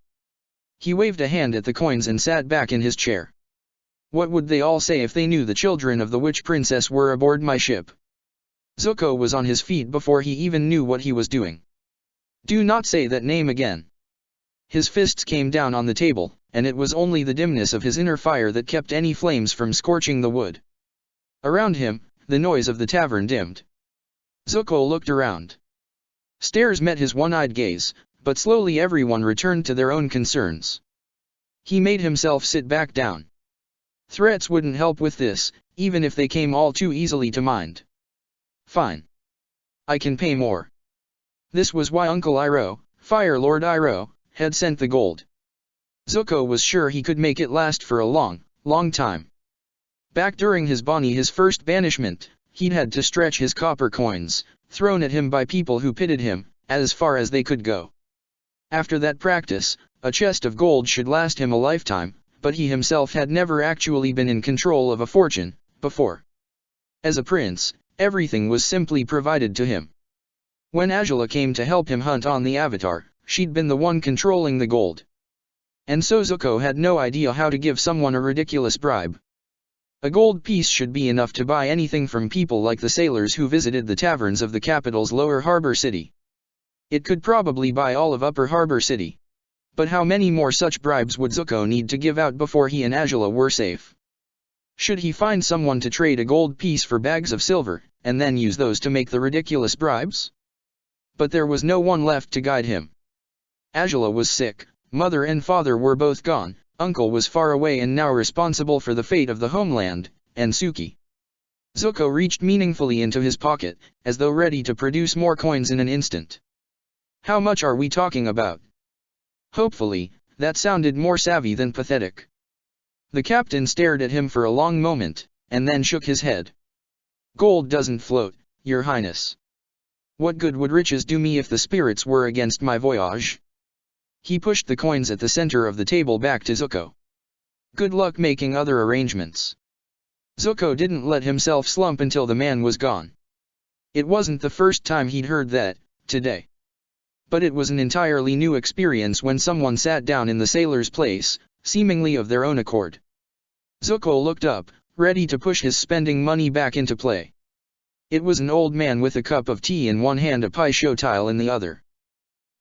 He waved a hand at the coins and sat back in his chair. What would they all say if they knew the children of the witch princess were aboard my ship? Zuko was on his feet before he even knew what he was doing. Do not say that name again. His fists came down on the table, and it was only the dimness of his inner fire that kept any flames from scorching the wood. Around him, the noise of the tavern dimmed. Zuko looked around. Stares met his one-eyed gaze, but slowly everyone returned to their own concerns. He made himself sit back down. Threats wouldn't help with this, even if they came all too easily to mind. Fine. I can pay more. This was why Uncle Iroh, Fire Lord Iroh, had sent the gold. Zuko was sure he could make it last for a long, long time. Back during his first banishment, he'd had to stretch his copper coins, thrown at him by people who pitted him, as far as they could go. After that practice, a chest of gold should last him a lifetime, but he himself had never actually been in control of a fortune, before. As a prince, everything was simply provided to him. When Azula came to help him hunt on the Avatar, she'd been the one controlling the gold. And so Zuko had no idea how to give someone a ridiculous bribe. A gold piece should be enough to buy anything from people like the sailors who visited the taverns of the capital's lower harbor city. It could probably buy all of Upper Harbor City. But how many more such bribes would Zuko need to give out before he and Azula were safe? Should he find someone to trade a gold piece for bags of silver, and then use those to make the ridiculous bribes? But there was no one left to guide him. Azula was sick, mother and father were both gone, uncle was far away and now responsible for the fate of the homeland, and Suki. Zuko reached meaningfully into his pocket, as though ready to produce more coins in an instant. How much are we talking about? Hopefully, that sounded more savvy than pathetic. The captain stared at him for a long moment, and then shook his head. Gold doesn't float, your highness. What good would riches do me if the spirits were against my voyage? He pushed the coins at the center of the table back to Zuko. Good luck making other arrangements. Zuko didn't let himself slump until the man was gone. It wasn't the first time he'd heard that, today. But it was an entirely new experience when someone sat down in the sailor's place, seemingly of their own accord. Zuko looked up, ready to push his spending money back into play. It was an old man with a cup of tea in one hand, a pie show tile in the other.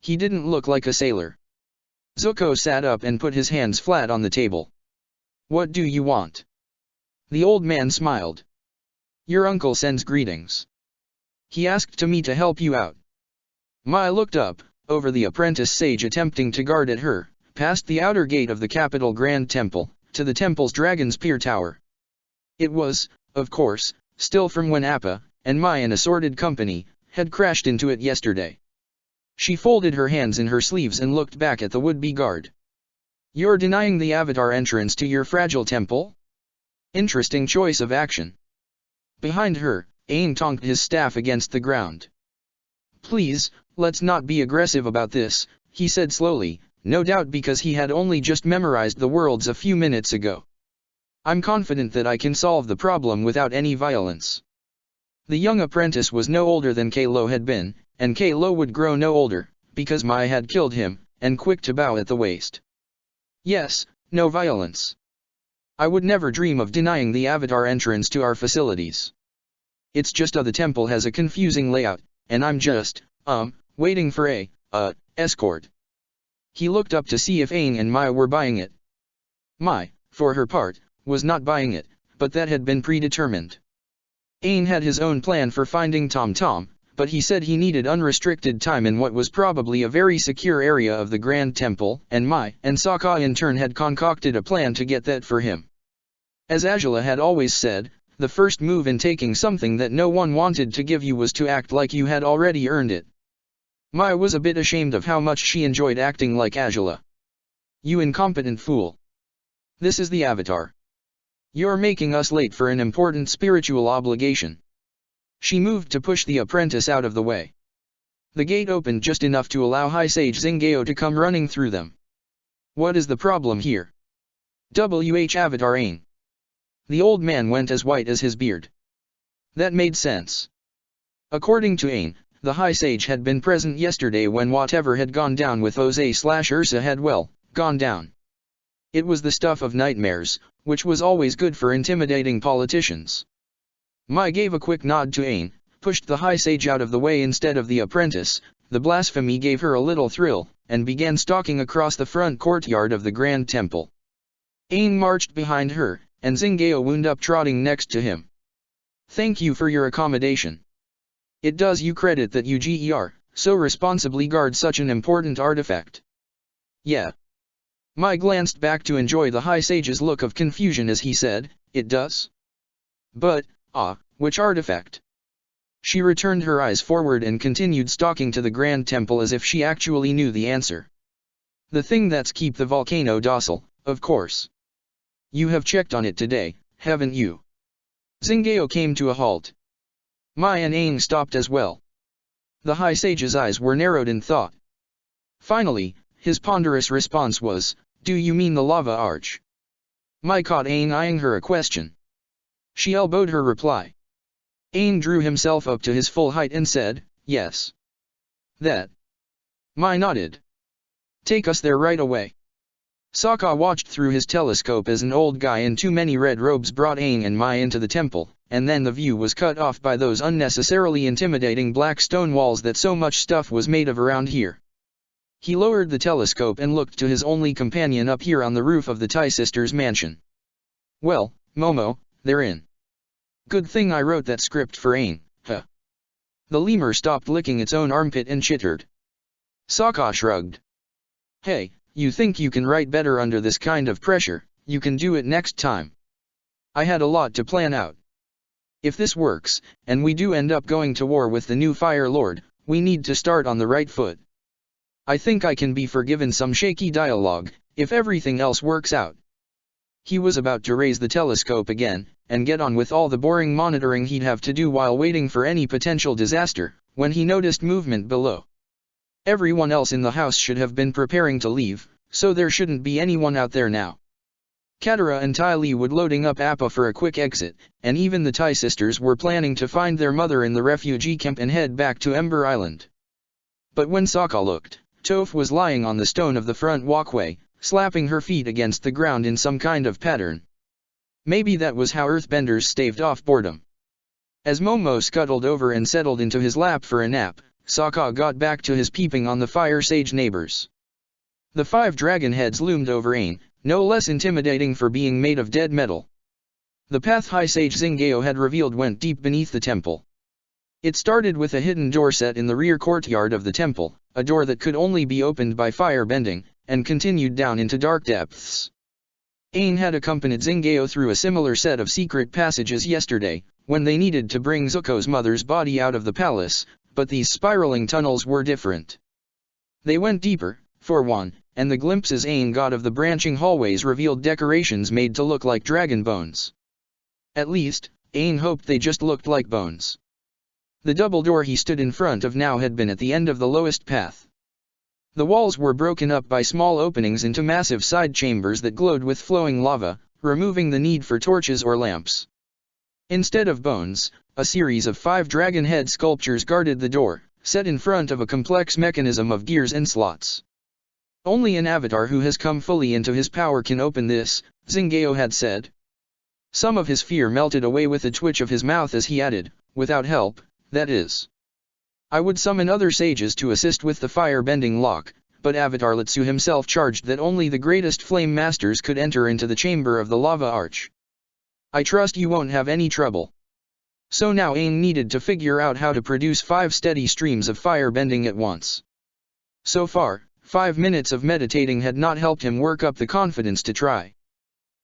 He didn't look like a sailor. Zuko sat up and put his hands flat on the table. What do you want? The old man smiled. Your uncle sends greetings. He asked me to help you out. Mai looked up, over the apprentice sage attempting to guard at her, past the outer gate of the capital Grand Temple, to the temple's Dragon's Pier Tower. It was, of course, still from when Appa, and Mai and assorted company, had crashed into it yesterday. She folded her hands in her sleeves and looked back at the would-be guard. You're denying the Avatar entrance to your fragile temple? Interesting choice of action. Behind her, Aang tonked his staff against the ground. Please, let's not be aggressive about this, he said slowly, no doubt because he had only just memorized the words a few minutes ago. I'm confident that I can solve the problem without any violence. The young apprentice was no older than Kalo had been, and Kalo would grow no older, because Mai had killed him, and quick to bow at the waist. Yes, no violence. I would never dream of denying the Avatar entrance to our facilities. It's just the temple has a confusing layout, and I'm just, waiting for a, escort. He looked up to see if Aang and Mai were buying it. Mai, for her part, was not buying it, but that had been predetermined. Aang had his own plan for finding Tom Tom, but he said he needed unrestricted time in what was probably a very secure area of the Grand Temple, and Mai and Sokka in turn had concocted a plan to get that for him. As Azula had always said, the first move in taking something that no one wanted to give you was to act like you had already earned it. Mai was a bit ashamed of how much she enjoyed acting like Azula. You incompetent fool. This is the Avatar. You're making us late for an important spiritual obligation. She moved to push the apprentice out of the way. The gate opened just enough to allow High Sage Zingao to come running through them. What is the problem here? Avatar Aang. The old man went as white as his beard. That made sense. According to Aang, the High Sage had been present yesterday when whatever had gone down with Ose/Ursa had gone down. It was the stuff of nightmares, which was always good for intimidating politicians. Mai gave a quick nod to Aang, pushed the High Sage out of the way instead of the apprentice. The blasphemy gave her a little thrill, and began stalking across the front courtyard of the Grand Temple. Aang marched behind her, and Zingao wound up trotting next to him. Thank you for your accommodation. It does you credit that you so responsibly guard such an important artifact. Yeah. Mai glanced back to enjoy the High Sage's look of confusion as he said, it does? But, which artifact? She returned her eyes forward and continued stalking to the Grand Temple as if she actually knew the answer. The thing that's keep the volcano docile, of course. You have checked on it today, haven't you? Zingao came to a halt. Mai and Aang stopped as well. The High Sage's eyes were narrowed in thought. Finally, his ponderous response was, do you mean the lava arch? Mai caught Aang eyeing her a question. She elbowed her reply. Aang drew himself up to his full height and said, yes. That. Mai nodded. Take us there right away. Sokka watched through his telescope as an old guy in too many red robes brought Aang and Mai into the temple, and then the view was cut off by those unnecessarily intimidating black stone walls that so much stuff was made of around here. He lowered the telescope and looked to his only companion up here on the roof of the Tai sisters' mansion. Well, Momo, they're in. Good thing I wrote that script for Aang, huh. The lemur stopped licking its own armpit and chittered. Sokka shrugged. Hey, you think you can write better under this kind of pressure, you can do it next time. I had a lot to plan out. If this works, and we do end up going to war with the new Fire Lord, we need to start on the right foot. I think I can be forgiven some shaky dialogue, if everything else works out. He was about to raise the telescope again, and get on with all the boring monitoring he'd have to do while waiting for any potential disaster, when he noticed movement below. Everyone else in the house should have been preparing to leave, so there shouldn't be anyone out there now. Katara and Ty Lee would loading up Appa for a quick exit, and even the Tai sisters were planning to find their mother in the refugee camp and head back to Ember Island. But when Sokka looked, Toph was lying on the stone of the front walkway, slapping her feet against the ground in some kind of pattern. Maybe that was how earthbenders staved off boredom. As Momo scuttled over and settled into his lap for a nap, Sokka got back to his peeping on the Fire Sage neighbors. The 5 dragon heads loomed over Aang, no less intimidating for being made of dead metal. The path High Sage Zingao had revealed went deep beneath the temple. It started with a hidden door set in the rear courtyard of the temple, a door that could only be opened by fire bending, and continued down into dark depths. Aang had accompanied Zingao through a similar set of secret passages yesterday, when they needed to bring Zuko's mother's body out of the palace, but these spiraling tunnels were different. They went deeper, for one, and the glimpses Aang got of the branching hallways revealed decorations made to look like dragon bones. At least, Aang hoped they just looked like bones. The double door he stood in front of now had been at the end of the lowest path. The walls were broken up by small openings into massive side chambers that glowed with flowing lava, removing the need for torches or lamps. Instead of bones, a series of 5 dragon head sculptures guarded the door, set in front of a complex mechanism of gears and slots. Only an avatar who has come fully into his power can open this, Zingao had said. Some of his fear melted away with a twitch of his mouth as he added, without help, that is. I would summon other sages to assist with the fire-bending lock, but Avatar Litsu himself charged that only the greatest flame masters could enter into the chamber of the lava arch. I trust you won't have any trouble. So now Aang needed to figure out how to produce 5 steady streams of fire bending at once. So far, 5 minutes of meditating had not helped him work up the confidence to try.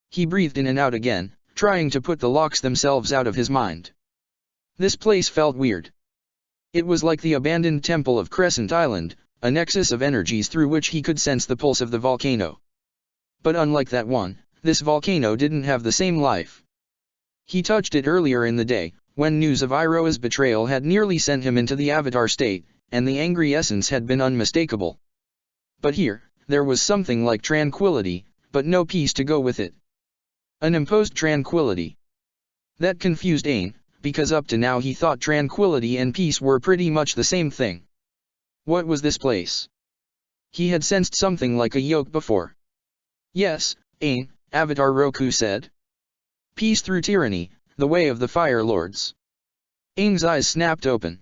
He breathed in and out again, trying to put the locks themselves out of his mind. This place felt weird. It was like the abandoned temple of Crescent Island, a nexus of energies through which he could sense the pulse of the volcano. But unlike that one, this volcano didn't have the same life. He touched it earlier in the day, when news of Iroha's betrayal had nearly sent him into the Avatar state, and the angry essence had been unmistakable. But here, there was something like tranquility, but no peace to go with it. An imposed tranquility. That confused Aang, because up to now he thought tranquility and peace were pretty much the same thing. What was this place? He had sensed something like a yoke before. Yes, Aang, Avatar Roku said. Peace through tyranny, the way of the Fire Lords. Aang's eyes snapped open.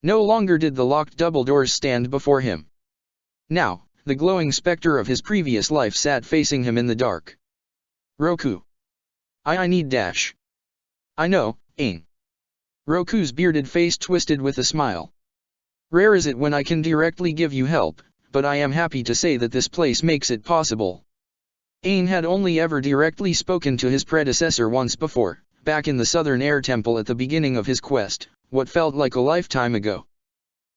No longer did the locked double doors stand before him. Now, the glowing specter of his previous life sat facing him in the dark. Roku. I need dash. I know, Aang. Roku's bearded face twisted with a smile. Rare is it when I can directly give you help, but I am happy to say that this place makes it possible. Aang had only ever directly spoken to his predecessor once before, back in the Southern Air Temple at the beginning of his quest, what felt like a lifetime ago.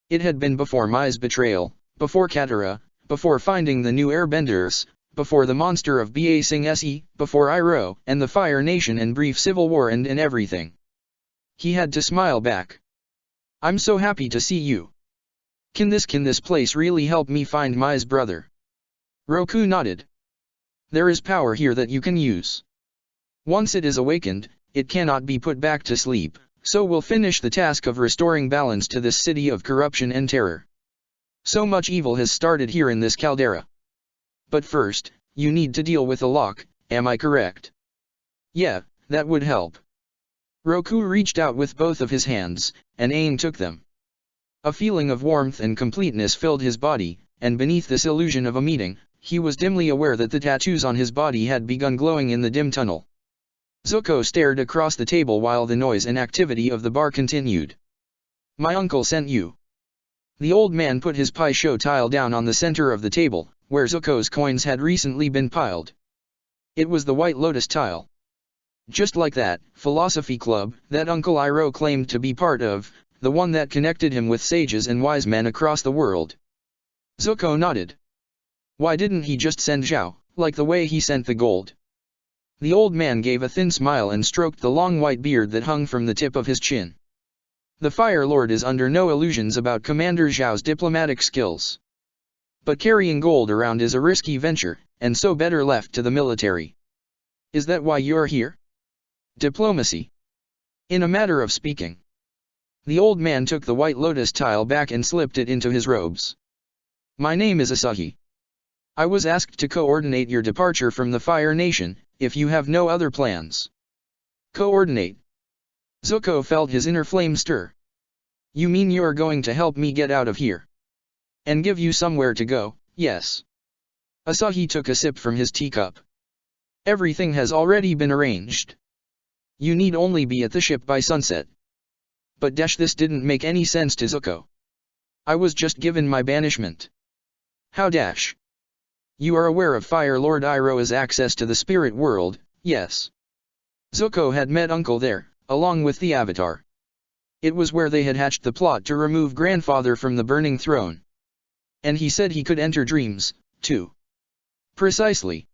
It had been before Mai's betrayal, before Katara, before finding the new airbenders, before the monster of Ba Sing Se, before Iroh and the Fire Nation and brief civil war and everything. He had to smile back. I'm so happy to see you. Can this place really help me find Mai's brother? Roku nodded. There is power here that you can use. Once it is awakened, it cannot be put back to sleep, so we'll finish the task of restoring balance to this city of corruption and terror. So much evil has started here in this caldera. But first, you need to deal with the lock, am I correct? Yeah, that would help. Roku reached out with both of his hands, and Aang took them. A feeling of warmth and completeness filled his body, and beneath this illusion of a meeting, he was dimly aware that the tattoos on his body had begun glowing in the dim tunnel. Zuko stared across the table while the noise and activity of the bar continued. My uncle sent you. The old man put his Pai Sho tile down on the center of the table, where Zuko's coins had recently been piled. It was the White Lotus tile. Just like that philosophy club that Uncle Iroh claimed to be part of, the one that connected him with sages and wise men across the world. Zuko nodded. Why didn't he just send Zhao, like the way he sent the gold? The old man gave a thin smile and stroked the long white beard that hung from the tip of his chin. The Fire Lord is under no illusions about Commander Zhao's diplomatic skills. But carrying gold around is a risky venture, and so better left to the military. Is that why you're here? Diplomacy. In a matter of speaking. The old man took the White Lotus tile back and slipped it into his robes. My name is Asahi. I was asked to coordinate your departure from the Fire Nation, if you have no other plans. Coordinate. Zuko felt his inner flame stir. You mean you're going to help me get out of here? And give you somewhere to go, yes. Asahi took a sip from his teacup. Everything has already been arranged. You need only be at the ship by sunset. But this didn't make any sense to Zuko. I was just given my banishment. How ? You are aware of Fire Lord Iroha's access to the spirit world, yes. Zuko had met Uncle there, along with the Avatar. It was where they had hatched the plot to remove Grandfather from the burning throne. And he said he could enter dreams, too. Precisely.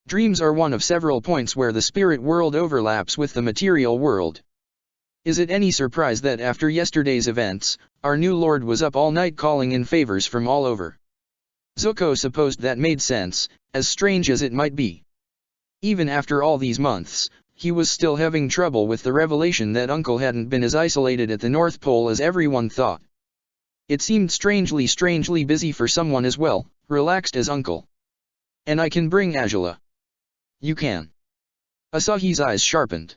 Dreams are one of several points where the spirit world overlaps with the material world. Is it any surprise that after yesterday's events, our new lord was up all night calling in favors from all over? Zuko supposed that made sense, as strange as it might be. Even after all these months, he was still having trouble with the revelation that Uncle hadn't been as isolated at the North Pole as everyone thought. It seemed strangely busy for someone as well, relaxed as Uncle. And I can bring Angela. You can. Asahi's eyes sharpened.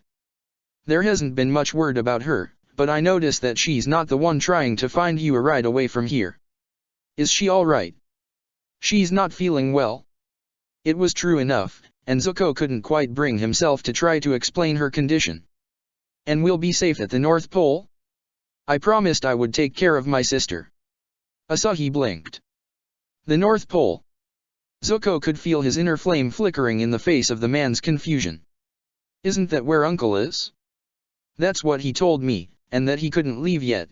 There hasn't been much word about her, but I notice that she's not the one trying to find you a ride away from here. Is she alright? She's not feeling well. It was true enough, and Zuko couldn't quite bring himself to try to explain her condition. And we'll be safe at the North Pole? I promised I would take care of my sister. Asahi blinked. The North Pole. Zuko could feel his inner flame flickering in the face of the man's confusion. Isn't that where Uncle is? That's what he told me, and that he couldn't leave yet.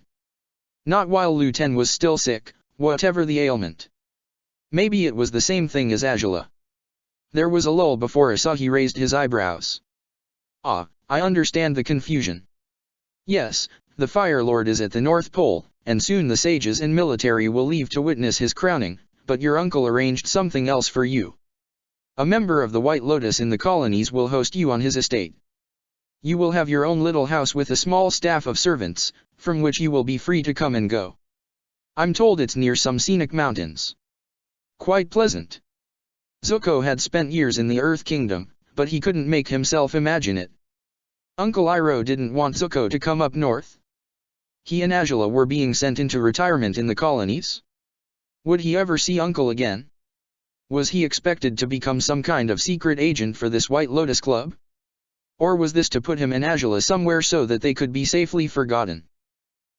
Not while Lu Ten was still sick, whatever the ailment. Maybe it was the same thing as Azula. There was a lull before Asahi raised his eyebrows. Ah, I understand the confusion. Yes, the Fire Lord is at the North Pole, and soon the sages and military will leave to witness his crowning, but your uncle arranged something else for you. A member of the White Lotus in the colonies will host you on his estate. You will have your own little house with a small staff of servants, from which you will be free to come and go. I'm told it's near some scenic mountains. Quite pleasant. Zuko had spent years in the Earth Kingdom, but he couldn't make himself imagine it. Uncle Iroh didn't want Zuko to come up north. He and Azula were being sent into retirement in the colonies. Would he ever see Uncle again? Was he expected to become some kind of secret agent for this White Lotus Club? Or was this to put him and Azula somewhere so that they could be safely forgotten?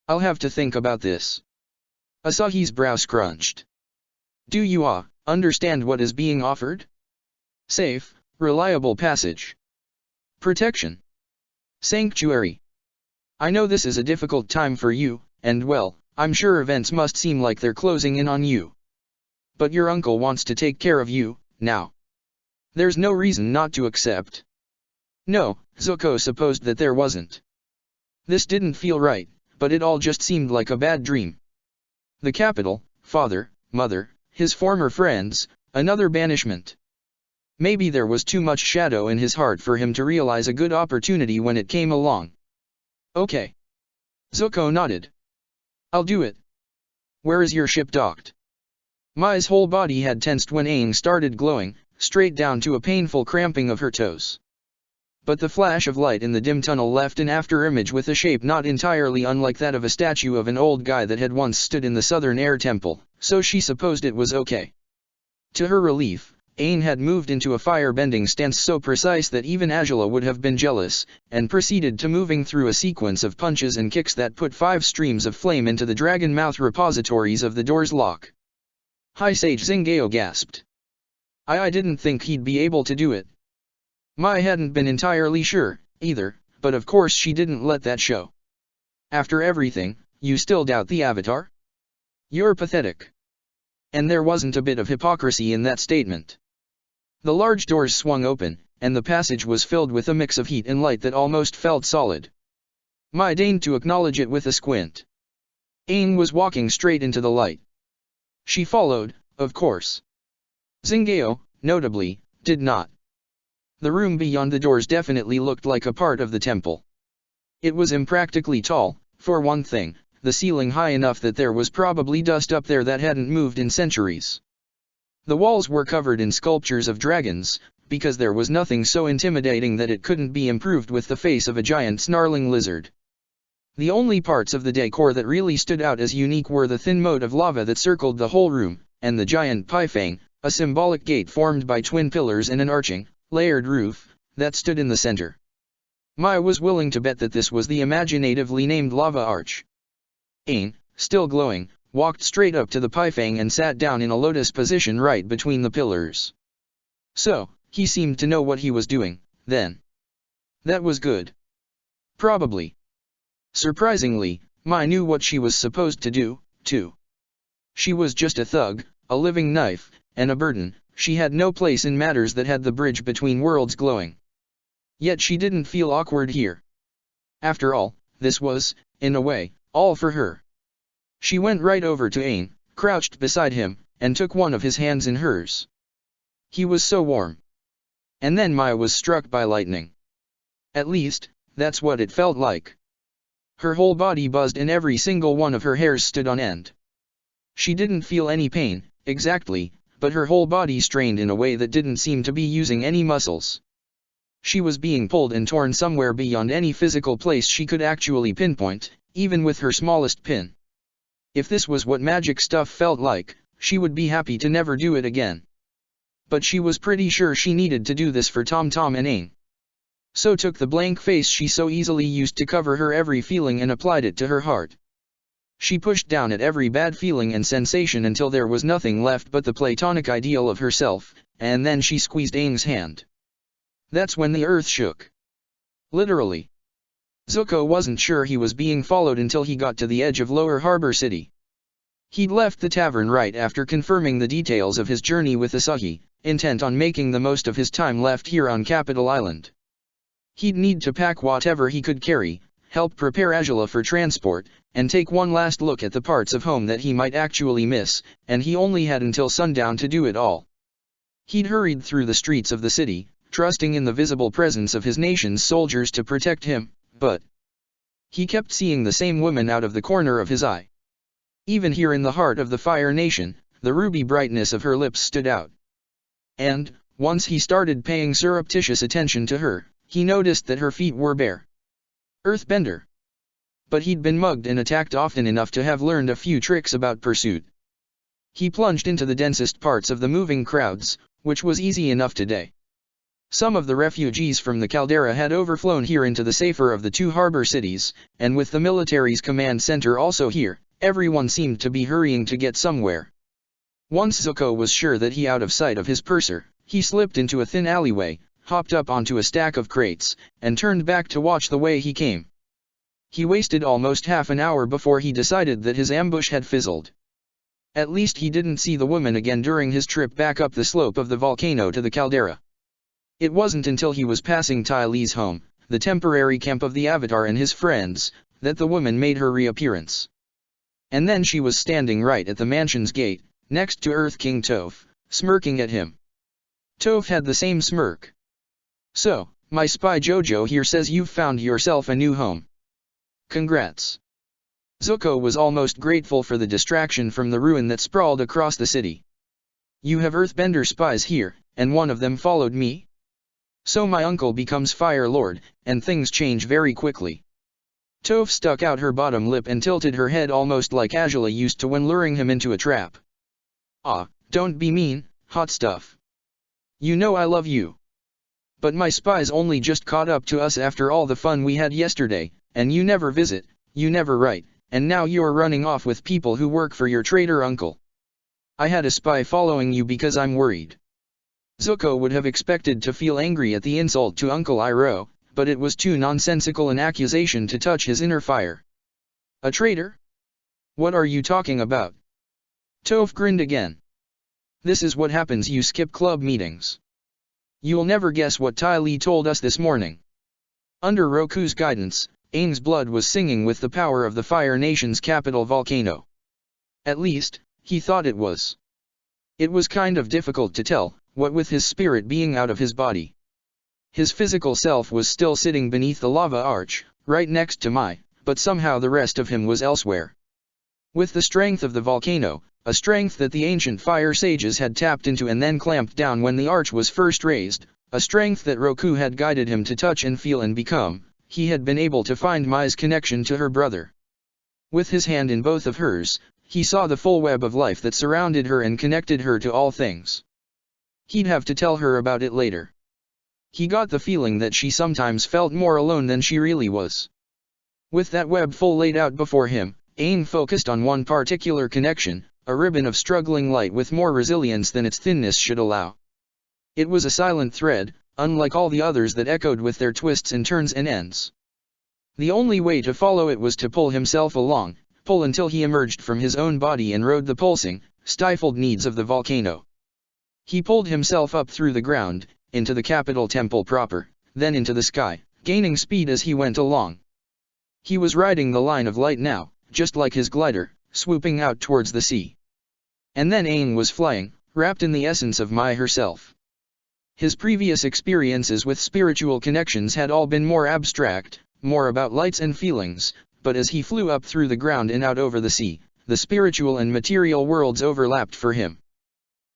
I'll have to think about this. Asahi's brow scrunched. Do you understand what is being offered? Safe, reliable passage. Protection. Sanctuary. I know this is a difficult time for you, and well, I'm sure events must seem like they're closing in on you. But your uncle wants to take care of you, now. There's no reason not to accept. No, Zuko supposed that there wasn't. This didn't feel right, but it all just seemed like a bad dream. The capital, father, mother, his former friends, another banishment. Maybe there was too much shadow in his heart for him to realize a good opportunity when it came along. Okay. Zuko nodded. I'll do it. Where is your ship docked? Mai's whole body had tensed when Aang started glowing, straight down to a painful cramping of her toes. But the flash of light in the dim tunnel left an after-image with a shape not entirely unlike that of a statue of an old guy that had once stood in the Southern Air Temple, so she supposed it was okay. To her relief, Aang had moved into a fire-bending stance so precise that even Azula would have been jealous, and proceeded to moving through a sequence of punches and kicks that put 5 streams of flame into the dragon mouth repositories of the door's lock. High Sage Zingeo gasped. I didn't think he'd be able to do it. Mai hadn't been entirely sure, either, but of course she didn't let that show. After everything, you still doubt the Avatar? You're pathetic. And there wasn't a bit of hypocrisy in that statement. The large doors swung open, and the passage was filled with a mix of heat and light that almost felt solid. Mai deigned to acknowledge it with a squint. Aang was walking straight into the light. She followed, of course. Zingeo, notably, did not. The room beyond the doors definitely looked like a part of the temple. It was impractically tall, for one thing, the ceiling high enough that there was probably dust up there that hadn't moved in centuries. The walls were covered in sculptures of dragons, because there was nothing so intimidating that it couldn't be improved with the face of a giant snarling lizard. The only parts of the decor that really stood out as unique were the thin moat of lava that circled the whole room, and the giant Paifang, a symbolic gate formed by twin pillars and an arching, layered roof, that stood in the center. Mai was willing to bet that this was the imaginatively named Lava Arch. Aang, still glowing, walked straight up to the Paifang and sat down in a lotus position right between the pillars. So, he seemed to know what he was doing, then. That was good. Probably. Surprisingly, Mai knew what she was supposed to do, too. She was just a thug, a living knife, and a burden. She had no place in matters that had the bridge between worlds glowing. Yet she didn't feel awkward here. After all, this was, in a way, all for her. She went right over to Aang, crouched beside him, and took one of his hands in hers. He was so warm. And then Mai was struck by lightning. At least, that's what it felt like. Her whole body buzzed and every single one of her hairs stood on end. She didn't feel any pain, exactly, but her whole body strained in a way that didn't seem to be using any muscles. She was being pulled and torn somewhere beyond any physical place she could actually pinpoint, even with her smallest pin. If this was what magic stuff felt like, she would be happy to never do it again. But she was pretty sure she needed to do this for Tom Tom and Aang. So took the blank face she so easily used to cover her every feeling and applied it to her heart. She pushed down at every bad feeling and sensation until there was nothing left but the platonic ideal of herself, and then she squeezed Aang's hand. That's when the earth shook. Literally. Zuko wasn't sure he was being followed until he got to the edge of Lower Harbor City. He'd left the tavern right after confirming the details of his journey with Asahi, intent on making the most of his time left here on Capital Island. He'd need to pack whatever he could carry, help prepare Azula for transport, and take one last look at the parts of home that he might actually miss, and he only had until sundown to do it all. He'd hurried through the streets of the city, trusting in the visible presence of his nation's soldiers to protect him, but he kept seeing the same woman out of the corner of his eye. Even here in the heart of the Fire Nation, the ruby brightness of her lips stood out. And, once he started paying surreptitious attention to her, he noticed that her feet were bare. Earthbender. But he'd been mugged and attacked often enough to have learned a few tricks about pursuit. He plunged into the densest parts of the moving crowds, which was easy enough today. Some of the refugees from the caldera had overflown here into the safer of the two harbor cities, and with the military's command center also here, everyone seemed to be hurrying to get somewhere. Once Zuko was sure that he out of sight of his purser, he slipped into a thin alleyway, hopped up onto a stack of crates, and turned back to watch the way he came. He wasted almost half an hour before he decided that his ambush had fizzled. At least he didn't see the woman again during his trip back up the slope of the volcano to the caldera. It wasn't until he was passing Ty Lee's home, the temporary camp of the Avatar and his friends, that the woman made her reappearance. And then she was standing right at the mansion's gate, next to Earth King Toph, smirking at him. Toph had the same smirk. "So, my spy Jojo here says you've found yourself a new home. Congrats." Zuko was almost grateful for the distraction from the ruin that sprawled across the city. "You have Earthbender spies here, and one of them followed me? So my uncle becomes Fire Lord, and things change very quickly." Toph stuck out her bottom lip and tilted her head almost like Azula used to when luring him into a trap. "Ah, don't be mean, hot stuff. You know I love you. But my spies only just caught up to us after all the fun we had yesterday, and you never visit, you never write, and now you're running off with people who work for your traitor uncle. I had a spy following you because I'm worried." Zuko would have expected to feel angry at the insult to Uncle Iroh, but it was too nonsensical an accusation to touch his inner fire. "A traitor? What are you talking about?" Toph grinned again. "This is what happens you skip club meetings. You'll never guess what Ty Lee told us this morning." Under Roku's guidance, Aang's blood was singing with the power of the Fire Nation's capital volcano. At least, he thought it was. It was kind of difficult to tell, what with his spirit being out of his body. His physical self was still sitting beneath the lava arch, right next to Mai, but somehow the rest of him was elsewhere. With the strength of the volcano, a strength that the ancient fire sages had tapped into and then clamped down when the arch was first raised, a strength that Roku had guided him to touch and feel and become, he had been able to find Mai's connection to her brother. With his hand in both of hers, he saw the full web of life that surrounded her and connected her to all things. He'd have to tell her about it later. He got the feeling that she sometimes felt more alone than she really was. With that web full laid out before him, Aang focused on one particular connection, a ribbon of struggling light with more resilience than its thinness should allow. It was a silent thread, unlike all the others that echoed with their twists and turns and ends. The only way to follow it was to pull himself along, pull until he emerged from his own body and rode the pulsing, stifled needs of the volcano. He pulled himself up through the ground, into the capital temple proper, then into the sky, gaining speed as he went along. He was riding the line of light now, just like his glider, swooping out towards the sea. And then Aang was flying, wrapped in the essence of Mai herself. His previous experiences with spiritual connections had all been more abstract, more about lights and feelings, but as he flew up through the ground and out over the sea, the spiritual and material worlds overlapped for him.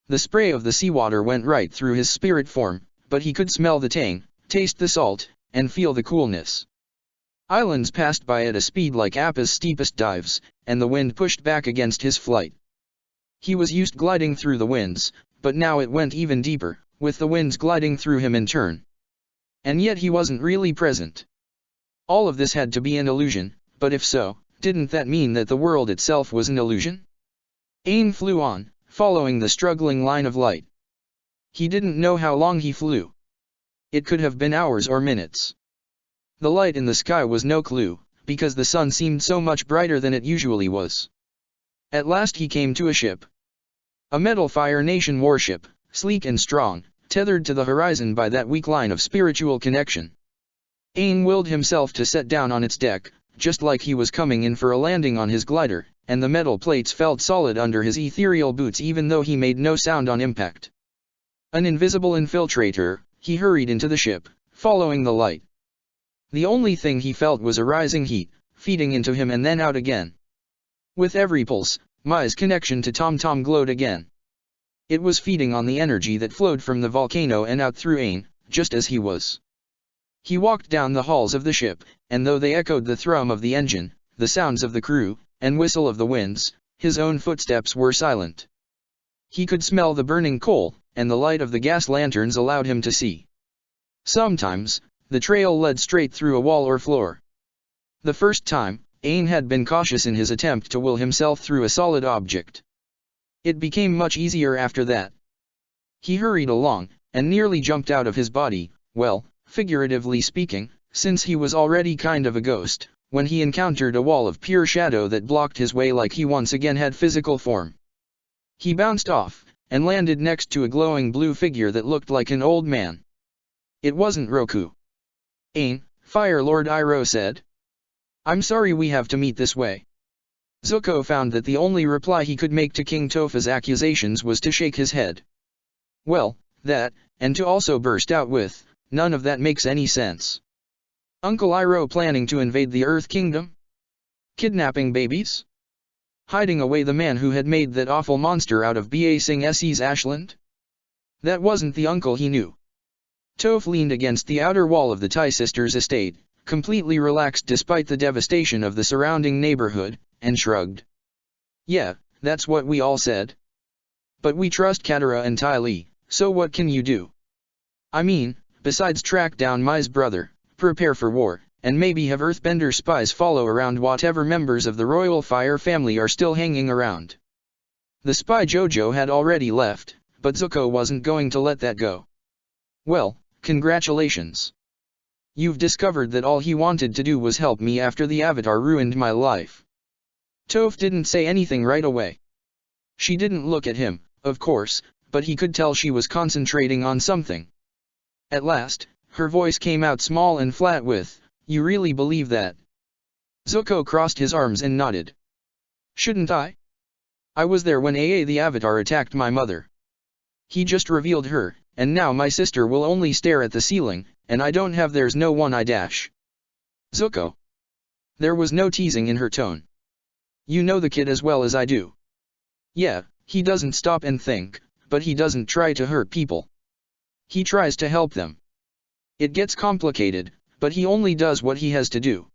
The spray of the seawater went right through his spirit form, but he could smell the tang, taste the salt, and feel the coolness. Islands passed by at a speed like Appa's steepest dives, and the wind pushed back against his flight. He was used gliding through the winds, but now it went even deeper, with the winds gliding through him in turn. And yet he wasn't really present. All of this had to be an illusion, but if so, didn't that mean that the world itself was an illusion? Aang flew on, following the struggling line of light. He didn't know how long he flew. It could have been hours or minutes. The light in the sky was no clue, because the sun seemed so much brighter than it usually was. At last he came to a ship. A Metal Fire Nation warship, sleek and strong, tethered to the horizon by that weak line of spiritual connection. Aang willed himself to set down on its deck, just like he was coming in for a landing on his glider, and the metal plates felt solid under his ethereal boots even though he made no sound on impact. An invisible infiltrator, he hurried into the ship, following the light. The only thing he felt was a rising heat, feeding into him and then out again. With every pulse, Mai's connection to Tom Tom glowed again. It was feeding on the energy that flowed from the volcano and out through Aang, just as he was. He walked down the halls of the ship, and though they echoed the thrum of the engine, the sounds of the crew, and whistle of the winds, his own footsteps were silent. He could smell the burning coal, and the light of the gas lanterns allowed him to see. Sometimes, the trail led straight through a wall or floor. The first time, Aang had been cautious in his attempt to will himself through a solid object. It became much easier after that. He hurried along, and nearly jumped out of his body, well, figuratively speaking, since he was already kind of a ghost, when he encountered a wall of pure shadow that blocked his way like he once again had physical form. He bounced off, and landed next to a glowing blue figure that looked like an old man. It wasn't Roku. Aang, Fire Lord Iroh said. I'm sorry we have to meet this way. Zuko found that the only reply he could make to King Topha's accusations was to shake his head. Well, that, and to also burst out with, none of that makes any sense. Uncle Iroh planning to invade the Earth Kingdom? Kidnapping babies? Hiding away the man who had made that awful monster out of Ba Sing Se's ashland? That wasn't the uncle he knew. Toph leaned against the outer wall of the Tai sisters' estate, completely relaxed despite the devastation of the surrounding neighborhood, and shrugged. Yeah, that's what we all said. But we trust Katara and Ty Lee, so what can you do? I mean, besides track down Mai's brother, prepare for war, and maybe have Earthbender spies follow around whatever members of the Royal Fire family are still hanging around. The spy Jojo had already left, but Zuko wasn't going to let that go. Well, congratulations. You've discovered that all he wanted to do was help me after the Avatar ruined my life. Toph didn't say anything right away. She didn't look at him, of course, but he could tell she was concentrating on something. At last, her voice came out small and flat with, "You really believe that?" Zuko crossed his arms and nodded. "Shouldn't I? I was there when Aa the Avatar attacked my mother. He just revealed her, and now my sister will only stare at the ceiling, and I don't have there's no one I dash." Zuko. There was no teasing in her tone. "You know the kid as well as I do. Yeah, he doesn't stop and think, but he doesn't try to hurt people. He tries to help them. It gets complicated, but he only does what he has to do."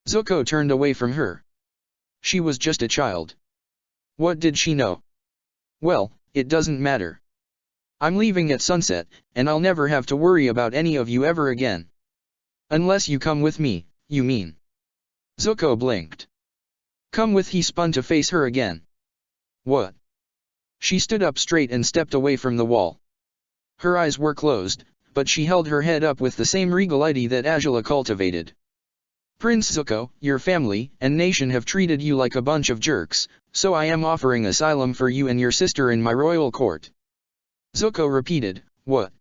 Zuko turned away from her. She was just a child. What did she know? Well, it doesn't matter. I'm leaving at sunset, and I'll never have to worry about any of you ever again. Unless you come with me, you mean? Zuko blinked. Come with, he spun to face her again. What? She stood up straight and stepped away from the wall. Her eyes were closed, but she held her head up with the same regality that Azula cultivated. Prince Zuko, your family and nation have treated you like a bunch of jerks, so I am offering asylum for you and your sister in my royal court. Zuko repeated, what?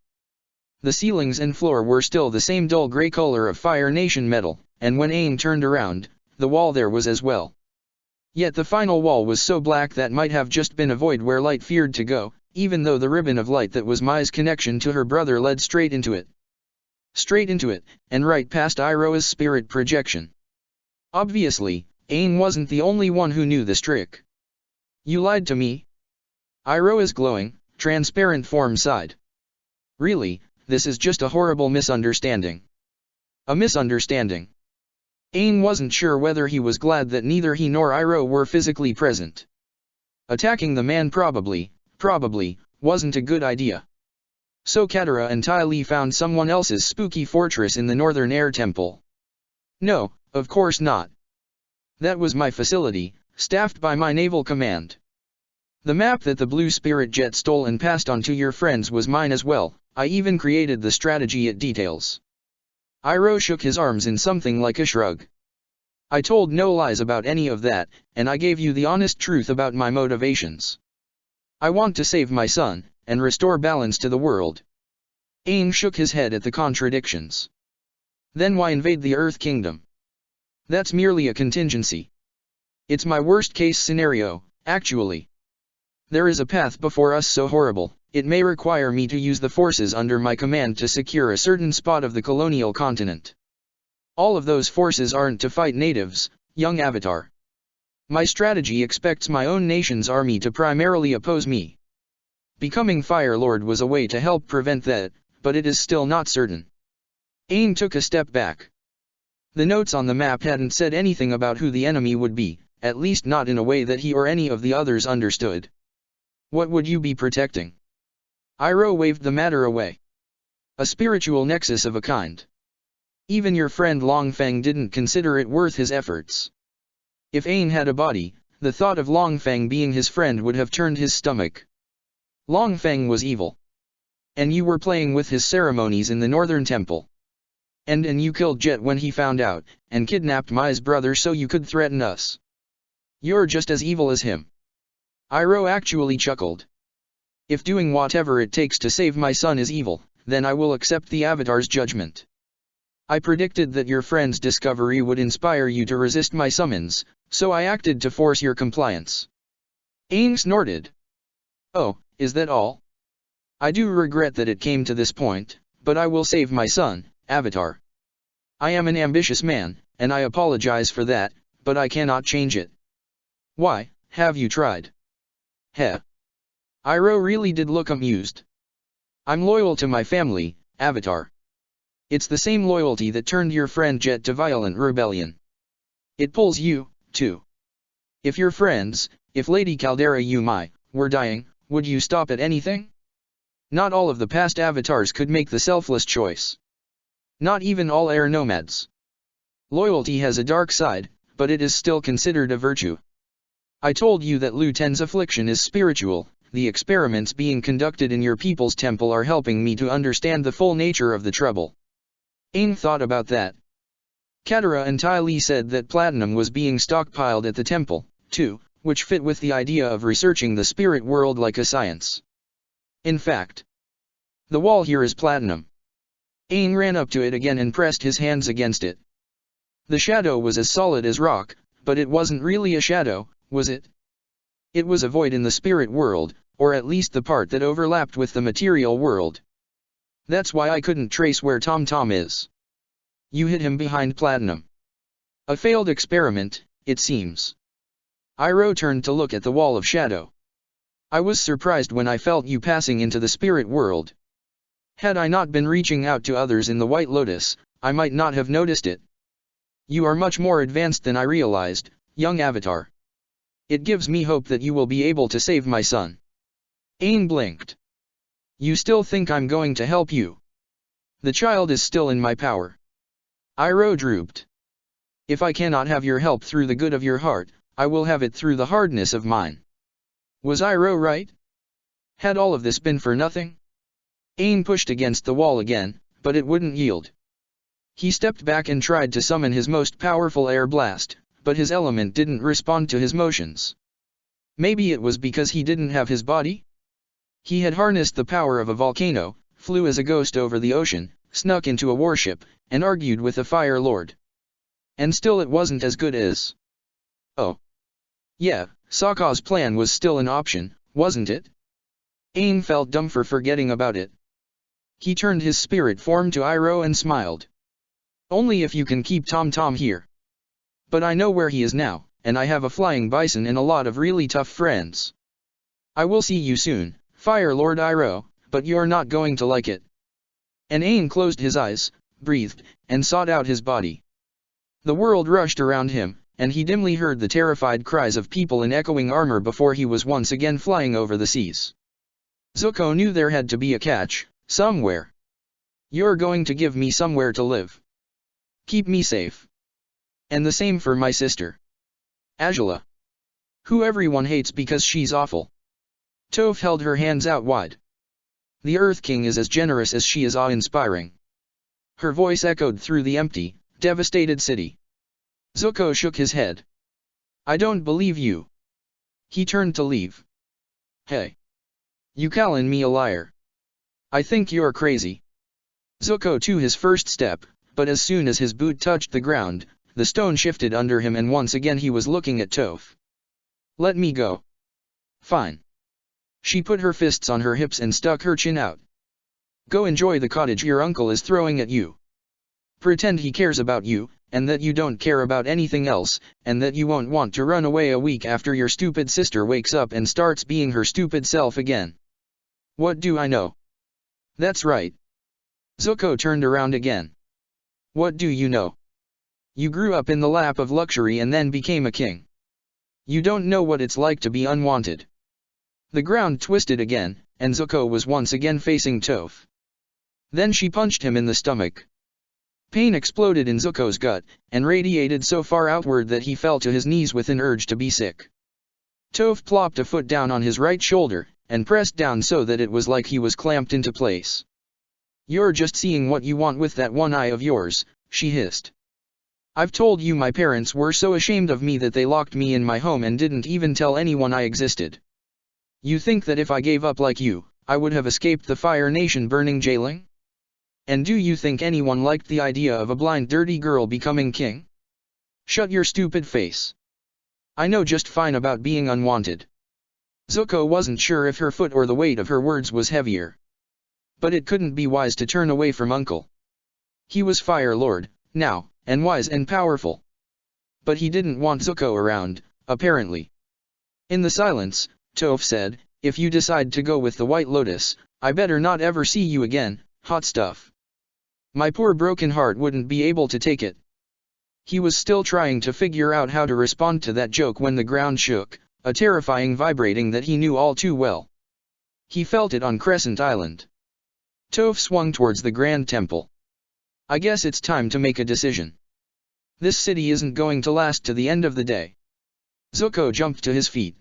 The ceilings and floor were still the same dull gray color of Fire Nation metal, and when Aang turned around, the wall there was as well. Yet the final wall was so black that might have just been a void where light feared to go, even though the ribbon of light that was Mai's connection to her brother led straight into it. Straight into it, and right past Iroh's spirit projection. Obviously, Aang wasn't the only one who knew this trick. You lied to me? Iroh's glowing, transparent form sighed. Really, this is just a horrible misunderstanding. A misunderstanding. Aang wasn't sure whether he was glad that neither he nor Iroh were physically present. Attacking the man probably, wasn't a good idea. So Katara and Ty Lee found someone else's spooky fortress in the Northern Air Temple. No, of course not. That was my facility, staffed by my naval command. The map that the Blue Spirit Jet stole and passed on to your friends was mine as well. I even created the strategy it details. Iroh shook his arms in something like a shrug. I told no lies about any of that, and I gave you the honest truth about my motivations. I want to save my son, and restore balance to the world. Aang shook his head at the contradictions. Then why invade the Earth Kingdom? That's merely a contingency. It's my worst-case scenario, actually. There is a path before us so horrible, it may require me to use the forces under my command to secure a certain spot of the colonial continent. All of those forces aren't to fight natives, young Avatar. My strategy expects my own nation's army to primarily oppose me. Becoming Fire Lord was a way to help prevent that, but it is still not certain. Aang took a step back. The notes on the map hadn't said anything about who the enemy would be, at least not in a way that he or any of the others understood. What would you be protecting? Iroh waved the matter away. A spiritual nexus of a kind. Even your friend Long Feng didn't consider it worth his efforts. If Aang had a body, the thought of Long Feng being his friend would have turned his stomach. Long Feng was evil. And you were playing with his ceremonies in the Northern Temple. And you killed Jet when he found out, and kidnapped Mai's brother so you could threaten us. You're just as evil as him. Iroh actually chuckled. If doing whatever it takes to save my son is evil, then I will accept the Avatar's judgment. I predicted that your friend's discovery would inspire you to resist my summons, so I acted to force your compliance. Aang snorted. Oh, is that all? I do regret that it came to this point, but I will save my son, Avatar. I am an ambitious man, and I apologize for that, but I cannot change it. Why, have you tried? Heh. Iroh really did look amused. I'm loyal to my family, Avatar. It's the same loyalty that turned your friend Jet to violent rebellion. It pulls you, too. If your friends, if Lady Caldera Umai, were dying, would you stop at anything? Not all of the past avatars could make the selfless choice. Not even all air nomads. Loyalty has a dark side, but it is still considered a virtue. I told you that Lu Ten's affliction is spiritual. The experiments being conducted in your people's temple are helping me to understand the full nature of the trouble. Aang thought about that. Katara and Ty Lee said that platinum was being stockpiled at the temple, too, which fit with the idea of researching the spirit world like a science. In fact, the wall here is platinum. Aang ran up to it again and pressed his hands against it. The shadow was as solid as rock, but it wasn't really a shadow, was it? It was a void in the spirit world, or at least the part that overlapped with the material world. That's why I couldn't trace where Tom Tom is. You hid him behind platinum. A failed experiment, it seems. Iroh turned to look at the wall of shadow. I was surprised when I felt you passing into the spirit world. Had I not been reaching out to others in the White Lotus, I might not have noticed it. You are much more advanced than I realized, young Avatar. It gives me hope that you will be able to save my son. Aang blinked. You still think I'm going to help you? The child is still in my power. Iroh drooped. If I cannot have your help through the good of your heart, I will have it through the hardness of mine. Was Iroh right? Had all of this been for nothing? Aang pushed against the wall again, but it wouldn't yield. He stepped back and tried to summon his most powerful air blast, but his element didn't respond to his motions. Maybe it was because he didn't have his body? He had harnessed the power of a volcano, flew as a ghost over the ocean, snuck into a warship, and argued with the Fire Lord. And still it wasn't as good as... Oh. Yeah, Sokka's plan was still an option, wasn't it? Aang felt dumb for forgetting about it. He turned his spirit form to Iroh and smiled. Only if you can keep Tom Tom here. But I know where he is now, and I have a flying bison and a lot of really tough friends. I will see you soon, Fire Lord Iroh, but you're not going to like it. And Aang closed his eyes, breathed, and sought out his body. The world rushed around him, and he dimly heard the terrified cries of people in echoing armor before he was once again flying over the seas. Zuko knew there had to be a catch, somewhere. You're going to give me somewhere to live. Keep me safe. And the same for my sister. Azula. Who everyone hates because she's awful. Toph held her hands out wide. The Earth King is as generous as she is awe-inspiring. Her voice echoed through the empty, devastated city. Zuko shook his head. I don't believe you. He turned to leave. Hey. You calling me a liar? I think you're crazy. Zuko took his first step, but as soon as his boot touched the ground, the stone shifted under him and once again he was looking at Toph. Let me go. Fine. She put her fists on her hips and stuck her chin out. Go enjoy the cottage your uncle is throwing at you. Pretend he cares about you, and that you don't care about anything else, and that you won't want to run away a week after your stupid sister wakes up and starts being her stupid self again. What do I know? That's right. Zuko turned around again. What do you know? You grew up in the lap of luxury and then became a king. You don't know what it's like to be unwanted. The ground twisted again, and Zuko was once again facing Toph. Then she punched him in the stomach. Pain exploded in Zuko's gut, and radiated so far outward that he fell to his knees with an urge to be sick. Toph plopped a foot down on his right shoulder, and pressed down so that it was like he was clamped into place. You're just seeing what you want with that one eye of yours, she hissed. I've told you my parents were so ashamed of me that they locked me in my home and didn't even tell anyone I existed. You think that if I gave up like you, I would have escaped the Fire Nation burning jailing? And do you think anyone liked the idea of a blind dirty girl becoming king? Shut your stupid face. I know just fine about being unwanted. Zuko wasn't sure if her foot or the weight of her words was heavier. But it couldn't be wise to turn away from Uncle. He was Fire Lord, now, and wise and powerful. But he didn't want Zuko around, apparently. In the silence, Toph said, if you decide to go with the White Lotus, I better not ever see you again, hot stuff. My poor broken heart wouldn't be able to take it. He was still trying to figure out how to respond to that joke when the ground shook, a terrifying vibrating that he knew all too well. He felt it on Crescent Island. Toph swung towards the Grand Temple. I guess it's time to make a decision. This city isn't going to last to the end of the day. Zuko jumped to his feet.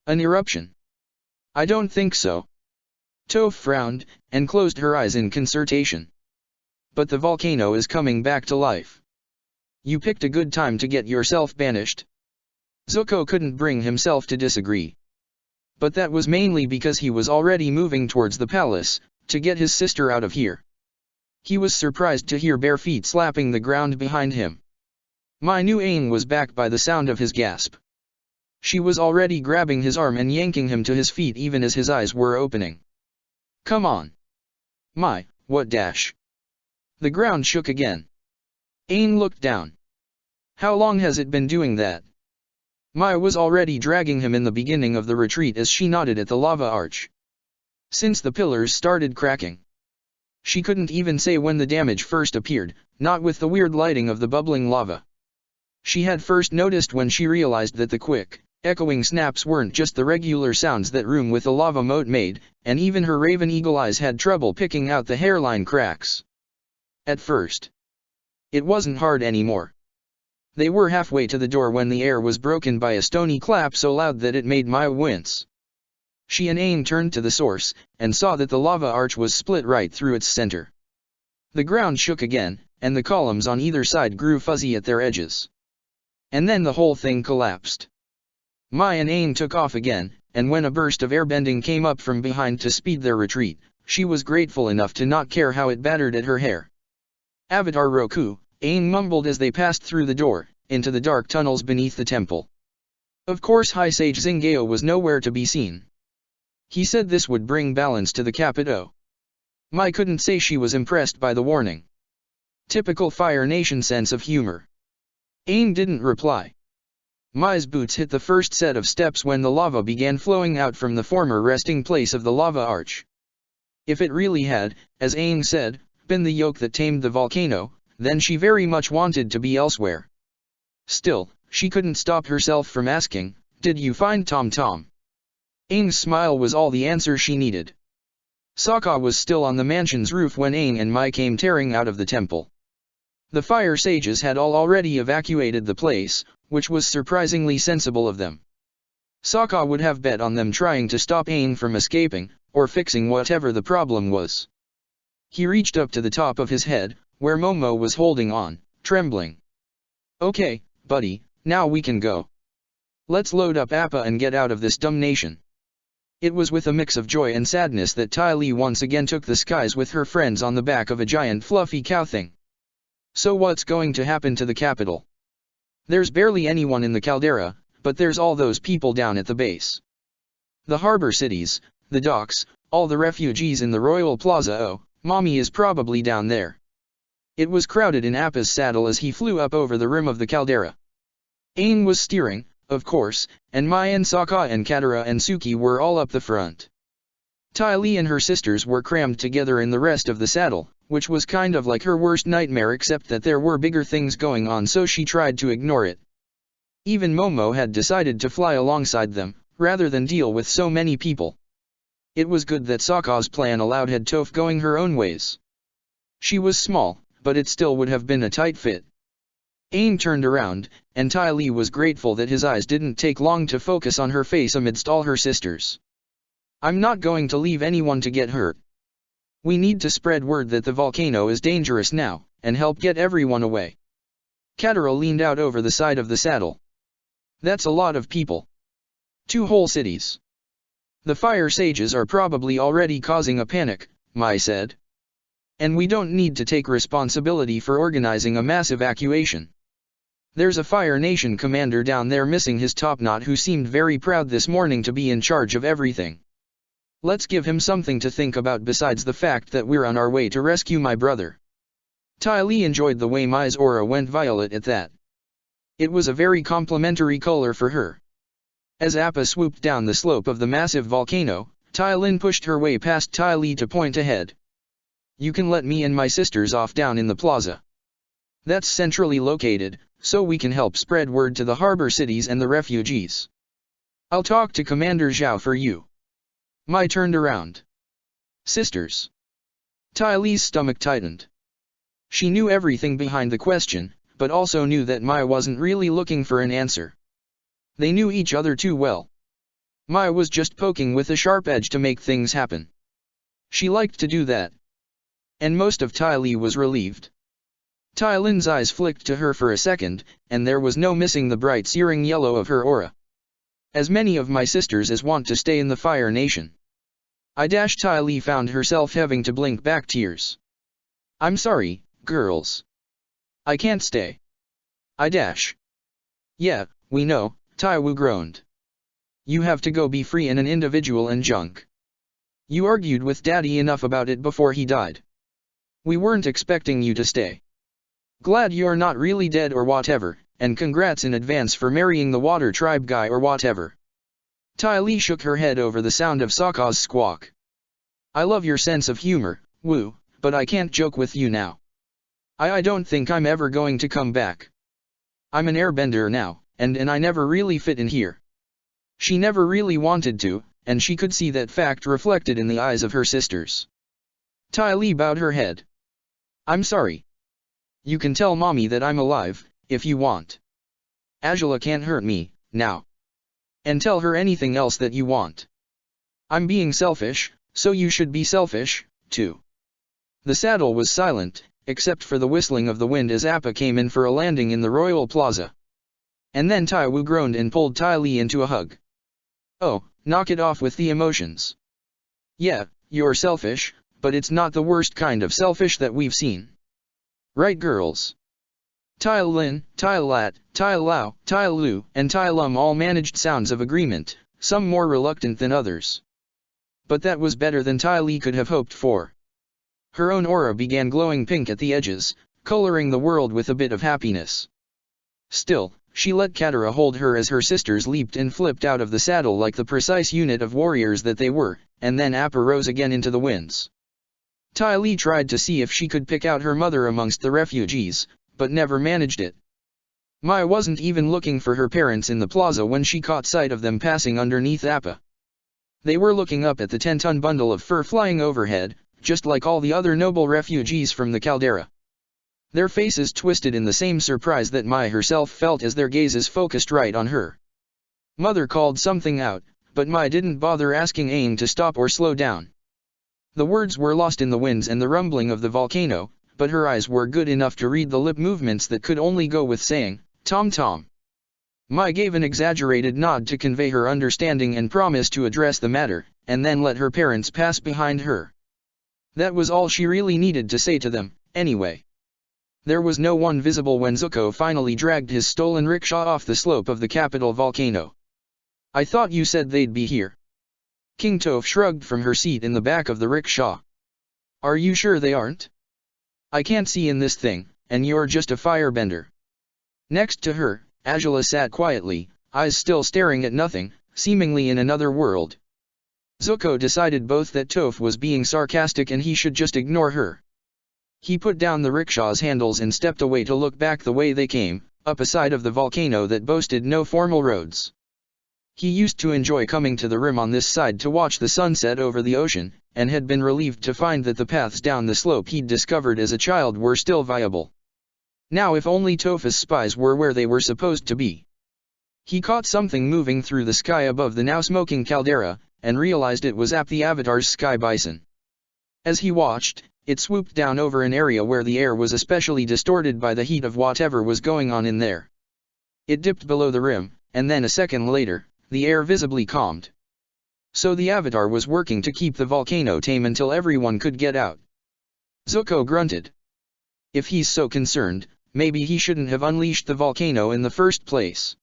An eruption? I don't think so. Toph frowned, and closed her eyes in consternation. But the volcano is coming back to life. You picked a good time to get yourself banished. Zuko couldn't bring himself to disagree. But that was mainly because he was already moving towards the palace, to get his sister out of here. He was surprised to hear bare feet slapping the ground behind him. My new Aang was back by the sound of his gasp. She was already grabbing his arm and yanking him to his feet even as his eyes were opening. Come on. My, what dash. The ground shook again. Aang looked down. How long has it been doing that? Mai was already dragging him in the beginning of the retreat as she nodded at the lava arch. Since the pillars started cracking. She couldn't even say when the damage first appeared, not with the weird lighting of the bubbling lava. She had first noticed when she realized that the quick, echoing snaps weren't just the regular sounds that room with a lava moat made, and even her raven eagle eyes had trouble picking out the hairline cracks. At first. It wasn't hard anymore. They were halfway to the door when the air was broken by a stony clap so loud that it made Mai wince. She and Aang turned to the source, and saw that the lava arch was split right through its center. The ground shook again, and the columns on either side grew fuzzy at their edges. And then the whole thing collapsed. Mai and Aang took off again, and when a burst of airbending came up from behind to speed their retreat, she was grateful enough to not care how it battered at her hair. Avatar Roku, Aang mumbled as they passed through the door, into the dark tunnels beneath the temple. Of course High Sage Zingeo was nowhere to be seen. He said this would bring balance to the capital. Mai couldn't say she was impressed by the warning. Typical Fire Nation sense of humor. Aang didn't reply. Mai's boots hit the first set of steps when the lava began flowing out from the former resting place of the lava arch. If it really had, as Aang said, been the yoke that tamed the volcano, then she very much wanted to be elsewhere. Still, she couldn't stop herself from asking, "Did you find Tom Tom?" Aang's smile was all the answer she needed. Sokka was still on the mansion's roof when Aang and Mai came tearing out of the temple. The fire sages had all already evacuated the place, which was surprisingly sensible of them. Sokka would have bet on them trying to stop Aang from escaping, or fixing whatever the problem was. He reached up to the top of his head, where Momo was holding on, trembling. "Okay, buddy, now we can go. Let's load up Appa and get out of this dumb nation." It was with a mix of joy and sadness that Ty Lee once again took the skies with her friends on the back of a giant fluffy cow thing. So what's going to happen to the capital? There's barely anyone in the caldera, but there's all those people down at the base. The harbor cities, the docks, all the refugees in the Royal Plaza. Oh, Mommy is probably down there. It was crowded in Appa's saddle as he flew up over the rim of the caldera. Aang was steering, of course, and Mai and Sokka and Katara and Suki were all up the front. Ty Lee and her sisters were crammed together in the rest of the saddle, which was kind of like her worst nightmare, except that there were bigger things going on, so she tried to ignore it. Even Momo had decided to fly alongside them, rather than deal with so many people. It was good that Sokka's plan allowed Head Toph going her own ways. She was small, but it still would have been a tight fit. Aang turned around, and Ty Lee was grateful that his eyes didn't take long to focus on her face amidst all her sisters. "I'm not going to leave anyone to get hurt. We need to spread word that the volcano is dangerous now, and help get everyone away." Katara leaned out over the side of the saddle. "That's a lot of people. 2 whole cities. The fire sages are probably already causing a panic," Mai said. "And we don't need to take responsibility for organizing a mass evacuation. There's a Fire Nation commander down there missing his topknot who seemed very proud this morning to be in charge of everything. Let's give him something to think about besides the fact that we're on our way to rescue my brother." Ty Lee enjoyed the way Mai's aura went violet at that. It was a very complimentary color for her. As Appa swooped down the slope of the massive volcano, Tai Lin pushed her way past Ty Lee to point ahead. "You can let me and my sisters off down in the plaza. That's centrally located, so we can help spread word to the harbor cities and the refugees. I'll talk to Commander Zhao for you." Mai turned around. "Sisters?" Ty Lee's stomach tightened. She knew everything behind the question, but also knew that Mai wasn't really looking for an answer. They knew each other too well. Mai was just poking with a sharp edge to make things happen. She liked to do that. And most of Ty Lee was relieved. Tai Lin's eyes flicked to her for a second, and there was no missing the bright searing yellow of her aura. "As many of my sisters as want to stay in the Fire Nation." Ty Lee found herself having to blink back tears. "I'm sorry, girls. I can't stay." "Yeah, we know," Tai Wu groaned. "You have to go be free and an individual and junk. You argued with Daddy enough about it before he died. We weren't expecting you to stay. Glad you're not really dead or whatever, and congrats in advance for marrying the Water Tribe guy or whatever." Tai Lee shook her head over the sound of Sokka's squawk. "I love your sense of humor, Wu, but I can't joke with you now. I don't think I'm ever going to come back. I'm an airbender now, and I never really fit in here." She never really wanted to, and she could see that fact reflected in the eyes of her sisters. Tai Lee bowed her head. "I'm sorry. You can tell Mommy that I'm alive, if you want. Azula can't hurt me, now. And tell her anything else that you want. I'm being selfish, so you should be selfish, too." The saddle was silent, except for the whistling of the wind as Appa came in for a landing in the Royal Plaza. And then Tai Wu groaned and pulled Tai Lee into a hug. "Oh, knock it off with the emotions. Yeah, you're selfish, but it's not the worst kind of selfish that we've seen. Right, girls?" Tai Lin, Tai Lat, Tai Lao, Tai Lu, and Tai Lum all managed sounds of agreement, some more reluctant than others. But that was better than Tai Lee could have hoped for. Her own aura began glowing pink at the edges, coloring the world with a bit of happiness. Still, she let Katara hold her as her sisters leaped and flipped out of the saddle like the precise unit of warriors that they were, and then Appa rose again into the winds. Ty Lee tried to see if she could pick out her mother amongst the refugees, but never managed it. Mai wasn't even looking for her parents in the plaza when she caught sight of them passing underneath Appa. They were looking up at the 10-ton bundle of fur flying overhead, just like all the other noble refugees from the caldera. Their faces twisted in the same surprise that Mai herself felt as their gazes focused right on her. Mother called something out, but Mai didn't bother asking Aang to stop or slow down. The words were lost in the winds and the rumbling of the volcano, but her eyes were good enough to read the lip movements that could only go with saying, "Tom Tom." Mai gave an exaggerated nod to convey her understanding and promised to address the matter, and then let her parents pass behind her. That was all she really needed to say to them, anyway. There was no one visible when Zuko finally dragged his stolen rickshaw off the slope of the capital volcano. "I thought you said they'd be here." King Toph shrugged from her seat in the back of the rickshaw. "Are you sure they aren't? I can't see in this thing, and you're just a firebender." Next to her, Azula sat quietly, eyes still staring at nothing, seemingly in another world. Zuko decided both that Toph was being sarcastic and he should just ignore her. He put down the rickshaw's handles and stepped away to look back the way they came, up a side of the volcano that boasted no formal roads. He used to enjoy coming to the rim on this side to watch the sunset over the ocean, and had been relieved to find that the paths down the slope he'd discovered as a child were still viable. Now if only Toph's spies were where they were supposed to be. He caught something moving through the sky above the now smoking caldera, and realized it was App the Avatar's sky bison. As he watched, it swooped down over an area where the air was especially distorted by the heat of whatever was going on in there. It dipped below the rim, and then a second later, the air visibly calmed. So the Avatar was working to keep the volcano tame until everyone could get out. Zuko grunted. If he's so concerned, maybe he shouldn't have unleashed the volcano in the first place.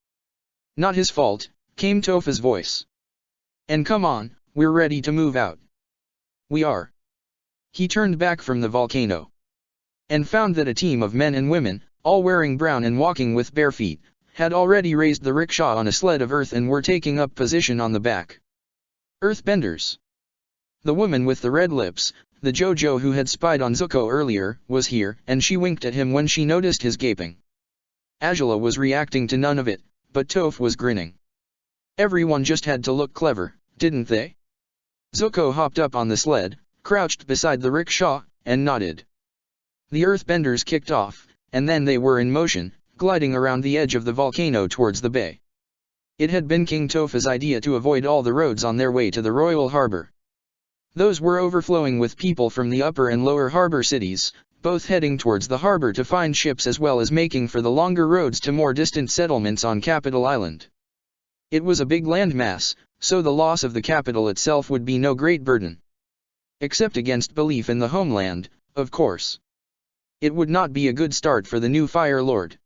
"Not his fault," came Toph's voice. "And come on, we're ready to move out." "We are." He turned back from the volcano. And found that a team of men and women, all wearing brown and walking with bare feet, had already raised the rickshaw on a sled of earth and were taking up position on the back. Earthbenders. The woman with the red lips, the JoJo who had spied on Zuko earlier, was here, and she winked at him when she noticed his gaping. Azula was reacting to none of it, but Toph was grinning. Everyone just had to look clever, didn't they? Zuko hopped up on the sled, crouched beside the rickshaw, and nodded. The Earthbenders kicked off, and then they were in motion, gliding around the edge of the volcano towards the bay. It had been King Toph's idea to avoid all the roads on their way to the royal harbor. Those were overflowing with people from the upper and lower harbor cities, both heading towards the harbor to find ships as well as making for the longer roads to more distant settlements on Capital Island. It was a big landmass, so the loss of the capital itself would be no great burden. Except against belief in the homeland, of course. It would not be a good start for the new Fire Lord.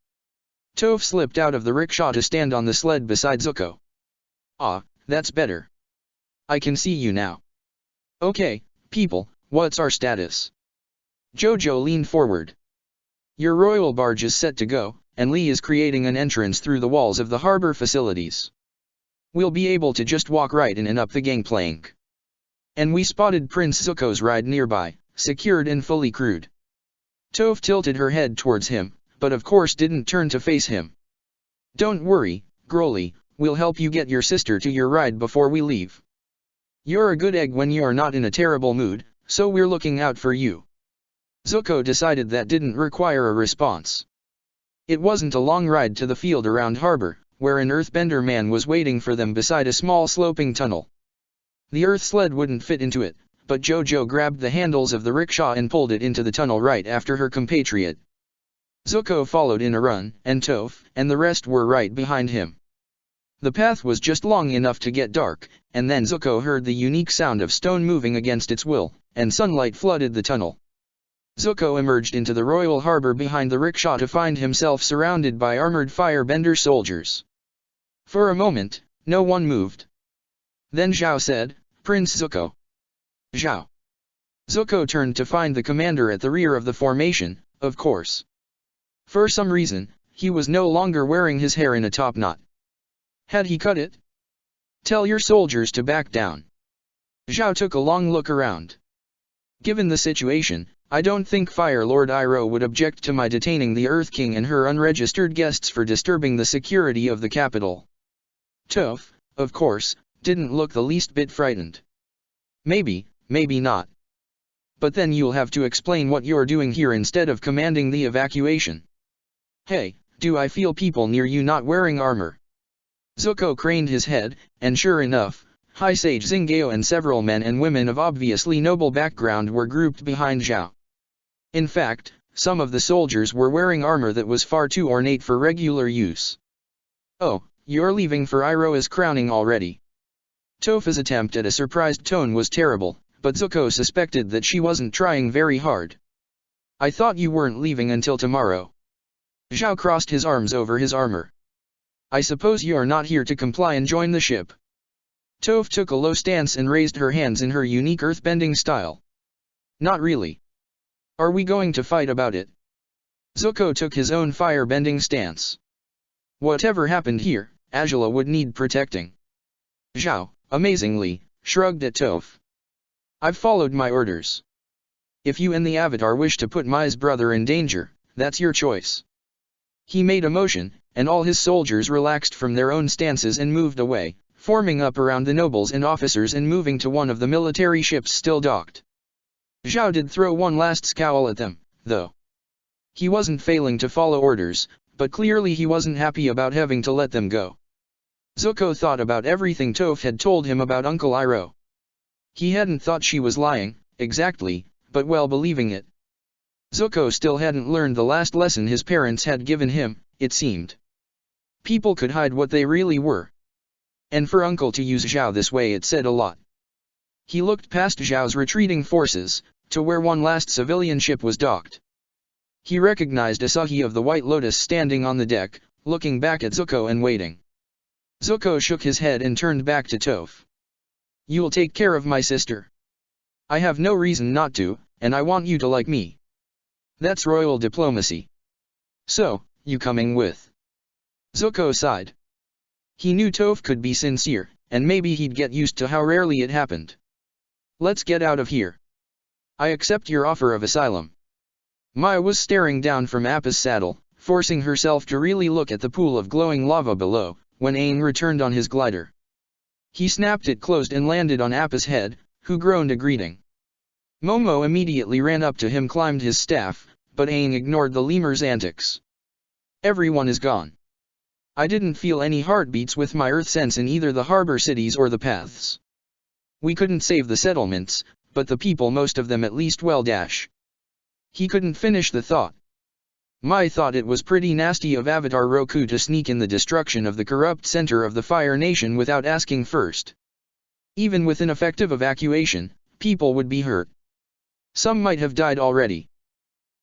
Toph slipped out of the rickshaw to stand on the sled beside Zuko. "Ah, that's better. I can see you now. Okay, people, what's our status?" JoJo leaned forward. "Your royal barge is set to go, and Lee is creating an entrance through the walls of the harbor facilities. We'll be able to just walk right in and up the gangplank. And we spotted Prince Zuko's ride nearby, secured and fully crewed." Toph tilted her head towards him, but of course didn't turn to face him. "Don't worry, Growly, we'll help you get your sister to your ride before we leave. You're a good egg when you're not in a terrible mood, so we're looking out for you." Zuko decided that didn't require a response. It wasn't a long ride to the field around harbor, where an earthbender man was waiting for them beside a small sloping tunnel. The earth sled wouldn't fit into it, but JoJo grabbed the handles of the rickshaw and pulled it into the tunnel right after her compatriot. Zuko followed in a run, and Toph and the rest were right behind him. The path was just long enough to get dark, and then Zuko heard the unique sound of stone moving against its will, and sunlight flooded the tunnel. Zuko emerged into the royal harbor behind the rickshaw to find himself surrounded by armored firebender soldiers. For a moment, no one moved. Then Zhao said, "Prince Zuko." "Zhao." Zuko turned to find the commander at the rear of the formation, of course. For some reason, he was no longer wearing his hair in a top knot. Had he cut it? "Tell your soldiers to back down." Zhao took a long look around. Given the situation, I don't think Fire Lord Iroh would object to my detaining the Earth King and her unregistered guests for disturbing the security of the capital. Toph, of course, didn't look the least bit frightened. Maybe, maybe not. But then you'll have to explain what you're doing here instead of commanding the evacuation. Hey, do I feel people near you not wearing armor? Zuko craned his head, and sure enough, High Sage Zingao and several men and women of obviously noble background were grouped behind Zhao. In fact, some of the soldiers were wearing armor that was far too ornate for regular use. Oh, you're leaving for Iroh's crowning already. Toph's attempt at a surprised tone was terrible, but Zuko suspected that she wasn't trying very hard. I thought you weren't leaving until tomorrow. Zhao crossed his arms over his armor. I suppose you're not here to comply and join the ship. Toph took a low stance and raised her hands in her unique earthbending style. Not really. Are we going to fight about it? Zuko took his own firebending stance. Whatever happened here, Azula would need protecting. Zhao, amazingly, shrugged at Toph. I've followed my orders. If you and the Avatar wish to put Mai's brother in danger, that's your choice. He made a motion, and all his soldiers relaxed from their own stances and moved away, forming up around the nobles and officers and moving to one of the military ships still docked. Zhao did throw one last scowl at them, though. He wasn't failing to follow orders, but clearly he wasn't happy about having to let them go. Zuko thought about everything Toph had told him about Uncle Iroh. He hadn't thought she was lying, exactly, but well believing it. Zuko still hadn't learned the last lesson his parents had given him, it seemed. People could hide what they really were. And for Uncle to use Zhao this way, it said a lot. He looked past Zhao's retreating forces, to where one last civilian ship was docked. He recognized Asahi of the White Lotus standing on the deck, looking back at Zuko and waiting. Zuko shook his head and turned back to Toph. You'll take care of my sister. I have no reason not to, and I want you to like me. That's royal diplomacy. So, you coming with? Zuko sighed. He knew Toph could be sincere, and maybe he'd get used to how rarely it happened. Let's get out of here. I accept your offer of asylum. Mai was staring down from Appa's saddle, forcing herself to really look at the pool of glowing lava below, when Aang returned on his glider. He snapped it closed and landed on Appa's head, who groaned a greeting. Momo immediately ran up to him, climbed his staff, but Aang ignored the lemur's antics. Everyone is gone. I didn't feel any heartbeats with my earth sense in either the harbor cities or the paths. We couldn't save the settlements, but the people, most of them at least, well dash. He couldn't finish the thought. Mai thought it was pretty nasty of Avatar Roku to sneak in the destruction of the corrupt center of the Fire Nation without asking first. Even with an effective evacuation, people would be hurt. Some might have died already.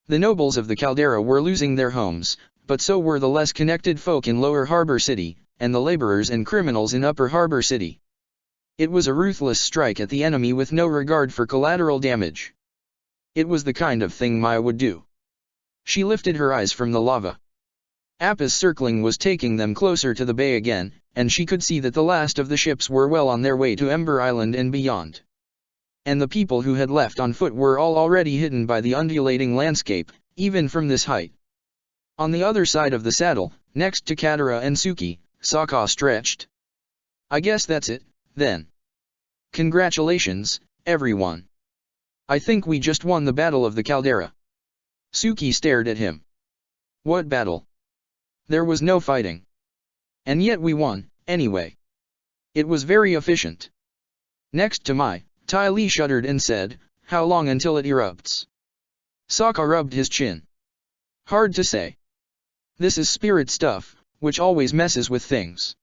The nobles of the Caldera were losing their homes, but so were the less connected folk in Lower Harbor City, and the laborers and criminals in Upper Harbor City. It was a ruthless strike at the enemy with no regard for collateral damage. It was the kind of thing Mai would do. She lifted her eyes from the lava. Appa's circling was taking them closer to the bay again, and she could see that the last of the ships were well on their way to Ember Island and beyond. And the people who had left on foot were all already hidden by the undulating landscape, even from this height. On the other side of the saddle, next to Katara and Suki, Sokka stretched. I guess that's it, then. Congratulations, everyone. I think we just won the Battle of the Caldera. Suki stared at him. What battle? There was no fighting. And yet we won, anyway. It was very efficient. Next to Mai, Ty Lee shuddered and said, how long until it erupts? Sokka rubbed his chin. Hard to say. This is spirit stuff, which always messes with things.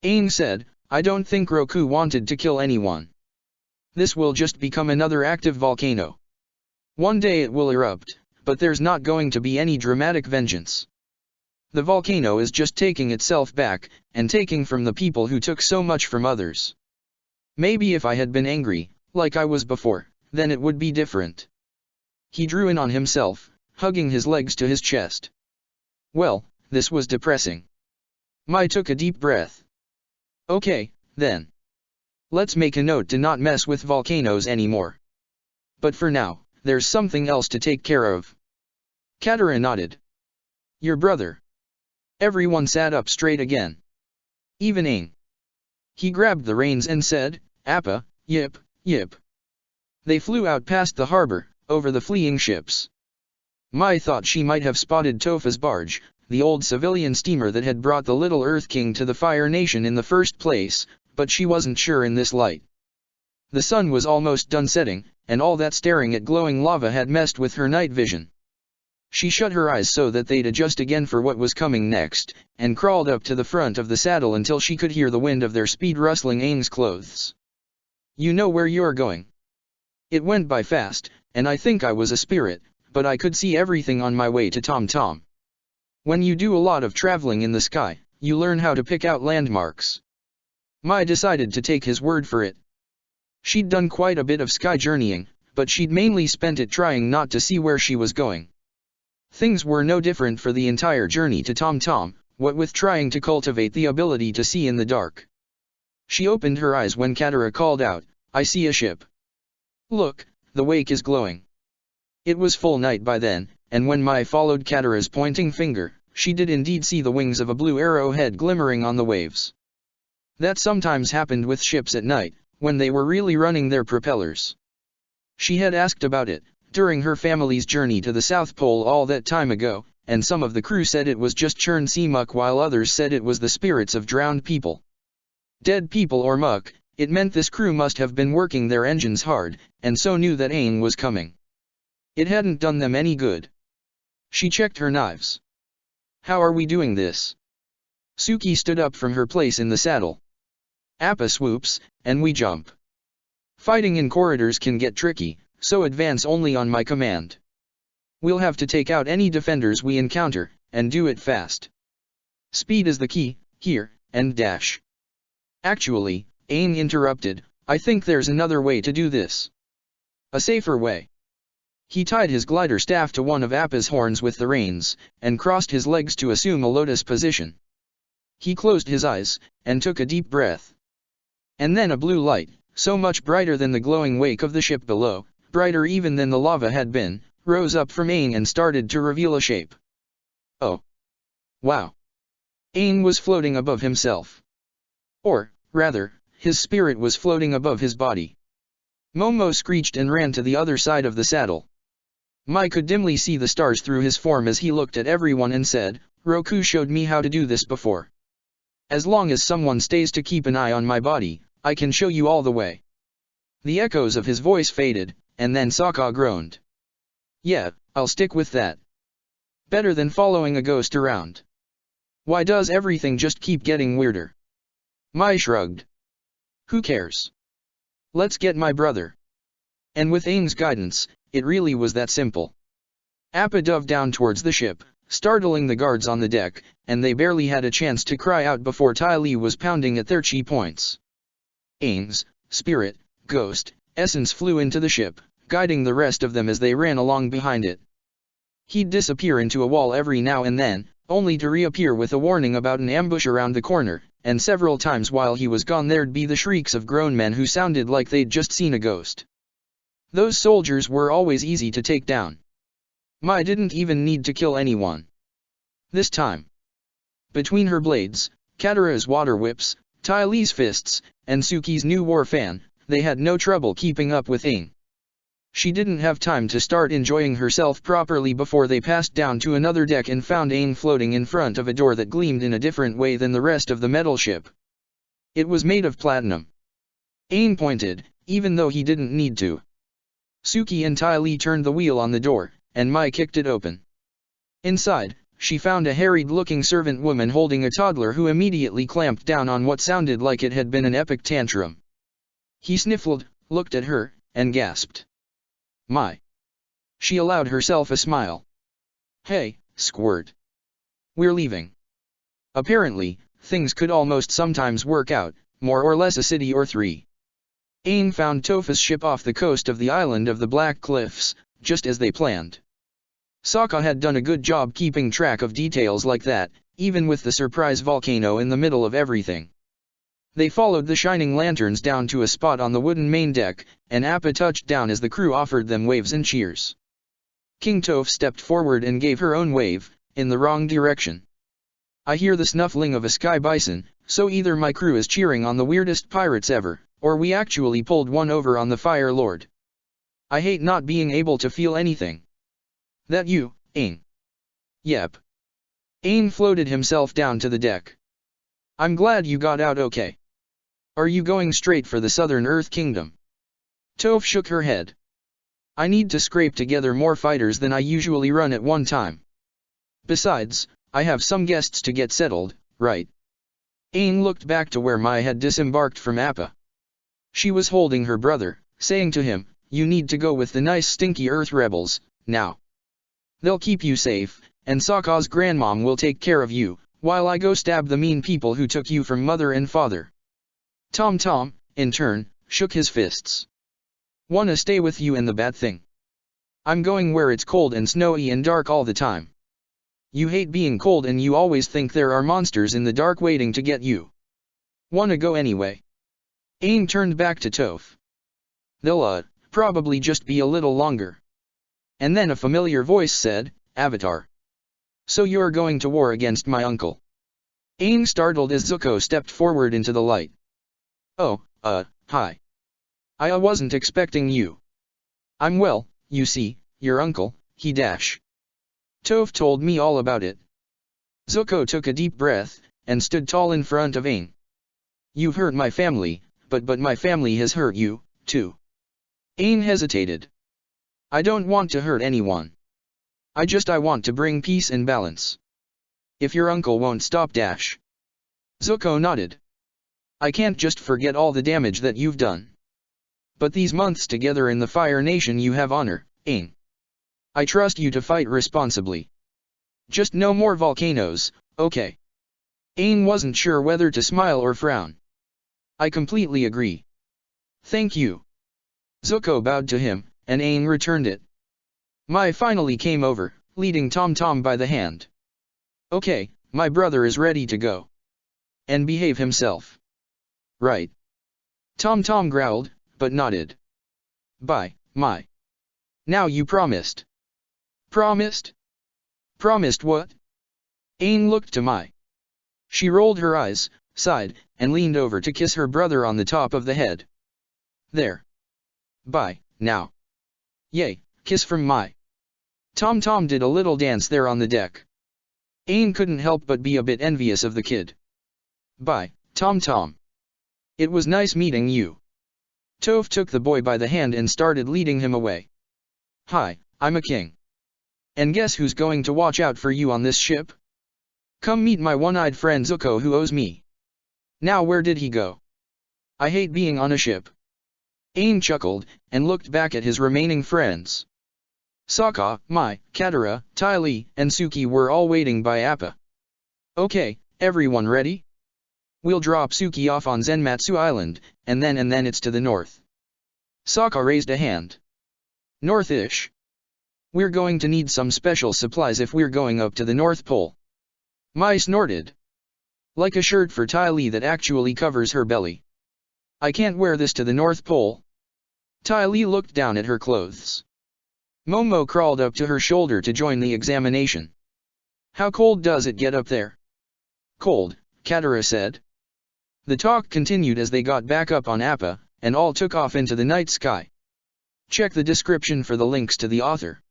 Aang said, I don't think Roku wanted to kill anyone. This will just become another active volcano. One day it will erupt, but there's not going to be any dramatic vengeance. The volcano is just taking itself back, and taking from the people who took so much from others. Maybe if I had been angry, like I was before, then it would be different. He drew in on himself, hugging his legs to his chest. Well, this was depressing. Mai took a deep breath. Okay, then. Let's make a note to not mess with volcanoes anymore. But for now, there's something else to take care of. Katara nodded. Your brother. Everyone sat up straight again. Even Aang. He grabbed the reins and said, Appa, yip, yip. They flew out past the harbor, over the fleeing ships. Mai thought she might have spotted Topha's barge, the old civilian steamer that had brought the Little Earth King to the Fire Nation in the first place, but she wasn't sure in this light. The sun was almost done setting, and all that staring at glowing lava had messed with her night vision. She shut her eyes so that they'd adjust again for what was coming next, and crawled up to the front of the saddle until she could hear the wind of their speed rustling Aang's clothes. You know where you're going. It went by fast, and I think I was a spirit, but I could see everything on my way to Tom Tom. When you do a lot of traveling in the sky, you learn how to pick out landmarks. Mai decided to take his word for it. She'd done quite a bit of sky journeying, but she'd mainly spent it trying not to see where she was going. Things were no different for the entire journey to Tom Tom, what with trying to cultivate the ability to see in the dark. She opened her eyes when Katara called out, I see a ship. Look, the wake is glowing. It was full night by then, and when Mai followed Katara's pointing finger, she did indeed see the wings of a blue arrowhead glimmering on the waves. That sometimes happened with ships at night, when they were really running their propellers. She had asked about it, during her family's journey to the South Pole all that time ago, and some of the crew said it was just churned sea muck while others said it was the spirits of drowned people. Dead people or muck, it meant this crew must have been working their engines hard, and so knew that Aang was coming. It hadn't done them any good. She checked her knives. How are we doing this? Suki stood up from her place in the saddle. Appa swoops, and we jump. Fighting in corridors can get tricky, so advance only on my command. We'll have to take out any defenders we encounter, and do it fast. Speed is the key, here, and dash. Actually, Aang interrupted, I think there's another way to do this. A safer way. He tied his glider staff to one of Appa's horns with the reins, and crossed his legs to assume a lotus position. He closed his eyes, and took a deep breath. And then a blue light, so much brighter than the glowing wake of the ship below, brighter even than the lava had been, rose up from Aang and started to reveal a shape. Oh! Wow! Aang was floating above himself. Or, rather, his spirit was floating above his body. Momo screeched and ran to the other side of the saddle. Mai could dimly see the stars through his form as he looked at everyone and said, Roku showed me how to do this before. As long as someone stays to keep an eye on my body, I can show you all the way. The echoes of his voice faded, and then Sokka groaned. Yeah, I'll stick with that. Better than following a ghost around. Why does everything just keep getting weirder? Mai shrugged. Who cares? Let's get my brother. And with Aang's guidance, it really was that simple. Appa dove down towards the ship, startling the guards on the deck, and they barely had a chance to cry out before Ty Lee was pounding at their chi points. Aang's spirit, ghost, essence flew into the ship, guiding the rest of them as they ran along behind it. He'd disappear into a wall every now and then, only to reappear with a warning about an ambush around the corner, and several times while he was gone there'd be the shrieks of grown men who sounded like they'd just seen a ghost. Those soldiers were always easy to take down. Mai didn't even need to kill anyone. This time. Between her blades, Katara's water whips, Ty Lee's fists, and Suki's new war fan, they had no trouble keeping up with Aang. She didn't have time to start enjoying herself properly before they passed down to another deck and found Aang floating in front of a door that gleamed in a different way than the rest of the metal ship. It was made of platinum. Aang pointed, even though he didn't need to. Suki and Ty Lee turned the wheel on the door, and Mai kicked it open. Inside, she found a harried-looking servant woman holding a toddler who immediately clamped down on what sounded like it had been an epic tantrum. He sniffled, looked at her, and gasped. Mai. She allowed herself a smile. Hey, Squirt. We're leaving. Apparently, things could almost sometimes work out, more or less a city or three. Aang found Topha's ship off the coast of the island of the Black Cliffs, just as they planned. Sokka had done a good job keeping track of details like that, even with the surprise volcano in the middle of everything. They followed the shining lanterns down to a spot on the wooden main deck, and Appa touched down as the crew offered them waves and cheers. King Toph stepped forward and gave her own wave, in the wrong direction. I hear the snuffling of a sky bison, so either my crew is cheering on the weirdest pirates ever, or we actually pulled one over on the Fire Lord. I hate not being able to feel anything. That you, Aang? Yep. Aang floated himself down to the deck. I'm glad you got out okay. Are you going straight for the Southern Earth Kingdom? Toph shook her head. I need to scrape together more fighters than I usually run at one time. Besides, I have some guests to get settled, right? Aang looked back to where Mai had disembarked from Appa. She was holding her brother, saying to him, you need to go with the nice stinky Earth rebels, now. They'll keep you safe, and Sokka's grandmom will take care of you, while I go stab the mean people who took you from mother and father. Tom Tom, in turn, shook his fists. Wanna stay with you and the bad thing? I'm going where it's cold and snowy and dark all the time. You hate being cold and you always think there are monsters in the dark waiting to get you. Wanna go anyway? Aang turned back to Toph. They'll probably just be a little longer. And then a familiar voice said, Avatar. So you're going to war against my uncle? Aang startled as Zuko stepped forward into the light. Oh, hi. I wasn't expecting you. I'm well, you see, your uncle, he dash. Toph told me all about it. Zuko took a deep breath, and stood tall in front of Aang. You've hurt my family, but my family has hurt you, too. Aang hesitated. I don't want to hurt anyone. I want to bring peace and balance. If your uncle won't stop dash. Zuko nodded. I can't just forget all the damage that you've done. But these months together in the Fire Nation you have honor, Aang. I trust you to fight responsibly. Just no more volcanoes, okay? Aang wasn't sure whether to smile or frown. I completely agree. Thank you. Zuko bowed to him, and Aang returned it. Mai finally came over, leading Tom Tom by the hand. Okay, my brother is ready to go. And behave himself. Right. Tom Tom growled, but nodded. Bye, Mai. Now you promised. Promised? Promised what? Aang looked to Mai. She rolled her eyes, sighed, and leaned over to kiss her brother on the top of the head. There. Bye, now. Yay, kiss from Mai. Tom Tom did a little dance there on the deck. Aang couldn't help but be a bit envious of the kid. Bye, Tom Tom. It was nice meeting you. Toph took the boy by the hand and started leading him away. Hi, I'm a king. And guess who's going to watch out for you on this ship? Come meet my one-eyed friend Zuko who owes me. Now where did he go? I hate being on a ship. Aang chuckled, and looked back at his remaining friends. Sokka, Mai, Katara, Ty Lee, and Suki were all waiting by Appa. Okay, everyone ready? We'll drop Suki off on Zenmatsu Island, and then it's to the north. Sokka raised a hand. North-ish. We're going to need some special supplies if we're going up to the North Pole. Mai snorted. Like a shirt for Ty Lee that actually covers her belly. I can't wear this to the North Pole. Ty Lee looked down at her clothes. Momo crawled up to her shoulder to join the examination. How cold does it get up there? Cold, Katara said. The talk continued as they got back up on Appa, and all took off into the night sky. Check the description for the links to the author.